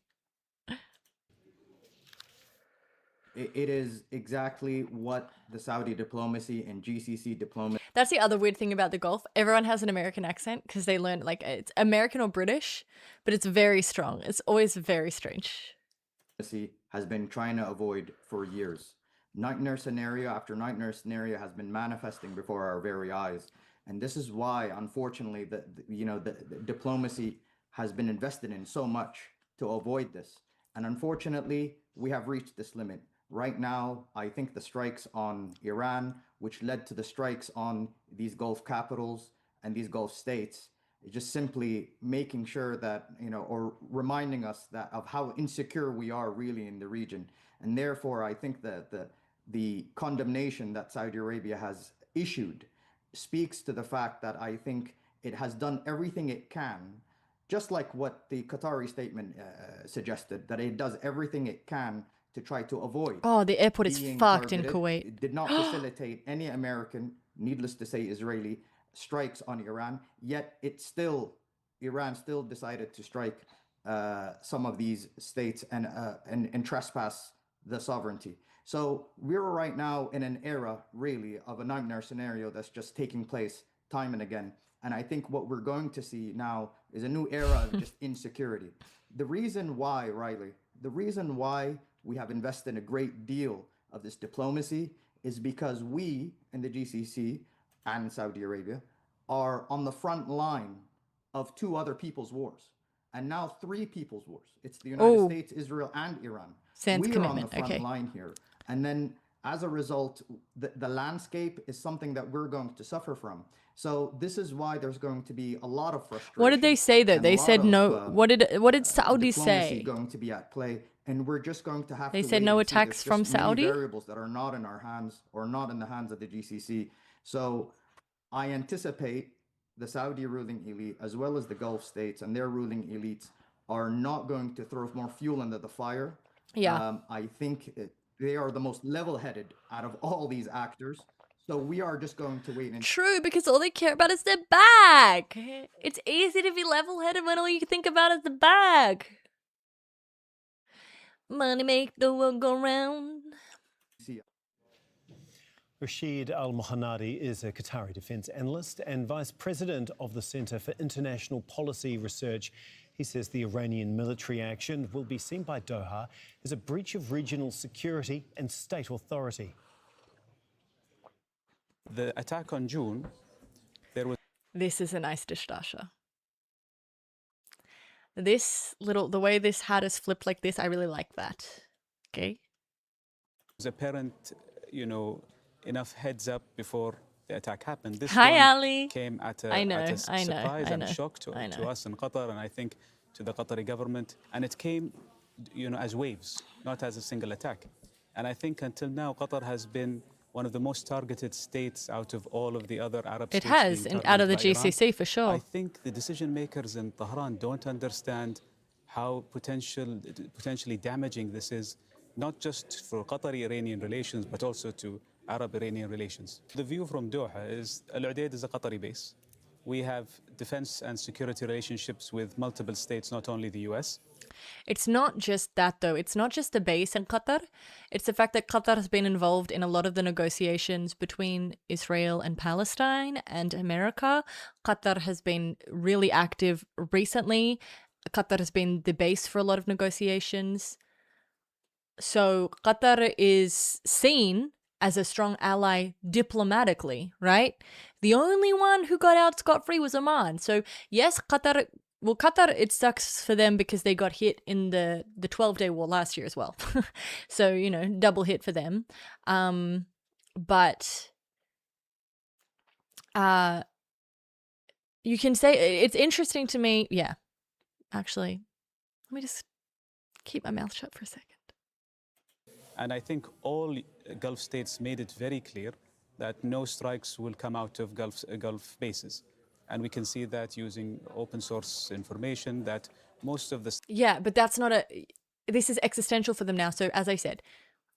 It is exactly what the Saudi diplomacy and GCC diplomacy. That's the other weird thing about the Gulf. Everyone has an American accent because they learn, like, it's American or British, but it's very strong. It's always very strange. Has been trying to avoid for years. Nightmare scenario after nightmare scenario has been manifesting before our very eyes. And this is why, unfortunately, the diplomacy has been invested in so much to avoid this. And unfortunately, we have reached this limit. Right now, I think the strikes on Iran, which led to the strikes on these Gulf capitals and these Gulf states, is just simply making sure that, or reminding us that of how insecure we are really in the region. And therefore, I think that the condemnation that Saudi Arabia has issued speaks to the fact that I think it has done everything it can, just like what the Qatari statement suggested, that it does everything it can to try to avoid. Oh, the airport is fucked in targeted. Kuwait. It did not facilitate any American, needless to say Israeli, strikes on Iran, yet Iran still decided to strike some of these states and trespass the sovereignty. So we're right now in an era, really, of a nightmare scenario that's just taking place time and again. And I think what we're going to see now is a new era of just insecurity. The reason why, Riley, we have invested a great deal of this diplomacy is because we in the GCC and Saudi Arabia are on the front line of two other people's wars. And now 3 people's wars. It's the United States, Israel, and Iran. Sans we are on the commitment. front line here. And then as a result, the landscape is something that we're going to suffer from. So this is why there's going to be a lot of frustration. What did they say though? They said no. What did Saudi say? Going to be at play, and we're just going to have. They to said wait no and see. attacks There's from just many Saudi? variables that are not in our hands or not in the hands of the GCC. So I anticipate the Saudi ruling elite, as well as the Gulf states and their ruling elites, are not going to throw more fuel into the fire. Yeah. I think they are the most level-headed out of all these actors. So we are just going to wait and True, because all they care about is their bag. It's easy to be level-headed when all you think about is the bag. Money make the world go round. see. Rashid Al-Mohanadi is a Qatari defence analyst and vice president of the Centre for International Policy Research. He says the Iranian military action will be seen by Doha as a breach of regional security and state authority. The attack on June, there was... This is a nice dishdasha. The way this hat is flipped like this, I really like that. Okay? was apparent, enough heads up before the attack happened. This Hi, one Ali. came at a, I know, at a I know, surprise I and know, shock to us in Qatar, and I think to the Qatari government. And it came, as waves, not as a single attack. And I think until now, Qatar has been one of the most targeted states out of all of the other Arab states. It has, out of the GCC for sure. I think the decision makers in Tehran don't understand how potentially damaging this is, not just for Qatari-Iranian relations, but also to Arab-Iranian relations. The view from Doha is Al-Udeid is a Qatari base. We have defense and security relationships with multiple states, not only the US. It's not just that, though. It's not just the base in Qatar. It's the fact that Qatar has been involved in a lot of the negotiations between Israel and Palestine and America. Qatar has been really active recently. Qatar has been the base for a lot of negotiations. So Qatar is seen as a strong ally diplomatically, right? The only one who got out scot-free was Oman. So yes, Qatar well, Qatar, it sucks for them because they got hit in the 12-day war last year as well. So, you know, double hit for them. But you can say it's interesting to me. Yeah, actually, let me just keep my mouth shut for a second. And I think all Gulf states made it very clear that no strikes will come out of Gulf bases. And we can see that using open source information that most of the... Yeah, but that's not this is existential for them now. So as I said,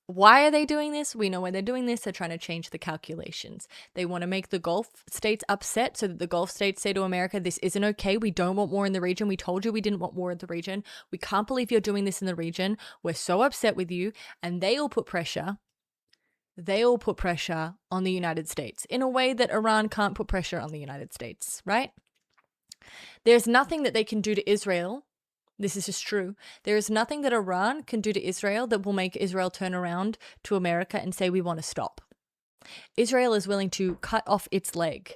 why are they doing this? We know why they're doing this. They're trying to change the calculations. They want to make the Gulf states upset so that the Gulf states say to America, this isn't okay. We don't want war in the region. We told you we didn't want war in the region. We can't believe you're doing this in the region. We're so upset with you. And they all put pressure. They all put pressure on the United States in a way that Iran can't put pressure on the United States, right? There's nothing that they can do to Israel. This is just true. There is nothing that Iran can do to Israel that will make Israel turn around to America and say, we want to stop. Israel is willing to cut off its leg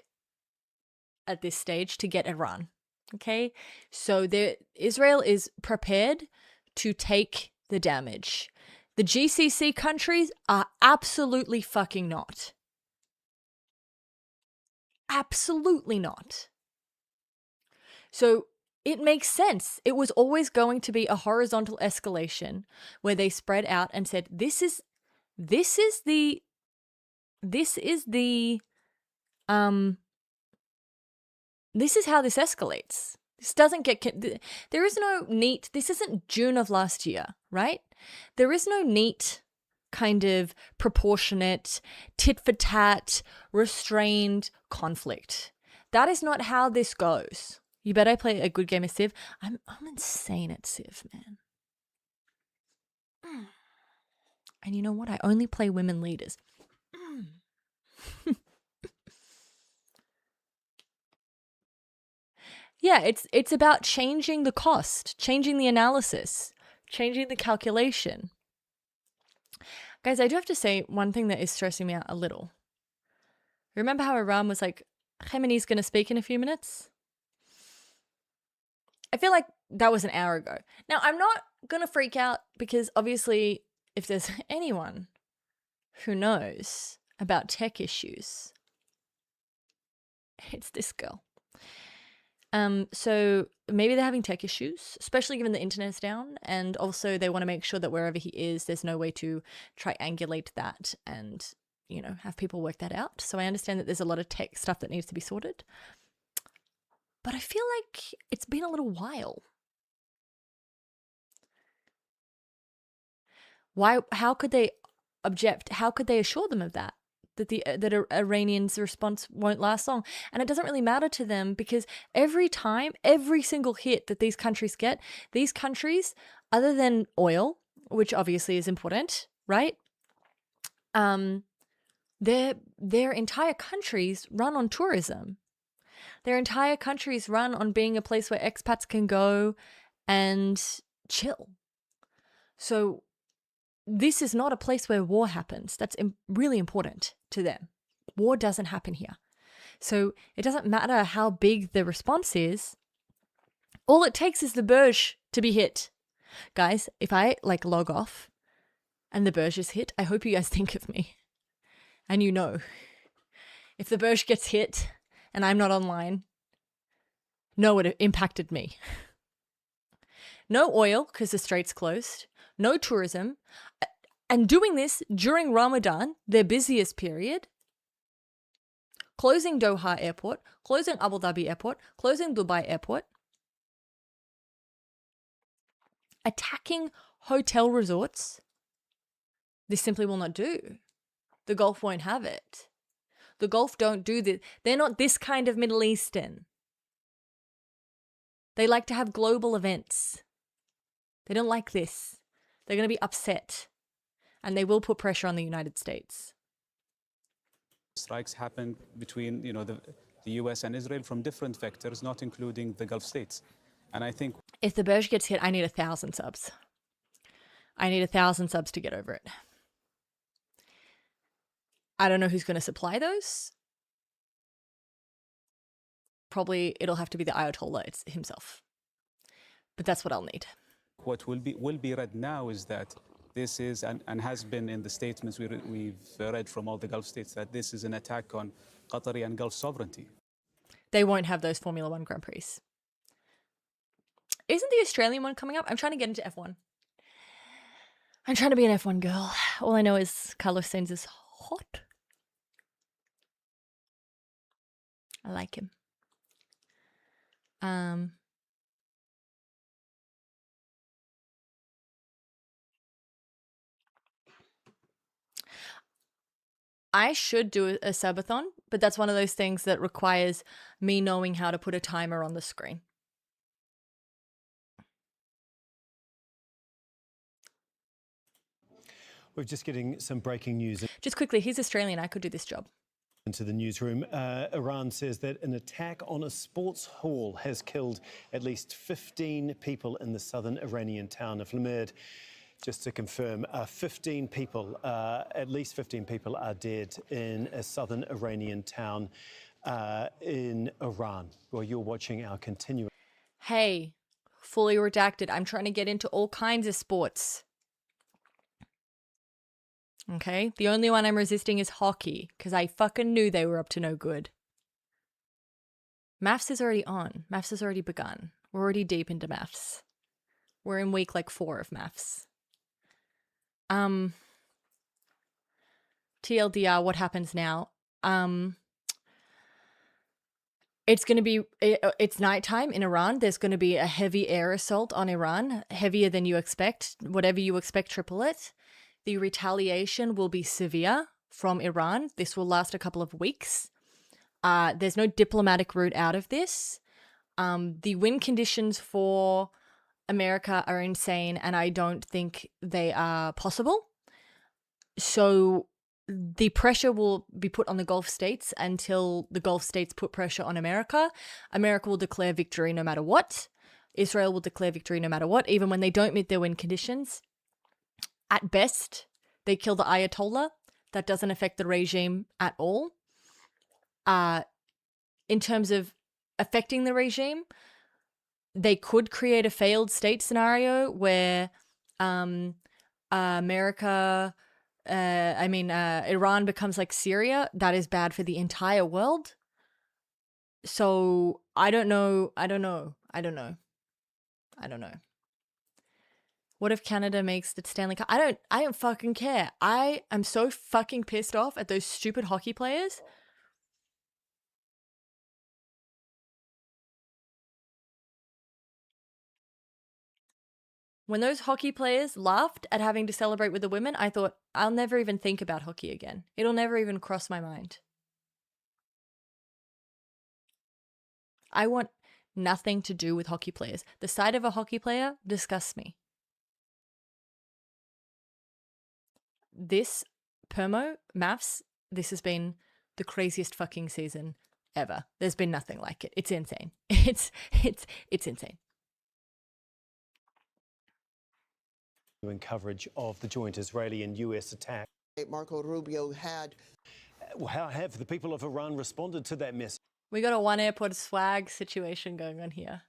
at this stage to get Iran. Okay? So Israel is prepared to take the damage. The GCC countries are absolutely fucking not. Absolutely not. So it makes sense. It was always going to be a horizontal escalation where they spread out and said, this is how this escalates. This doesn't get, there is no neat, this isn't June of last year, right? There is no neat kind of proportionate, tit for tat, restrained conflict. That is not how this goes. You bet I play a good game of Civ. I'm insane at Civ, man. And you know what? I only play women leaders. Yeah, it's about changing the cost, changing the analysis, changing the calculation. Guys, I do have to say one thing that is stressing me out a little. Remember how Iran was like, Khamenei's going to speak in a few minutes? I feel like that was an hour ago. Now, I'm not going to freak out because obviously if there's anyone who knows about tech issues, it's this girl. So maybe they're having tech issues, especially given the internet's down. And also they want to make sure that wherever he is, there's no way to triangulate that and, you know, have people work that out. So I understand that there's a lot of tech stuff that needs to be sorted. But I feel like it's been a little while. Why? How could they object? How could they assure them of that? That Iranians' response won't last long. And it doesn't really matter to them because every single hit that these countries get, these countries, other than oil, which obviously is important, right? Their entire countries run on tourism. Their entire countries run on being a place where expats can go and chill. So this is not a place where war happens. That's really important to them. War doesn't happen here. So it doesn't matter how big the response is. All it takes is the Burj to be hit. Guys, if I log off and the Burj is hit, I hope you guys think of me. And you know, if the Burj gets hit and I'm not online, know it impacted me. No oil because the strait's closed. No tourism. And doing this during Ramadan, their busiest period. Closing Doha Airport, closing Abu Dhabi Airport, closing Dubai Airport. Attacking hotel resorts. This simply will not do. The Gulf won't have it. The Gulf don't do this. They're not this kind of Middle Eastern. They like to have global events. They don't like this. They're going to be upset. And they will put pressure on the United States. Strikes happen between, the US and Israel from different vectors, not including the Gulf states. And I think if the Burj gets hit, I need 1,000 subs. I need 1,000 subs to get over it. I don't know who's going to supply those. Probably it'll have to be the Ayatollah himself. But that's what I'll need. What will be read now is that this is, and has been in the statements we've read from all the Gulf states, that this is an attack on Qatari and Gulf sovereignty. They won't have those Formula One Grand Prix. Isn't the Australian one coming up? I'm trying to get into F1. I'm trying to be an F1 girl. All I know is Carlos Sainz is hot. I like him. I should do a subathon, but that's one of those things that requires me knowing how to put a timer on the screen. We're just getting some breaking news. Just quickly, he's Australian. I could do this job. Into the newsroom, Iran says that an attack on a sports hall has killed at least 15 people in the southern Iranian town of Lamerd. Just to confirm, 15 people, at least 15 people are dead in a southern Iranian town in Iran. Well, you're watching our continuing. Hey, fully redacted. I'm trying to get into all kinds of sports. Okay, the only one I'm resisting is hockey, because I fucking knew they were up to no good. Maths is already on. Maths has already begun. We're already deep into maths. We're in week like 4 of maths. TLDR, what happens now? It's going to be, it's nighttime in Iran. There's going to be a heavy air assault on Iran, heavier than you expect. Whatever you expect, triple it. The retaliation will be severe from Iran. This will last a couple of weeks. There's no diplomatic route out of this. The win conditions for America are insane, and I don't think they are possible. So the pressure will be put on the Gulf states until the Gulf states put pressure on America. America will declare victory no matter what. Israel will declare victory no matter what, even when they don't meet their win conditions. At best, they kill the Ayatollah. That doesn't affect the regime at all. In terms of affecting the regime, they could create a failed state scenario where Iran becomes like Syria. That is bad for the entire world. So I don't know. What if Canada makes the Stanley Cup? I don't fucking care. I am so fucking pissed off at those stupid hockey players. When those hockey players laughed at having to celebrate with the women, I thought, I'll never even think about hockey again. It'll never even cross my mind. I want nothing to do with hockey players. The sight of a hockey player disgusts me. This Permo maths, this has been the craziest fucking season ever. There's been nothing like it. It's insane. It's insane. In coverage of the joint Israeli and US attack. Marco Rubio had. How have the people of Iran responded to that message? We got a one airport swag situation going on here.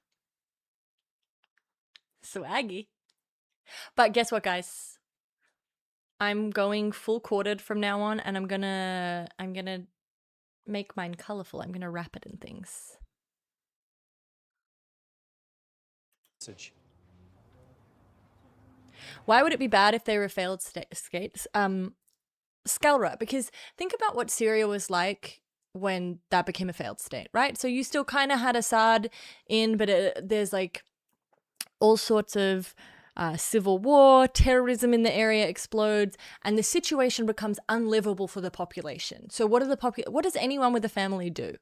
Swaggy. But guess what, guys? I'm going full corded from now on, and I'm gonna make mine colorful. I'm gonna wrap it in things. Why would it be bad if they were failed states? Scalra, because think about what Syria was like when that became a failed state, right? So you still kind of had Assad in, but there's like all sorts of civil war, terrorism in the area explodes, and the situation becomes unlivable for the population. So what does anyone with a family do?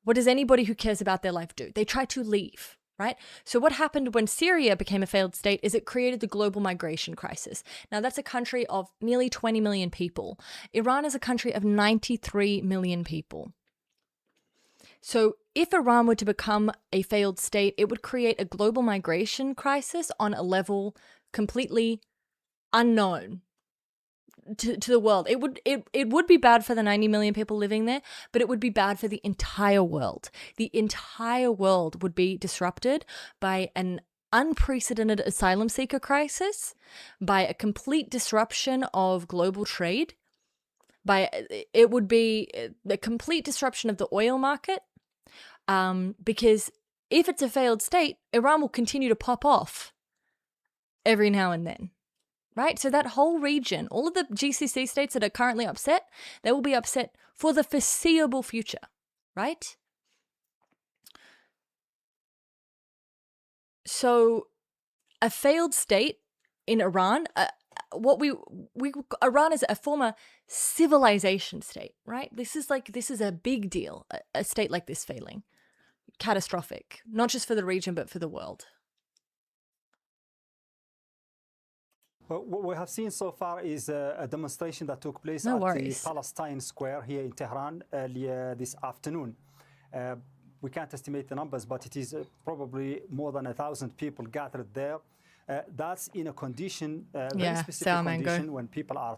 What does anybody who cares about their life do? They try to leave, right? So what happened when Syria became a failed state is it created the global migration crisis. Now that's a country of nearly 20 million people. Iran is a country of 93 million people. So if Iran were to become a failed state, it would create a global migration crisis on a level completely unknown to the world. It would be bad for the 90 million people living there, but it would be bad for the entire world. The entire world would be disrupted by an unprecedented asylum seeker crisis, by a complete disruption of global trade, it would be the complete disruption of the oil market, because if it's a failed state, Iran will continue to pop off every now and then, right? So that whole region, all of the GCC states that are currently upset, they will be upset for the foreseeable future, right? So a failed state in Iran, Iran is a former civilization state, right? This is a big deal, a state like this failing. Catastrophic, not just for the region, but for the world. Well, what we have seen so far is a demonstration that took place No at worries. the Palestine Square here in Tehran earlier this afternoon. We can't estimate the numbers, but it is probably more than 1,000 people gathered there. That's in a condition, very specific condition, when people are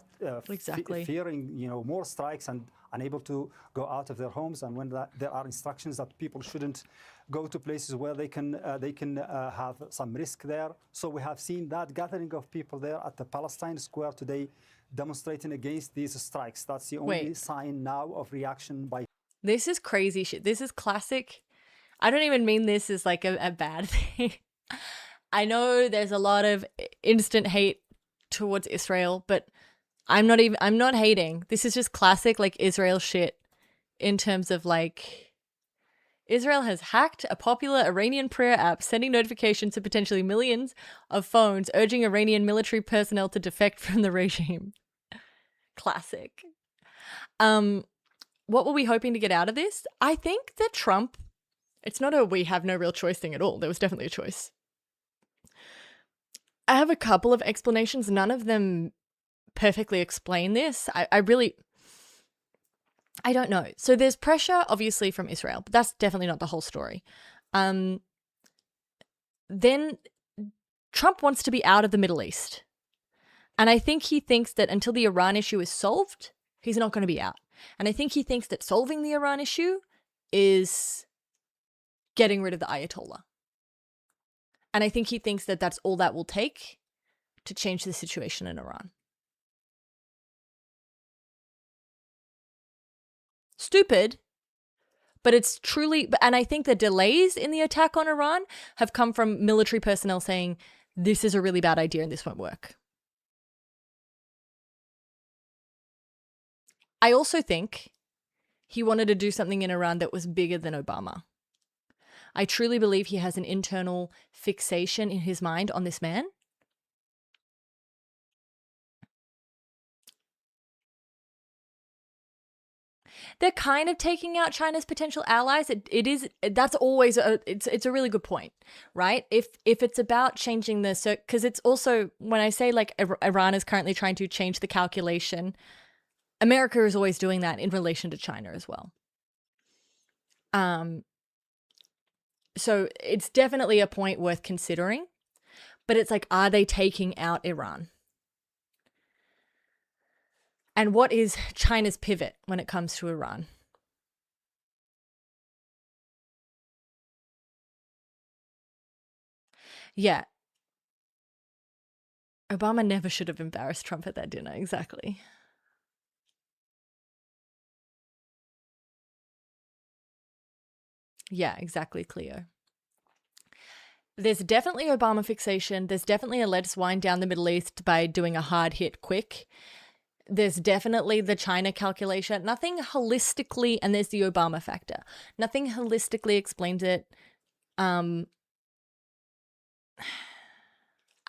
fearing, more strikes and unable to go out of their homes, and when there are instructions that people shouldn't go to places where they can have some risk there. So we have seen that gathering of people there at the Palestine Square today, demonstrating against these strikes. That's the only sign now of reaction by. This is crazy shit. This is classic. I don't even mean this as like a bad thing. I know there's a lot of instant hate towards Israel, but I'm not hating. This is just classic like Israel shit in terms of like Israel has hacked a popular Iranian prayer app, sending notifications to potentially millions of phones, urging Iranian military personnel to defect from the regime. Classic. What were we hoping to get out of this? I think that Trump, it's not a we have no real choice thing at all. There was definitely a choice. I have a couple of explanations. None of them perfectly explain this. I don't know. So there's pressure, obviously, from Israel, but that's definitely not the whole story. Then Trump wants to be out of the Middle East. And I think he thinks that until the Iran issue is solved, he's not going to be out. And I think he thinks that solving the Iran issue is getting rid of the Ayatollah. And I think he thinks that that's all that will take to change the situation in Iran. Stupid, but it's truly, and I think the delays in the attack on Iran have come from military personnel saying, this is a really bad idea and this won't work. I also think he wanted to do something in Iran that was bigger than Obama. I truly believe he has an internal fixation in his mind on this man. They're kind of taking out China's potential allies. That's always it's a really good point, right? If it's about changing because it's also, when I say like Iran is currently trying to change the calculation, America is always doing that in relation to China as well. So it's definitely a point worth considering, but it's like, are they taking out Iran? And what is China's pivot when it comes to Iran? Yeah. Obama never should have embarrassed Trump at that dinner, exactly. Yeah, exactly, Cleo. There's definitely Obama fixation. There's definitely a let's wind down the Middle East by doing a hard hit quick. There's definitely the China calculation. Nothing holistically, and there's the Obama factor. Nothing holistically explains it. I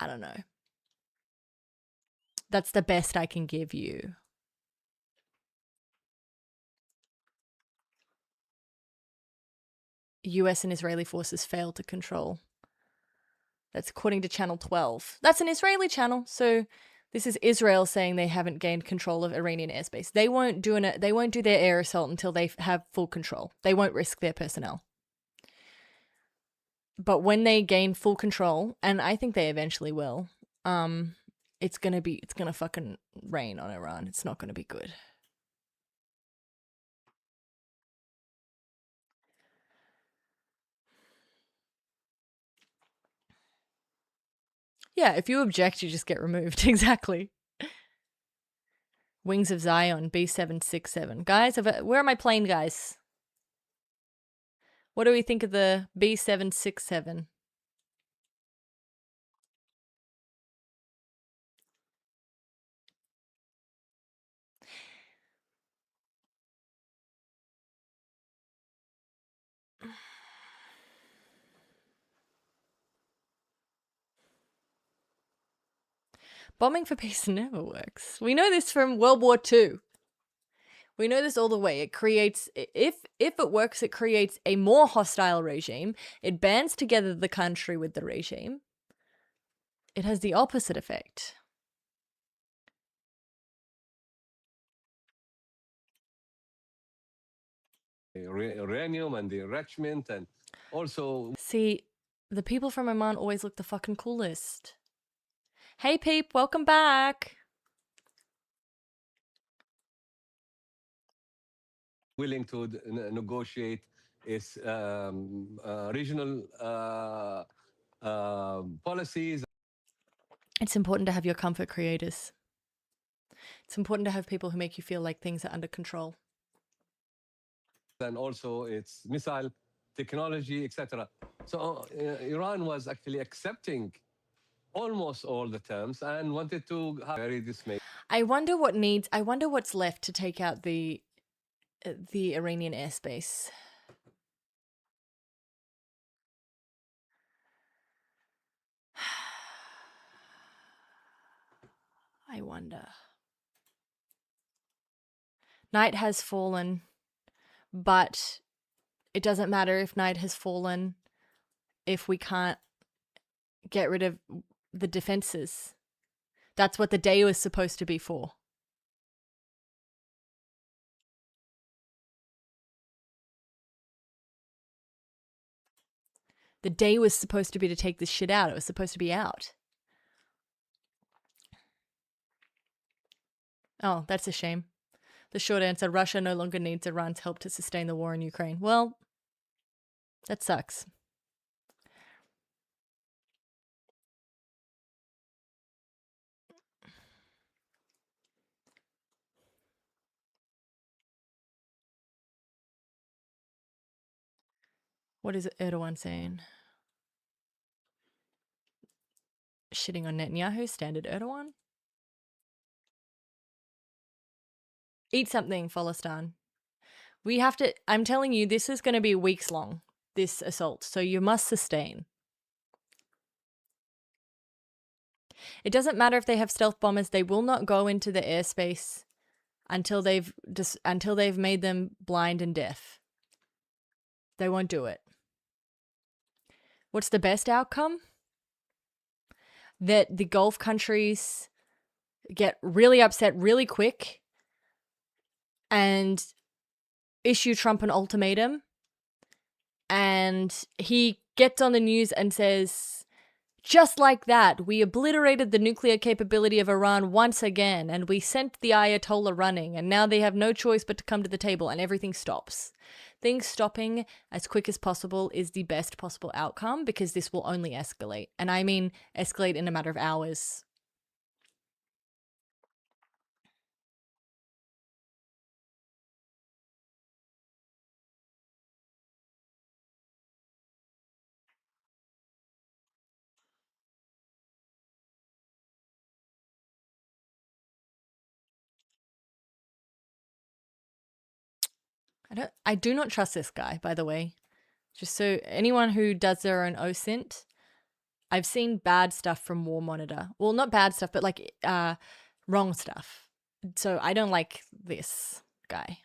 don't know. That's the best I can give you. US and Israeli forces failed to control. That's according to Channel 12. That's an Israeli channel, so this is Israel saying they haven't gained control of Iranian airspace. They won't do their air assault until they have full control. They won't risk their personnel. But when they gain full control, and I think they eventually will, it's gonna fucking rain on Iran. It's not gonna be good. Yeah, if you object, you just get removed. Exactly. Wings of Zion, B767. Guys, where are my plane guys? What do we think of the B767? Bombing for peace never works. We know this from World War II. We know this all the way. It creates, if it works, it creates a more hostile regime. It bands together the country with the regime. It has the opposite effect. Uranium and the enrichment, and also... See, the people from Oman always look the fucking coolest. Hey, Peep, welcome back. Willing to negotiate is regional policies. It's important to have your comfort creators. It's important to have people who make you feel like things are under control. And also its missile technology, etc. So Iran was actually accepting almost all the terms and wanted to have very dismayed. I wonder what's left to take out the Iranian airspace. I wonder. Night has fallen, but it doesn't matter if night has fallen if we can't get rid of the defenses. That's what the day was supposed to be for. The day was supposed to be to take this shit out. It was supposed to be out. Oh, that's a shame. The short answer, Russia no longer needs Iran's help to sustain the war in Ukraine. Well, that sucks. What is Erdogan saying? Shitting on Netanyahu, standard Erdogan? Eat something, Folastan. We have to, I'm telling you, this is going to be weeks long, this assault. So you must sustain. It doesn't matter if they have stealth bombers. They will not go into the airspace until they've made them blind and deaf. They won't do it. What's the best outcome? That the Gulf countries get really upset really quick and issue Trump an ultimatum, and he gets on the news and says, just like that, we obliterated the nuclear capability of Iran once again, and we sent the Ayatollah running, and now they have no choice but to come to the table, and everything stops. Things stopping as quick as possible is the best possible outcome, because this will only escalate. And I mean escalate in a matter of hours. I do not trust this guy, by the way. Just so anyone who does their own OSINT, I've seen bad stuff from War Monitor. Well, not bad stuff, but like wrong stuff. So I don't like this guy.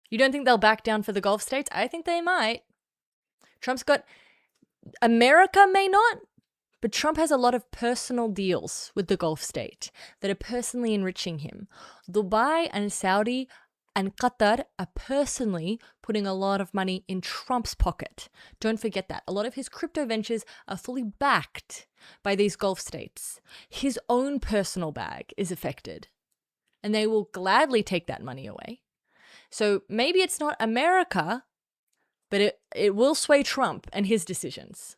You don't think they'll back down for the Gulf states? I think they might. Trump's got... America may not, but Trump has a lot of personal deals with the Gulf state that are personally enriching him. Dubai and Saudi and Qatar are personally putting a lot of money in Trump's pocket. Don't forget that. A lot of his crypto ventures are fully backed by these Gulf states. His own personal bag is affected, and they will gladly take that money away. So maybe it's not America, but it will sway Trump and his decisions.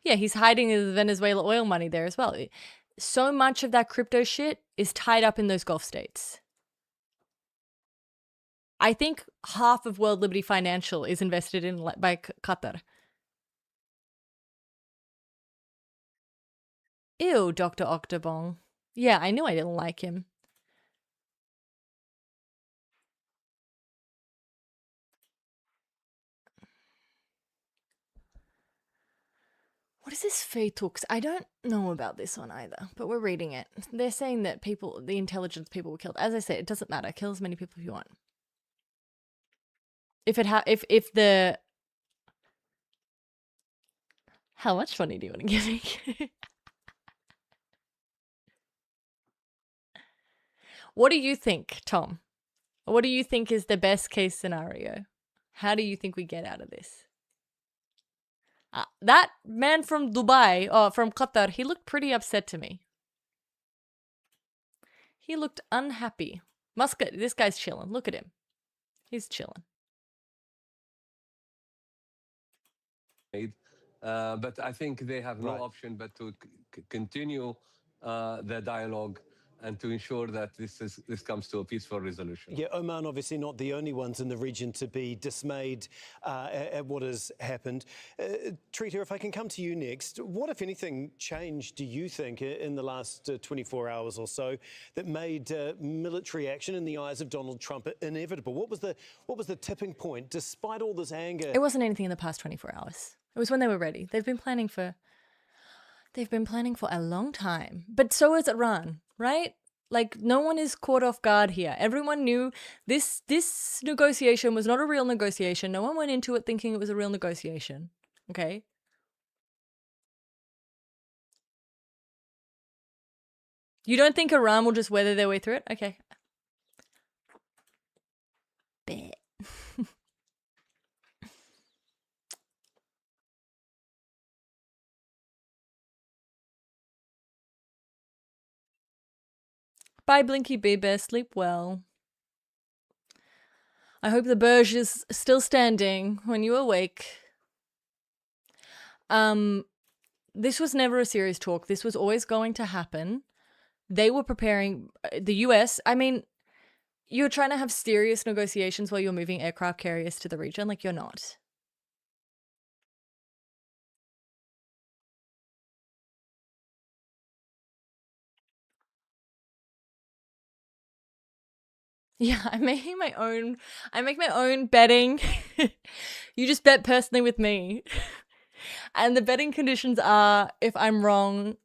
Yeah, he's hiding his Venezuela oil money there as well. So much of that crypto shit is tied up in those Gulf states. I think half of World Liberty Financial is invested in by Qatar. Ew, Dr. Octobong. Yeah, I knew I didn't like him. What is this Feytux? I don't know about this one either, but we're reading it. They're saying that the intelligence people were killed. As I said, it doesn't matter. Kill as many people as you want. If the... How much money do you want to give me? What do you think, Tom? What do you think is the best case scenario? How do you think we get out of this? That man from Dubai, from Qatar, he looked pretty upset to me. He looked unhappy. Muscat, this guy's chilling. Look at him. He's chilling. But I think they have no option but to continue the dialogue and to ensure that this comes to a peaceful resolution. Yeah, Oman obviously not the only ones in the region to be dismayed at what has happened. Trita, if I can come to you next, what, if anything, changed, do you think, in the last 24 hours or so that made military action in the eyes of Donald Trump inevitable? What was the tipping point, despite all this anger? It wasn't anything in the past 24 hours. It was when they were ready. They've been planning for a long time. But so is Iran, right? Like, no one is caught off guard here. Everyone knew this negotiation was not a real negotiation. No one went into it thinking it was a real negotiation. Okay? You don't think Iran will just weather their way through it? Okay. Bet. Bye, Blinky Bee Bear. Sleep well. I hope the Burj is still standing when you awake. This was never a serious talk. This was always going to happen. They were preparing the US. I mean, you're trying to have serious negotiations while you're moving aircraft carriers to the region. Like, you're not. Yeah, I'm making my own. I make my own betting. You just bet personally with me. And the betting conditions are, if I'm wrong,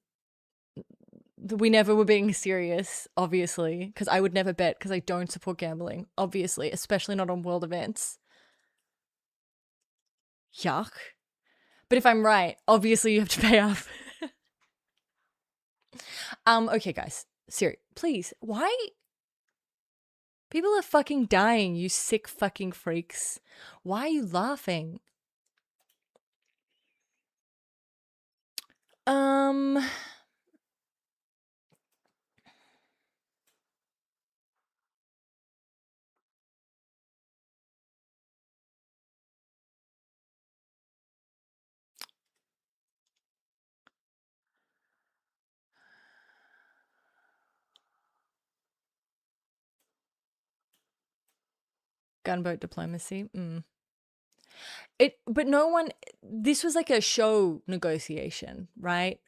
we never were being serious, obviously, because I would never bet because I don't support gambling, obviously, especially not on world events. Yuck. But if I'm right, obviously you have to pay up. Okay, guys. Siri, please, why? People are fucking dying, you sick fucking freaks. Why are you laughing? Gunboat diplomacy. But no one, this was like a show negotiation, right?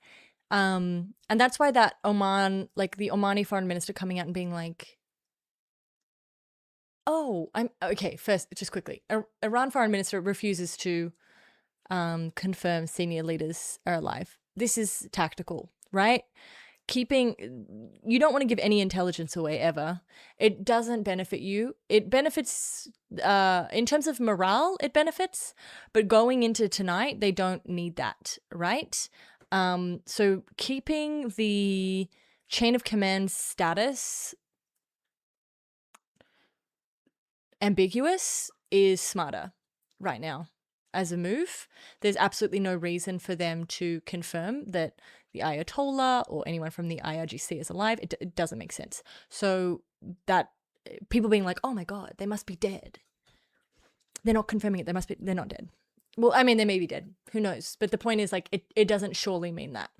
And that's why that Oman, like the Omani foreign minister coming out and being like, oh, okay, first, just quickly. Iran foreign minister refuses to confirm senior leaders are alive. This is tactical, right? You don't want to give any intelligence away ever. It doesn't benefit you. It benefits, in terms of morale, it benefits, but going into tonight, they don't need that, right? So keeping the chain of command status ambiguous is smarter right now. As a move, there's absolutely no reason for them to confirm that the Ayatollah or anyone from the IRGC is alive. It doesn't make sense. So that people being like, oh my God, they must be dead. They're not confirming it. They're not dead. Well, I mean, they may be dead. Who knows? But the point is, like, it doesn't surely mean that.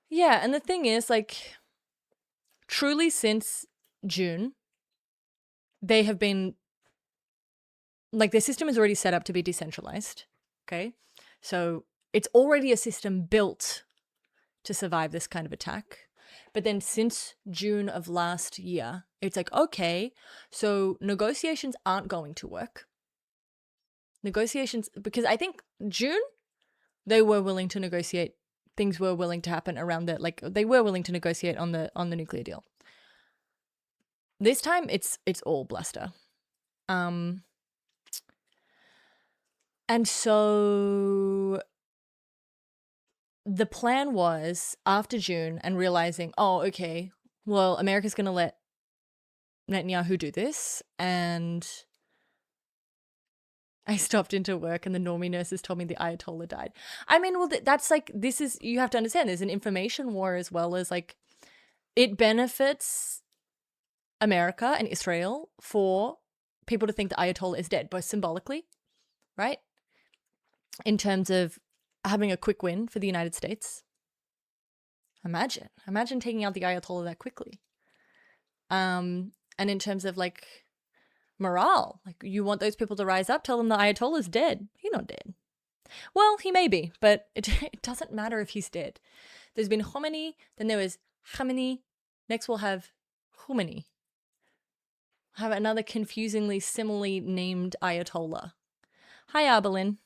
Yeah, and the thing is, like, truly since June, they have been, like, their system is already set up to be decentralized, okay? So it's already a system built to survive this kind of attack. But then since June of last year, it's like, okay, so negotiations aren't going to work. Negotiations, because I think June, they were willing to negotiate. Things were willing to happen around that. Like, they were willing to negotiate on the nuclear deal. This time, it's all bluster. And so the plan was, after June and realizing, oh, okay, well, America's going to let Netanyahu do this. And I stopped into work and the normie nurses told me the Ayatollah died. I mean, well, that's like, this is, you have to understand, there's an information war as well as, like, it benefits America and Israel for people to think the Ayatollah is dead, both symbolically, right? In terms of having a quick win for the United States. Imagine taking out the Ayatollah that quickly. And in terms of, like, morale, like, you want those people to rise up, tell them the Ayatollah's dead. He's not dead. Well, he may be, but it doesn't matter if he's dead. There's been Khomeini, then there was Khamenei, next we'll have Khomeini. Have another confusingly similarly named Ayatollah. Hi, Arbelin.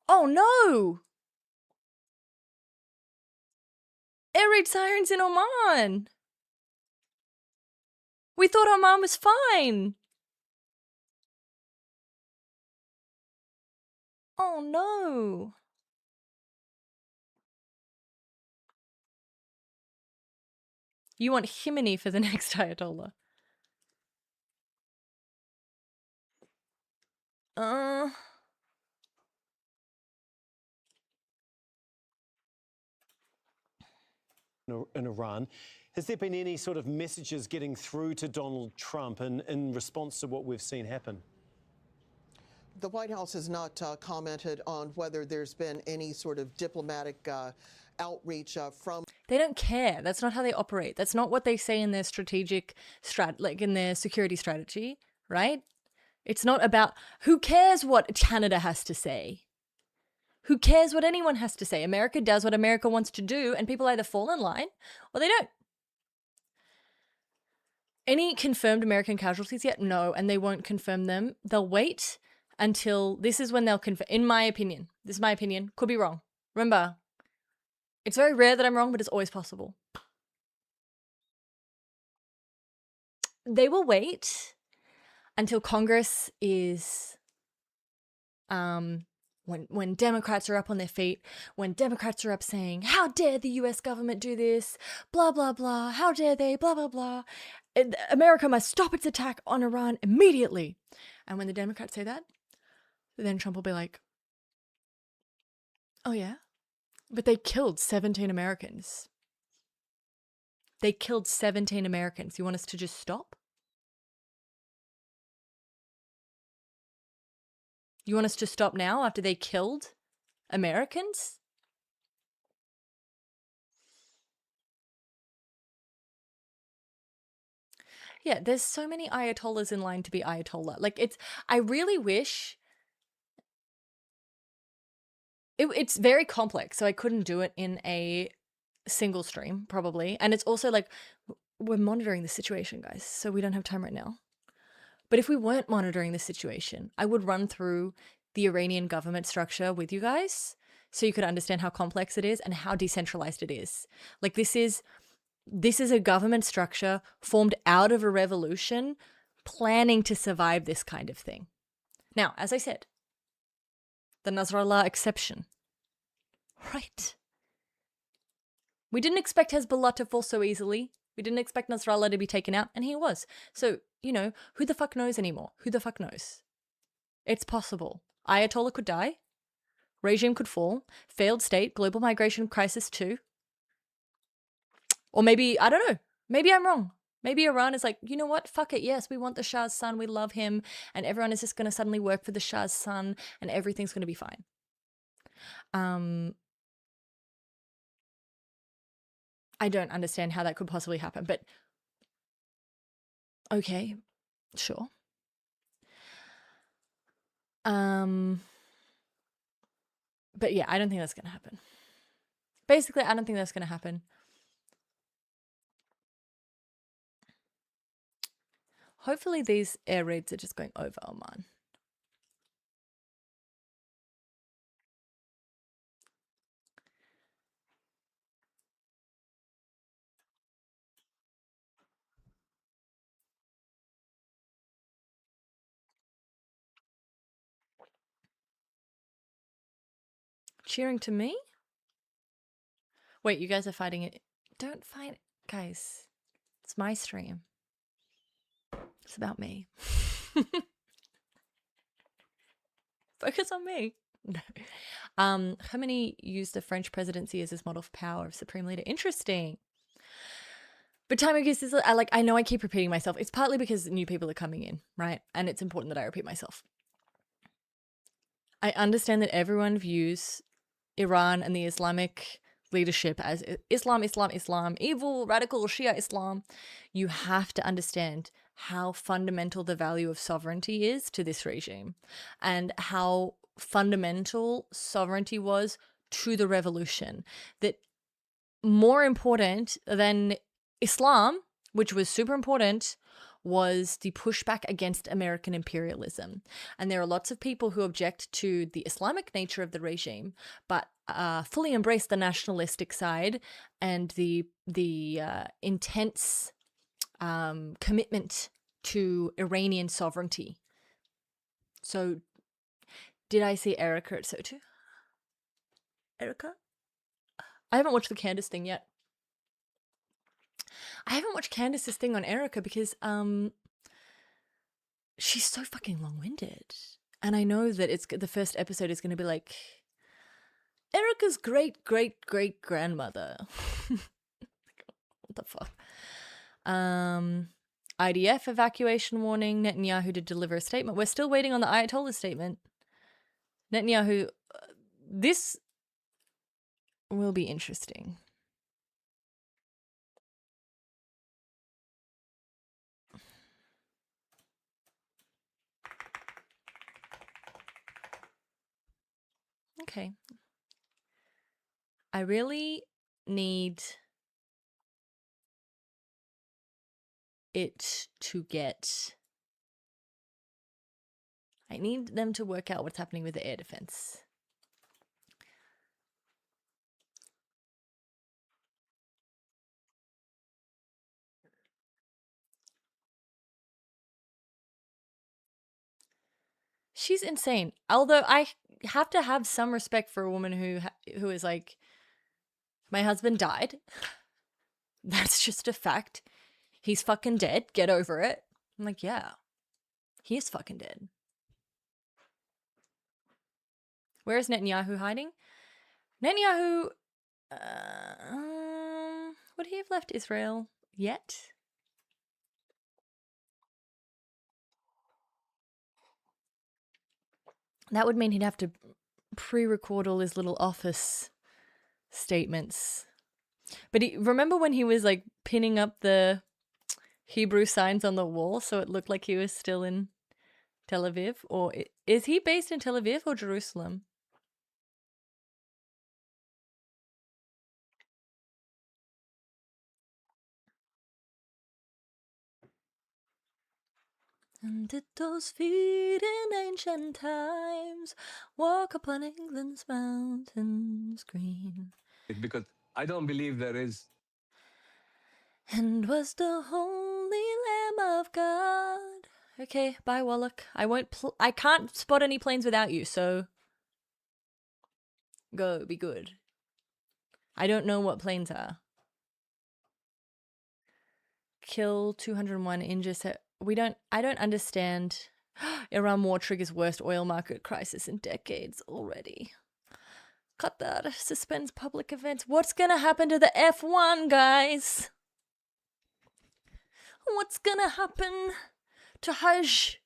Oh no! Air raid sirens in Oman! We thought Oman was fine! Oh no! You want Himini for the next Ayatollah. In Iran. Has there been any sort of messages getting through to Donald Trump in response to what we've seen happen? The White House has not commented on whether there's been any sort of diplomatic outreach from. They don't care. That's not how they operate. That's not what they say in their strategic like in their security strategy, right? It's not about, who cares what Canada has to say? Who cares what anyone has to say? America does what America wants to do, and people either fall in line or they don't. Any confirmed American casualties yet? No, and they won't confirm them. They'll wait until, this is when they'll confirm, in my opinion. This is my opinion. Could be wrong. Remember, it's very rare that I'm wrong, but it's always possible. They will wait until Congress is, when Democrats are up on their feet, when Democrats are up saying, how dare the US government do this, blah, blah, blah, how dare they, blah, blah, blah. America must stop its attack on Iran immediately. And when the Democrats say that, then Trump will be like, oh yeah, but they killed 17 Americans. They killed 17 Americans. You want us to just stop? You want us to stop now after they killed Americans? Yeah, there's so many Ayatollahs in line to be Ayatollah. Like, I really wish... It's very complex, so I couldn't do it in a single stream, probably. And it's also like, we're monitoring the situation, guys, so we don't have time right now. But if we weren't monitoring the situation, I would run through the Iranian government structure with you guys so you could understand how complex it is and how decentralized it is. Like, this is a government structure formed out of a revolution planning to survive this kind of thing. Now, as I said, the Nasrallah exception, right? We didn't expect Hezbollah to fall so easily. We didn't expect Nasrallah to be taken out, and he was. So, you know, who the fuck knows anymore? Who the fuck knows? It's possible. Ayatollah could die. Regime could fall. Failed state. Global migration crisis too. Or maybe, I don't know. Maybe I'm wrong. Maybe Iran is like, you know what? Fuck it. Yes, we want the Shah's son. We love him. And everyone is just going to suddenly work for the Shah's son and everything's going to be fine. I don't understand how that could possibly happen, but okay, sure. But yeah, I don't think that's going to happen. Basically, I don't think that's going to happen. Hopefully these air raids are just going over Oman. Cheering to me? Wait, you guys are fighting it. Don't fight, guys. It's my stream. It's about me. Focus on me. No. Khamenei used the French presidency as his model for power of supreme leader. Interesting. But time of is I know I keep repeating myself. It's partly because new people are coming in, right? And it's important that I repeat myself. I understand that everyone views Iran and the Islamic leadership as Islam, evil, radical Shia Islam. You have to understand how fundamental the value of sovereignty is to this regime and how fundamental sovereignty was to the revolution. That more important than Islam, which was super important, was the pushback against American imperialism. And there are lots of people who object to the Islamic nature of the regime, but fully embrace the nationalistic side and the intense commitment to Iranian sovereignty. So, did I see Erica at Soto? Erica? I haven't watched the Candace thing yet. I haven't watched Candace's thing on Erica because she's so fucking long-winded. And I know that the first episode is going to be like Erica's great-great-great-grandmother. What the fuck? IDF evacuation warning. Netanyahu to deliver a statement. We're still waiting on the Ayatollah statement. Netanyahu, this will be interesting. Okay. I really need it to get... I need them to work out what's happening with the air defense. She's insane. Although I have to have some respect for a woman who is like, my husband died. That's just a fact. He's fucking dead. Get over it. I'm like, yeah, he is fucking dead. Where is Netanyahu hiding? Netanyahu, would he have left Israel yet? That would mean he'd have to pre-record all his little office statements. But remember when he was like pinning up the Hebrew signs on the wall so it looked like he was still in Tel Aviv? Or is he based in Tel Aviv or Jerusalem? And did those feet in ancient times walk upon England's mountains green? Because I don't believe there is. And was the holy Lamb of God. Okay, bye Wallach. I can't spot any planes without you, so go, be good. I don't know what planes are. Kill 201, injure I don't understand Iran war triggers worst oil market crisis in decades already. Qatar suspends public events. What's gonna happen to the F1, guys? What's gonna happen to Hajj?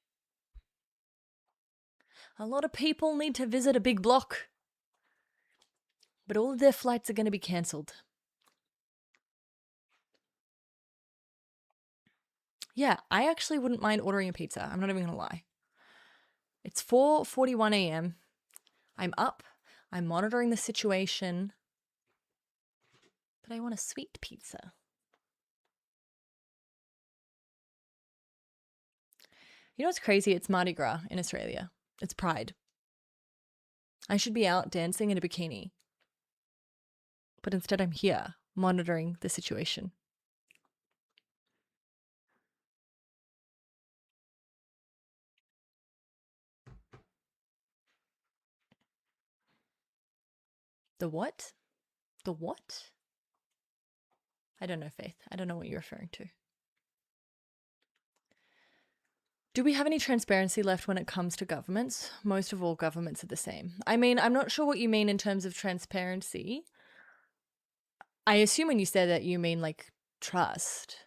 A lot of people need to visit a big block, but all of their flights are gonna be cancelled. Yeah, I actually wouldn't mind ordering a pizza. I'm not even gonna lie. It's 4:41 a.m. I'm up. I'm monitoring the situation. But I want a sweet pizza. You know what's crazy? It's Mardi Gras in Australia. It's Pride. I should be out dancing in a bikini. But instead I'm here, monitoring the situation. The what? The what? I don't know, Faith. I don't know what you're referring to. Do we have any transparency left when it comes to governments? Most of all governments are the same. I mean, I'm not sure what you mean in terms of transparency. I assume when you say that you mean like trust.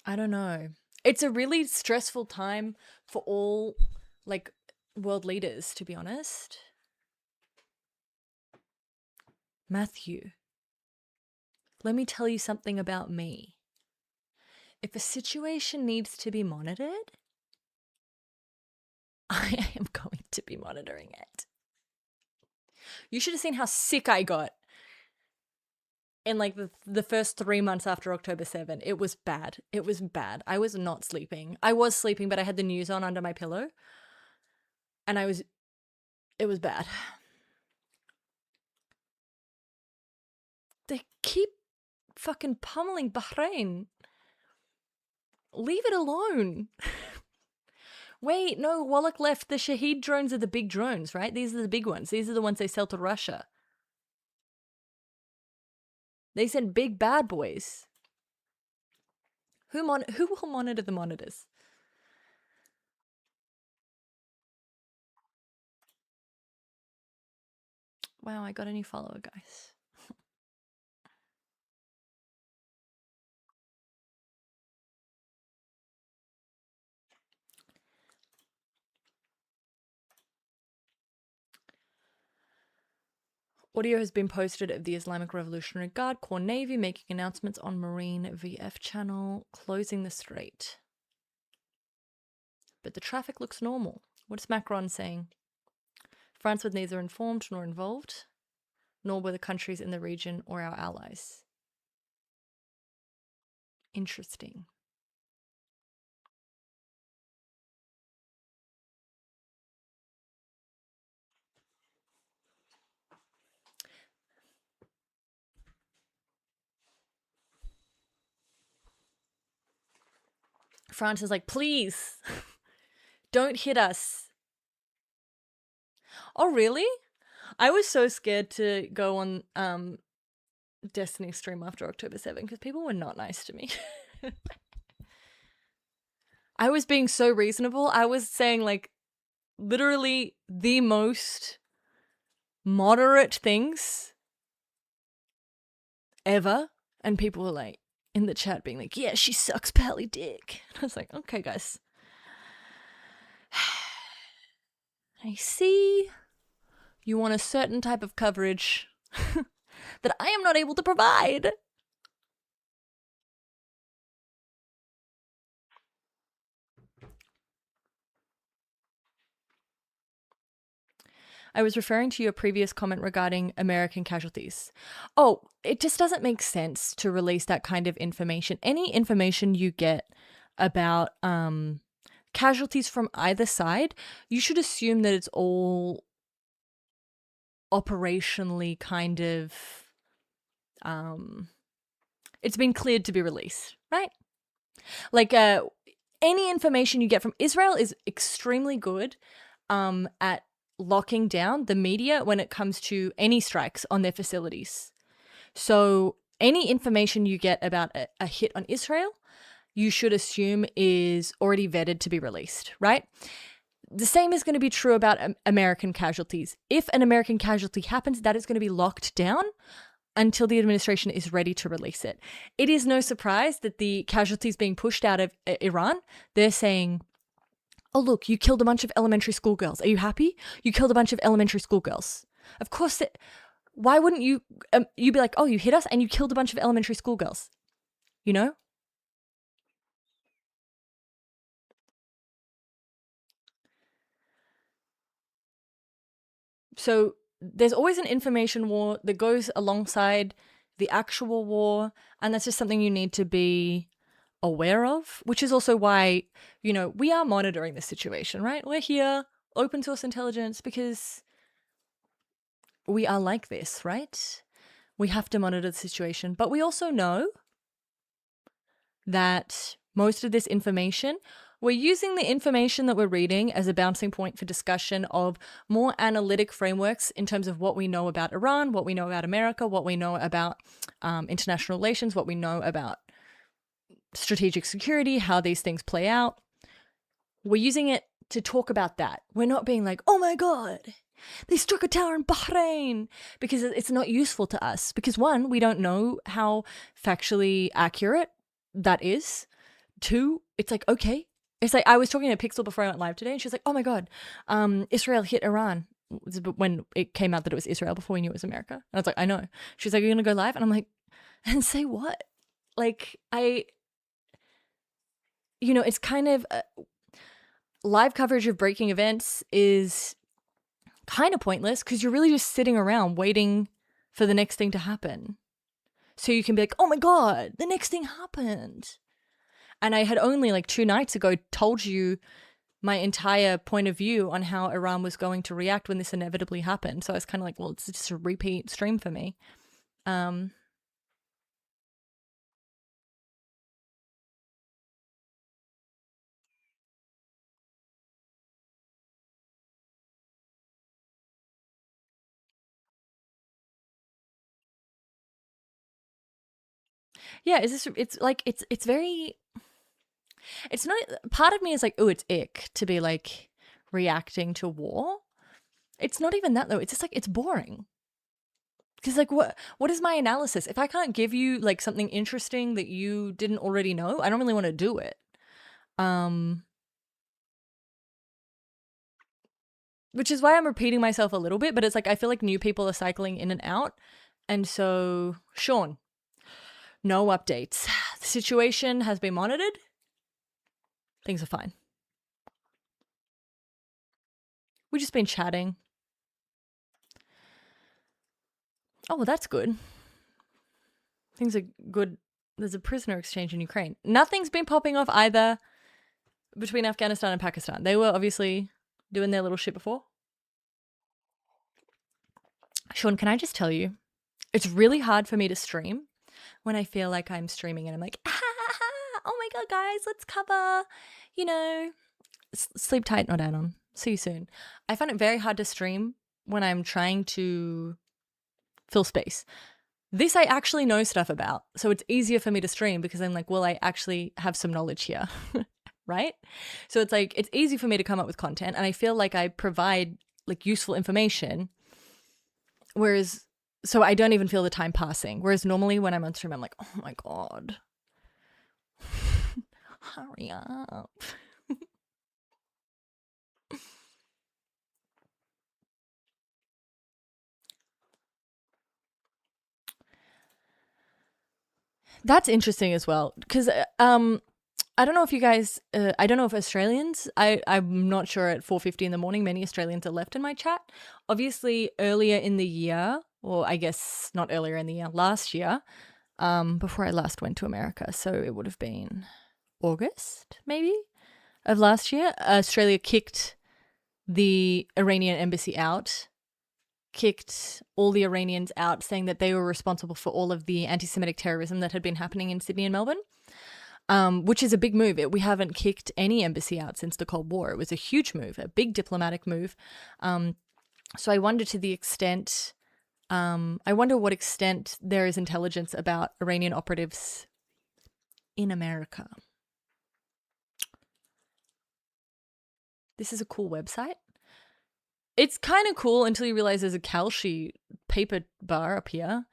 I don't know. It's a really stressful time for all, like, world leaders, to be honest. Matthew, let me tell you something about me. If a situation needs to be monitored, I am going to be monitoring it. You should have seen how sick I got in like the first 3 months after October 7. It was bad. It was bad. I was not sleeping. I was sleeping, but I had the news on under my pillow. And it was bad. They keep fucking pummeling Bahrain. Leave it alone. Wait, no, Wallach left. The Shaheed drones are the big drones, right? These are the big ones. These are the ones they sell to Russia. They sent big bad boys. Who will monitor the monitors? Wow, I got a new follower, guys. Audio has been posted of the Islamic Revolutionary Guard Corps Navy making announcements on Marine VF channel, closing the strait. But the traffic looks normal. What's Macron saying? France was neither informed nor involved, nor were the countries in the region or our allies. Interesting. France is like, please, don't hit us. Oh, really? I was so scared to go on Destiny stream after October 7 because people were not nice to me. I was being so reasonable. I was saying like literally the most moderate things ever. And people were like in the chat being like, yeah, she sucks pally dick. And I was like, okay, guys. I see you want a certain type of coverage that I am not able to provide. I was referring to your previous comment regarding American casualties. Oh, it just doesn't make sense to release that kind of information. Any information you get about casualties from either side, you should assume that it's all operationally kind of it's been cleared to be released, right? Like any information you get from Israel is extremely good at locking down the media when it comes to any strikes on their facilities. So any information you get about a hit on Israel, you should assume is already vetted to be released, right? The same is going to be true about American casualties. If an American casualty happens, that is going to be locked down until the administration is ready to release it. It is no surprise that the casualties being pushed out of Iran, they're saying, oh, look, you killed a bunch of elementary school girls. Are you happy? You killed a bunch of elementary school girls. Of course, why wouldn't you, you'd be like, oh, you hit us and you killed a bunch of elementary school girls, you know? So there's always an information war that goes alongside the actual war, and that's just something you need to be aware of, which is also why, you know, we are monitoring the situation, right? We're here, open source intelligence, because we are like this, right? We have to monitor the situation, but we also know that most of this information, we're using the information that we're reading as a bouncing point for discussion of more analytic frameworks in terms of what we know about Iran, what we know about America, what we know about international relations, what we know about strategic security, how these things play out. We're using it to talk about that. We're not being like, oh my God, they struck a tower in Bahrain, because it's not useful to us. Because one, we don't know how factually accurate that is. Two, it's like, okay. It's like, I was talking to Pixel before I went live today, and she was like, oh my God, Israel hit Iran. When it came out that it was Israel before we knew it was America. And I was like, I know. She's like, are you going to go live? And I'm like, and say what? Like, you know, it's kind of live coverage of breaking events is kind of pointless because you're really just sitting around waiting for the next thing to happen. So you can be like, oh my God, the next thing happened. And I had only like 2 nights ago told you my entire point of view on how Iran was going to react when this inevitably happened. So I was kind of like, well, it's just a repeat stream for me. Yeah, it's like, it's very, it's not, part of me is like, oh, it's ick to be like reacting to war. It's not even that though. It's just like, it's boring. Because like, what is my analysis? If I can't give you like something interesting that you didn't already know, I don't really want to do it. Which is why I'm repeating myself a little bit, but it's like, I feel like new people are cycling in and out. And so, Sean, no updates. The situation has been monitored. Things are fine. We've just been chatting. Oh, well, that's good. Things are good. There's a prisoner exchange in Ukraine. Nothing's been popping off either between Afghanistan and Pakistan. They were obviously doing their little shit before. Sean, can I just tell you, it's really hard for me to stream when I feel like I'm streaming and I'm like, oh my God, guys, let's cover, you know, sleep tight, not Anon. See you soon. I find it very hard to stream when I'm trying to fill space. This I actually know stuff about, so it's easier for me to stream because I'm like, well, I actually have some knowledge here, right? So it's like, it's easy for me to come up with content and I feel like I provide like useful information, whereas, so I don't even feel the time passing. Whereas normally when I'm on stream, I'm like, oh my God, hurry up. That's interesting as well, because I don't know if you guys, I don't know if Australians, I'm not sure at 4:50 in the morning, many Australians are left in my chat. Obviously earlier in the year, or I guess not earlier in the year, last year, before I last went to America, so it would have been August maybe of last year, Australia kicked the Iranian embassy out, kicked all the Iranians out, saying that they were responsible for all of the anti-Semitic terrorism that had been happening in Sydney and Melbourne. which is a big move. We haven't kicked any embassy out since the Cold War. It was a huge move, a big diplomatic move. So I wonder to the extent, I wonder what extent there is intelligence about Iranian operatives in America. This is a cool website. It's kind of cool until you realize there's a Kalshi paper bar up here.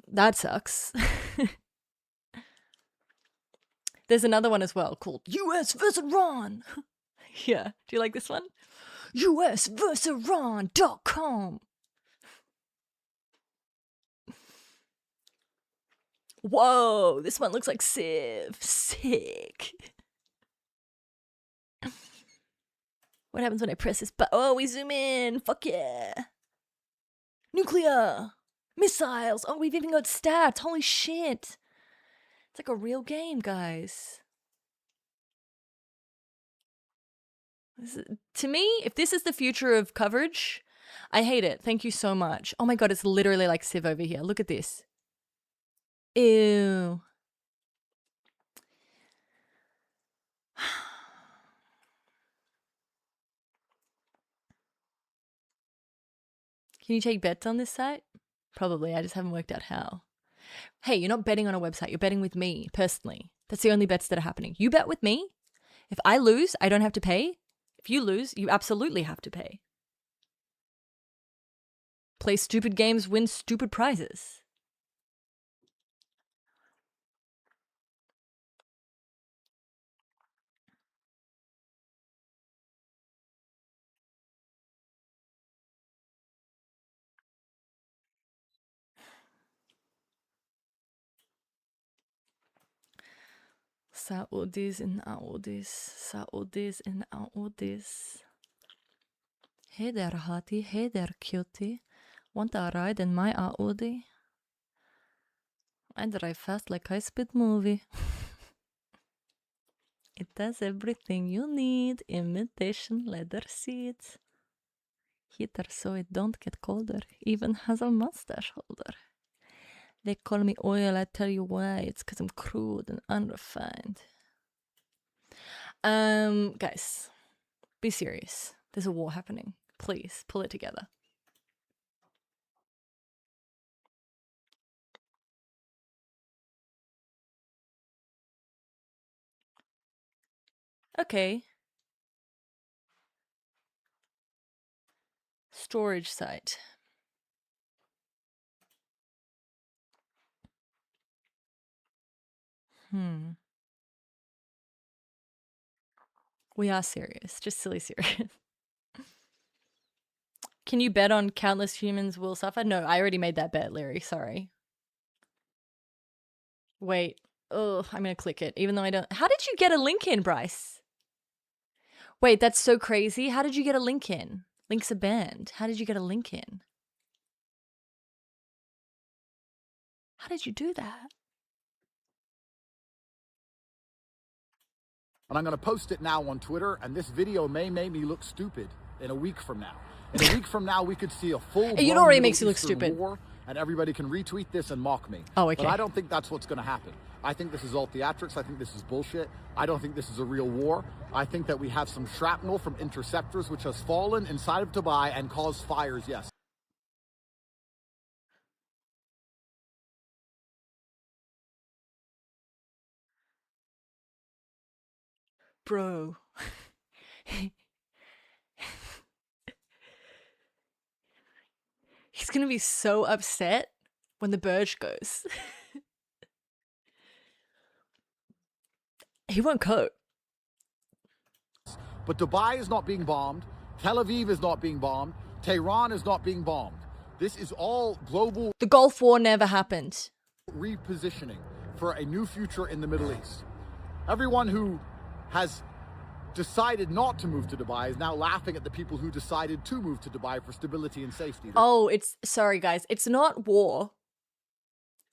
That sucks. There's another one as well called US vs. Iran. Yeah. Do you like this one? US vs. Iran.com. Whoa, this one looks like Civ. Sick. What happens when I press this button? Oh, we zoom in. Fuck yeah. Nuclear. Missiles. Oh, we've even got stats. Holy shit. It's like a real game, guys. To me, if this is the future of coverage, I hate it. Thank you so much. Oh my god, it's literally like Civ over here. Look at this. Ew. Can you take bets on this site? Probably. I just haven't worked out how. Hey, you're not betting on a website. You're betting with me, personally. That's the only bets that are happening. You bet with me. If I lose, I don't have to pay. If you lose, you absolutely have to pay. Play stupid games, win stupid prizes. Saudis and Audis, Saudis and Audis. Hey there, hottie. Hey there, cutie. Want a ride in my Audi? I drive fast like high-speed movie. It does everything you need. Imitation leather seats. Heater so it don't get colder. Even has a mustache holder. They call me oil, I tell you why. It's because I'm crude and unrefined. Guys, be serious. There's a war happening. Please, pull it together. Okay. Storage site. We are serious. Just silly serious. Can you bet on countless humans will suffer? No, I already made that bet, Larry. Sorry. Wait. Oh, I'm going to click it, even though I don't... How did you get a link in, Bryce? Wait, that's so crazy. How did you get a link in? Links are banned. How did you get a link in? How did you do that? And I'm going to post it now on Twitter, and this video may make me look stupid in a week from now. In a week from now, we could see a full It already makes you look stupid. War, and everybody can retweet this and mock me. Oh, okay. But I don't think that's what's going to happen. I think this is all theatrics. I think this is bullshit. I don't think this is a real war. I think that we have some shrapnel from interceptors which has fallen inside of Dubai and caused fires, yes. Bro. He's going to be so upset when the Burj goes. He won't cope. But Dubai is not being bombed. Tel Aviv is not being bombed. Tehran is not being bombed. This is all global... The Gulf War never happened. ...repositioning for a new future in the Middle East. Everyone who has decided not to move to Dubai is now laughing at the people who decided to move to Dubai for stability and safety. Oh, sorry guys, it's not war.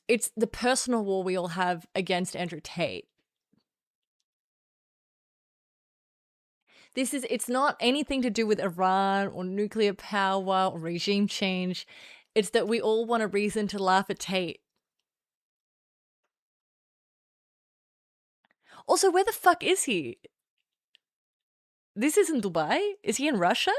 It's the personal war we all have against Andrew Tate. It's not anything to do with Iran or nuclear power or regime change. It's that we all want a reason to laugh at Tate. Also, where the fuck is he? This isn't Dubai? Is he in Russia?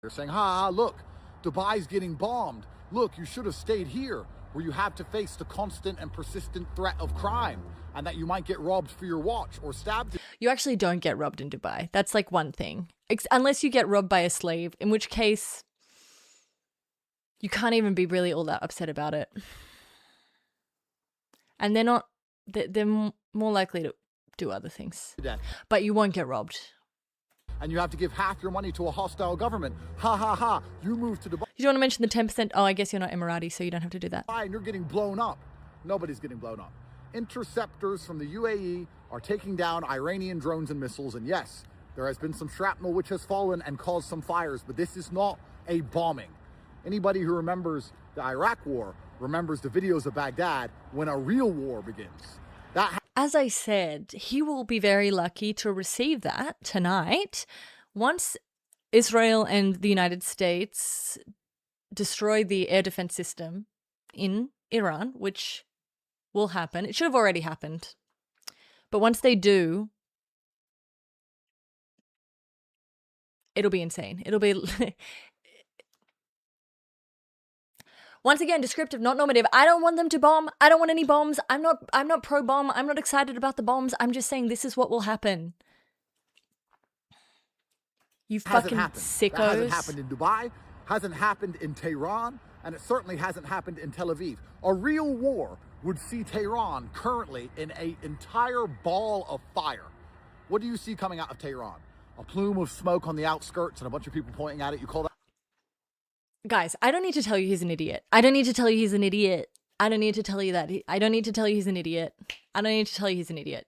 They're saying, ha, look, Dubai's getting bombed. Look, you should have stayed here, where you have to face the constant and persistent threat of crime, and that you might get robbed for your watch or stabbed. You actually don't get robbed in Dubai. That's like one thing. Unless you get robbed by a slave, in which case you can't even be really all that upset about it. And they're more likely to do other things. But you won't get robbed. And you have to give half your money to a hostile government. Ha ha ha, you move to Dubai. Did you want to mention the 10%? Oh, I guess you're not Emirati, so you don't have to do that. And you're getting blown up. Nobody's getting blown up. Interceptors from the UAE are taking down Iranian drones and missiles. And yes, there has been some shrapnel which has fallen and caused some fires, but this is not a bombing. Anybody who remembers the Iraq war remembers the videos of Baghdad when a real war begins. As I said, he will be very lucky to receive that tonight once Israel and the United States destroy the air defense system in Iran, which will happen. It should have already happened. But once they do, it'll be insane. It'll be... Once again, descriptive, not normative. I don't want them to bomb. I don't want any bombs. I'm not pro-bomb. I'm not excited about the bombs. I'm just saying this is what will happen. You fucking sickos. That hasn't happened in Dubai, hasn't happened in Tehran, and it certainly hasn't happened in Tel Aviv. A real war would see Tehran currently in an entire ball of fire. What do you see coming out of Tehran? A plume of smoke on the outskirts and a bunch of people pointing at it. You call that... Guys, I don't need to tell you he's an idiot. I don't need to tell you he's an idiot. I don't need to tell you that. I don't need to tell you he's an idiot. I don't need to tell you he's an idiot.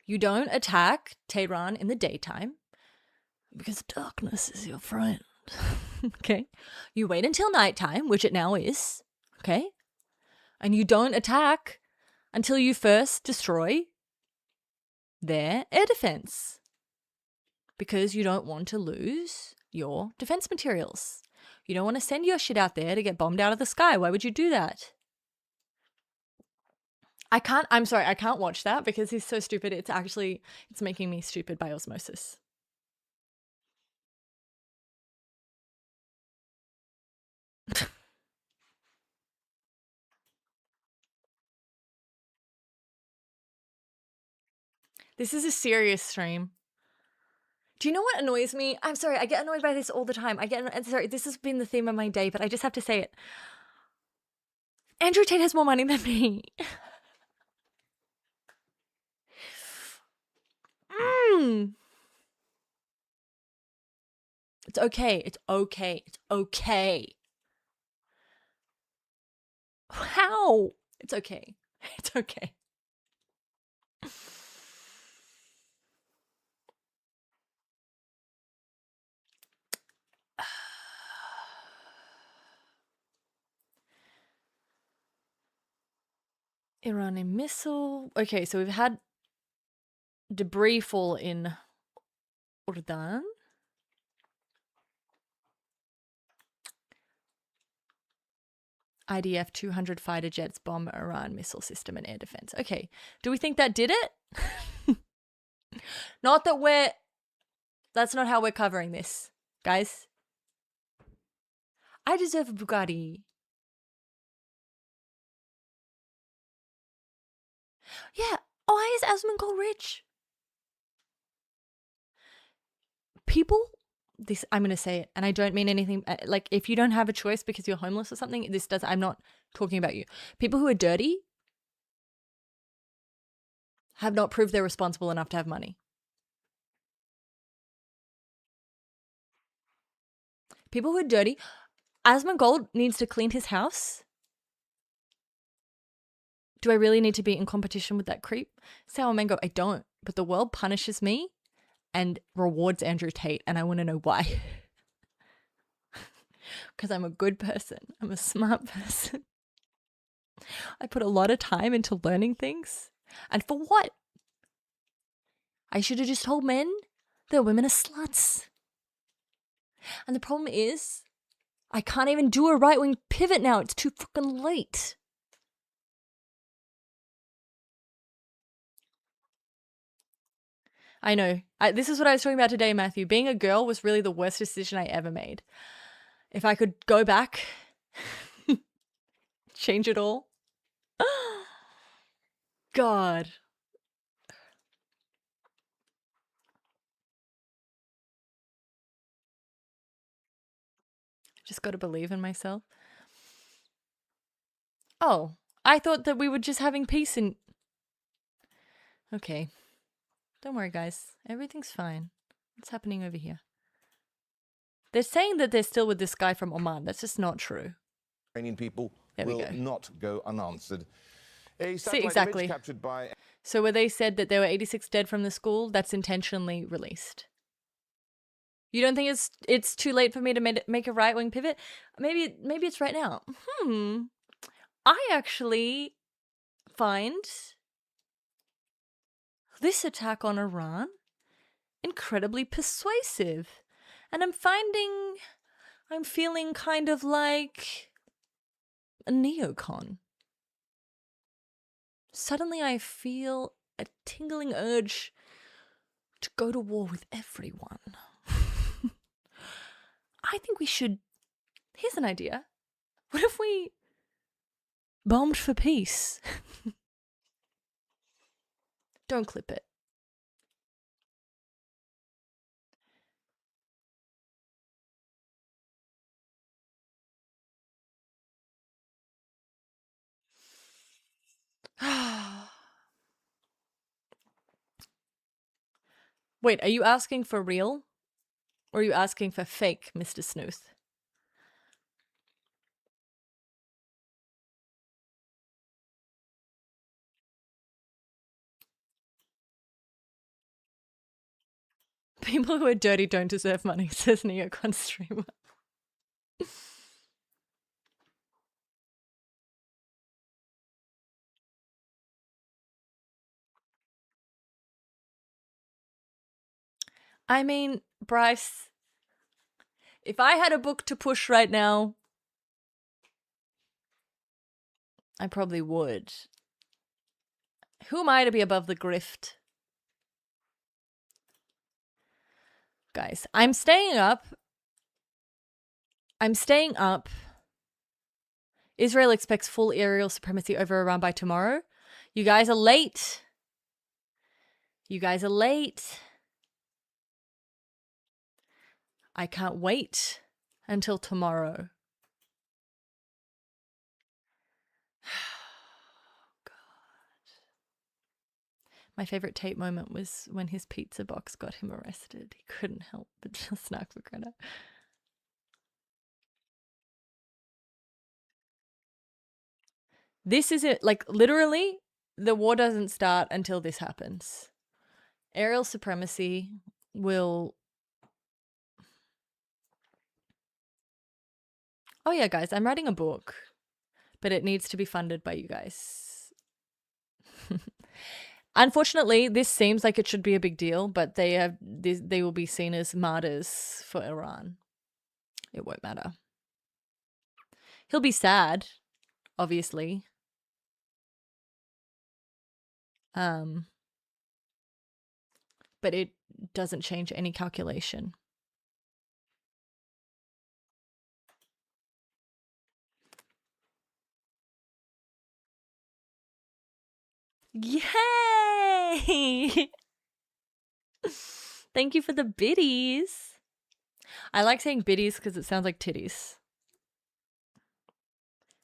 You don't attack Tehran in the daytime because darkness is your friend. Okay? You wait until nighttime, which it now is. Okay? And you don't attack until you first destroy their air defense. Because you don't want to lose your defense materials. You don't want to send your shit out there to get bombed out of the sky. Why would you do that? I'm sorry, I can't watch that because he's so stupid. It's making me stupid by osmosis. This is a serious stream. Do you know what annoys me? I'm sorry, I get annoyed by this all the time. Sorry, this has been the theme of my day, but I just have to say it. Andrew Tate has more money than me. It's okay. It's okay. It's okay. How? It's okay. It's okay. Iranian missile. Okay, so we've had debris fall in Jordan. IDF 200 fighter jets bomb Iran missile system and air defense. Okay, do we think that did it? Not that that's not how we're covering this, guys. I deserve a Bugatti. Yeah, why is Asmongold rich? People, I'm going to say it, and I don't mean anything, like if you don't have a choice because you're homeless or something, I'm not talking about you. People who are dirty have not proved they're responsible enough to have money. People who are dirty, Asmongold needs to clean his house. Do I really need to be in competition with that creep? Sour Mango, I don't. But the world punishes me and rewards Andrew Tate, and I want to know why. Because I'm a good person. I'm a smart person. I put a lot of time into learning things. And for what? I should have just told men that women are sluts. And the problem is, I can't even do a right-wing pivot now. It's too fucking late. I know. This is what I was talking about today, Matthew. Being a girl was really the worst decision I ever made. If I could go back, change it all. God. Just got to believe in myself. Oh, I thought that we were just having peace in... Okay. Don't worry, guys. Everything's fine. What's happening over here? They're saying that they're still with this guy from Oman. That's just not true. Iranian people There we will go. not go unanswered. A See, satellite exactly. image captured by So where they said that there were 86 dead from the school, that's intentionally released. You don't think it's too late for me to make a right-wing pivot? Maybe it's right now. I actually find this attack on Iran incredibly persuasive. And I'm feeling kind of like a neocon. Suddenly I feel a tingling urge to go to war with everyone. I think we should... Here's an idea. What if we bombed for peace? Don't clip it. Wait, are you asking for real? Or are you asking for fake, Mr. Snooth? People who are dirty don't deserve money, says Neocon Streamer. I mean, Bryce, if I had a book to push right now, I probably would. Who am I to be above the grift? Guys, I'm staying up. Israel expects full aerial supremacy over Iran by tomorrow. You guys are late. I can't wait until tomorrow. God. My favorite Tate moment was when his pizza box got him arrested. He couldn't help but just snack for credit. This is it. Like, literally, the war doesn't start until this happens. Aerial supremacy will... Oh yeah, guys, I'm writing a book, but it needs to be funded by you guys. Unfortunately, this seems like it should be a big deal, but they will be seen as martyrs for Iran. It won't matter. He'll be sad, obviously. But it doesn't change any calculation. Yay! Thank you for the biddies. I like saying biddies because it sounds like titties.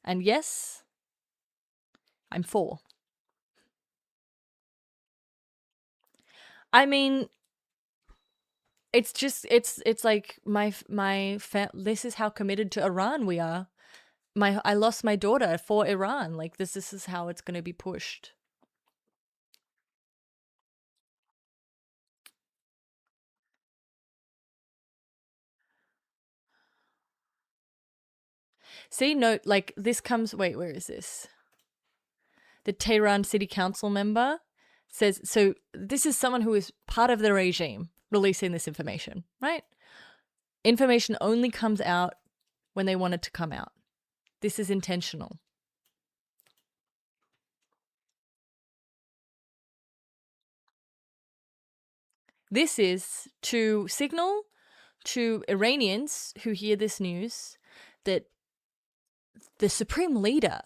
And yes, I'm 4. I mean, it's just, it's like this is how committed to Iran we are. I lost my daughter for Iran. Like, this is how it's going to be pushed. See, note, like, this comes... Wait, where is this? The Tehran City Council member says... So, this is someone who is part of the regime releasing this information, right? Information only comes out when they wanted to come out. This is intentional. This is to signal to Iranians who hear this news that the supreme leader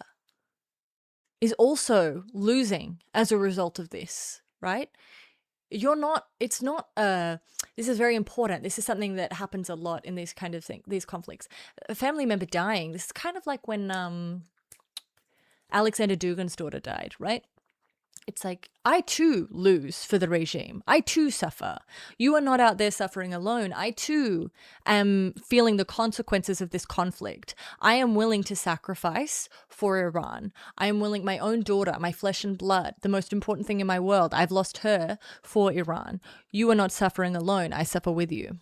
is also losing as a result of this, right? It's not, this is very important. This is something that happens a lot in these kind of things, these conflicts. A family member dying, this is kind of like when Alexander Dugin's daughter died, right? It's like, I too lose for the regime. I too suffer. You are not out there suffering alone. I too am feeling the consequences of this conflict. I am willing to sacrifice for Iran. I am willing, my own daughter, my flesh and blood, the most important thing in my world, I've lost her for Iran. You are not suffering alone. I suffer with you.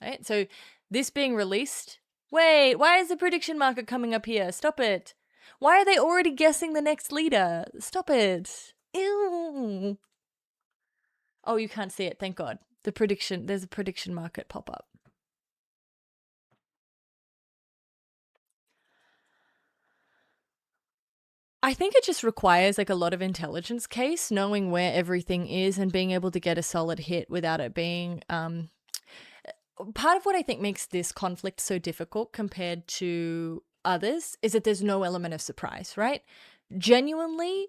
Right? So this being released, wait, why is the prediction market coming up here? Stop it. Why are they already guessing the next leader? Stop it. Ew. Oh, you can't see it. Thank God. There's a prediction market pop up. I think it just requires like a lot of intelligence case, knowing where everything is and being able to get a solid hit without it being part of what I think makes this conflict so difficult compared to others is that there's no element of surprise, right? Genuinely,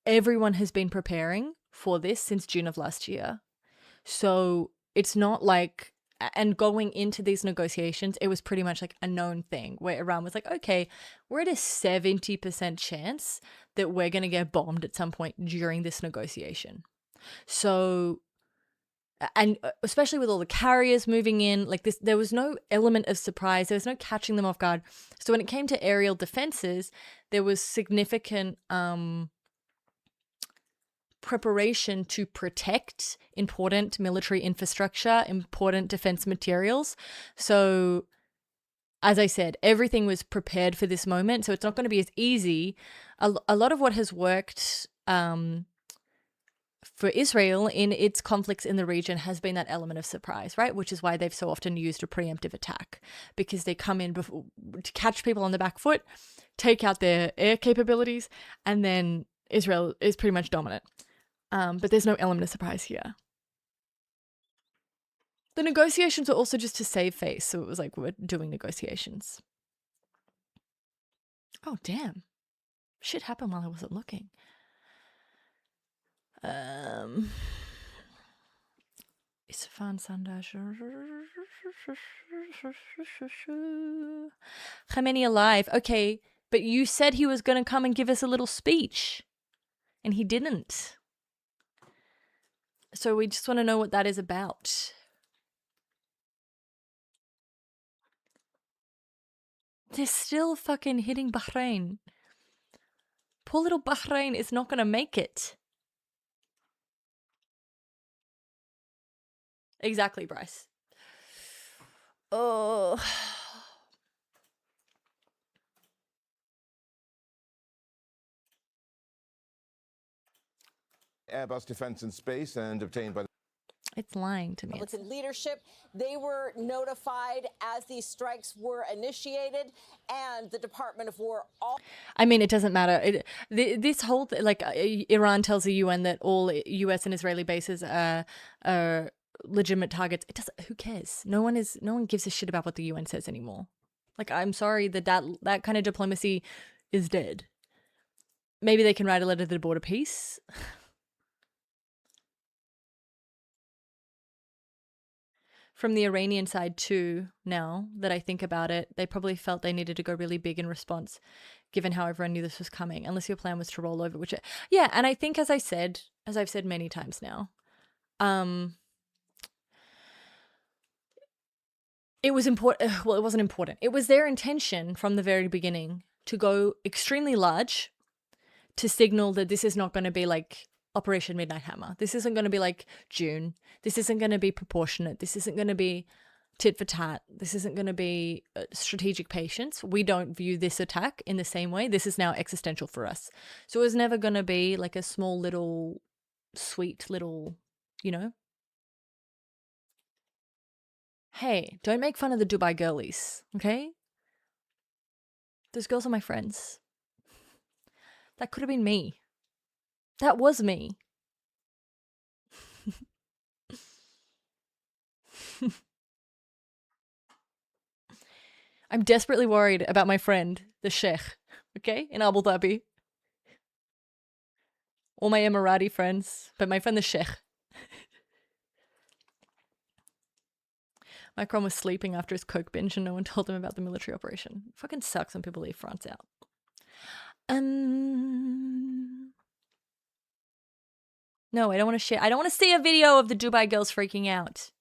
everyone has been preparing for this since June of last year. So it's not like, and going into these negotiations, it was pretty much like a known thing where Iran was like, okay, we're at a 70% chance that we're going to get bombed at some point during this negotiation. So, and especially with all the carriers moving in, like this, there was no element of surprise. There was no catching them off guard. So when it came to aerial defenses, there was significant preparation to protect important military infrastructure, important defense materials. So, as I said, everything was prepared for this moment. So it's not going to be as easy. A lot of what has worked for Israel in its conflicts in the region has been that element of surprise, right? Which is why they've so often used a preemptive attack, because they come in to catch people on the back foot, take out their air capabilities, and then Israel is pretty much dominant. But there's no element of surprise here. The negotiations were also just to save face, so it was like we're doing negotiations. Oh, damn. Shit happened while I wasn't looking. Isfahan Sandaj. Khamenei alive. Okay, but you said he was going to come and give us a little speech, and he didn't. So we just want to know what that is about. They're still fucking hitting Bahrain. Poor little Bahrain is not going to make it. Exactly, Bryce. Oh. Airbus Defence and Space and obtained by the... It's lying to me. Republican leadership, they were notified as these strikes were initiated, and the Department of War. I mean, it doesn't matter. This whole like Iran tells the UN that all U.S. and Israeli bases are legitimate targets. It doesn't. Who cares? No one gives a shit about what the UN says anymore. Like, I'm sorry that kind of diplomacy is dead. Maybe they can write a letter to the Board of Peace. From the Iranian side too, now that I think about it, they probably felt they needed to go really big in response, given how everyone knew this was coming, unless your plan was to roll over, yeah, and I think as I've said many times now, it was important, well, it wasn't important. It was their intention from the very beginning to go extremely large to signal that this is not going to be like Operation Midnight Hammer. This isn't going to be like June. This isn't going to be proportionate. This isn't going to be tit for tat. This isn't going to be strategic patience. We don't view this attack in the same way. This is now existential for us. So it was never going to be like a small little, sweet little, Hey, don't make fun of the Dubai girlies, okay? Those girls are my friends. That could have been me. That was me. I'm desperately worried about my friend, the Sheikh, okay, in Abu Dhabi. All my Emirati friends, but my friend the Sheikh. Macron was sleeping after his coke binge and no one told him about the military operation. It fucking sucks when people leave France out. No, I don't want to share. I don't want to see a video of the Dubai girls freaking out.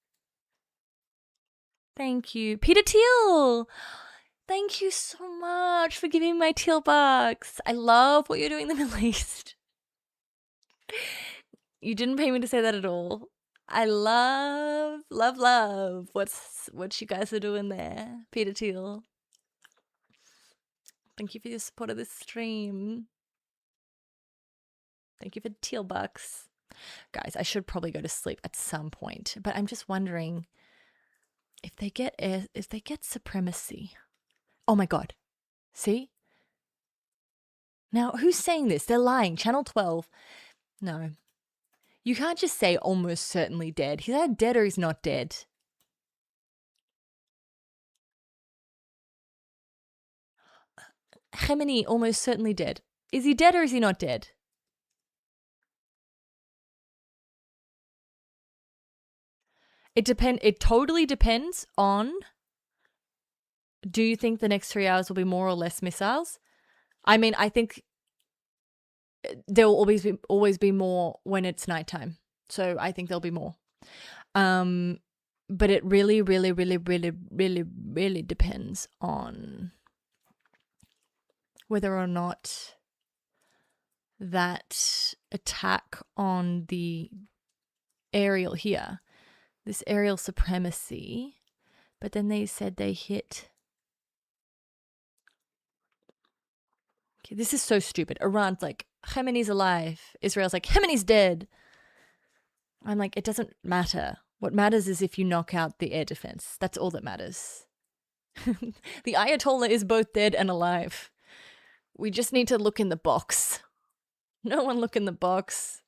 Thank you. Peter Thiel! Thank you so much for giving me my Teal bucks. I love what you're doing in the Middle East. You didn't pay me to say that at all. I love what you guys are doing there, Peter Thiel. Thank you for your support of this stream. Thank you for the Teal bucks. Guys, I should probably go to sleep at some point, but I'm just wondering if they get supremacy. Oh my god. See? Now, who's saying this? They're lying. Channel 12. No. You can't just say almost certainly dead. He's either dead or he's not dead. Khamenei almost certainly dead. Is he dead or is he not dead? It totally depends on, do you think the next 3 hours will be more or less missiles? I mean, I think there will always be more when it's nighttime. So I think there'll be more. But it really, really, really, really, really, really depends on whether or not that attack on the aerial here, this aerial supremacy, but then they said they hit. Okay, this is so stupid. Iran's like, Khamenei's alive. Israel's like, Khamenei's dead. I'm like, it doesn't matter. What matters is if you knock out the air defense. That's all that matters. The Ayatollah is both dead and alive. We just need to look in the box. No one look in the box.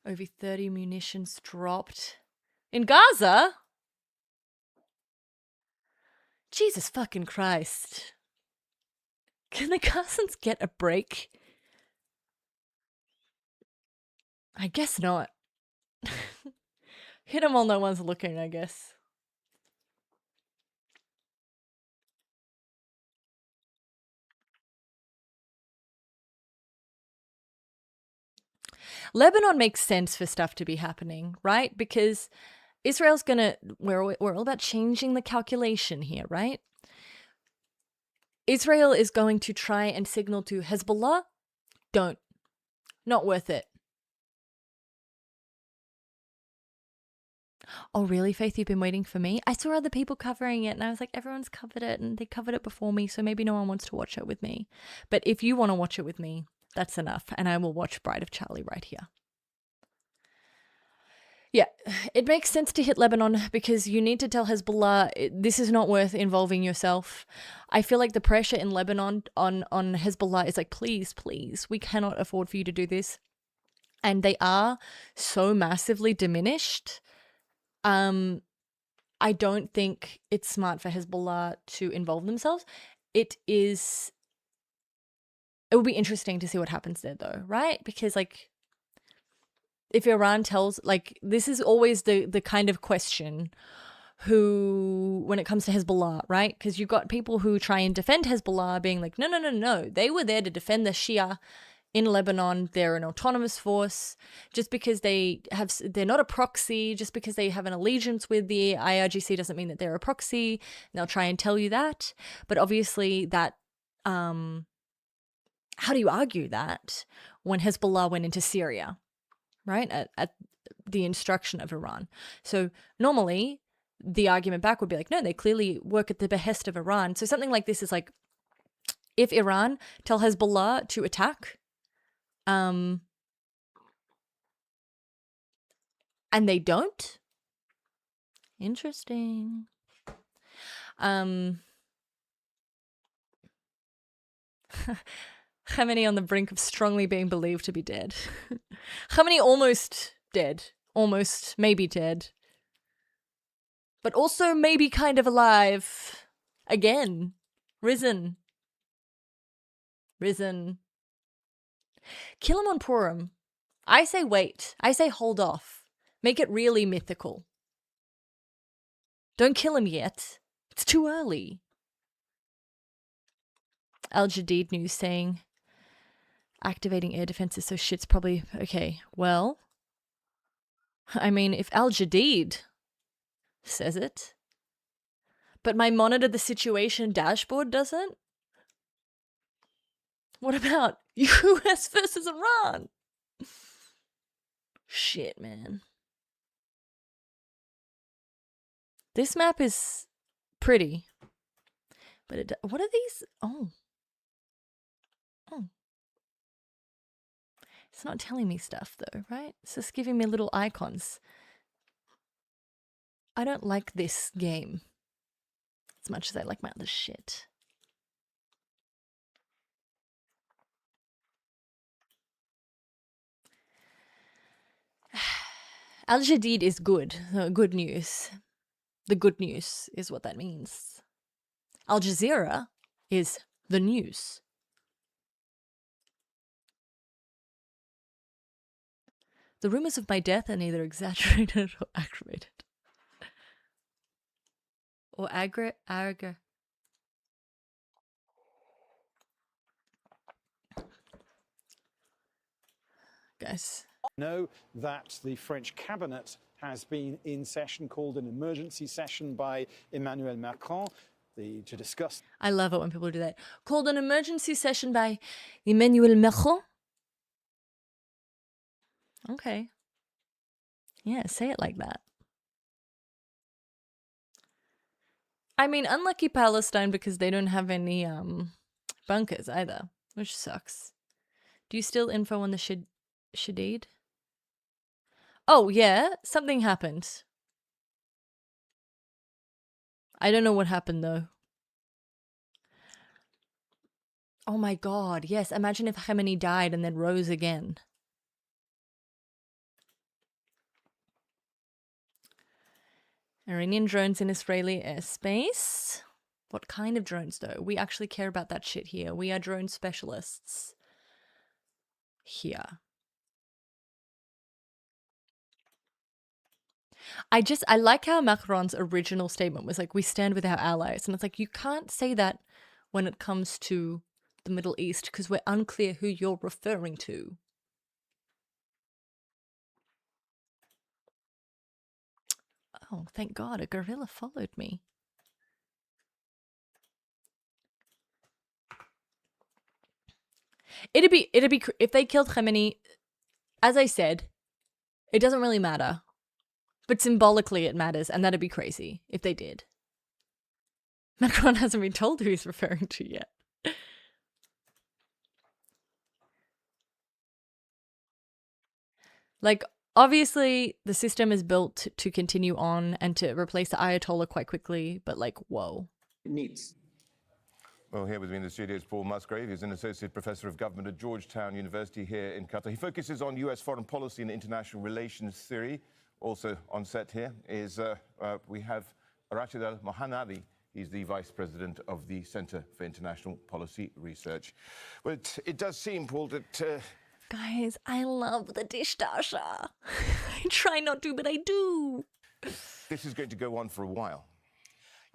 Over 30 munitions dropped. In Gaza? Jesus fucking Christ. Can the Gazans get a break? I guess not. Hit them while no one's looking, I guess. Lebanon makes sense for stuff to be happening, right? Because Israel's gonna, we're all about changing the calculation here, right? Israel is going to try and signal to Hezbollah, don't. Not worth it. Oh, really, Faith? You've been waiting for me? I saw other people covering it and I was like, everyone's covered it and they covered it before me, so maybe no one wants to watch it with me. But if you want to watch it with me, that's enough. And I will watch Bride of Charlie right here. Yeah, it makes sense to hit Lebanon because you need to tell Hezbollah, this is not worth involving yourself. I feel like the pressure in Lebanon on Hezbollah is like, please, please, we cannot afford for you to do this. And they are so massively diminished. I don't think it's smart for Hezbollah to involve themselves. It would be interesting to see what happens there though, right? Because like, if Iran tells, like, this is always the kind of question when it comes to Hezbollah, right? Because you've got people who try and defend Hezbollah being like, no, they were there to defend the Shia in Lebanon. They're an autonomous force. Just because they're not a proxy, just because they have an allegiance with the IRGC doesn't mean that they're a proxy. And they'll try and tell you that. But obviously that, how do you argue that when Hezbollah went into Syria? Right, at the instruction of Iran. So normally the argument back would be like, no, they clearly work at the behest of Iran. So something like this is like, if Iran tell Hezbollah to attack, And they don't? Interesting. Khamenei on the brink of strongly being believed to be dead. Khamenei almost dead. Almost maybe dead. But also maybe kind of alive. Again. Risen. Risen. Kill him on Purim. I say wait. I say hold off. Make it really mythical. Don't kill him yet. It's too early. Al Jadid news saying activating air defenses so shit's probably okay. Well, I mean, if Al Jadid says it, but my monitor the situation dashboard doesn't, what about US versus Iran? Shit, man. This map is pretty, but what are these? Oh. It's not telling me stuff though, right? It's just giving me little icons. I don't like this game as much as I like my other shit. Al Jadid is good. Good news. The good news is what that means. Al Jazeera is the news. The rumors of my death are neither exaggerated or aggravated. Or Guys. Know that the French cabinet has been in session, called an emergency session by Emmanuel Macron to discuss. I love it when people do that. Called an emergency session by Emmanuel Macron. Okay. Yeah, say it like that. I mean, unlucky Palestine because they don't have any bunkers either, which sucks. Do you still info on the Shadid? Oh, yeah, something happened. I don't know what happened though. Oh my god, yes, imagine if Khamenei died and then rose again. Iranian drones in Israeli airspace. What kind of drones though? We actually care about that shit here. We are drone specialists. Here. I like how Macron's original statement was like, we stand with our allies. And it's like, you can't say that when it comes to the Middle East because we're unclear who you're referring to. Oh, thank God, a gorilla followed me. It'd be if they killed Khamenei, as I said, it doesn't really matter. But symbolically it matters, and that'd be crazy if they did. Macron hasn't been told who he's referring to yet. Like, obviously, the system is built to continue on and to replace the Ayatollah quite quickly, but like, whoa. It needs. Well, here with me in the studio is Paul Musgrave. He's an associate professor of government at Georgetown University here in Qatar. He focuses on US foreign policy and international relations theory. Also on set here is we have Rashid Al-Mohanadi. He's the vice president of the Center for International Policy Research. But it does seem, Paul, that... Guys, I love the dish dasha. I try not to, but I do. This is going to go on for a while.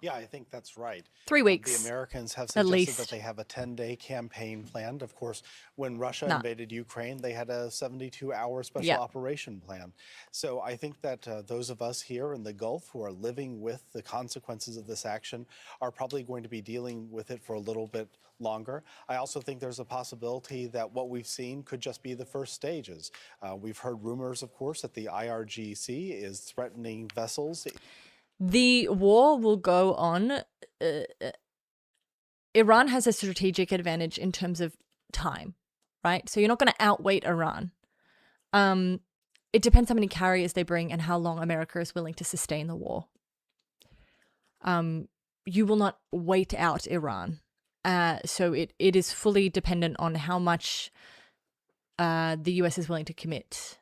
Yeah, I think that's right. 3 weeks. The Americans have at suggested least. that they have a 10-day campaign planned. Of course, when Russia invaded Ukraine, they had a 72-hour special operation plan. So I think that those of us here in the Gulf who are living with the consequences of this action are probably going to be dealing with it for a little bit longer. I also think there's a possibility that what we've seen could just be the first stages. We've heard rumors, of course, that the IRGC is threatening vessels. The war will go on. Iran has a strategic advantage in terms of time, right? So you're not going to outweight Iran. It depends how many carriers they bring and how long America is willing to sustain the war. You will not wait out Iran. So it is fully dependent on how much the US is willing to commit.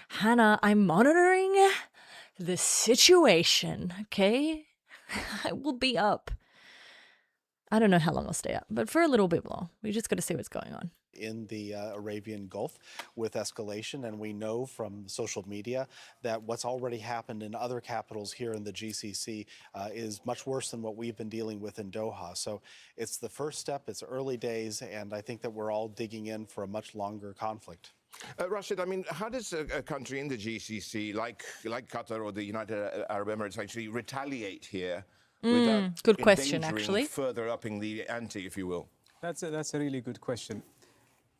Hannah, I'm monitoring the situation, okay? I will be up. I don't know how long I'll stay up, but for a little bit more. We just got to see what's going on. In the Arabian Gulf with escalation, and we know from social media that what's already happened in other capitals here in the GCC is much worse than what we've been dealing with in Doha. So it's the first step, it's early days, and I think that we're all digging in for a much longer conflict. Rashid, I mean, how does a country in the GCC, like Qatar or the United Arab Emirates, actually retaliate here without good question, actually. further upping the ante, if you will? That's a really good question.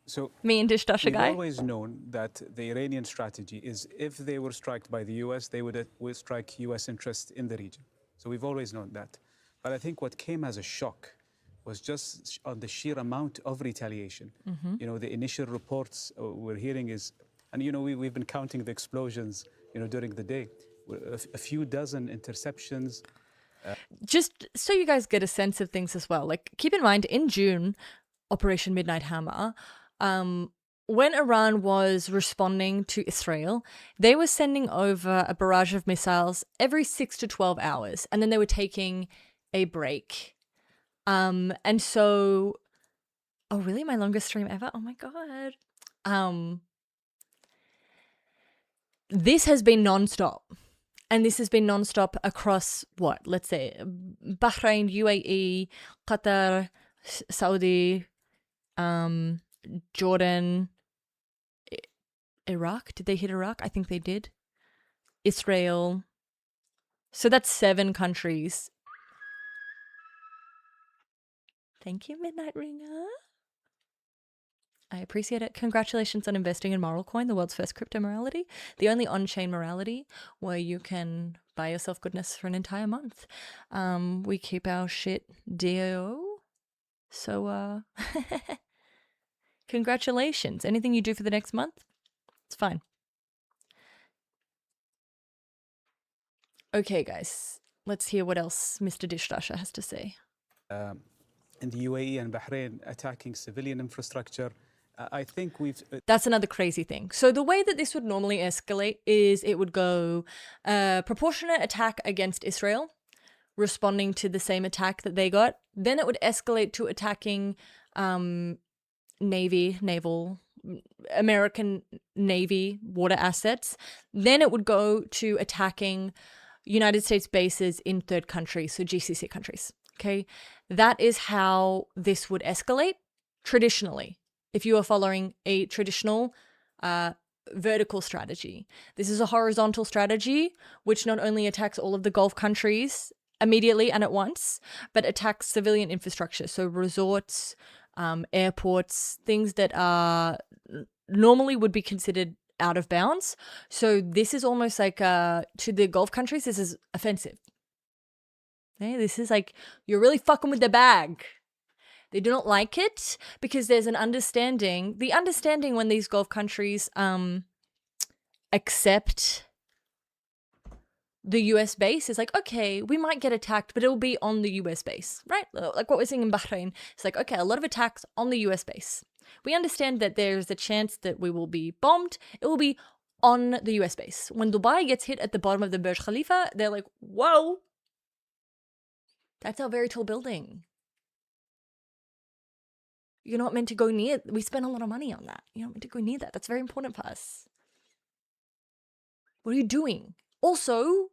So me and Dishtasha we've guy. always known that the Iranian strategy is if they were struck by the US, they would strike US interests in the region. So we've always known that. But I think what came as a shock was just on the sheer amount of retaliation. You know, the initial reports we're hearing is, and you know, we've been counting the explosions, you know, during the day, a few dozen interceptions. Just so you guys get a sense of things as well. Like, keep in mind, in June, Operation Midnight Hammer, when Iran was responding to Israel, they were sending over a barrage of missiles every 6 to 12 hours, and then they were taking a break. And so, oh really? My longest stream ever? Oh my God. This has been nonstop. And this has been nonstop across what? Let's say Bahrain, UAE, Qatar, Saudi, Jordan, Iraq. Did they hit Iraq? I think they did. Israel. So that's 7 countries. Thank you, Midnight Ringer. I appreciate it. Congratulations on investing in Moralcoin, the world's first crypto morality. The only on-chain morality where you can buy yourself goodness for an entire month. We keep our shit DAO. So, congratulations. Anything you do for the next month, it's fine. Okay, guys. Let's hear what else Mr. Dishtasha has to say. In the UAE and Bahrain attacking civilian infrastructure. I think we've... That's another crazy thing. So the way that this would normally escalate is it would go proportionate attack against Israel, responding to the same attack that they got. Then it would escalate to attacking naval, American Navy water assets. Then it would go to attacking United States bases in third countries, so GCC countries. Okay, that is how this would escalate traditionally. If you are following a traditional vertical strategy. This is a horizontal strategy, which not only attacks all of the Gulf countries immediately and at once, but attacks civilian infrastructure. So resorts, airports, things that are normally would be considered out of bounds. So this is almost like, to the Gulf countries, this is offensive. Okay? This is like, you're really fucking with the bag. They do not like it because there's an understanding. The understanding when these Gulf countries accept the US base is like, okay, we might get attacked, but it'll be on the US base, right? Like what we're seeing in Bahrain. It's like, okay, a lot of attacks on the US base. We understand that there's a chance that we will be bombed. It will be on the US base. When Dubai gets hit at the bottom of the Burj Khalifa, they're like, whoa, that's our very tall building. You're not meant to go near. We spend a lot of money on that. You're not meant to go near that. That's very important for us. What are you doing? Also,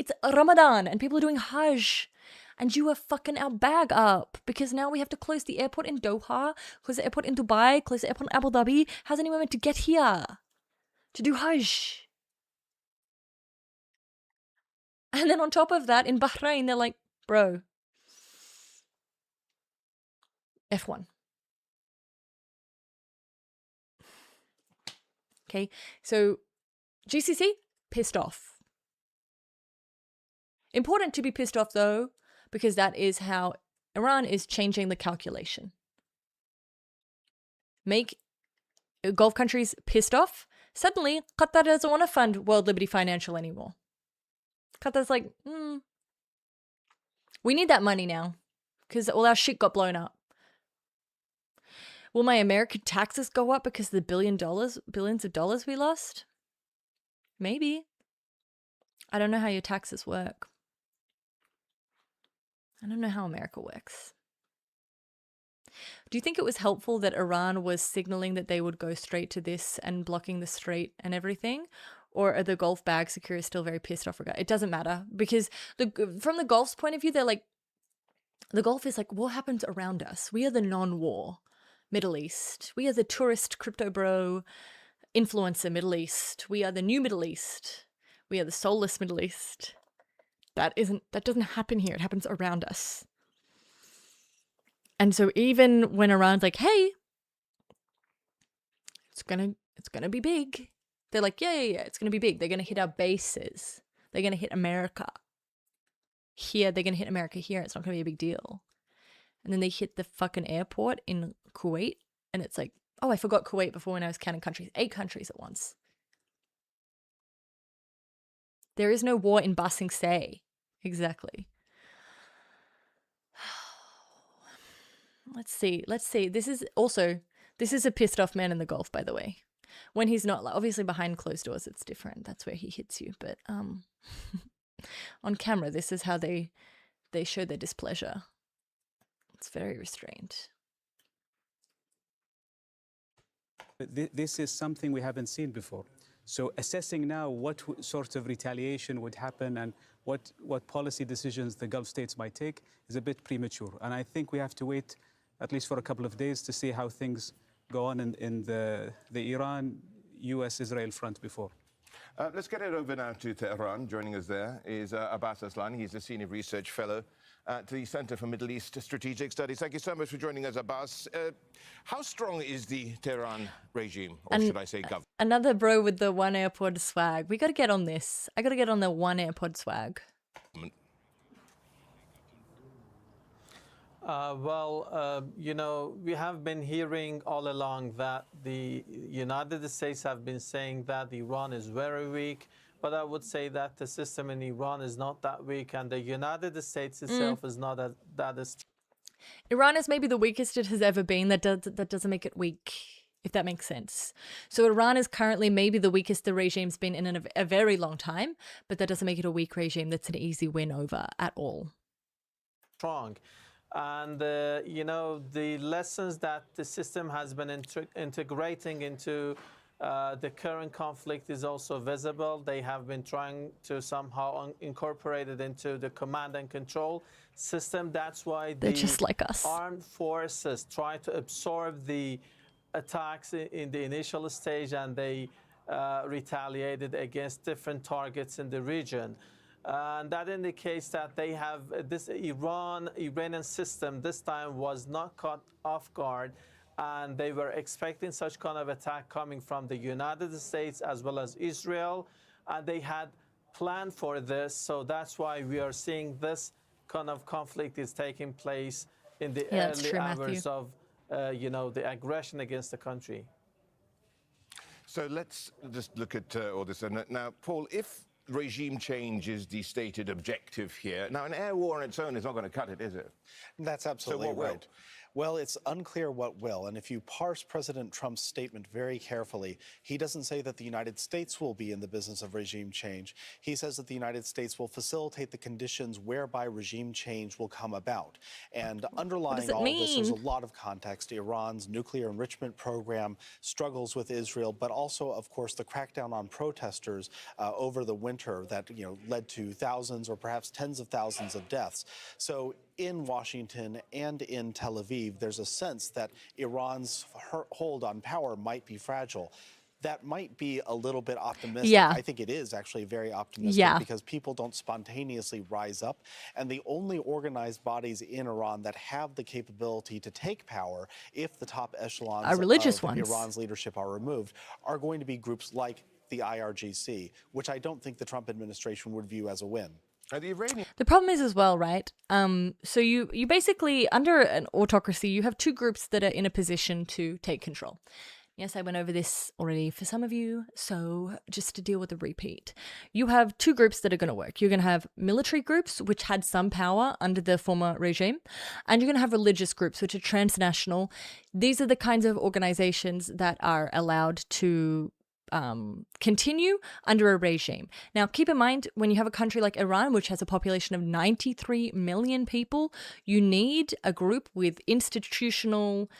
it's Ramadan and people are doing Hajj and you are fucking our bag up because now we have to close the airport in Doha, close the airport in Dubai, close the airport in Abu Dhabi. How's anyone meant to get here to do Hajj? And then on top of that, in Bahrain, they're like, bro, F1. Okay, so GCC, pissed off. Important to be pissed off though, because that is how Iran is changing the calculation. Make Gulf countries pissed off. Suddenly, Qatar doesn't want to fund World Liberty Financial anymore. Qatar's like, we need that money now because all our shit got blown up. Will my American taxes go up because of the billions of dollars we lost? Maybe. I don't know how your taxes work. I don't know how America works. Do you think it was helpful that Iran was signaling that they would go straight to this and blocking the strait and everything? Or are the Gulf bag securities still very pissed off? It doesn't matter because from the Gulf's point of view, they're like, the Gulf is like, what happens around us? We are the non-war Middle East. We are the tourist crypto bro influencer Middle East. We are the new Middle East. We are the soulless Middle East. That doesn't happen here. It happens around us. And so even when Iran's like, hey, it's gonna be big. They're like, yeah, it's gonna be big. They're gonna hit our bases. They're gonna hit America. Here, they're gonna hit America here. It's not gonna be a big deal. And then they hit the fucking airport in Kuwait. And it's like, oh, I forgot Kuwait before when I was counting countries. 8 countries at once. There is no war in Ba Sing Se. Exactly. Let's see. This is a pissed off man in the Gulf, by the way. When he's not, obviously behind closed doors, it's different. That's where he hits you. But on camera, this is how they show their displeasure. It's very restrained. This is something we haven't seen before. So assessing now what sort of retaliation would happen and what policy decisions the Gulf states might take is a bit premature. And I think we have to wait at least for a couple of days to see how things go on in the Iran-US-Israel front before. Let's get it over now to Tehran. Joining us there is Abbas Aslani. He's a senior research fellow at the Center for Middle East Strategic Studies. Thank you so much for joining us, Abbas. How strong is the Tehran regime, or should I say government? Another bro with the one AirPod swag. We got to get on this. I got to get on the one AirPod swag. We have been hearing all along that the United States have been saying that Iran is very weak, but I would say that the system in Iran is not that weak, and the United States itself is not that strong. Iran is maybe the weakest it has ever been. That doesn't make it weak, if that makes sense. So Iran is currently maybe the weakest the regime's been in a very long time, but that doesn't make it a weak regime that's an easy win over at all. Strong. And, the lessons that the system has been integrating into the current conflict is also visible. They have been trying to somehow incorporate it into the command and control system. That's why they're just like us. Armed forces try to absorb the attacks in the initial stage, and they retaliated against different targets in the region. And that indicates that they have this Iranian system this time was not caught off guard, and they were expecting such kind of attack coming from the United States as well as Israel, and they had planned for this. So that's why we are seeing this kind of conflict is taking place in the early hours of the aggression against the country. So let's just look at all this. Now, Paul, if regime change is the stated objective here. Now, an air war on its own is not going to cut it, is it? That's absolutely so what right. Well, it's unclear what will. And if you parse President Trump's statement very carefully, he doesn't say that the United States will be in the business of regime change. He says that the United States will facilitate the conditions whereby regime change will come about. And underlying all of this, there's a lot of context. Iran's nuclear enrichment program struggles with Israel, but also, of course, the crackdown on protesters over the winter that led to thousands or perhaps tens of thousands of deaths. So in Washington and in Tel Aviv, there's a sense that Iran's hold on power might be fragile. That might be a little bit optimistic. Yeah. I think it is actually very optimistic because people don't spontaneously rise up. And the only organized bodies in Iran that have the capability to take power, if the top echelons of Iran's leadership are removed, are going to be groups like the IRGC, which I don't think the Trump administration would view as a win. The Iranian. The problem is as well, right? So you basically, under an autocracy, you have two groups that are in a position to take control. Yes, I went over this already for some of you, so just to deal with the repeat. You have two groups that are going to work. You're going to have military groups, which had some power under the former regime, and you're going to have religious groups, which are transnational. These are the kinds of organizations that are allowed to continue under a regime. Now, keep in mind, when you have a country like Iran, which has a population of 93 million people, you need a group with institutional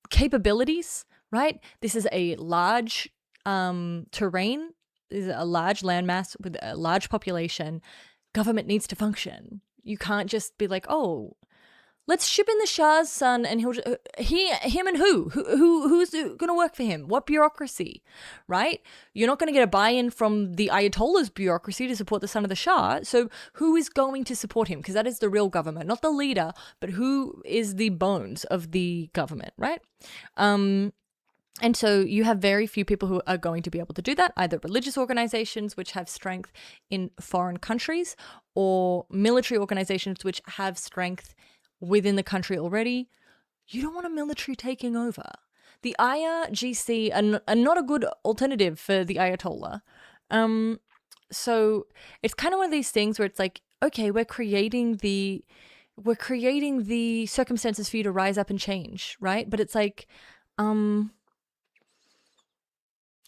capabilities, right? This is a large terrain, this is a large landmass with a large population. Government needs to function. You can't just be like, oh, let's ship in the Shah's son, and he'll him and who's going to work for him? What bureaucracy, right? You're not going to get a buy-in from the Ayatollah's bureaucracy to support the son of the Shah. So who is going to support him? Because that is the real government, not the leader, but who is the bones of the government, right? And so you have very few people who are going to be able to do that, either religious organizations which have strength in foreign countries, or military organizations which have strength within the country already. You don't want a military taking over. The IRGC are not a good alternative for the Ayatollah. So it's kind of one of these things where it's like, okay, we're creating the circumstances for you to rise up and change, right? But it's like,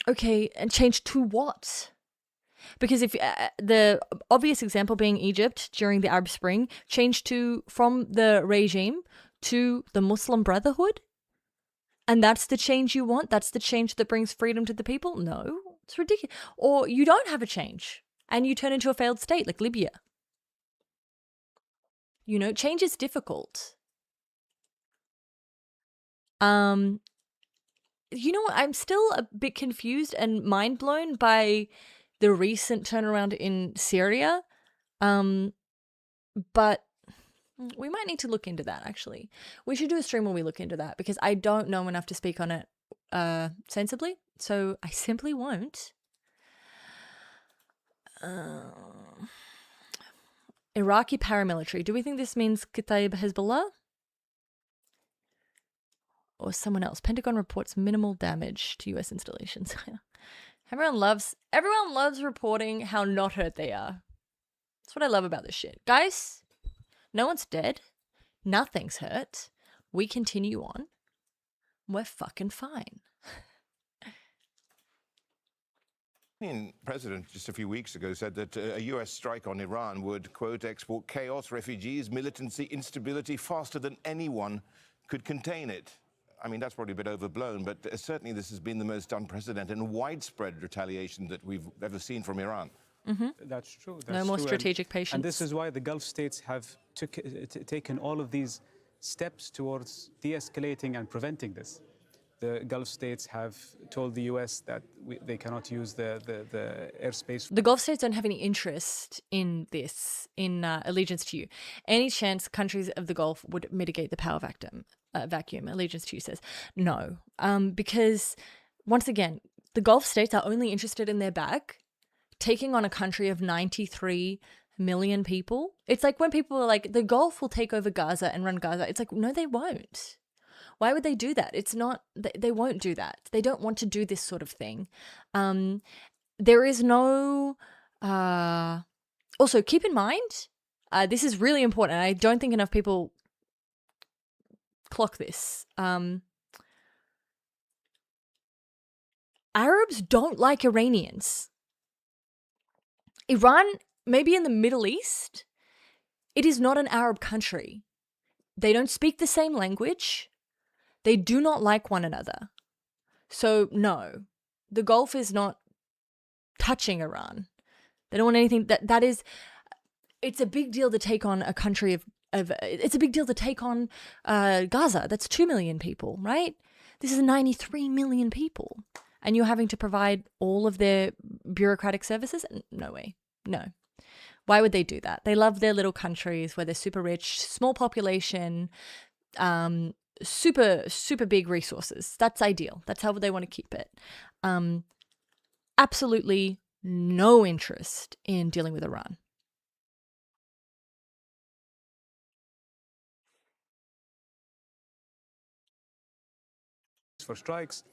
okay, and change to what? Because if the obvious example being Egypt during the Arab Spring, changed from the regime to the Muslim Brotherhood, and that's the change you want? That's the change that brings freedom to the people? No, it's ridiculous. Or you don't have a change and you turn into a failed state like Libya. You know, change is difficult. You know what? I'm still a bit confused and mind blown by the recent turnaround in Syria. But we might need to look into that, actually. We should do a stream where we look into that, because I don't know enough to speak on it sensibly. So I simply won't. Iraqi paramilitary. Do we think this means Kataib Hezbollah? Or someone else? Pentagon reports minimal damage to US installations. Everyone loves reporting how not hurt they are. That's what I love about this shit. Guys, no one's dead. Nothing's hurt. We continue on. We're fucking fine. The Iranian president just a few weeks ago said that a US strike on Iran would, quote, export chaos, refugees, militancy, instability faster than anyone could contain it. I mean, that's probably a bit overblown, but certainly this has been the most unprecedented and widespread retaliation that we've ever seen from Iran. Mm-hmm. That's true. No more strategic patience. And this is why the Gulf states have taken all of these steps towards de-escalating and preventing this. The Gulf states have told the U.S. that they cannot use the airspace. The Gulf states don't have any interest in this, in allegiance to you. Any chance countries of the Gulf would mitigate the power vacuum, allegiance to you says no. Because, once again, the Gulf states are only interested in their bag. Taking on a country of 93 million people. It's like when people are like, the Gulf will take over Gaza and run Gaza. It's like, no, they won't. Why would they do that? It's not, they won't do that. They don't want to do this sort of thing. There is no, also keep in mind, this is really important. I don't think enough people clock this. Arabs don't like Iranians. Iran, maybe in the Middle East, it is not an Arab country. They don't speak the same language. They do not like one another. So, no, the Gulf is not touching Iran. They don't want anything that is, it's a big deal to take on a country it's a big deal to take on Gaza. That's 2 million people, right? This is 93 million people. And you're having to provide all of their bureaucratic services? No way. No. Why would they do that? They love their little countries where they're super rich, small population, super, super big resources. That's ideal. That's how they want to keep it. Absolutely no interest in dealing with Iran. For strikes,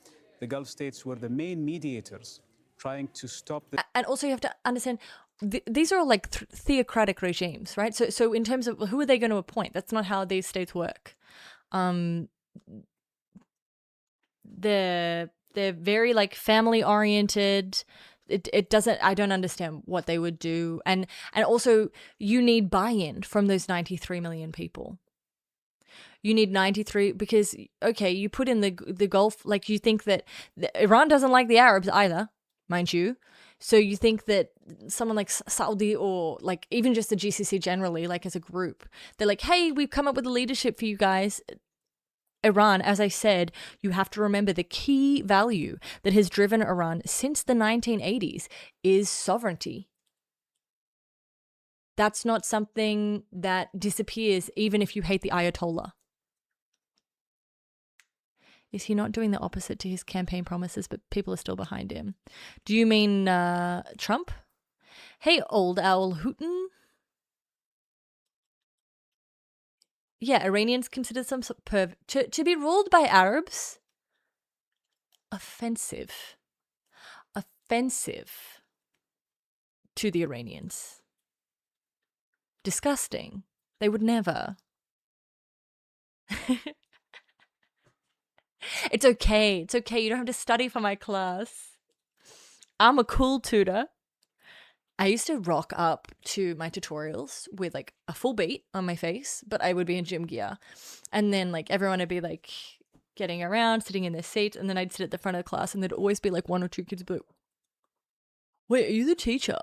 the Gulf states were the main mediators trying to stop the... And also you have to understand, these are all like theocratic regimes, right? So in terms of who are they going to appoint? That's not how these states work. They're very like family oriented. It doesn't, I don't understand what they would do. And also you need buy-in from those 93 million people. You need 93 because, okay, you put in the Gulf, like you think that Iran doesn't like the Arabs either, mind you. So you think that someone like Saudi or like even just the GCC generally, like as a group, they're like, hey, we've come up with a leadership for you guys. Iran, as I said, you have to remember the key value that has driven Iran since the 1980s is sovereignty. That's not something that disappears even if you hate the Ayatollah. Is he not doing the opposite to his campaign promises, but people are still behind him? Do you mean Trump? Hey, old owl Hooten. Yeah, Iranians consider some to be ruled by Arabs. Offensive. Offensive to the Iranians. Disgusting. They would never. It's okay. It's okay. You don't have to study for my class. I'm a cool tutor. I used to rock up to my tutorials with like a full beat on my face, but I would be in gym gear. And then like everyone would be like getting around, sitting in their seats, and then I'd sit at the front of the class and there'd always be like one or two kids be like, wait, are you the teacher?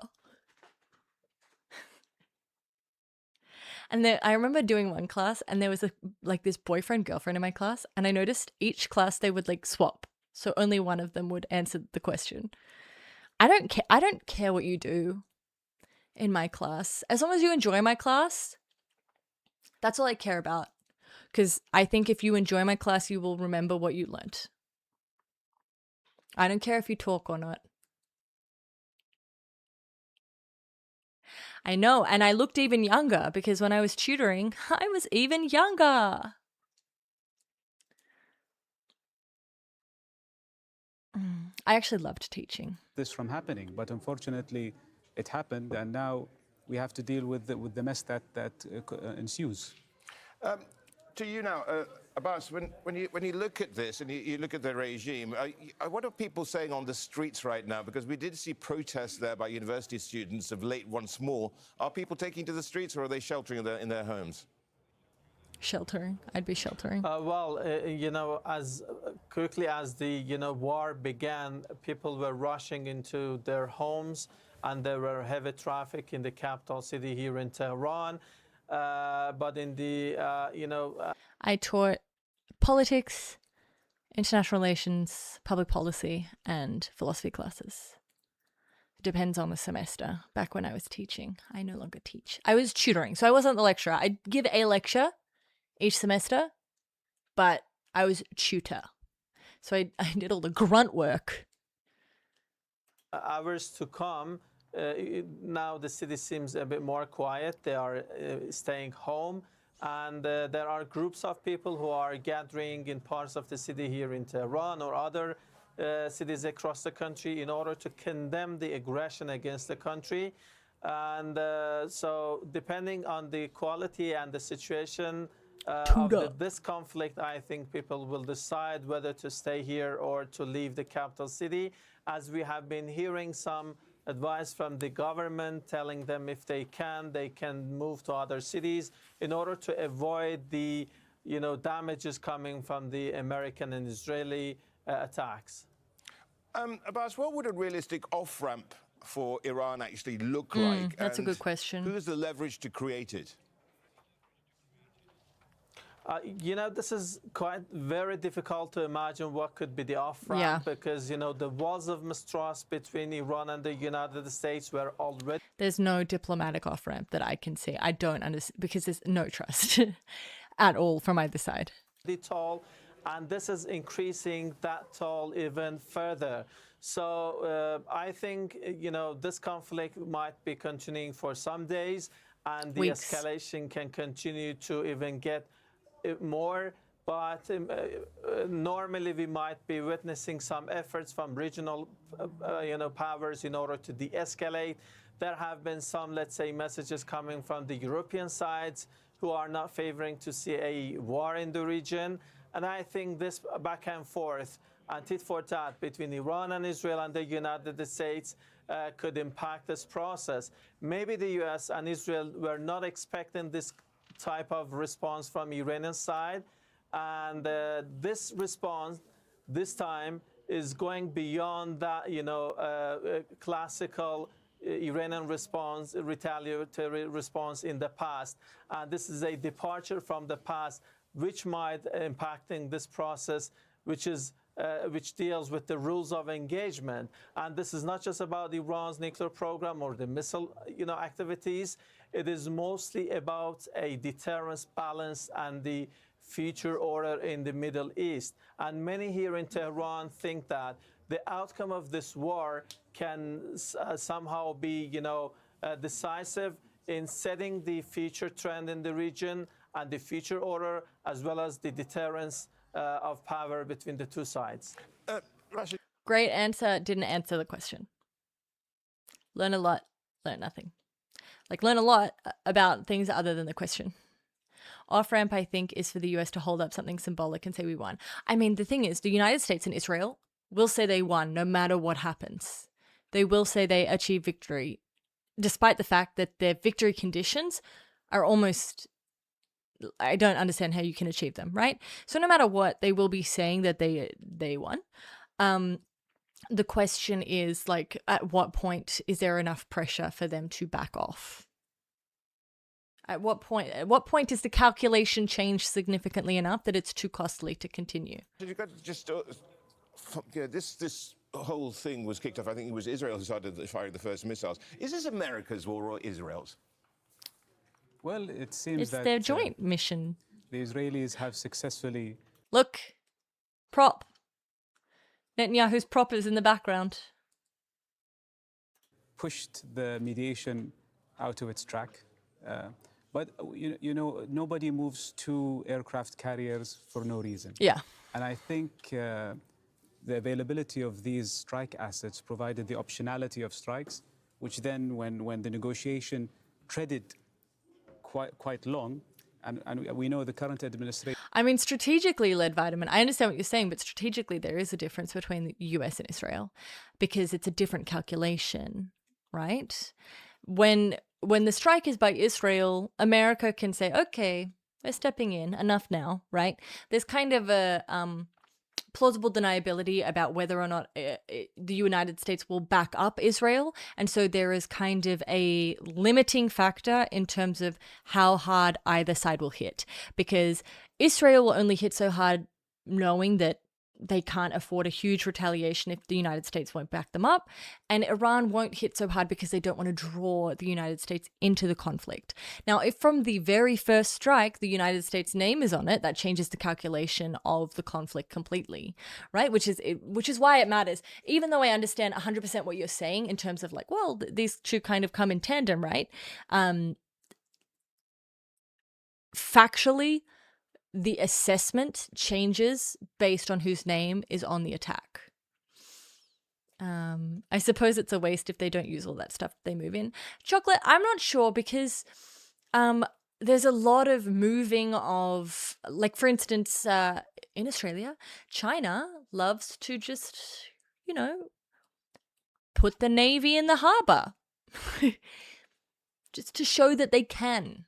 And then I remember doing one class and there was like this boyfriend girlfriend in my class, and I noticed each class they would like swap. So only one of them would answer the question. I don't care what you do in my class. As long as you enjoy my class, that's all I care about. Because I think if you enjoy my class, you will remember what you learnt. I don't care if you talk or not. I know, and I looked even younger because when I was tutoring, I was even younger. I actually loved teaching. This from happening, but unfortunately it happened, and now we have to deal with the mess that ensues. To you now, Abbas, when you look at this and you look at the regime, what are people saying on the streets right now? Because we did see protests there by university students of late once more. Are people taking to the streets, or are they sheltering in their homes? Sheltering. I'd be sheltering. You know, as quickly as the war began, people were rushing into their homes, and there were heavy traffic in the capital city here in Tehran. But in the I taught politics, international relations, public policy, and philosophy classes. It depends on the semester. Back when I was teaching, I no longer teach. I was tutoring, so I wasn't the lecturer. I'd give a lecture each semester, but I was tutor. So I did all the grunt work. Hours to come, now the city seems a bit more quiet. They are staying home, and there are groups of people who are gathering in parts of the city here in Tehran or other cities across the country in order to condemn the aggression against the country. And so depending on the quality and the situation of this conflict, I think people will decide whether to stay here or to leave the capital city, as we have been hearing some advice from the government telling them if they can move to other cities in order to avoid the damages coming from the American and Israeli attacks. Abbas, what would a realistic off-ramp for Iran actually look like? That's a good question. Who has the leverage to create it? This is very difficult to imagine what could be the off-ramp, because, the walls of mistrust between Iran and the United States were already... There's no diplomatic off-ramp that I can see. I don't understand, because there's no trust at all from either side. Tall, and this is increasing that toll even further. So I think, this conflict might be continuing for some days, and the Weeks. escalation can continue to even get more. But normally we might be witnessing some efforts from regional, powers in order to de-escalate. There have been some, let's say, messages coming from the European sides who are not favoring to see a war in the region. And I think this back and forth and tit for tat between Iran and Israel and the United States could impact this process. Maybe the US and Israel were not expecting this type of response from Iranian side. And this response this time is going beyond that, classical Iranian response, retaliatory response in the past. And this is a departure from the past, which might impacting this process, which deals with the rules of engagement. And this is not just about Iran's nuclear program or the missile, activities. It is mostly about a deterrence balance and the future order in the Middle East. And many here in Tehran think that the outcome of this war can somehow be, decisive in setting the future trend in the region and the future order, as well as the deterrence of power between the two sides. Great answer. Didn't answer the question. Learn a lot. Learn nothing. Learn a lot about things other than the question. Off-ramp, I think, is for the US to hold up something symbolic and say we won. I mean, the thing is, the United States and Israel will say they won no matter what happens. They will say they achieved victory, despite the fact that their victory conditions are almost... I don't understand how you can achieve them, right? So no matter what, they will be saying that they won. The question is, at what point is there enough pressure for them to back off? At what point is the calculation change significantly enough that it's too costly to continue? You've got to just, this whole thing was kicked off. I think it was Israel who started firing the first missiles. Is this America's war or Israel's? Well, it seems It's that their joint mission. the Israelis have successfully Look, prop. Netanyahu's prop is in the background. pushed the mediation out of its track. But, nobody moves two aircraft carriers for no reason. Yeah. And I think the availability of these strike assets provided the optionality of strikes, which then, when the negotiation treaded quite long, and we know the current administration... I mean, strategically led, Vitamin. I understand what you're saying, but strategically there is a difference between the US and Israel because it's a different calculation, right? When the strike is by Israel, America can say, okay, we're stepping in, enough now, right? There's kind of a plausible deniability about whether or not the United States will back up Israel. And so there is kind of a limiting factor in terms of how hard either side will hit. Because Israel will only hit so hard knowing that they can't afford a huge retaliation if the United States won't back them up. And Iran won't hit so hard because they don't want to draw the United States into the conflict. Now, if from the very first strike, the United States' name is on it, that changes the calculation of the conflict completely, right? Which is why it matters. Even though I understand 100% what you're saying in terms of these two kind of come in tandem, right? Factually, the assessment changes based on whose name is on the attack. I suppose it's a waste if they don't use all that stuff they move in. Chocolate, I'm not sure because there's a lot of moving of, for instance, in Australia, China loves to just, put the Navy in the harbour just to show that they can.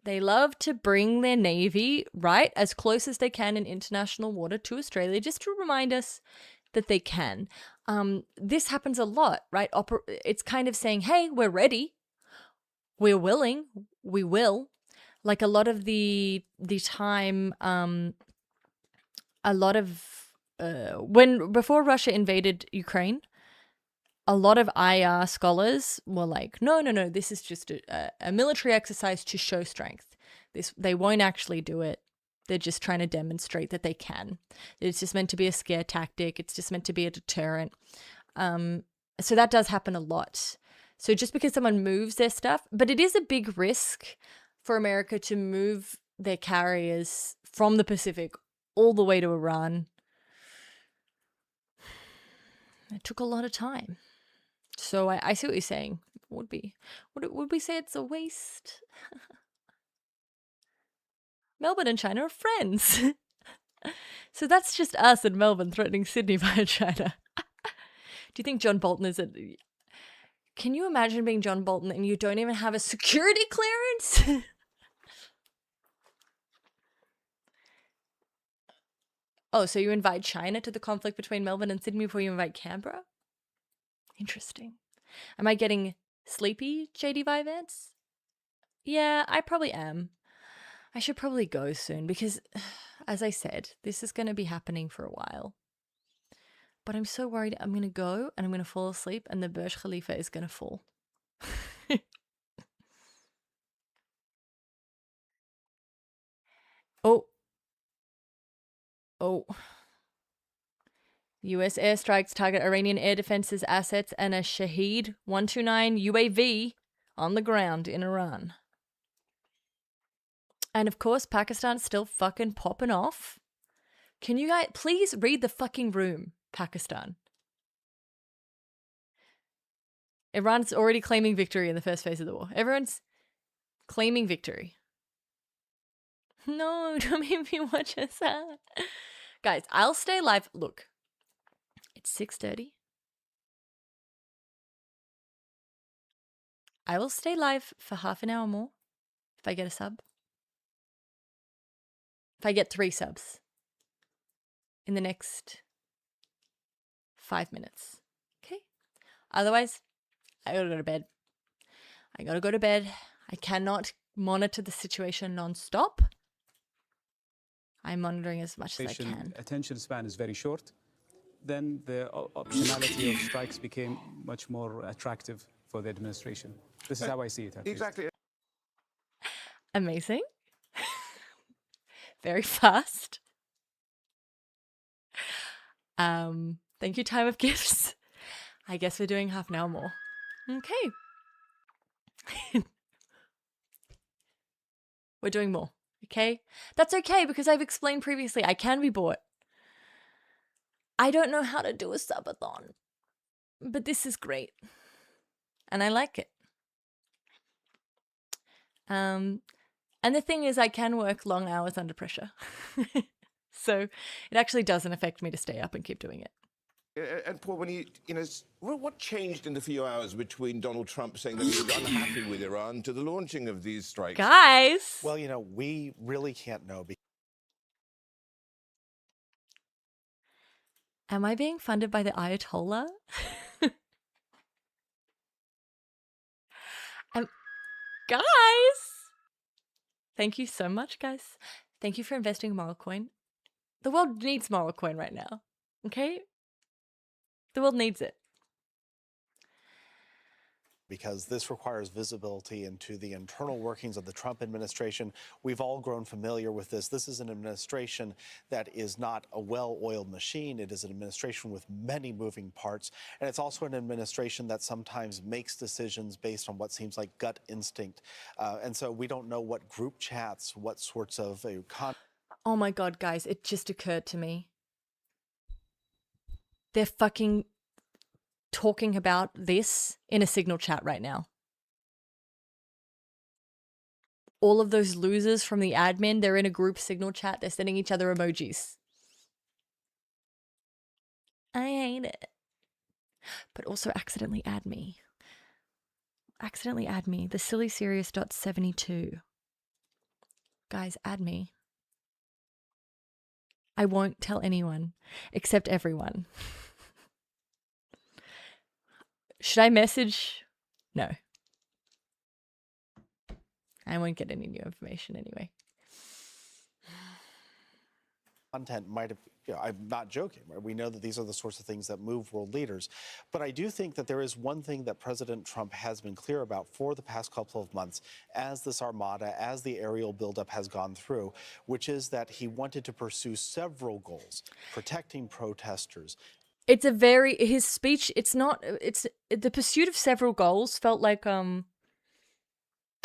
They love to bring their Navy right as close as they can in international water to Australia, just to remind us that they can. This happens a lot, right? It's kind of saying, hey, we're ready. We're willing. We will. A lot of the time, before Russia invaded Ukraine, a lot of IR scholars were like, no, this is just a military exercise to show strength. They won't actually do it. They're just trying to demonstrate that they can. It's just meant to be a scare tactic. It's just meant to be a deterrent. So that does happen a lot. So just because someone moves their stuff, but it is a big risk for America to move their carriers from the Pacific all the way to Iran. It took a lot of time. So I see what you're saying. Would we say it's a waste? Melbourne and China are friends. So that's just us in Melbourne threatening Sydney via China. Do you think John Bolton is a... Can you imagine being John Bolton and you don't even have a security clearance? Oh, so you invite China to the conflict between Melbourne and Sydney before you invite Canberra? Interesting. Am I getting sleepy, JD Vivance? Yeah, I probably am. I should probably go soon because, as I said, this is going to be happening for a while. But I'm so worried I'm going to go and I'm going to fall asleep and the Burj Khalifa is going to fall. Oh. US airstrikes target Iranian air defenses assets and a Shaheed 129 UAV on the ground in Iran. And of course, Pakistan's still fucking popping off. Can you guys please read the fucking room, Pakistan? Iran's already claiming victory in the first phase of the war. Everyone's claiming victory. No, don't make me watch this. Guys, I'll stay live. Look, it's 6:30. I will stay live for half an hour more if I get a sub. If I get 3 subs in the next 5 minutes. Okay? Otherwise, I gotta go to bed. I cannot monitor the situation non-stop. I'm monitoring as much as I can. Attention span is very short. Then the optionality of strikes became much more attractive for the administration. This is how I see it. Exactly. Amazing. Very fast. Thank you, time of gifts. I guess we're doing half an hour more. Okay. We're doing more. Okay? That's okay because I've explained previously I can be bought. I don't know how to do a subathon, but this is great. And I like it. And the thing is, I can work long hours under pressure. So it actually doesn't affect me to stay up and keep doing it. And Paul, when what changed in the few hours between Donald Trump saying that he was unhappy with Iran to the launching of these strikes? Guys! Well, we really can't know. Am I being funded by the Ayatollah? Guys! Thank you so much, guys. Thank you for investing in moral coin. The world needs moral coin right now. Okay? The world needs it. Because this requires visibility into the internal workings of the Trump administration. We've all grown familiar with this. This is an administration that is not a well-oiled machine. It is an administration with many moving parts. And it's also an administration that sometimes makes decisions based on what seems like gut instinct. And so we don't know what group chats, what sorts of... Oh my God, guys, it just occurred to me. They're fucking talking about this in a Signal chat right now. All of those losers from the admin, they're in a group Signal chat. They're sending each other emojis. I hate it. But also accidentally add me. Accidentally add me. thesillyserious.72. Guys, add me. I won't tell anyone except everyone. Should I message? No. I won't get any new information anyway. Content might have I'm not joking. Right? We know that these are the sorts of things that move world leaders. But I do think that there is one thing that President Trump has been clear about for the past couple of months as this armada, as the aerial buildup has gone through, which is that he wanted to pursue several goals, protecting protesters. It's his speech, it's the pursuit of several goals felt like,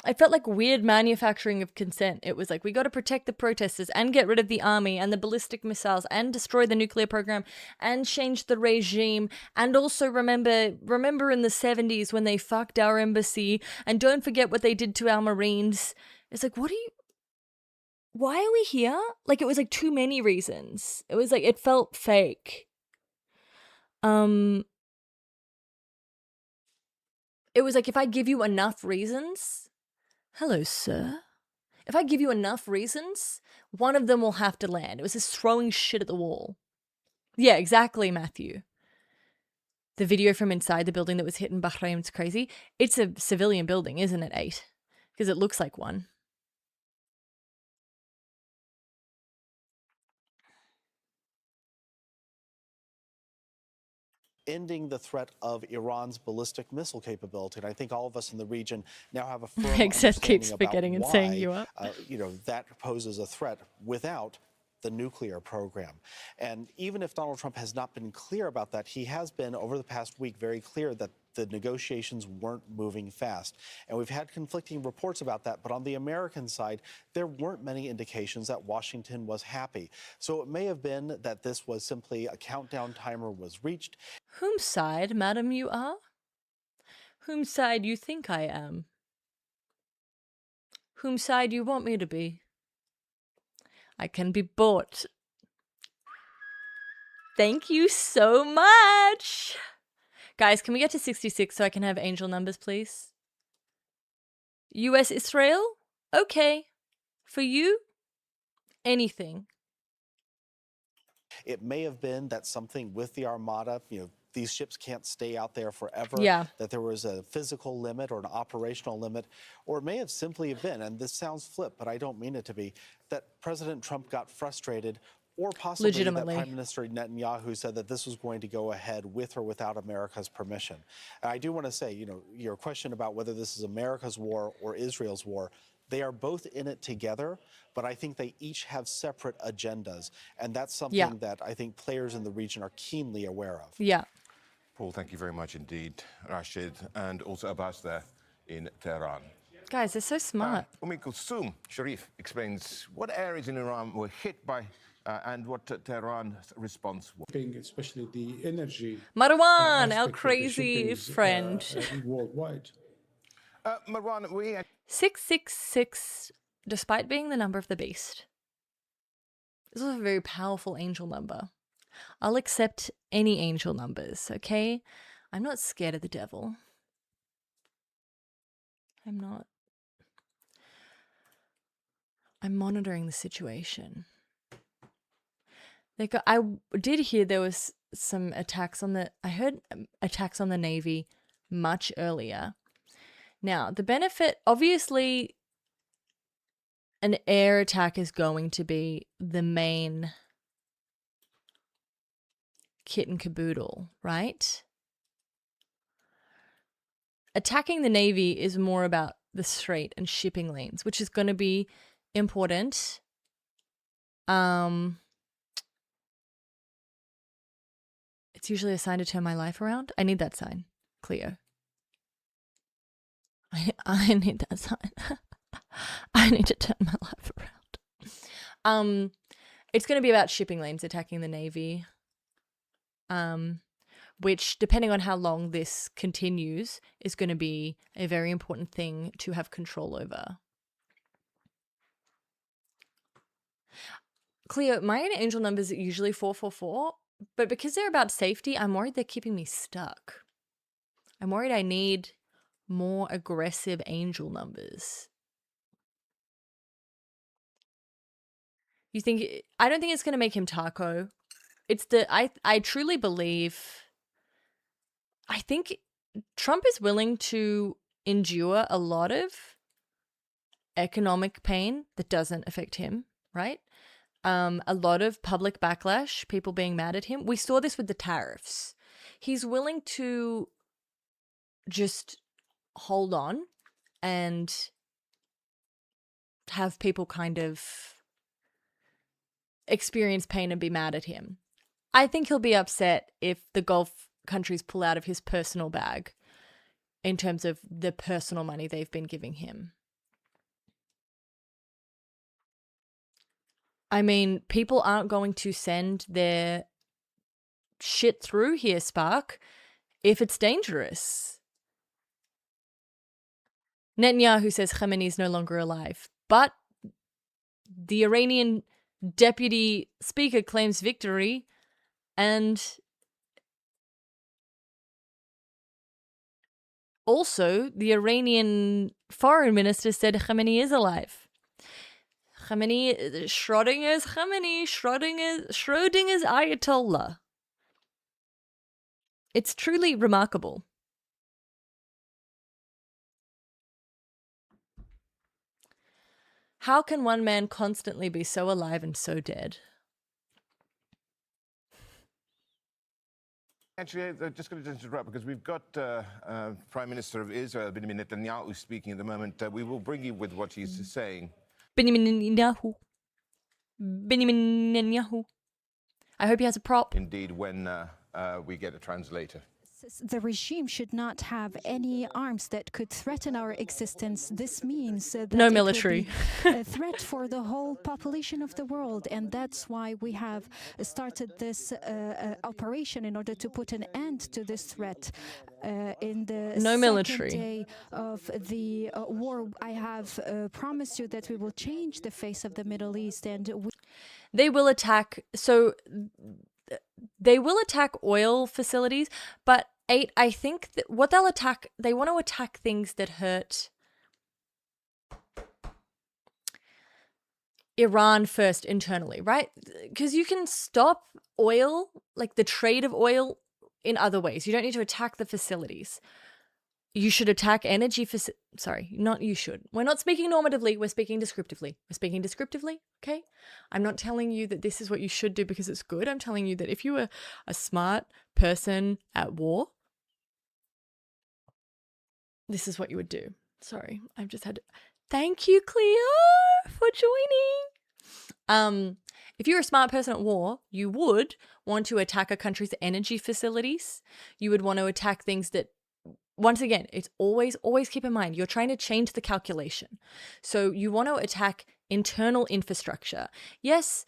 it felt like weird manufacturing of consent. It was like, we got to protect the protesters and get rid of the army and the ballistic missiles and destroy the nuclear program and change the regime. And also remember in the 70s when they fucked our embassy, and don't forget what they did to our Marines. It's like, why are we here? Like, it was like too many reasons. It was like, it felt fake. It was like, if I give you enough reasons, hello, sir. If I give you enough reasons, one of them will have to land. It was just throwing shit at the wall. Yeah, exactly, Matthew. The video from inside the building that was hit in Bahrain is crazy. It's a civilian building, isn't it, 8? Because it looks like one. Ending the threat of Iran's ballistic missile capability. And I think all of us in the region now have a firm Except keeps understanding forgetting about and saying why, you up. That poses a threat without the nuclear program. And even if Donald Trump has not been clear about that, he has been, over the past week, very clear that the negotiations weren't moving fast. And we've had conflicting reports about that. But on the American side, there weren't many indications that Washington was happy. So it may have been that this was simply a countdown timer was reached. Whom side, madam, you are? Whom side you think I am? Whom side you want me to be? I can be bought. Thank you so much. Guys, can we get to 66 so I can have angel numbers, please? US Israel? Okay. For you? Anything. It may have been that something with the Armada, these ships can't stay out there forever, Yeah. that there was a physical limit or an operational limit, or it may have simply been, and this sounds flip, but I don't mean it to be, that President Trump got frustrated, or possibly that Prime Minister Netanyahu said that this was going to go ahead with or without America's permission. And I do want to say, your question about whether this is America's war or Israel's war, they are both in it together, but I think they each have separate agendas. And that's something that I think players in the region are keenly aware of. Yeah. Paul, thank you very much indeed, Rashid, and also Abbas there in Tehran. Guys, they're so smart. Kulsum Sharif explains what areas in Iran were hit by and what Tehran's response was. Especially the energy. Marwan, our crazy friend. Worldwide. Marwan, we... 666, despite being the number of the beast. This is a very powerful angel number. I'll accept any angel numbers, okay? I'm not scared of the devil. I'm not. I'm monitoring the situation. I did hear there was some attacks on the... I heard attacks on the Navy much earlier. Now, the benefit... Obviously, an air attack is going to be the main kit and caboodle, right? Attacking the Navy is more about the strait and shipping lanes, which is going to be important. It's usually a sign to turn my life around. I need that sign, Cleo. I need that sign. I need to turn my life around. It's going to be about shipping lanes attacking the Navy. Which, depending on how long this continues, is going to be a very important thing to have control over. Cleo, my angel numbers are usually 444, but because they're about safety, I'm worried they're keeping me stuck. I'm worried I need more aggressive angel numbers. You think... I don't think it's going to make him taco. It's the... I truly believe... I think Trump is willing to endure a lot of economic pain that doesn't affect him, right? a lot of public backlash, people being mad at him. We saw this with the tariffs. He's willing to just hold on and have people kind of experience pain and be mad at him. I think he'll be upset if the Gulf countries pull out of his personal bag in terms of the personal money they've been giving him. I mean, people aren't going to send their shit through here, Spark, if it's dangerous. Netanyahu says Khamenei is no longer alive, but the Iranian deputy speaker claims victory, and also the Iranian foreign minister said Khamenei is alive. Khamenei, Schrodinger's Khamenei, Schrodinger's Ayatollah. It's truly remarkable. How can one man constantly be so alive and so dead? Actually, I'm just going to interrupt because we've got Prime Minister of Israel, Benjamin Netanyahu, speaking at the moment. We will bring you with what he's saying. Benjamin Netanyahu. I hope he has a prop. Indeed, when we get a translator. The regime should not have any arms that could threaten our existence. This means that no it military. would be a threat for the whole population of the world, and that's why we have started this operation in order to put an end to this threat. In the no military. second day of the war, I have promised you that we will change the face of the Middle East, and they will attack. So they will attack oil facilities, but I think that what they'll attack, they want to attack things that hurt Iran first internally, right? Because you can stop oil, like the trade of oil, in other ways. You don't need to attack the facilities. You should attack energy sorry, not you should. We're not speaking normatively, we're speaking descriptively. We're speaking descriptively, okay? I'm not telling you that this is what you should do because it's good. I'm telling you that if you were a smart person at war, this is what you would do. Sorry, I've just had to... Thank you, Cleo, for joining. If you're a smart person at war, you would want to attack a country's energy facilities. You would want to attack things that, once again, it's always keep in mind, you're trying to change the calculation. So you want to attack internal infrastructure. Yes,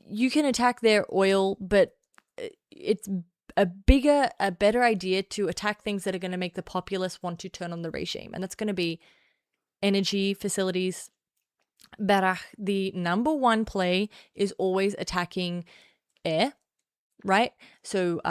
you can attack their oil, but it's a better idea to attack things that are going to make the populace want to turn on the regime. And that's going to be energy facilities. Barach, the number one play is always attacking air, right? So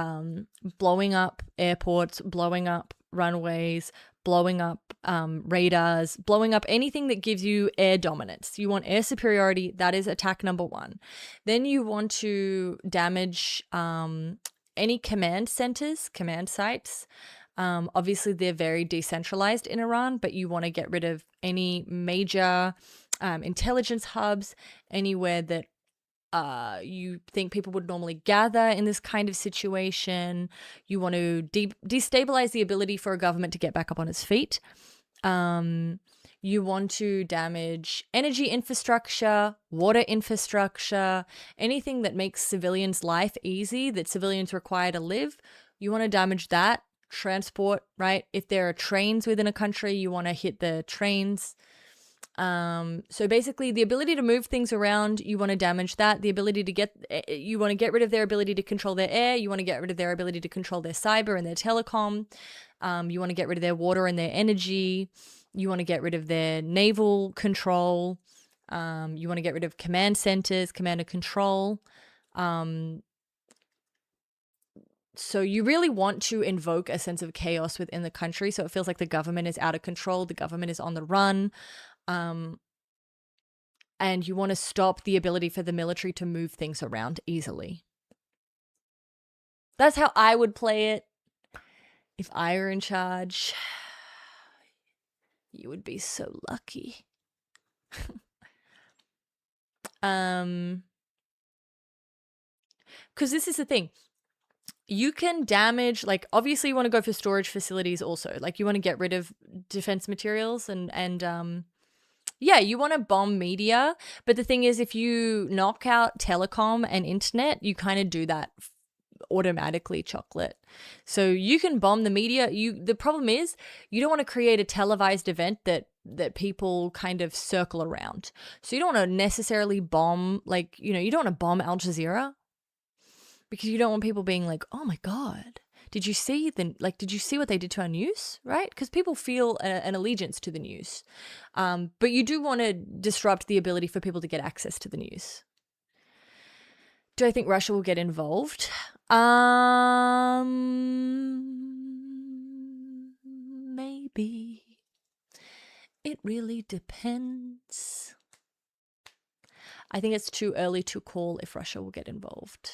blowing up airports, blowing up runways, blowing up radars, blowing up anything that gives you air dominance. You want air superiority. That is attack number one. Then you want to damage any command centers, command sites. Obviously, they're very decentralized in Iran, but you want to get rid of any major intelligence hubs, anywhere that you think people would normally gather in this kind of situation. You want to destabilize the ability for a government to get back up on its feet. You want to damage energy infrastructure, water infrastructure, anything that makes civilians' life easy, that civilians require to live. You want to damage that. Transport, right? If there are trains within a country, you want to hit the trains. So basically the ability to move things around, you want to damage that. The ability to you want to get rid of their ability to control their air. You want to get rid of their ability to control their cyber and their telecom. You want to get rid of their water and their energy. You want to get rid of their naval control. You want to get rid of command centers, command and control. So you really want to invoke a sense of chaos within the country. So it feels like the government is out of control. The government is on the run. And you want to stop the ability for the military to move things around easily. That's how I would play it. If I were in charge, you would be so lucky. because this is the thing. You can damage, like, obviously you want to go for storage facilities also. Like, you want to get rid of defense materials and yeah, you want to bomb media. But the thing is, if you knock out telecom and internet, you kind of do that automatically, chocolate. So you can bomb the media. The problem is you don't want to create a televised event that people kind of circle around. So you don't want to necessarily bomb, like, you know, you don't want to bomb Al Jazeera, because you don't want people being like, oh my God, did you see what they did to our news? Right? Because people feel an allegiance to the news. But you do want to disrupt the ability for people to get access to the news. Do I think Russia will get involved? Maybe. It really depends. I think it's too early to call if Russia will get involved.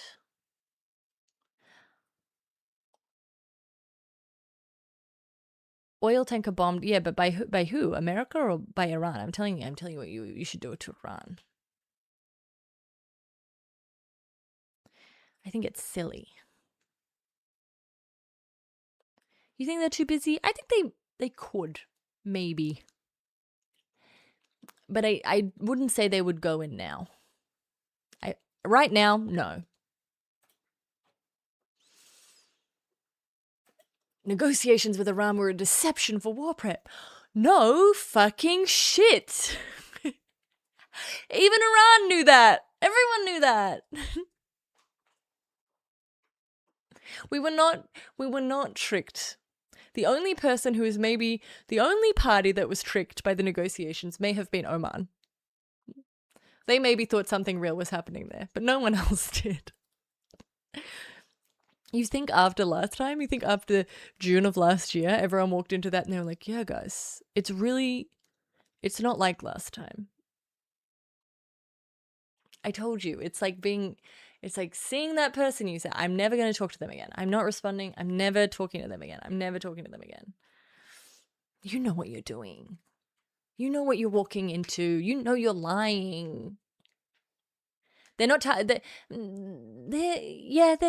Oil tanker bombed, yeah, but by who? America or by Iran? I'm telling you what you should do it to Iran. I think it's silly. You think they're too busy? I think they could, maybe. But I wouldn't say they would go in now. Right now, no. Negotiations with Iran were a deception for war prep. No fucking shit. Even Iran knew that. Everyone knew that. We were not tricked. The only person who is maybe the only party that was tricked by the negotiations may have been Oman. They maybe thought something real was happening there, but no one else did. You think after last time, you think after June of last year, everyone walked into that and they were like, yeah, guys, it's not like last time. I told you, it's like seeing that person you say, I'm never going to talk to them again. I'm not responding. I'm never talking to them again. I'm never talking to them again. You know what you're doing. You know what you're walking into. You know you're lying. They're not they're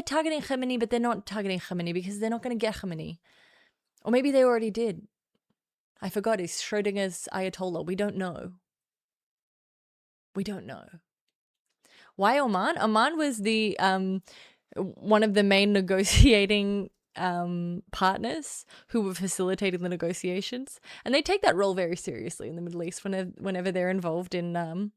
targeting Khamenei, but they're not targeting Khamenei because they're not going to get Khamenei. Or maybe they already did. I forgot, it's Schrodinger's Ayatollah. We don't know. We don't know. Why Oman? Oman was the one of the main negotiating partners who were facilitating the negotiations, and they take that role very seriously in the Middle East whenever they're involved in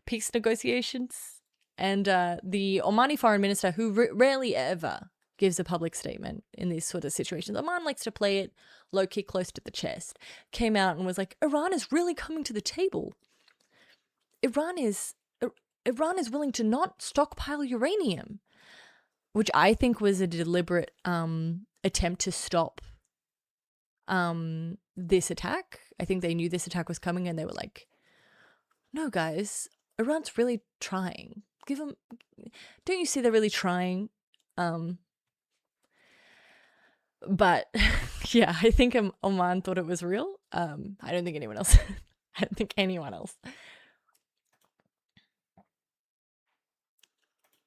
peace negotiations. And the Omani foreign minister, who rarely ever gives a public statement in these sort of situations, Oman likes to play it low-key close to the chest, came out and was like, Iran is really coming to the table. Iran is willing to not stockpile uranium, which I think was a deliberate attempt to stop this attack. I think they knew this attack was coming and they were like, no, guys, Iran's really trying. Don't you see they're really trying? But yeah, I think Oman thought it was real. I don't think anyone else. I don't think anyone else.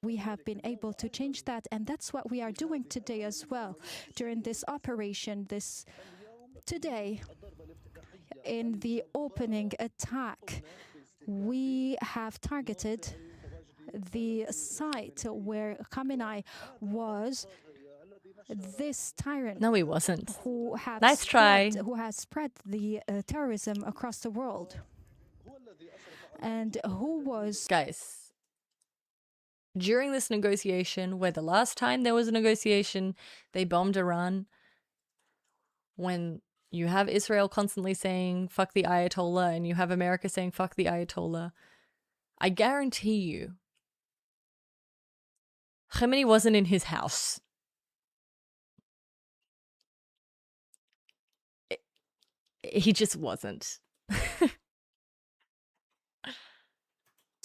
We have been able to change that, and that's what we are doing today as well. During this operation, today, in the opening attack, we have targeted the site where Khamenei was. This tyrant. No, he wasn't. Who has spread the terrorism across the world, and who was guys. During this negotiation, where the last time there was a negotiation, they bombed Iran. When you have Israel constantly saying, fuck the Ayatollah, and you have America saying, fuck the Ayatollah, I guarantee you, Khamenei wasn't in his house. He just wasn't.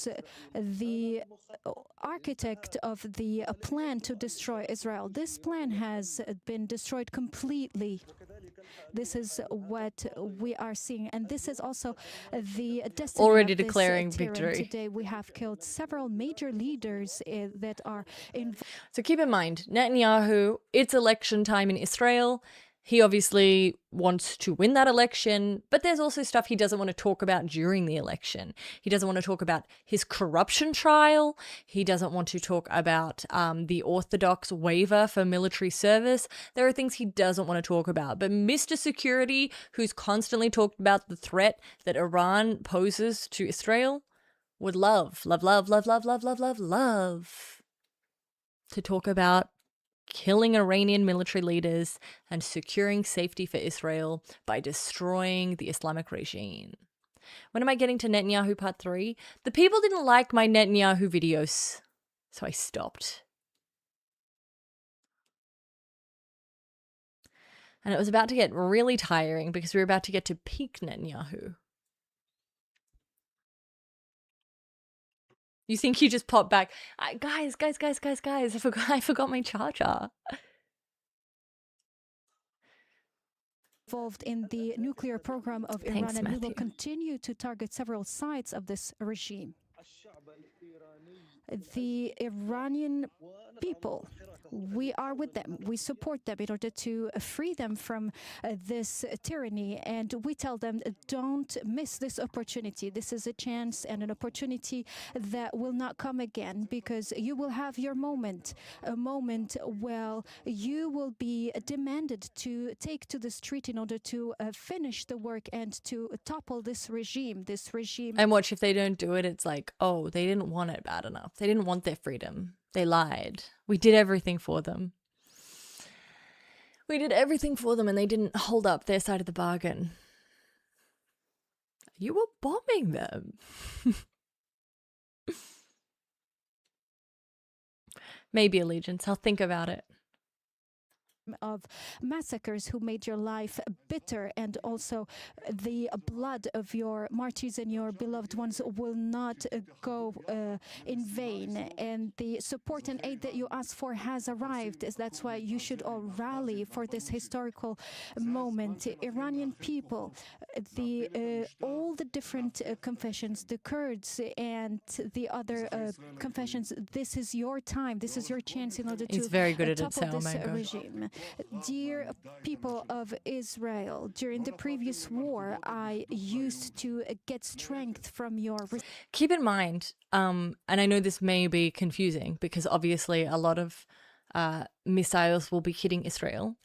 was the architect of the plan to destroy Israel. This plan has been destroyed completely. This is what we are seeing, and this is also the destiny Already of this declaring tyranny. victory. Today we have killed several major leaders that are involved. So keep in mind, Netanyahu, it's election time in Israel. He obviously wants to win that election, but there's also stuff he doesn't want to talk about during the election. He doesn't want to talk about his corruption trial. He doesn't want to talk about the Orthodox waiver for military service. There are things he doesn't want to talk about. But Mr. Security, who's constantly talked about the threat that Iran poses to Israel, would love to talk about killing Iranian military leaders and securing safety for Israel by destroying the Islamic regime. When am I getting to Netanyahu part 3? The people didn't like my Netanyahu videos, so I stopped. And it was about to get really tiring because we were about to get to peak Netanyahu. You think you just popped back? Guys, I forgot my charger. Involved in the nuclear program of Iran, Thanks, and we will Matthew. continue to target several sides of this regime. The Iranian people, we are with them. We support them in order to free them from this tyranny. And we tell them, don't miss this opportunity. This is a chance and an opportunity that will not come again, because you will have your moment, a moment where you will be demanded to take to the street in order to finish the work and to topple this regime. And watch, if they don't do it, it's like, oh, they didn't want it bad enough. They didn't want their freedom. They lied. We did everything for them. We did everything for them and they didn't hold up their side of the bargain. You were bombing them. Maybe allegiance. I'll think about it. Of massacres who made your life bitter, and also the blood of your martyrs and your beloved ones will not go in vain, and the support and aid that you asked for has arrived. That's why you should all rally for this historical moment. Iranian people, all the different confessions, the Kurds and the other confessions, this is your time, this is your chance in order to He's very good at it, topple this Mango. regime. Dear people of Israel, during the previous war, I used to get strength from your... Keep in mind, and I know this may be confusing because obviously a lot of missiles will be hitting Israel.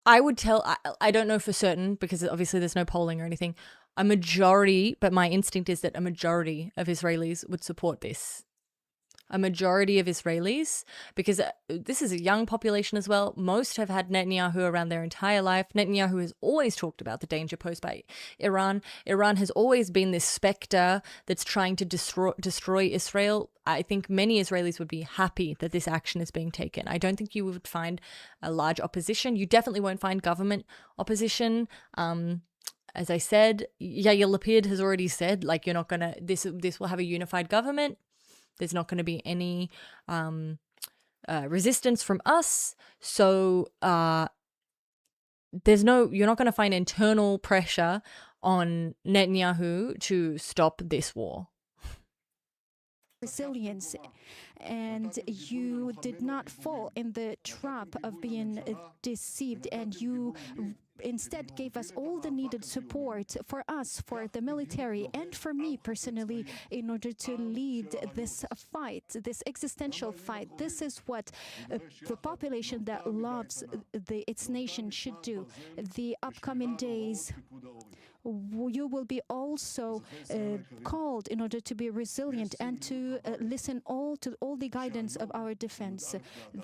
I would tell, I don't know for certain because obviously there's no polling or anything, a majority, but my instinct is that a majority of Israelis would support this. A majority of Israelis, because this is a young population as well. Most have had Netanyahu around their entire life. Netanyahu has always talked about the danger posed by Iran. Iran has always been this specter that's trying to destroy Israel. I think many Israelis would be happy that this action is being taken. I don't think you would find a large opposition. You definitely won't find government opposition. As I said, Yair Lapid has already said, like, you're not gonna, this will have a unified government. There's not going to be any resistance from us. So you're not going to find internal pressure on Netanyahu to stop this war. Resilience, and you did not fall in the trap of being deceived, and you instead gave us all the needed support for us, for the military, and for me personally, in order to lead this fight, this existential fight. This is what the population that loves its nation should do. The upcoming days, you will be also called in order to be resilient and to listen to all the guidance of our defense,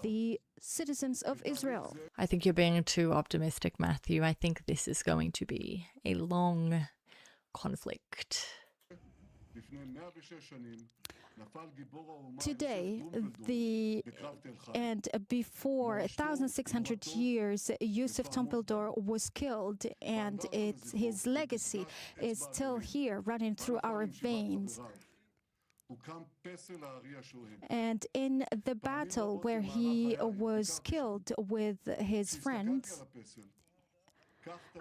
the citizens of Israel. I think you're being too optimistic, Matthew. I think this is going to be a long conflict. Today, and before 1,600 years, Yusuf Tompildor was killed, and his legacy is still here, running through our veins. And in the battle where he was killed with his friends,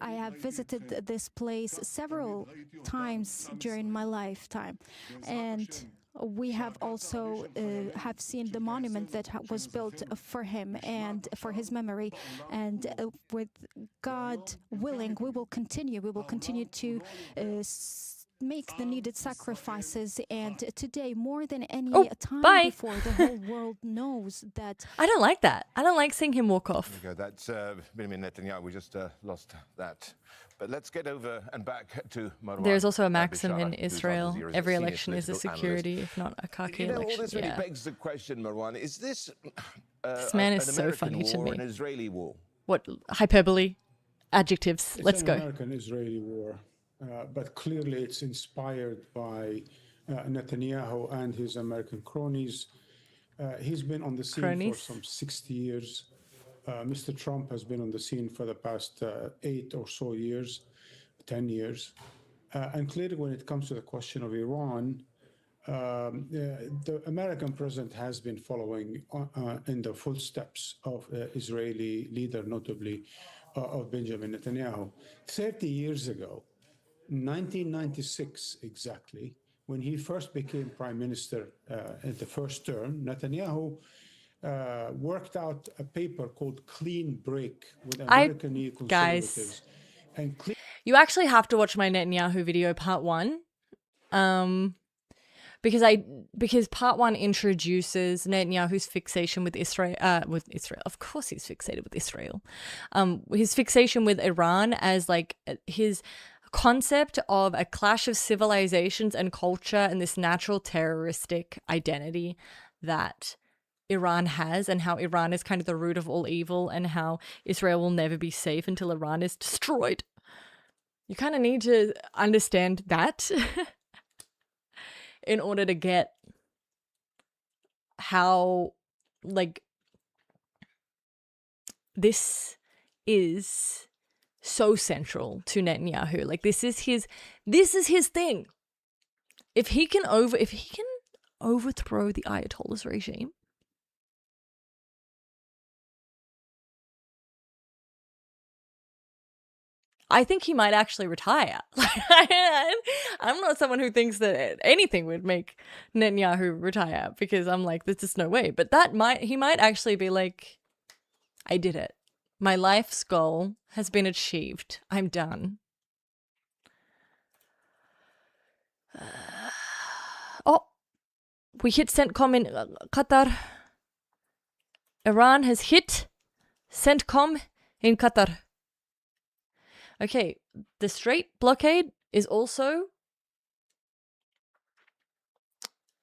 I have visited this place several times during my lifetime, and we have also have seen the monument that was built for him and for his memory. And with God willing, we will continue. We will continue to make the needed sacrifices. And today, more than any time before, the whole world knows that. I don't like that. I don't like seeing him walk off. There you go. That's Benjamin Netanyahu. We just lost that. But let's get over and back to Marwan. There's also a maxim in Bishara, who's Israel: Al Jazeera's every senior election is a political security, analyst. if not a khaki You know, election. all this really begs the question, Marwan: is this This man is an so American funny to war me. or an Israeli war? What hyperbole? Adjectives. It's Let's an go. American-Israeli war, but clearly it's inspired by Netanyahu and his American cronies. He's been on the scene for some 60 years. Mr. Trump has been on the scene for the past 8 or so years, 10 years. And clearly when it comes to the question of Iran, the American president has been following in the footsteps of Israeli leader, notably of Benjamin Netanyahu. 30 years ago, 1996 exactly, when he first became prime minister in the first term, Netanyahu worked out a paper called Clean Break with American neoconservatives. Guys, and you actually have to watch my Netanyahu video part 1. Because part 1 introduces Netanyahu's fixation with Israel. Of course, he's fixated with Israel. His fixation with Iran as like his concept of a clash of civilizations and culture and this natural terroristic identity that Iran has, and how Iran is kind of the root of all evil, and how Israel will never be safe until Iran is destroyed. You kind of need to understand that in order to get how, like, this is so central to Netanyahu. Like, this is his thing. If he can overthrow the Ayatollah's regime, I think he might actually retire. I'm not someone who thinks that anything would make Netanyahu retire, because I'm like, there's just no way. But he might actually be like, I did it. My life's goal has been achieved. I'm done. We hit CENTCOM in Qatar. Iran has hit CENTCOM in Qatar. Okay, the Strait blockade is also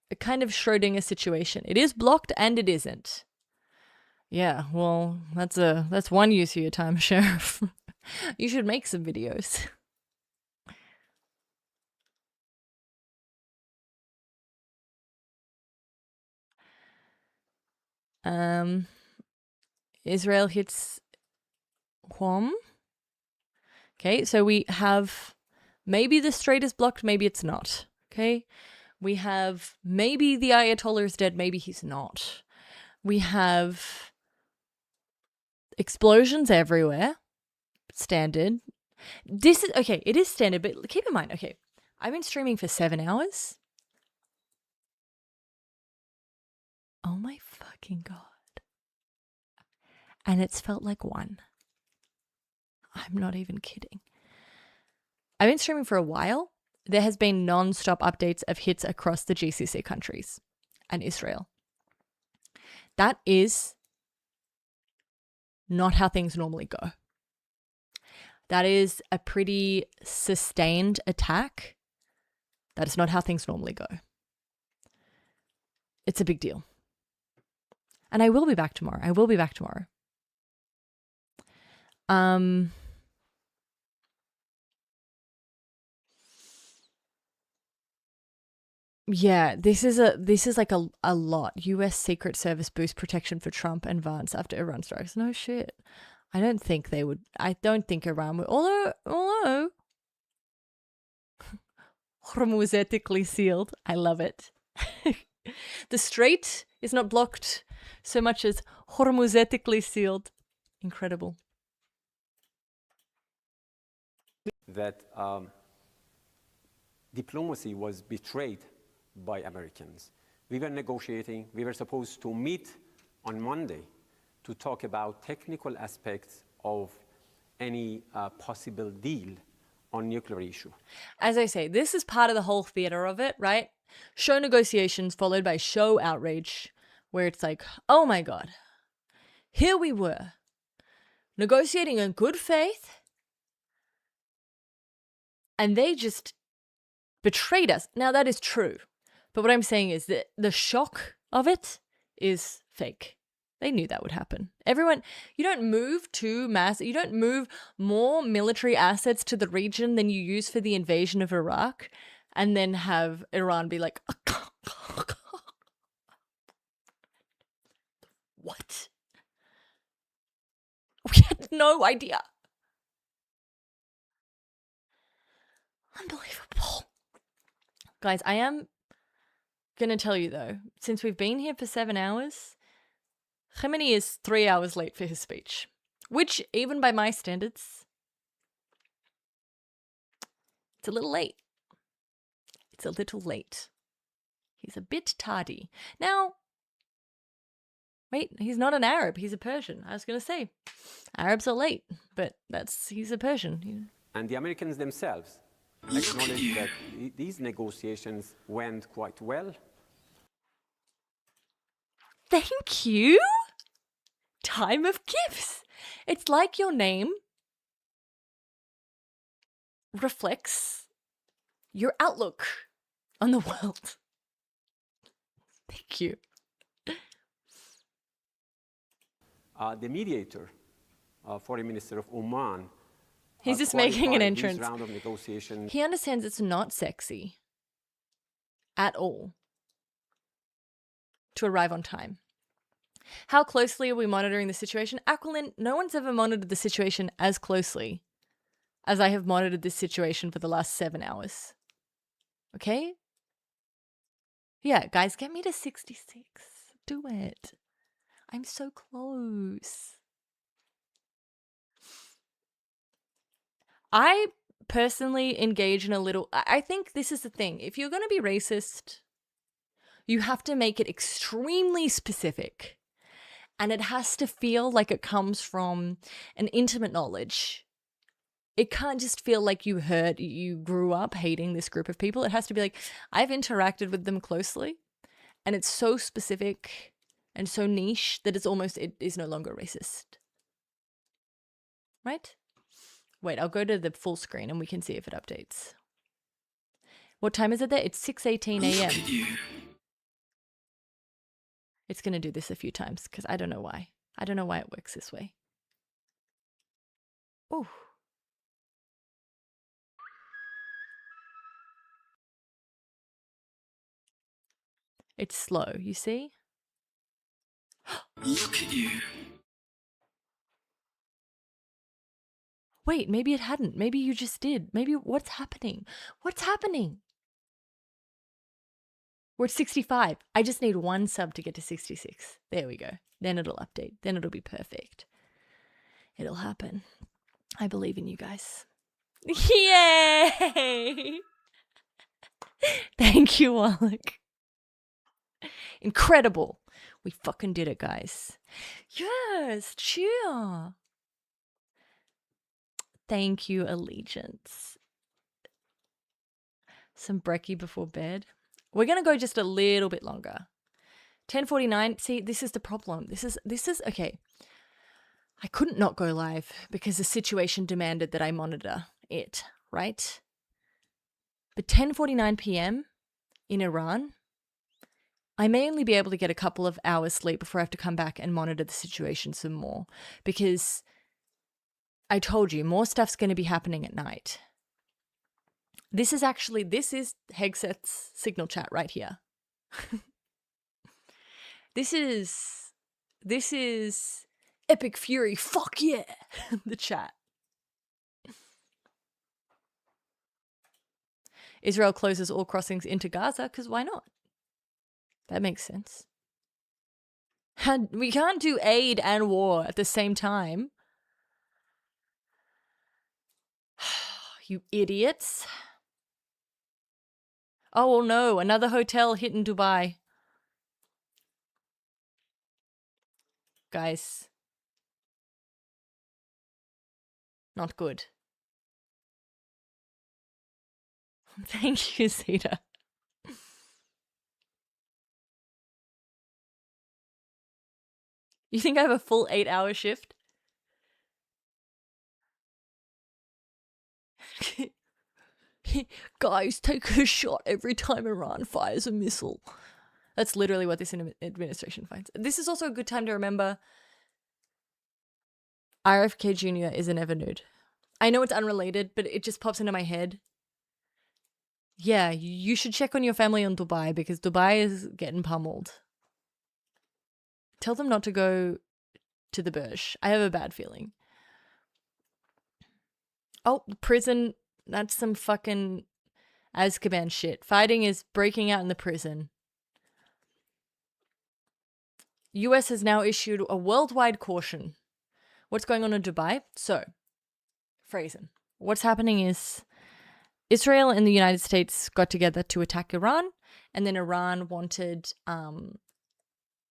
a kind of Schrödinger situation. It is blocked and it isn't. Yeah, well, that's one use of your time, Sheriff. You should make some videos. Israel hits Qom. Okay, so we have maybe the strait is blocked, maybe it's not. Okay, we have maybe the Ayatollah is dead, maybe he's not. We have explosions everywhere. Standard. This is okay, it is standard, but keep in mind, okay, I've been streaming for 7 hours. Oh my fucking God. And it's felt like 1. I'm not even kidding. I've been streaming for a while. There has been non-stop updates of hits across the GCC countries and Israel. That is not how things normally go. That is a pretty sustained attack. That is not how things normally go. It's a big deal. And I will be back tomorrow. Yeah, this is like a lot. US Secret Service boost protection for Trump and Vance after Iran strikes. No shit. I don't think they would. I don't think Iran would. Although Hormuz ethically sealed. I love it. The strait is not blocked so much as Hormuz ethically sealed. Incredible. That diplomacy was betrayed by Americans. We were negotiating. We were supposed to meet on Monday to talk about technical aspects of any possible deal on nuclear issue. As I say, this is part of the whole theater of it, right? Show negotiations followed by show outrage, where it's like, oh my God, here we were, negotiating in good faith, and they just betrayed us. Now, that is true. But what I'm saying is that the shock of it is fake. They knew that would happen. Everyone, you don't move you don't move more military assets to the region than you use for the invasion of Iraq and then have Iran be like, what? We had no idea. Unbelievable. Guys, I am going to tell you though, since we've been here for 7 hours, Khamenei is 3 hours late for his speech, which, even by my standards, it's a little late. It's a little late. He's a bit tardy. Now, wait, he's not an Arab. He's a Persian. I was going to say, Arabs are late, but he's a Persian. And the Americans themselves acknowledged that these negotiations went quite well. Thank you. Time of gifts. It's like your name reflects your outlook on the world. Thank you. The mediator, Foreign Minister of Oman, he's just making an qualified entrance. this round of negotiations. He understands it's not sexy at all to arrive on time. How closely are we monitoring the situation? Aquilin, no one's ever monitored the situation as closely as I have monitored this situation for the last 7 hours. Okay? Yeah, guys, get me to 66. Do it. I'm so close. I personally engage in a little... I think this is the thing. If you're going to be racist, you have to make it extremely specific. And it has to feel like it comes from an intimate knowledge. It can't just feel like you grew up hating this group of people. It has to be like, I've interacted with them closely. And it's so specific and so niche that it is no longer racist. Right? Wait, I'll go to the full screen and we can see if it updates. What time is it there? It's 6:18 a.m. It's going to do this a few times because I don't know why. I don't know why it works this way. Ooh. It's slow, you see? Look at you. Wait, maybe it hadn't. Maybe you just did. Maybe what's happening? What's happening? We're at 65. I just need one sub to get to 66. There we go. Then it'll update. Then it'll be perfect. It'll happen. I believe in you guys. Yay! Thank you, Wallach. Incredible. We fucking did it, guys. Yes, cheer. Thank you, Allegiance. Some brekkie before bed. We're going to go just a little bit longer. 10:49. See, this is the problem. This is okay. I couldn't not go live because the situation demanded that I monitor it, right? But 10:49 p.m. in Iran, I may only be able to get a couple of hours sleep before I have to come back and monitor the situation some more because I told you more stuff's going to be happening at night. This is Hegseth's signal chat right here. This is Epic Fury. Fuck yeah. The chat. Israel closes all crossings into Gaza because why not? That makes sense. And we can't do aid and war at the same time. You idiots. Oh, well, no. Another hotel hit in Dubai. Guys. Not good. Thank you, Zeta. You think I have a full 8-hour shift? Guys, take a shot every time Iran fires a missile. That's literally what this administration finds. This is also a good time to remember RFK Jr. is an ever nude. I know it's unrelated, but it just pops into my head. Yeah, you should check on your family in Dubai because Dubai is getting pummeled. Tell them not to go to the Burj. I have a bad feeling. Oh, prison. That's some fucking Azkaban shit. Fighting is breaking out in the prison. US has now issued a worldwide caution. What's going on in Dubai? So, phrasing. What's happening is Israel and the United States got together to attack Iran, and then Iran wanted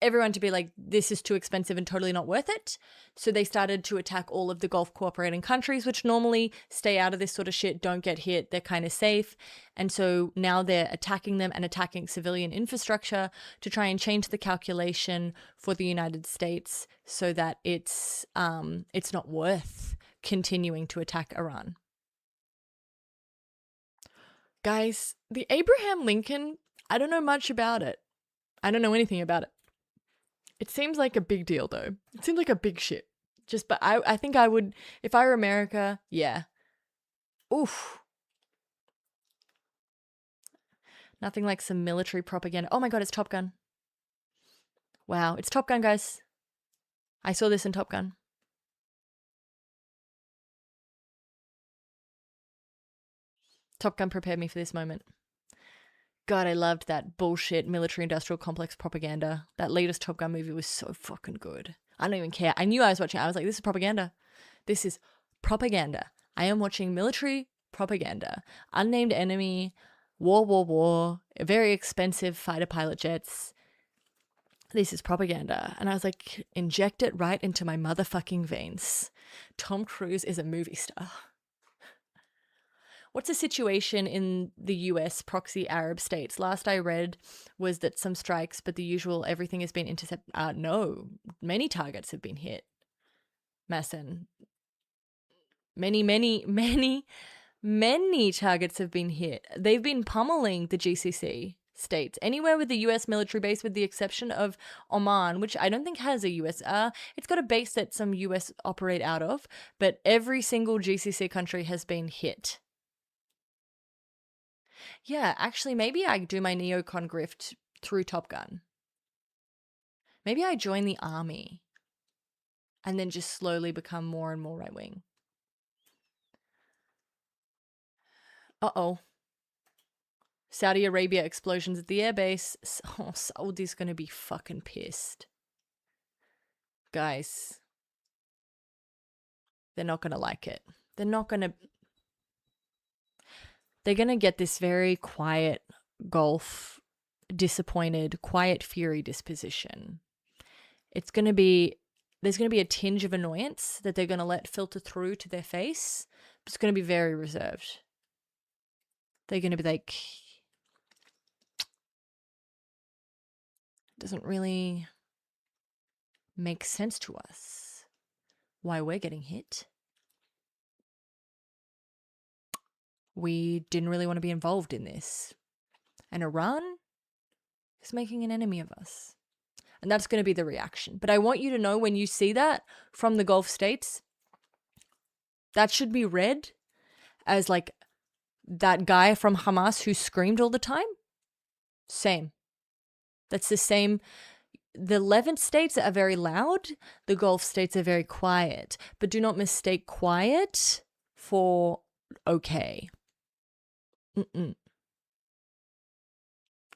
everyone to be like, this is too expensive and totally not worth it. So they started to attack all of the Gulf cooperating countries, which normally stay out of this sort of shit, don't get hit, they're kind of safe. And so now they're attacking them and attacking civilian infrastructure to try and change the calculation for the United States so that it's not worth continuing to attack Iran. Guys, the Abraham Lincoln, I don't know much about it. I don't know anything about it. It seems like a big deal, though. It seems like a big shit. But I think I would, if I were America, yeah. Oof. Nothing like some military propaganda. Oh my god, it's Top Gun. Wow, it's Top Gun, guys. I saw this in Top Gun. Top Gun prepared me for this moment. God, I loved that bullshit military-industrial complex propaganda. That latest Top Gun movie was so fucking good. I don't even care. I knew I was watching. I was like, this is propaganda. This is propaganda. I am watching military propaganda. Unnamed enemy, war, very expensive fighter pilot jets. This is propaganda. And I was like, inject it right into my motherfucking veins. Tom Cruise is a movie star. What's the situation in the US proxy Arab states? Last I read was that some strikes, but the usual everything has been intercepted. No, many targets have been hit. Massen. Many targets have been hit. They've been pummeling the GCC states. Anywhere with the US military base, with the exception of Oman, which I don't think has a US. It's got a base that some US operate out of, but every single GCC country has been hit. Yeah, actually, maybe I do my neocon grift through Top Gun. Maybe I join the army and then just slowly become more and more right-wing. Uh-oh. Saudi Arabia explosions at the airbase. Oh, Saudi's gonna be fucking pissed. Guys. They're not gonna like it. They're gonna get this very quiet Gulf, disappointed, quiet fury disposition. There's gonna be a tinge of annoyance that they're gonna let filter through to their face, but it's gonna be very reserved. They're gonna be like, doesn't really make sense to us why we're getting hit. We didn't really want to be involved in this. And Iran is making an enemy of us. And that's going to be the reaction. But I want you to know, when you see that from the Gulf states, that should be read as like that guy from Hamas who screamed all the time? Same. That's the same. The Levant states are very loud. The Gulf states are very quiet. But do not mistake quiet for okay.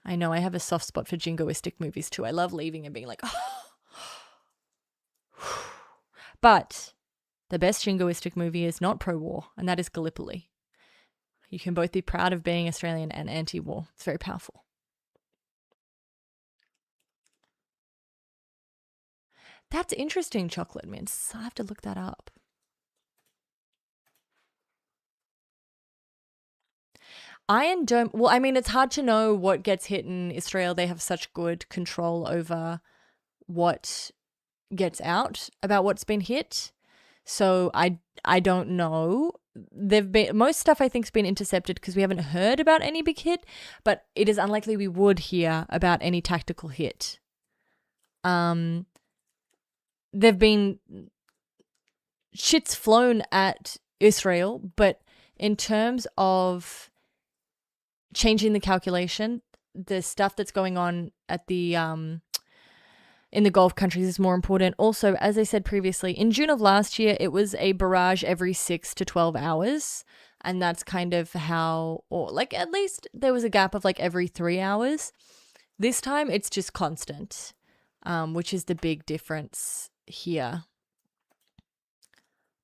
I know, I have a soft spot for jingoistic movies too. I love leaving and being like, oh. But the best jingoistic movie is not pro-war, and that is Gallipoli. You can both be proud of being Australian and anti-war. It's very powerful. That's interesting, chocolate mints. I have to look that up. Iron Dome. Well, I mean, it's hard to know what gets hit in Israel. They have such good control over what gets out about what's been hit. So I don't know. Most stuff I think's been intercepted because we haven't heard about any big hit, but it is unlikely we would hear about any tactical hit. There've been shits flown at Israel, but in terms of changing the calculation, the stuff that's going on at the in the Gulf countries is more important. Also, as I said previously, in June of last year, it was a barrage every 6 to 12 hours. And that's kind of how, or like at least there was a gap of like every 3 hours. This time it's just constant, which is the big difference here.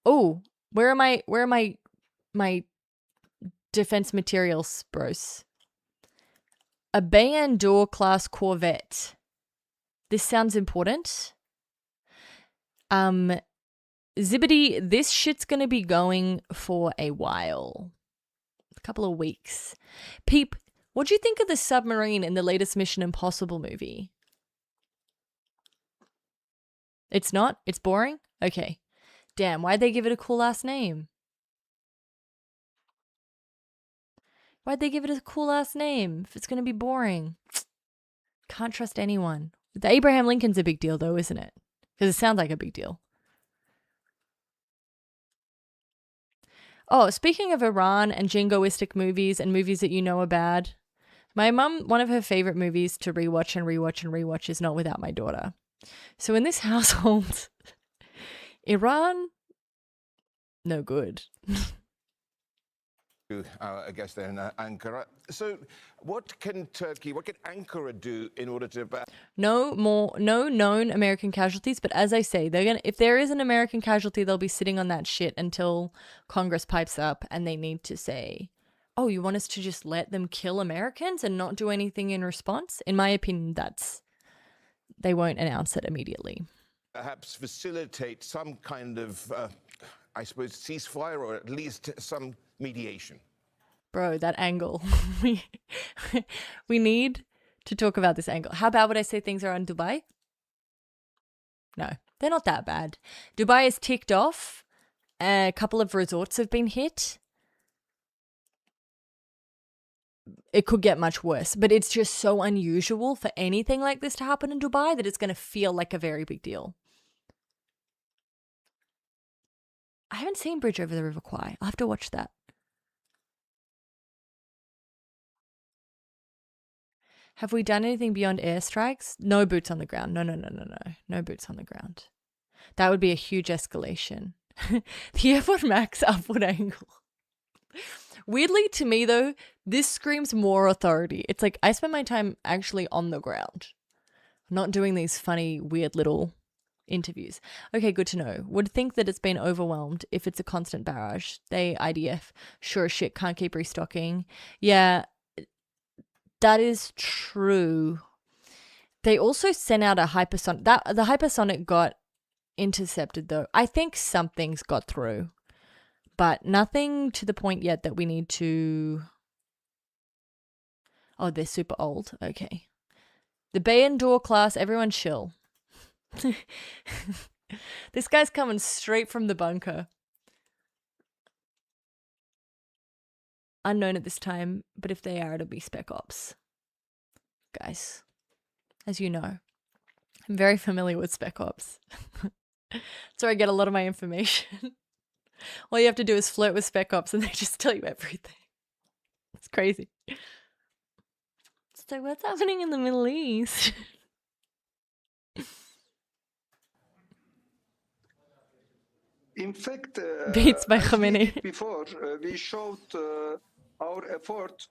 Oh, where are my defense materials, bros? A Bayandor class corvette. This sounds important. Zibbity, this shit's going to be going for a while. A couple of weeks. Peep, what do you think of the submarine in the latest Mission Impossible movie? It's not? It's boring? Okay. Damn, why'd they give it a cool ass name? Why'd they give it a cool ass name if it's going to be boring? Can't trust anyone. The Abraham Lincoln's a big deal though, isn't it? Because it sounds like a big deal. Oh, speaking of Iran and jingoistic movies and movies that you know are bad, my mum, one of her favorite movies to rewatch and rewatch and rewatch is Not Without My Daughter. So in this household, Iran, no good. I guess they're in Ankara. So what can Ankara do in order to... No known American casualties, but as I say, if there is an American casualty, they'll be sitting on that shit until Congress pipes up and they need to say, oh, you want us to just let them kill Americans and not do anything in response? In my opinion, they won't announce it immediately. Perhaps facilitate some kind of, I suppose, ceasefire or at least some mediation. Bro, that angle. We need to talk about this angle. How bad would I say things are in Dubai? No, they're not that bad. Dubai is ticked off. A couple of resorts have been hit. It could get much worse, but it's just so unusual for anything like this to happen in Dubai that it's going to feel like a very big deal. I haven't seen Bridge Over the River Kwai. I'll have to watch that. Have we done anything beyond airstrikes? No boots on the ground. No. No boots on the ground. That would be a huge escalation. The F1 Max upward angle. Weirdly, to me though, this screams more authority. It's like I spend my time actually on the ground, not doing these funny, weird little interviews. Okay, good to know. Would think that it's been overwhelmed if it's a constant barrage. They IDF sure as shit can't keep restocking. Yeah, that is true. They also sent out a hypersonic. The hypersonic got intercepted though. I think something's got through, but nothing to the point yet that we need to. Oh, they're super old. Okay. The Bayandor class, everyone chill. This guy's coming straight from the bunker. Unknown at this time, but if they are, it'll be Spec Ops. Guys, as you know, I'm very familiar with Spec Ops. That's where I get a lot of my information. All you have to do is flirt with Spec Ops and they just tell you everything. It's crazy. So what's happening in the Middle East? In fact, Beats by as we Khomeini. did before, we showed our effort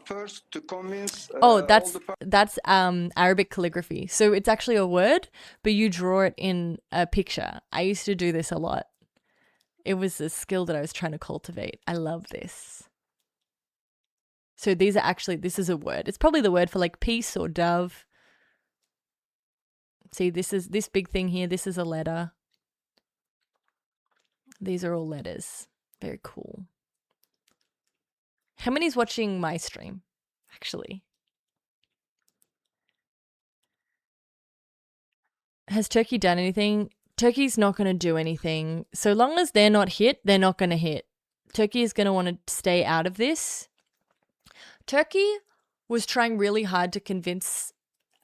first to convince Oh, all the that's Arabic calligraphy. So it's actually a word, but you draw it in a picture. I used to do this a lot. It was a skill that I was trying to cultivate. I love this. So these are actually, this is a word. It's probably the word for like peace or dove. See, this is this big thing here. This is a letter. These are all letters. Very cool. How many's watching my stream, actually? Has Turkey done anything? Turkey's not going to do anything. So long as they're not hit, they're not going to hit. Turkey is going to want to stay out of this. Turkey was trying really hard to convince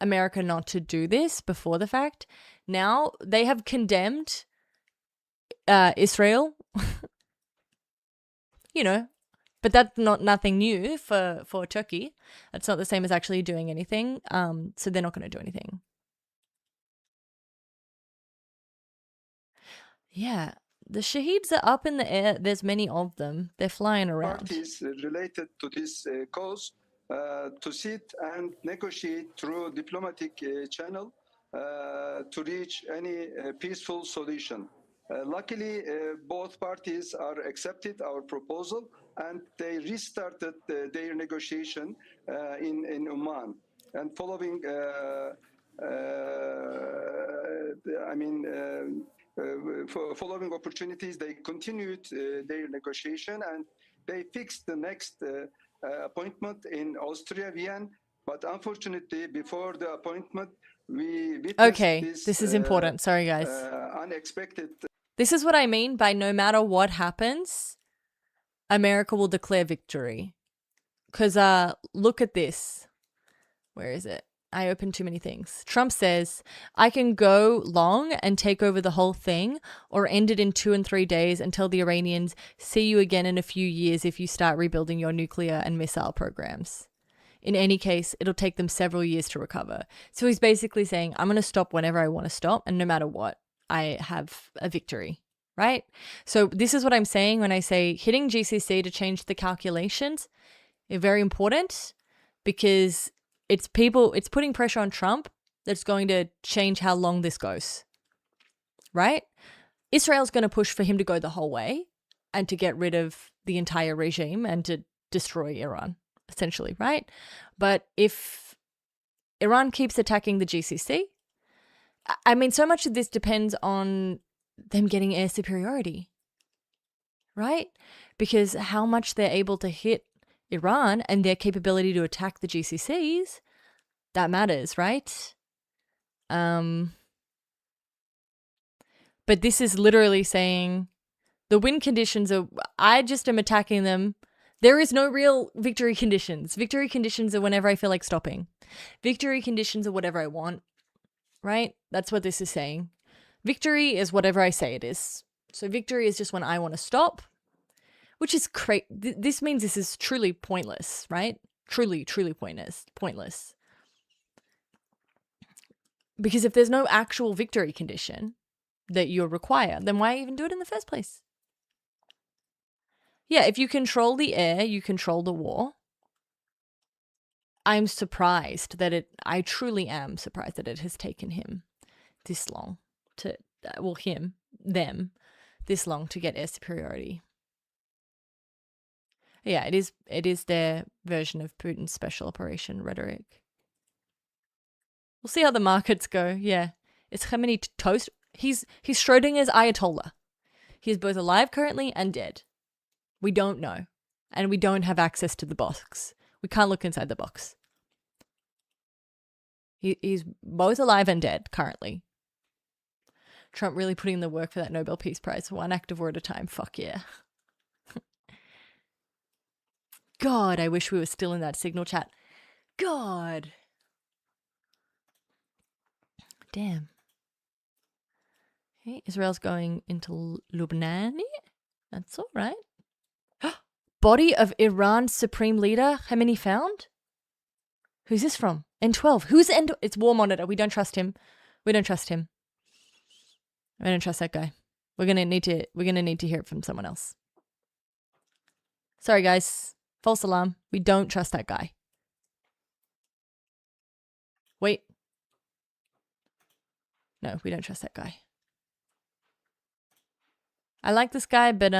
America not to do this before the fact. Now they have condemned Israel. You know, but that's nothing new for Turkey. That's not the same as actually doing anything. So they're not going to do anything. Yeah, the Shaheeds are up in the air. There's many of them. They're flying around. parties related to this cause to sit and negotiate through diplomatic channel to reach any peaceful solution. Luckily, both parties are accepted our proposal and they restarted their negotiation in Oman. And following, following opportunities, they continued their negotiation and they fixed the next appointment in Austria, Vienna. But unfortunately, before the appointment, we witnessed this is important. Sorry, guys. Unexpected. This is what I mean by no matter what happens, America will declare victory. Because look at this. Where is it? I opened too many things. Trump says, I can go long and take over the whole thing or end it in 2 and 3 days and tell the Iranians, see you again in a few years if you start rebuilding your nuclear and missile programs. In any case, it'll take them several years to recover. So he's basically saying, I'm going to stop whenever I want to stop, and no matter what, I have a victory, right? So this is what I'm saying when I say hitting GCC to change the calculations is very important, because it's putting pressure on Trump that's going to change how long this goes, right? Israel's going to push for him to go the whole way and to get rid of the entire regime and to destroy Iran, essentially, right? But if Iran keeps attacking the GCC, I mean, so much of this depends on them getting air superiority, right? Because how much they're able to hit Iran and their capability to attack the GCCs, that matters, right? But this is literally saying the win conditions are, I just am attacking them. There is no real victory conditions. Victory conditions are whenever I feel like stopping. Victory conditions are whatever I want, right? That's what this is saying. Victory is whatever I say it is. So victory is just when I want to stop, which is crazy. This means this is truly pointless, right? Truly pointless. Because if there's no actual victory condition that you require, then why even do it in the first place? Yeah, if you control the air, you control the war. I'm surprised that I truly am surprised that it has taken him this long to, them, this long to get air superiority. Yeah, it is their version of Putin's special operation rhetoric. We'll see how the markets go. Yeah. Is Khamenei toast? He's Schrodinger's Ayatollah. He's both alive currently and dead. We don't know. And we don't have access to the box. We can't look inside the box. He's both alive and dead currently. Trump really putting in the work for that Nobel Peace Prize. One active war at a time. Fuck yeah. God, I wish we were still in that signal chat. God. Damn. Okay, Israel's going into Lubnani. That's all right. Body of Iran's supreme leader, Khamenei found? Who's this from? N12. Who's N12? It's War Monitor. We don't trust him. We don't trust him. We don't trust that guy. We're gonna need to hear it from someone else. Sorry guys. False alarm. We don't trust that guy. Wait. No, we don't trust that guy. I like this guy, but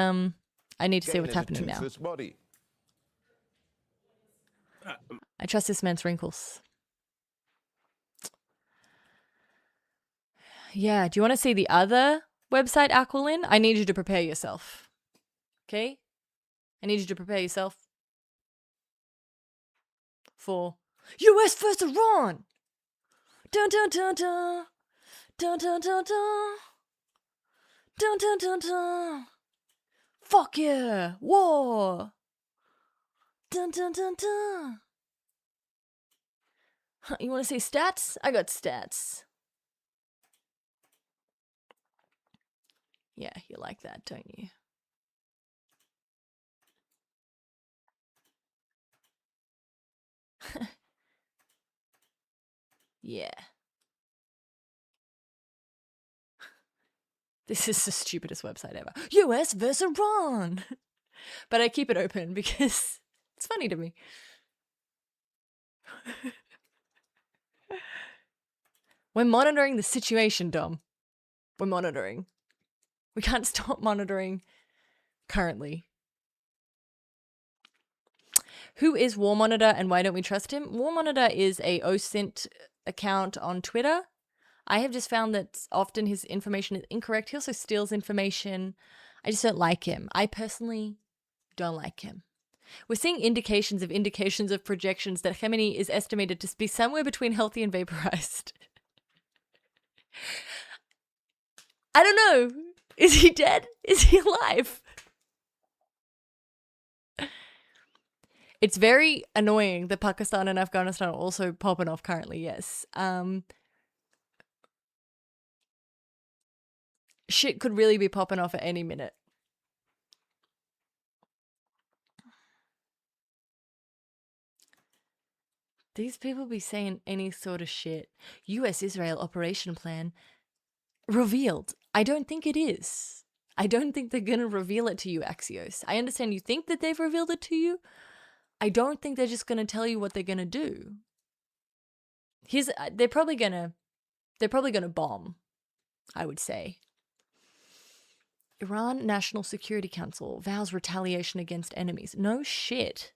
I need to see what's happening now. Body. I trust this man's wrinkles. Yeah, do you want to see the other website, Aquilin? I need you to prepare yourself. Okay? I need you to prepare yourself for US versus Iran. Dun dun dun dun. Dun dun dun dun. Dun dun dun dun. Fuck yeah. War. Dun dun dun dun. Huh, you want to see stats? I got stats. Yeah, you like that, don't you? Yeah. This is the stupidest website ever. US versus Iran. But I keep it open because it's funny to me. We're monitoring the situation, Dom. We're monitoring. We can't stop monitoring currently. Who is War Monitor and why don't we trust him? War Monitor is a OSINT account on Twitter. I have just found that often his information is incorrect. He also steals information. I just don't like him. I personally don't like him. We're seeing indications of projections that Khamenei is estimated to be somewhere between healthy and vaporized. I don't know. Is he dead? Is he alive? It's very annoying that Pakistan and Afghanistan are also popping off currently, yes. Shit could really be popping off at any minute. These people be saying any sort of shit. US-Israel operation plan revealed. I don't think it is. I don't think they're going to reveal it to you, Axios. I understand you think that they've revealed it to you. I don't think they're just going to tell you what they're going to do. They're probably going to bomb, I would say. Iran National Security Council vows retaliation against enemies. No shit.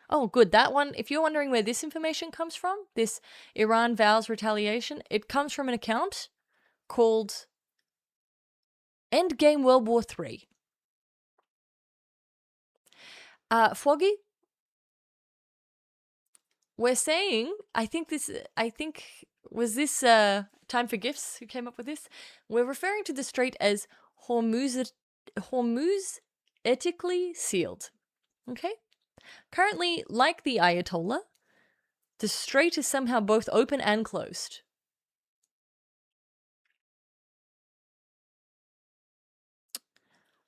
Oh, good. That one, if you're wondering where this information comes from, this Iran vows retaliation, it comes from an account called Endgame World War III. Foggy, we're saying, was this Time for Gifts who came up with this? We're referring to the strait as Hormuz ethically sealed. Okay? Currently, like the Ayatollah, the strait is somehow both open and closed.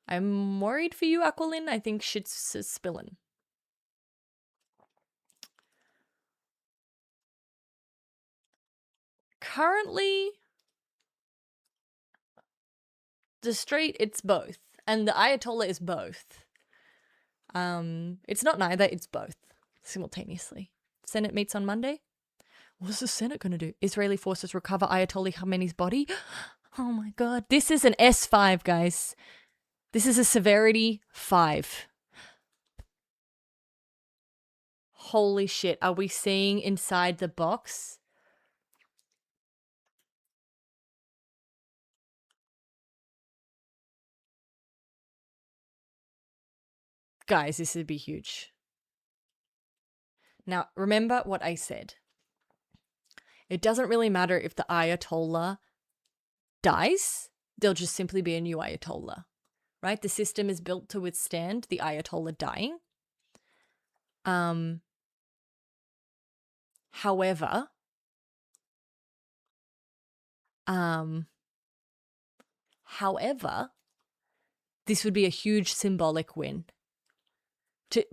I'm worried for you, Aquilin. I think shit's spilling. Currently, the strait, it's both. And the Ayatollah is both. It's not neither, it's both. Simultaneously. Senate meets on Monday. What's the Senate going to do? Israeli forces recover Ayatollah Khamenei's body? Oh my god. This is an S5, guys. This is a severity 5. Holy shit. Are we seeing inside the box? Guys, this would be huge. Now, remember what I said. It doesn't really matter if the Ayatollah dies. There'll just simply be a new Ayatollah. Right? The system is built to withstand the Ayatollah dying. However, this would be a huge symbolic win.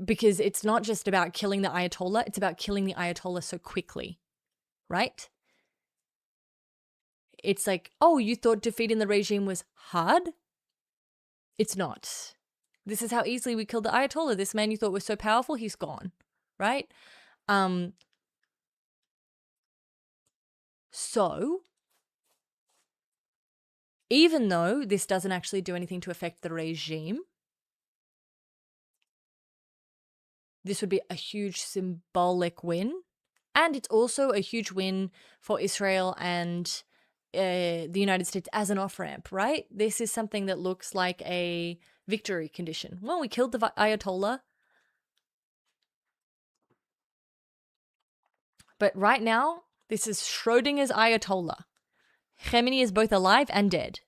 Because it's not just about killing the Ayatollah, it's about killing the Ayatollah so quickly, right? It's like, oh, you thought defeating the regime was hard? It's not. This is how easily we killed the Ayatollah. This man you thought was so powerful, he's gone, right? So, even though this doesn't actually do anything to affect the regime, this would be a huge symbolic win. And it's also a huge win for Israel and the United States as an off-ramp, right? This is something that looks like a victory condition. Well, we killed the Ayatollah. But right now, this is Schrodinger's Ayatollah. Khamenei is both alive and dead.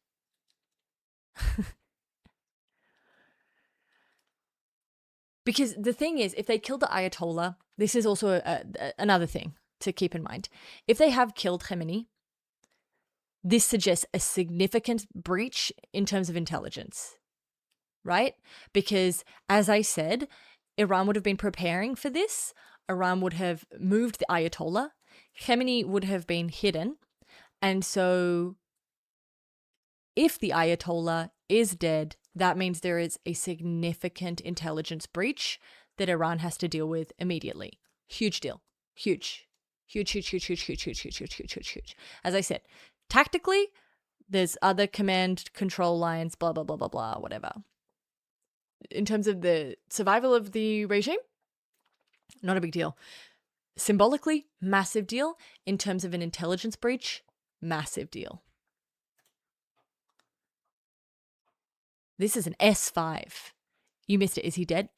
Because the thing is, if they killed the Ayatollah, this is also another thing to keep in mind. If they have killed Khamenei, this suggests a significant breach in terms of intelligence, right? Because, as I said, Iran would have been preparing for this. Iran would have moved the Ayatollah. Khamenei would have been hidden. And so, if the Ayatollah is dead, that means there is a significant intelligence breach that Iran has to deal with immediately. Huge deal. Huge. Huge, huge, huge, huge, huge, huge, huge, huge, huge, huge, huge. As I said, tactically, there's other command control lines, blah, blah, blah, blah, blah, whatever. In terms of the survival of the regime, not a big deal. Symbolically, massive deal. In terms of an intelligence breach, massive deal. This is an S5. You missed it. Is he dead?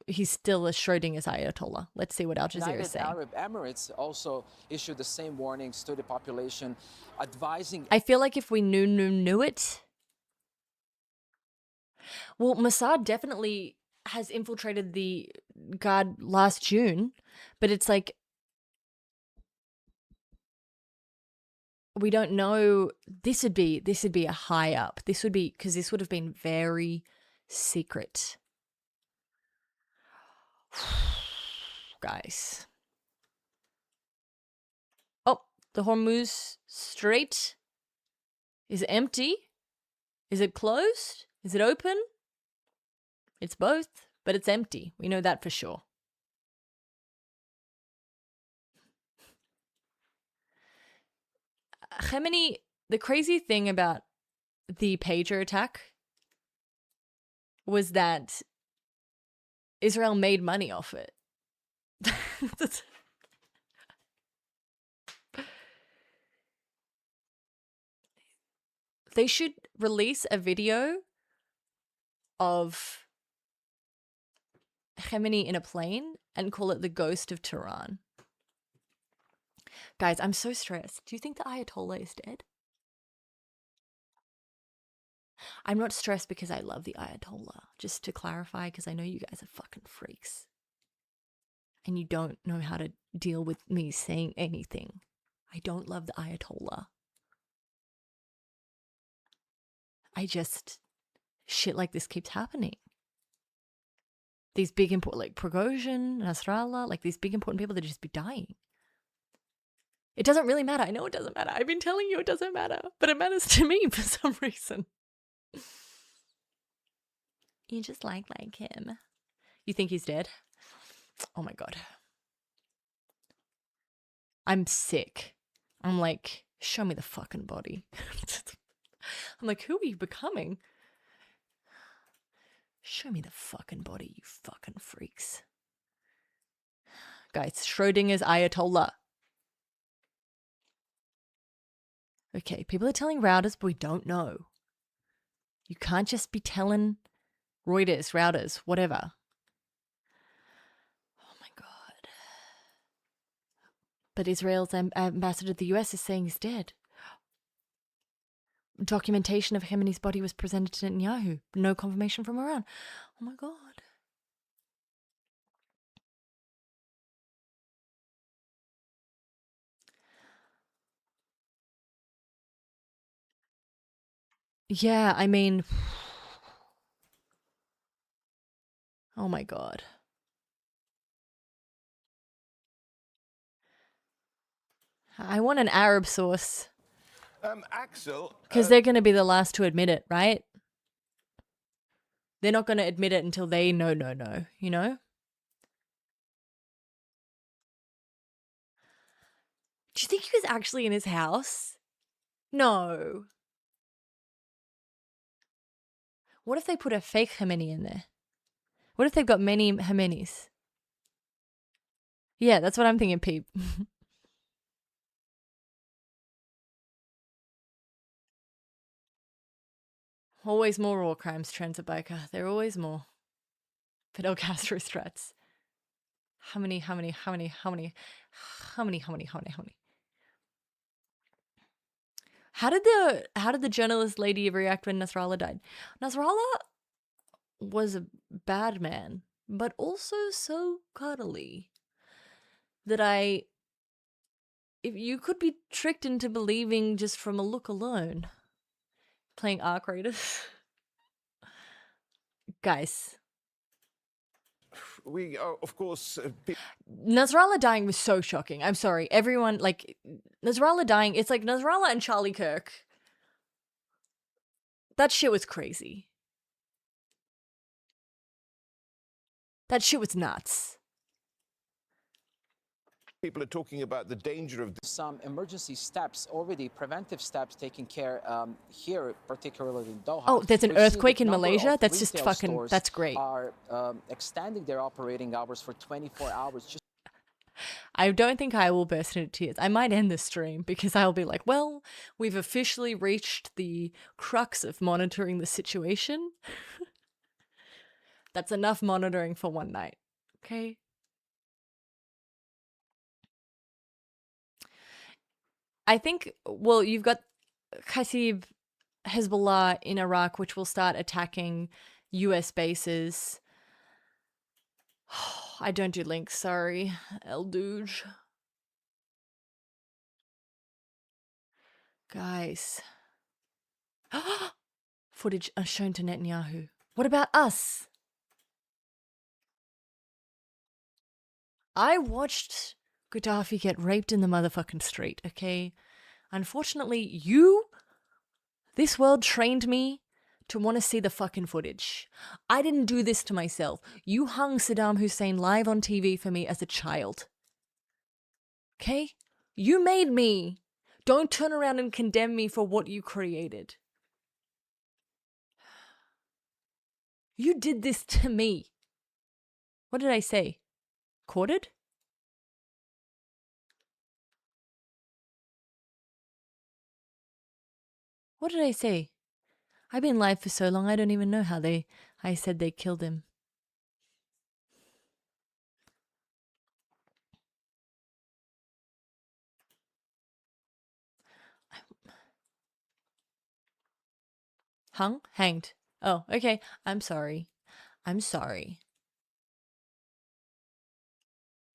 He's still a Schrodinger's Ayatollah. Let's see what Al Jazeera is saying. United Arab Emirates also issued the same warnings to the population, advising... I feel like if we knew it... Well, Mossad definitely has infiltrated the Guard last June, but it's like... We don't know. This would be a high up. This would be, because this would have been very secret. Guys. Oh, the Hormuz Strait is empty. Is it closed? Is it open? It's both, but it's empty. We know that for sure. Khamenei, the crazy thing about the pager attack was that Israel made money off it. They should release a video of Khamenei in a plane and call it the Ghost of Tehran. Guys, I'm so stressed. Do you think the Ayatollah is dead? I'm not stressed because I love the Ayatollah. Just to clarify, because I know you guys are fucking freaks. And you don't know how to deal with me saying anything. I don't love the Ayatollah. I just... Shit like this keeps happening. These big important... Like Prigozhin, Nasrallah, like these big important people that just be dying. It doesn't really matter. I know it doesn't matter. I've been telling you it doesn't matter. But it matters to me for some reason. You just like him. You think he's dead? Oh my God. I'm sick. I'm like, show me the fucking body. I'm like, who are you becoming? Show me the fucking body, you fucking freaks. Guys, Schrodinger's Ayatollah. Okay, people are telling routers, but we don't know. You can't just be telling Reuters, routers, whatever. Oh my God. But Israel's ambassador to the US is saying he's dead. Documentation of Khamenei's body was presented to Netanyahu. No confirmation from Iran. Oh my God. Yeah, I mean, Oh my God. I want an Arab source. Axel. Because they're going to be the last to admit it, right? They're not going to admit it until they know, you know? Do you think he was actually in his house? No. What if they put a fake Khamenei in there? What if they've got many Khameneis? Yeah, that's what I'm thinking, Peep. Always more war crimes, Transabiker. There are always more. Fidel Castro's threats. How many? How many? How did the journalist lady react when Nasrallah died? Nasrallah was a bad man, but also so cuddly that if you could be tricked into believing just from a look alone. Playing Arc Raiders. Guys. We are, of course... Nasrallah dying was so shocking. I'm sorry. Everyone, like, Nasrallah dying, it's like Nasrallah and Charlie Kirk. That shit was crazy. That shit was nuts. People are talking about the danger of... Some emergency steps, already preventive steps taken care here, particularly in Doha. Oh, there's an We've seen earthquake the in number Malaysia? of That's just retail fucking, stores that's great. Are extending their operating hours for 24 hours. Just I don't think I will burst into tears. I might end the stream because I'll be like, well, we've officially reached the crux of monitoring the situation. That's enough monitoring for one night. Okay? I think, well, you've got Qasib Hezbollah in Iraq, which will start attacking US bases. I don't do links, sorry. El Douge. Guys. Footage shown to Netanyahu. What about us? I watched Gaddafi get raped in the motherfucking street, okay? Unfortunately, this world trained me to want to see the fucking footage. I didn't do this to myself. You hung Saddam Hussein live on TV for me as a child. Okay? You made me. Don't turn around and condemn me for what you created. You did this to me. What did I say? Quartered? What did I say? I've been live for so long, I don't even know how I said they killed him. Hung? Hanged. Oh, okay. I'm sorry. I'm sorry.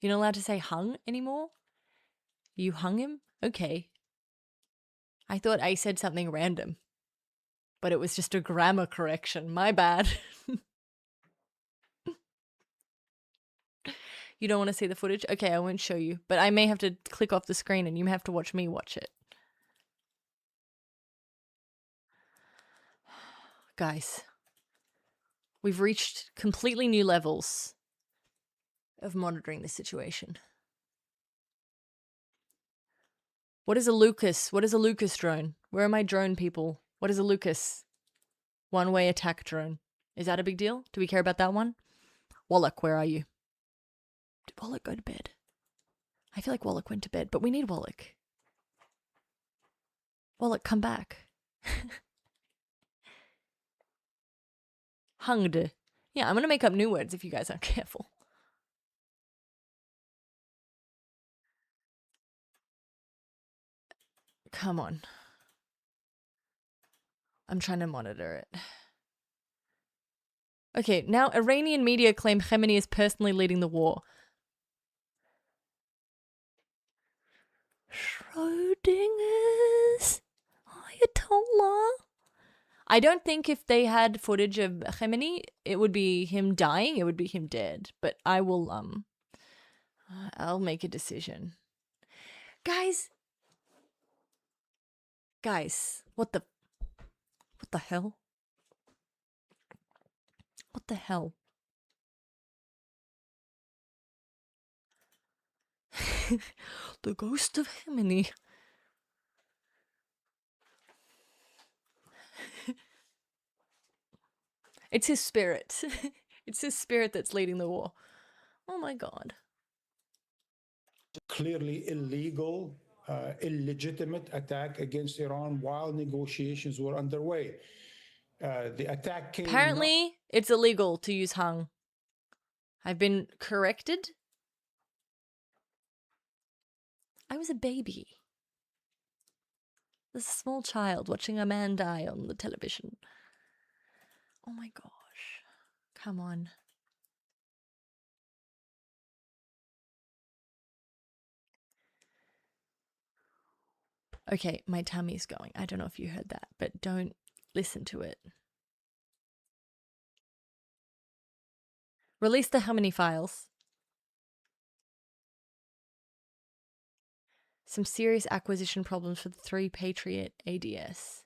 You're not allowed to say hung anymore? You hung him? Okay. I thought I said something random. But it was just a grammar correction. My bad. You don't want to see the footage? Okay, I won't show you. But I may have to click off the screen and you may have to watch me watch it. Guys, we've reached completely new levels of monitoring the situation. What is a Lucas? What is a Lucas drone? Where are my drone people? What is a Lucas? One-way attack drone. Is that a big deal? Do we care about that one? Wallach, where are you? Did Wallach go to bed? I feel like Wallach went to bed, but we need Wallach. Wallach, come back. Hunged. Yeah, I'm going to make up new words if you guys aren't careful. Come on. I'm trying to monitor it. Okay, now Iranian media claim Khamenei is personally leading the war. Schrodinger's Ayatollah. I don't think if they had footage of Khamenei, it would be him dying, it would be him dead. But I'll make a decision. Guys, what the hell? What the hell? The ghost of Khamenei. It's his spirit. It's his spirit that's leading the war. Oh my god. Clearly illegal, illegitimate attack against Iran while negotiations were underway. The attack came. Apparently, it's illegal to use hung. I've been corrected. I was a baby. There's a small child watching a man die on the television. Oh my gosh. Come on. Okay, my tummy's going. I don't know if you heard that, but don't listen to it. Release the Khamenei files. Some serious acquisition problems for the 3 Patriot ADS.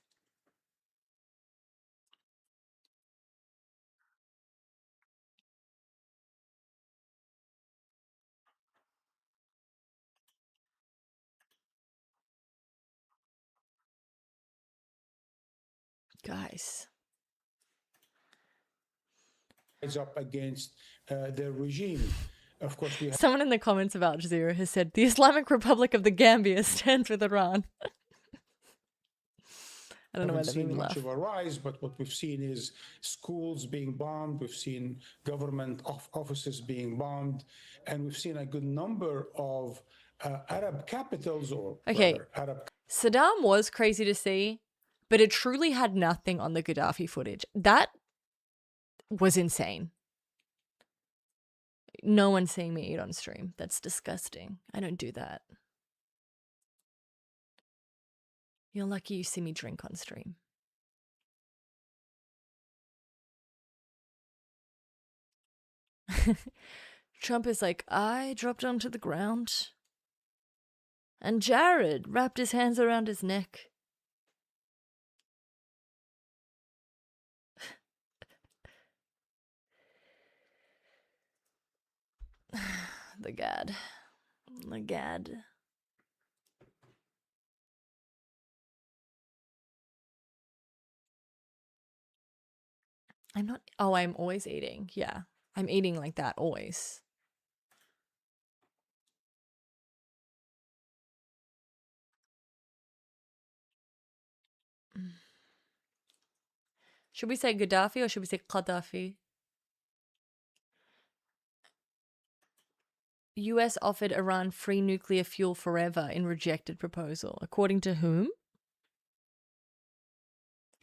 Guys. Up against the regime. Of course, we have Someone in the comments of Al Jazeera has said, the Islamic Republic of the Gambia stands with Iran. I don't know why that made me laugh. much of a rise, but what we've seen is schools being bombed, we've seen government offices being bombed, and we've seen a good number of Arab capitals or Arab. Saddam was crazy to see, but it truly had nothing on the Gaddafi footage. That was insane. No one's seeing me eat on stream. That's disgusting. I don't do that. You're lucky you see me drink on stream. Trump is like, I dropped onto the ground. And Jared wrapped his hands around his neck. The gad. The gad. I'm not. Oh, I'm always eating. Yeah. I'm eating like that always. Should we say Gaddafi or should we say Qaddafi? US offered Iran free nuclear fuel forever in rejected proposal. According to whom?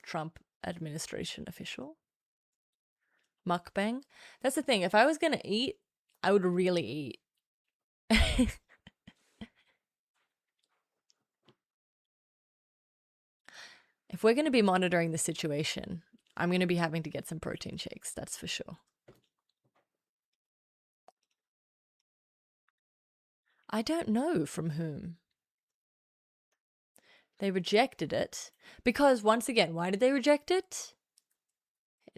Trump administration official. Mukbang. That's the thing. If I was going to eat, I would really eat. If we're going to be monitoring the situation, I'm going to be having to get some protein shakes. That's for sure. I don't know from whom. They rejected it because, once again, why did they reject it?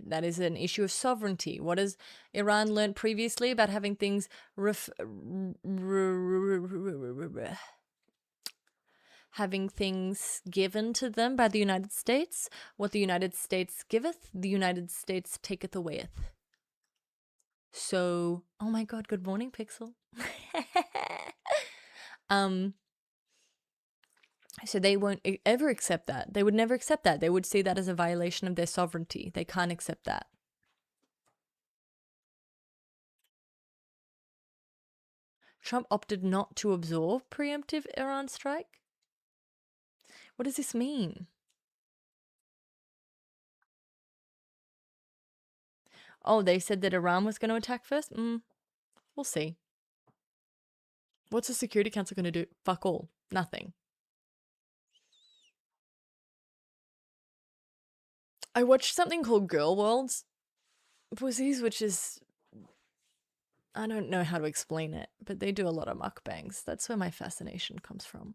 That is an issue of sovereignty. What has Iran learned previously about having things having things given to them by the United States? What the United States giveth, the United States taketh awayeth. So, oh my god, good morning, Pixel. So they won't ever accept that. They would never accept that. They would see that as a violation of their sovereignty. They can't accept that. Trump opted not to absorb preemptive Iran strike? What does this mean? Oh, they said that Iran was going to attack first? We'll see. What's the Security Council going to do? Fuck all. Nothing. I watched something called Girl Worlds Pussies, which is, I don't know how to explain it, but they do a lot of mukbangs. That's where my fascination comes from.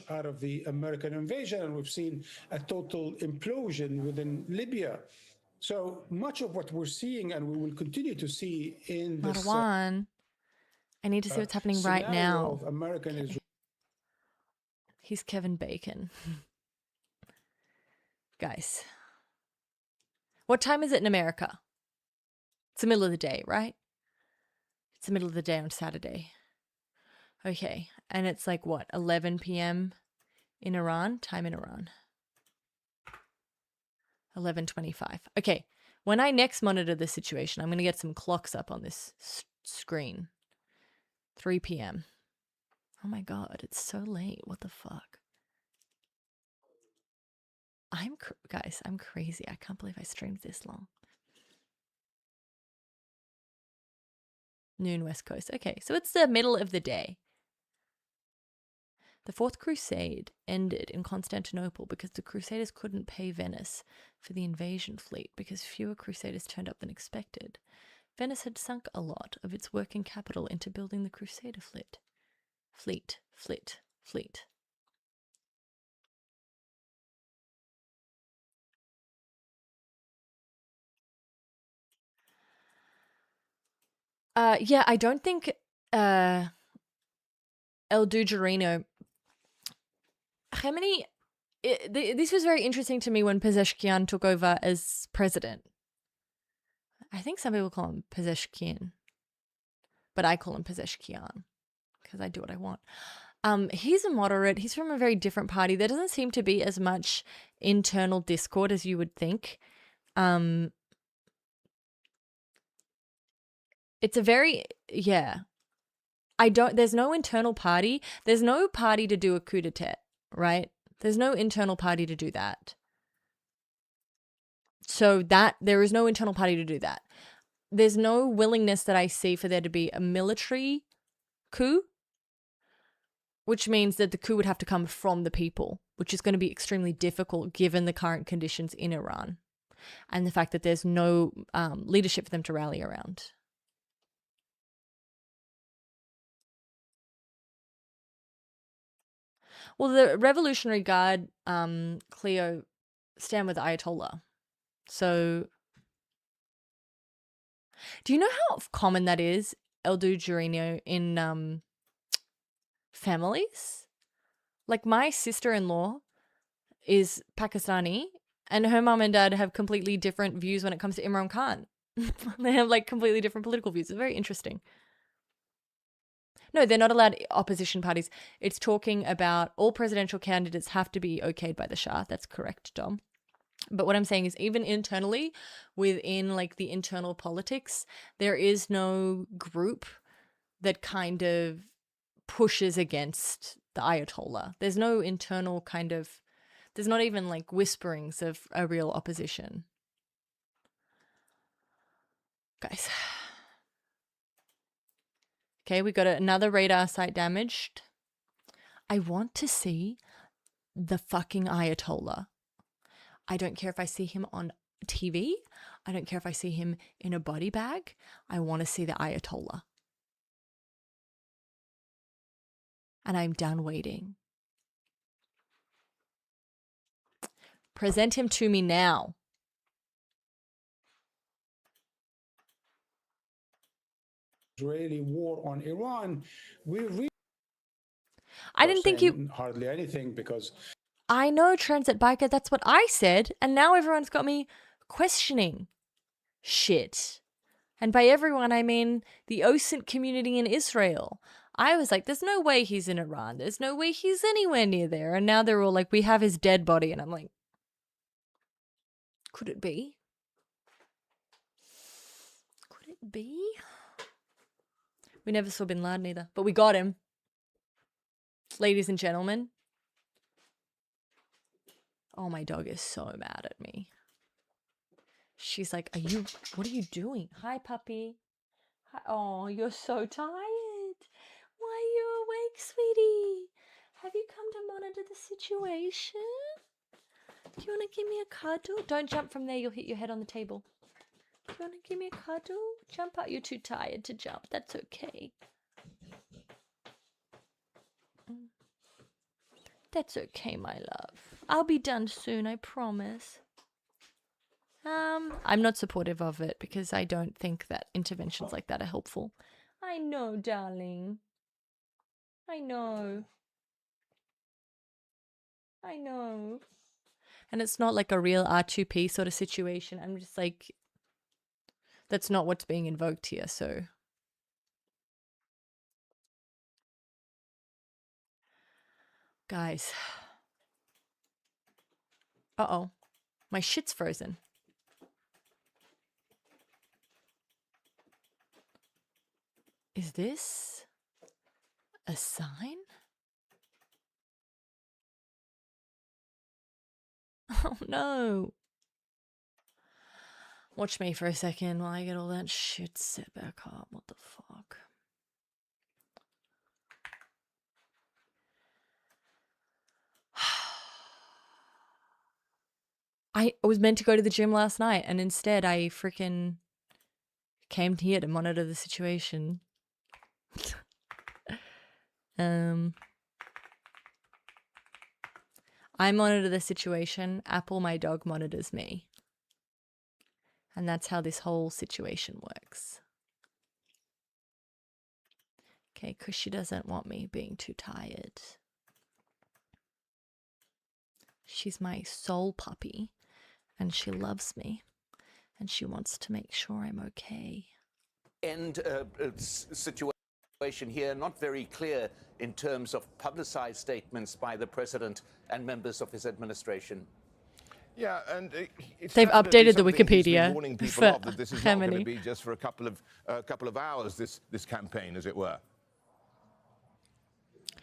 Out of the American invasion, and we've seen a total implosion within Libya. So much of what we're seeing, and we will continue to see in this Marwan, I need to see what's happening right now. of American Israel. He's Kevin Bacon. Guys, what time is it in America? It's the middle of the day, right? It's the middle of the day on Saturday. Okay, and it's like what, 11 p.m. in Iran? Time in Iran. 11:25. Okay, when I next monitor the situation, I'm going to get some clocks up on this screen. 3 p.m. Oh my god, it's so late. What the fuck? Guys, I'm crazy. I can't believe I streamed this long. Noon West Coast. Okay, so it's the middle of the day. The Fourth Crusade ended in Constantinople because the Crusaders couldn't pay Venice for the invasion fleet because fewer Crusaders turned up than expected. Venice had sunk a lot of its working capital into building the Crusader fleet. Yeah, I don't think El Dugerino. How many? This was very interesting to me when Pezeshkian took over as president. I think some people call him Pezeshkian, but I call him Pezeshkian because I do what I want. He's a moderate. He's from a very different party. There doesn't seem to be as much internal discord as you would think. It's a very, yeah. There's no internal party. There's no party to do a coup d'etat, right? There's no internal party to do that. So there is no internal party to do that. There's no willingness that I see for there to be a military coup, which means that the coup would have to come from the people, which is going to be extremely difficult given the current conditions in Iran and the fact that there's no leadership for them to rally around. Well, the Revolutionary Guard, Cleo, stand with the Ayatollah. So, do you know how common that is, El Dugerino, in families? Like, my sister-in-law is Pakistani, and her mum and dad have completely different views when it comes to Imran Khan. They have, like, completely different political views. It's very interesting. No, they're not allowed opposition parties. It's talking about all presidential candidates have to be okayed by the Shah. That's correct, Dom. But what I'm saying is even internally, within like the internal politics, there is no group that kind of pushes against the Ayatollah. There's no internal kind of, there's not even like whisperings of a real opposition. Guys. Okay, we got another radar site damaged. I want to see the fucking Ayatollah. I don't care if I see him on TV. I don't care if I see him in a body bag. I want to see the Ayatollah. And I'm done waiting. Present him to me now. Israeli war on Iran, I didn't think you hardly anything because I know, Transit Biker, that's what I said, and now everyone's got me questioning shit. And by everyone, I mean the OSINT community in Israel. I was like, there's no way he's in Iran. There's no way he's anywhere near there. And now they're all like, we have his dead body. And I'm like, could it be? Could it be? We never saw Bin Laden either, but we got him. Ladies and gentlemen. Oh, my dog is so mad at me. She's like, what are you doing? Hi, puppy. Hi. Oh, you're so tired. Why are you awake, sweetie? Have you come to monitor the situation? Do you want to give me a cuddle? Don't jump from there, you'll hit your head on the table. Do you want to give me a cuddle? Jump out, you're too tired to jump. That's okay. That's okay, my love. I'll be done soon, I promise. I'm not supportive of it because I don't think that interventions like that are helpful. I know, darling. I know. I know. And it's not like a real R2P sort of situation. I'm just like, that's not what's being invoked here, so. Guys. Uh-oh. My shit's frozen. Is this a sign? Oh no. Watch me for a second while I get all that shit set back up. What the fuck? I was meant to go to the gym last night and instead I freaking came here to monitor the situation. I monitor the situation. Apple, my dog, monitors me. And that's how this whole situation works. Okay, because she doesn't want me being too tired. She's my soul puppy, and she loves me, and she wants to make sure I'm okay. End situation here, not very clear in terms of publicized statements by the president and members of his administration. Yeah, and they've updated the something he's been Wikipedia warning people for of, that this is not going to Khamenei. be just for a couple of hours. This campaign, as it were.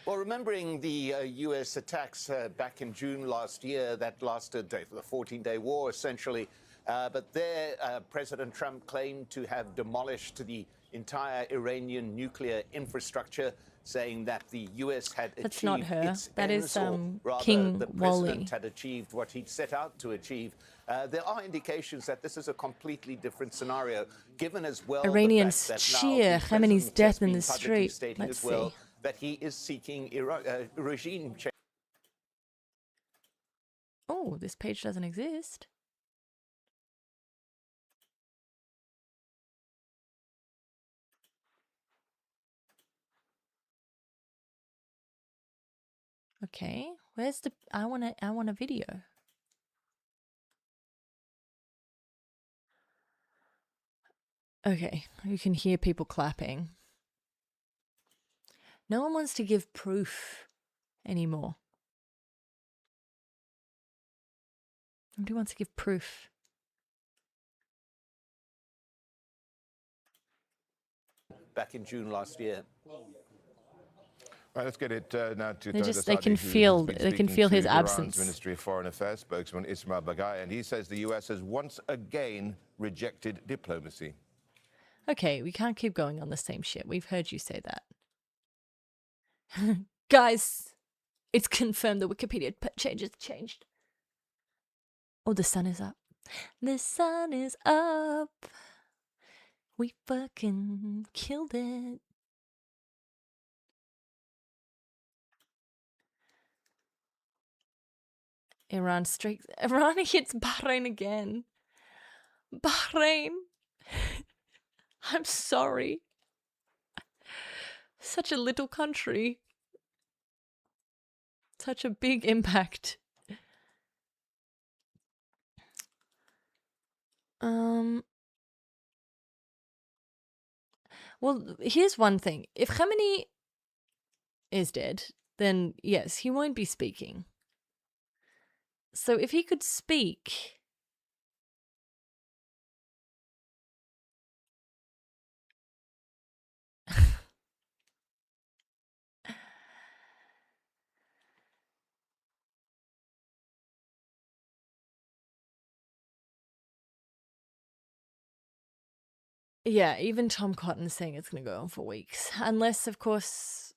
Well, remembering the U.S. attacks back in June last year, that lasted the 14-day war, essentially. But there, President Trump claimed to have demolished the entire Iranian nuclear infrastructure, saying that the U.S. had That's achieved not her. its That ends, is or rather, King the Wally. president had achieved what he'd set out to achieve. There are indications that this is a completely different scenario, given as well Iranians the fact that cheer now the Khamenei's president death has in been the publicly street. stating Let's as well see. that he is seeking regime change. Oh, this page doesn't exist. Okay, where's the? I want a video. Okay, you can hear people clapping. No one wants to give proof anymore. Nobody wants to give proof. Back in June last year. Right, let's get it now to They Toda just- they Sadi, can who has feel- been they can speaking feel to his Iran's absence. Ministry of Foreign Affairs spokesman Ismail Baghai, and he says the US has once again rejected diplomacy. Okay, we can't keep going on the same shit. We've heard you say that. Guys, it's confirmed the Wikipedia changes changed. Oh, the sun is up. The sun is up. We fucking killed it. Iran hits Bahrain again. Bahrain. I'm sorry. Such a little country. Such a big impact. Well, here's one thing. If Khamenei is dead, then yes, he won't be speaking. So if he could speak, yeah, even Tom Cotton's saying it's going to go on for weeks. Unless, of course,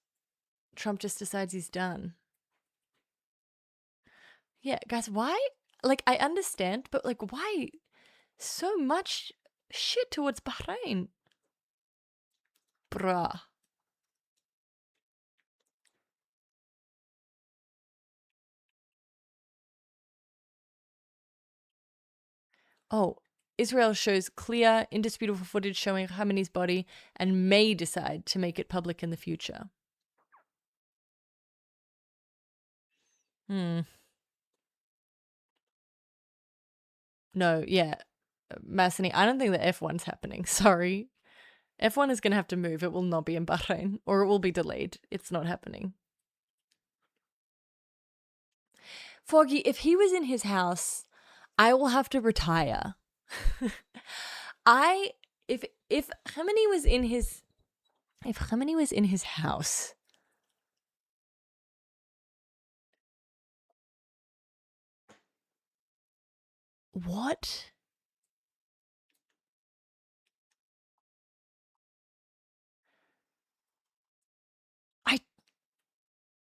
Trump just decides he's done. Yeah, guys, why? Like, I understand, but like, why so much shit towards Bahrain? Bruh. Oh, Israel shows clear, indisputable footage showing Khamenei's body and may decide to make it public in the future. Hmm. No, yeah. Massini, I don't think that F1's happening. Sorry. F1 is going to have to move. It will not be in Bahrain, or it will be delayed. It's not happening. Foggy, if he was in his house, I will have to retire. If Khamenei was in his house, what?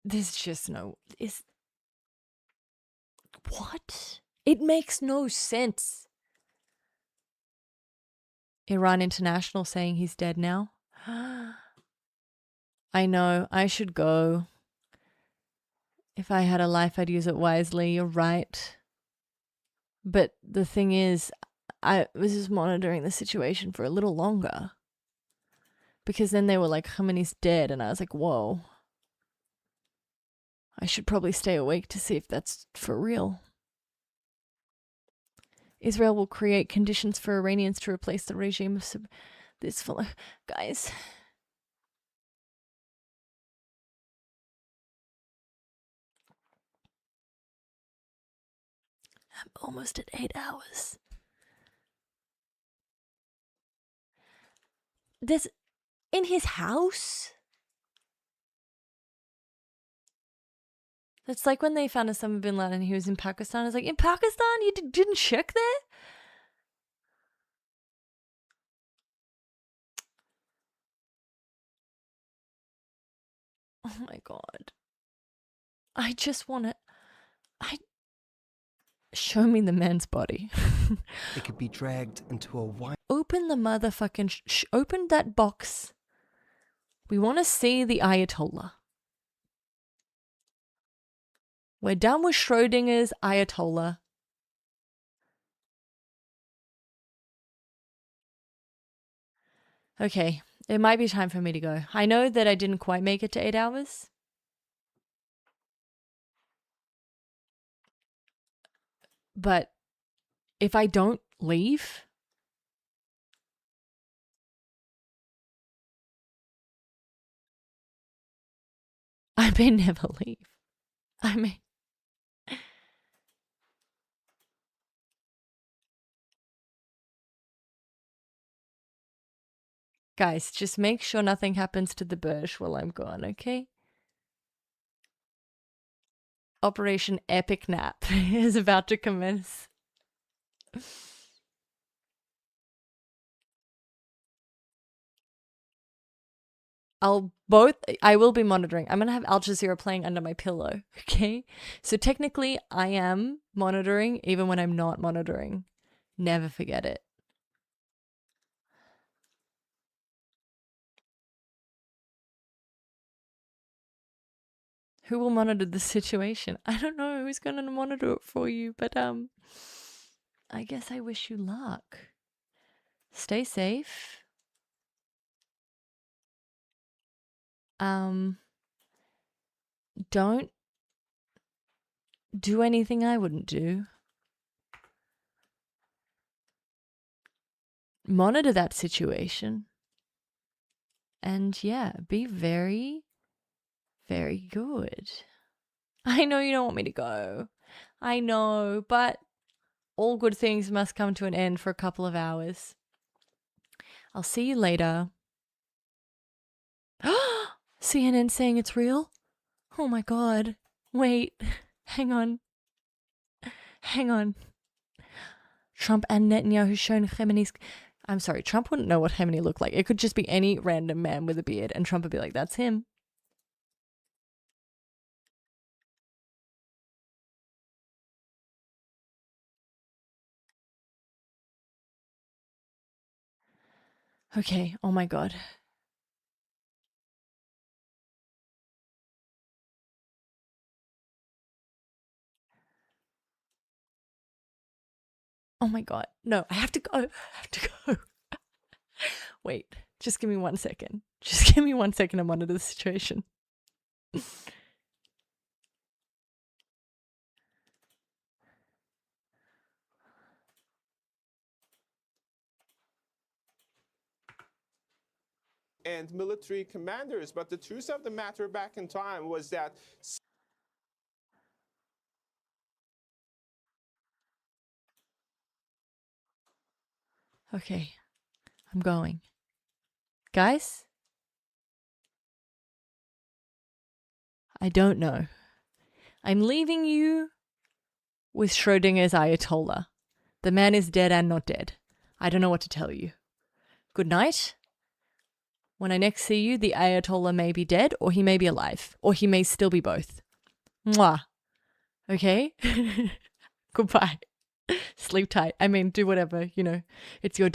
There's just no what? It makes no sense. Iran International saying he's dead now. I know, I should go. If I had a life, I'd use it wisely. You're right. But the thing is, I was just monitoring the situation for a little longer. Because then they were like, Khamenei's dead. And I was like, whoa. I should probably stay awake to see if that's for real. Israel will create conditions for Iranians to replace the regime of this fellow. Guys. I'm almost at 8 hours. This in his house? It's like when they found Osama bin Laden, he was in Pakistan. I was like, in Pakistan? You didn't check there? Oh my god. I just want to... Show me the man's body. It could be dragged into a wide... Open the motherfucking... open that box. We want to see the Ayatollah. We're done with Schrodinger's Ayatollah. Okay, it might be time for me to go. I know that I didn't quite make it to 8 hours. But if I don't leave... I may never leave. I may... Guys, just make sure nothing happens to the Burj while I'm gone, okay? Operation Epic Nap is about to commence. I will be monitoring. I'm going to have Al Jazeera playing under my pillow, okay? So technically, I am monitoring even when I'm not monitoring. Never forget it. Who will monitor the situation? I don't know who's going to monitor it for you, but I guess I wish you luck. Stay safe. Don't do anything I wouldn't do. Monitor that situation. And yeah, be very, very good. I know you don't want me to go. I know, but all good things must come to an end for a couple of hours. I'll see you later. CNN saying it's real? Oh my god. Wait. Hang on. Hang on. Trump and Netanyahu shown Khamenei's... I'm sorry, Trump wouldn't know what Khamenei looked like. It could just be any random man with a beard, and Trump would be like, that's him. Okay, oh my God. Oh my God. No, I have to go. I have to go. Wait, just give me 1 second. Just give me 1 second. I'm under the situation. And military commanders. But the truth of the matter back in time was that Okay, I'm going. Guys? I don't know. I'm leaving you with Schrodinger's Ayatollah. The man is dead and not dead. I don't know what to tell you. Good night. When I next see you, the Ayatollah may be dead, or he may be alive, or he may still be both. Mwah. Okay? Goodbye. Sleep tight. I mean, do whatever, it's your day.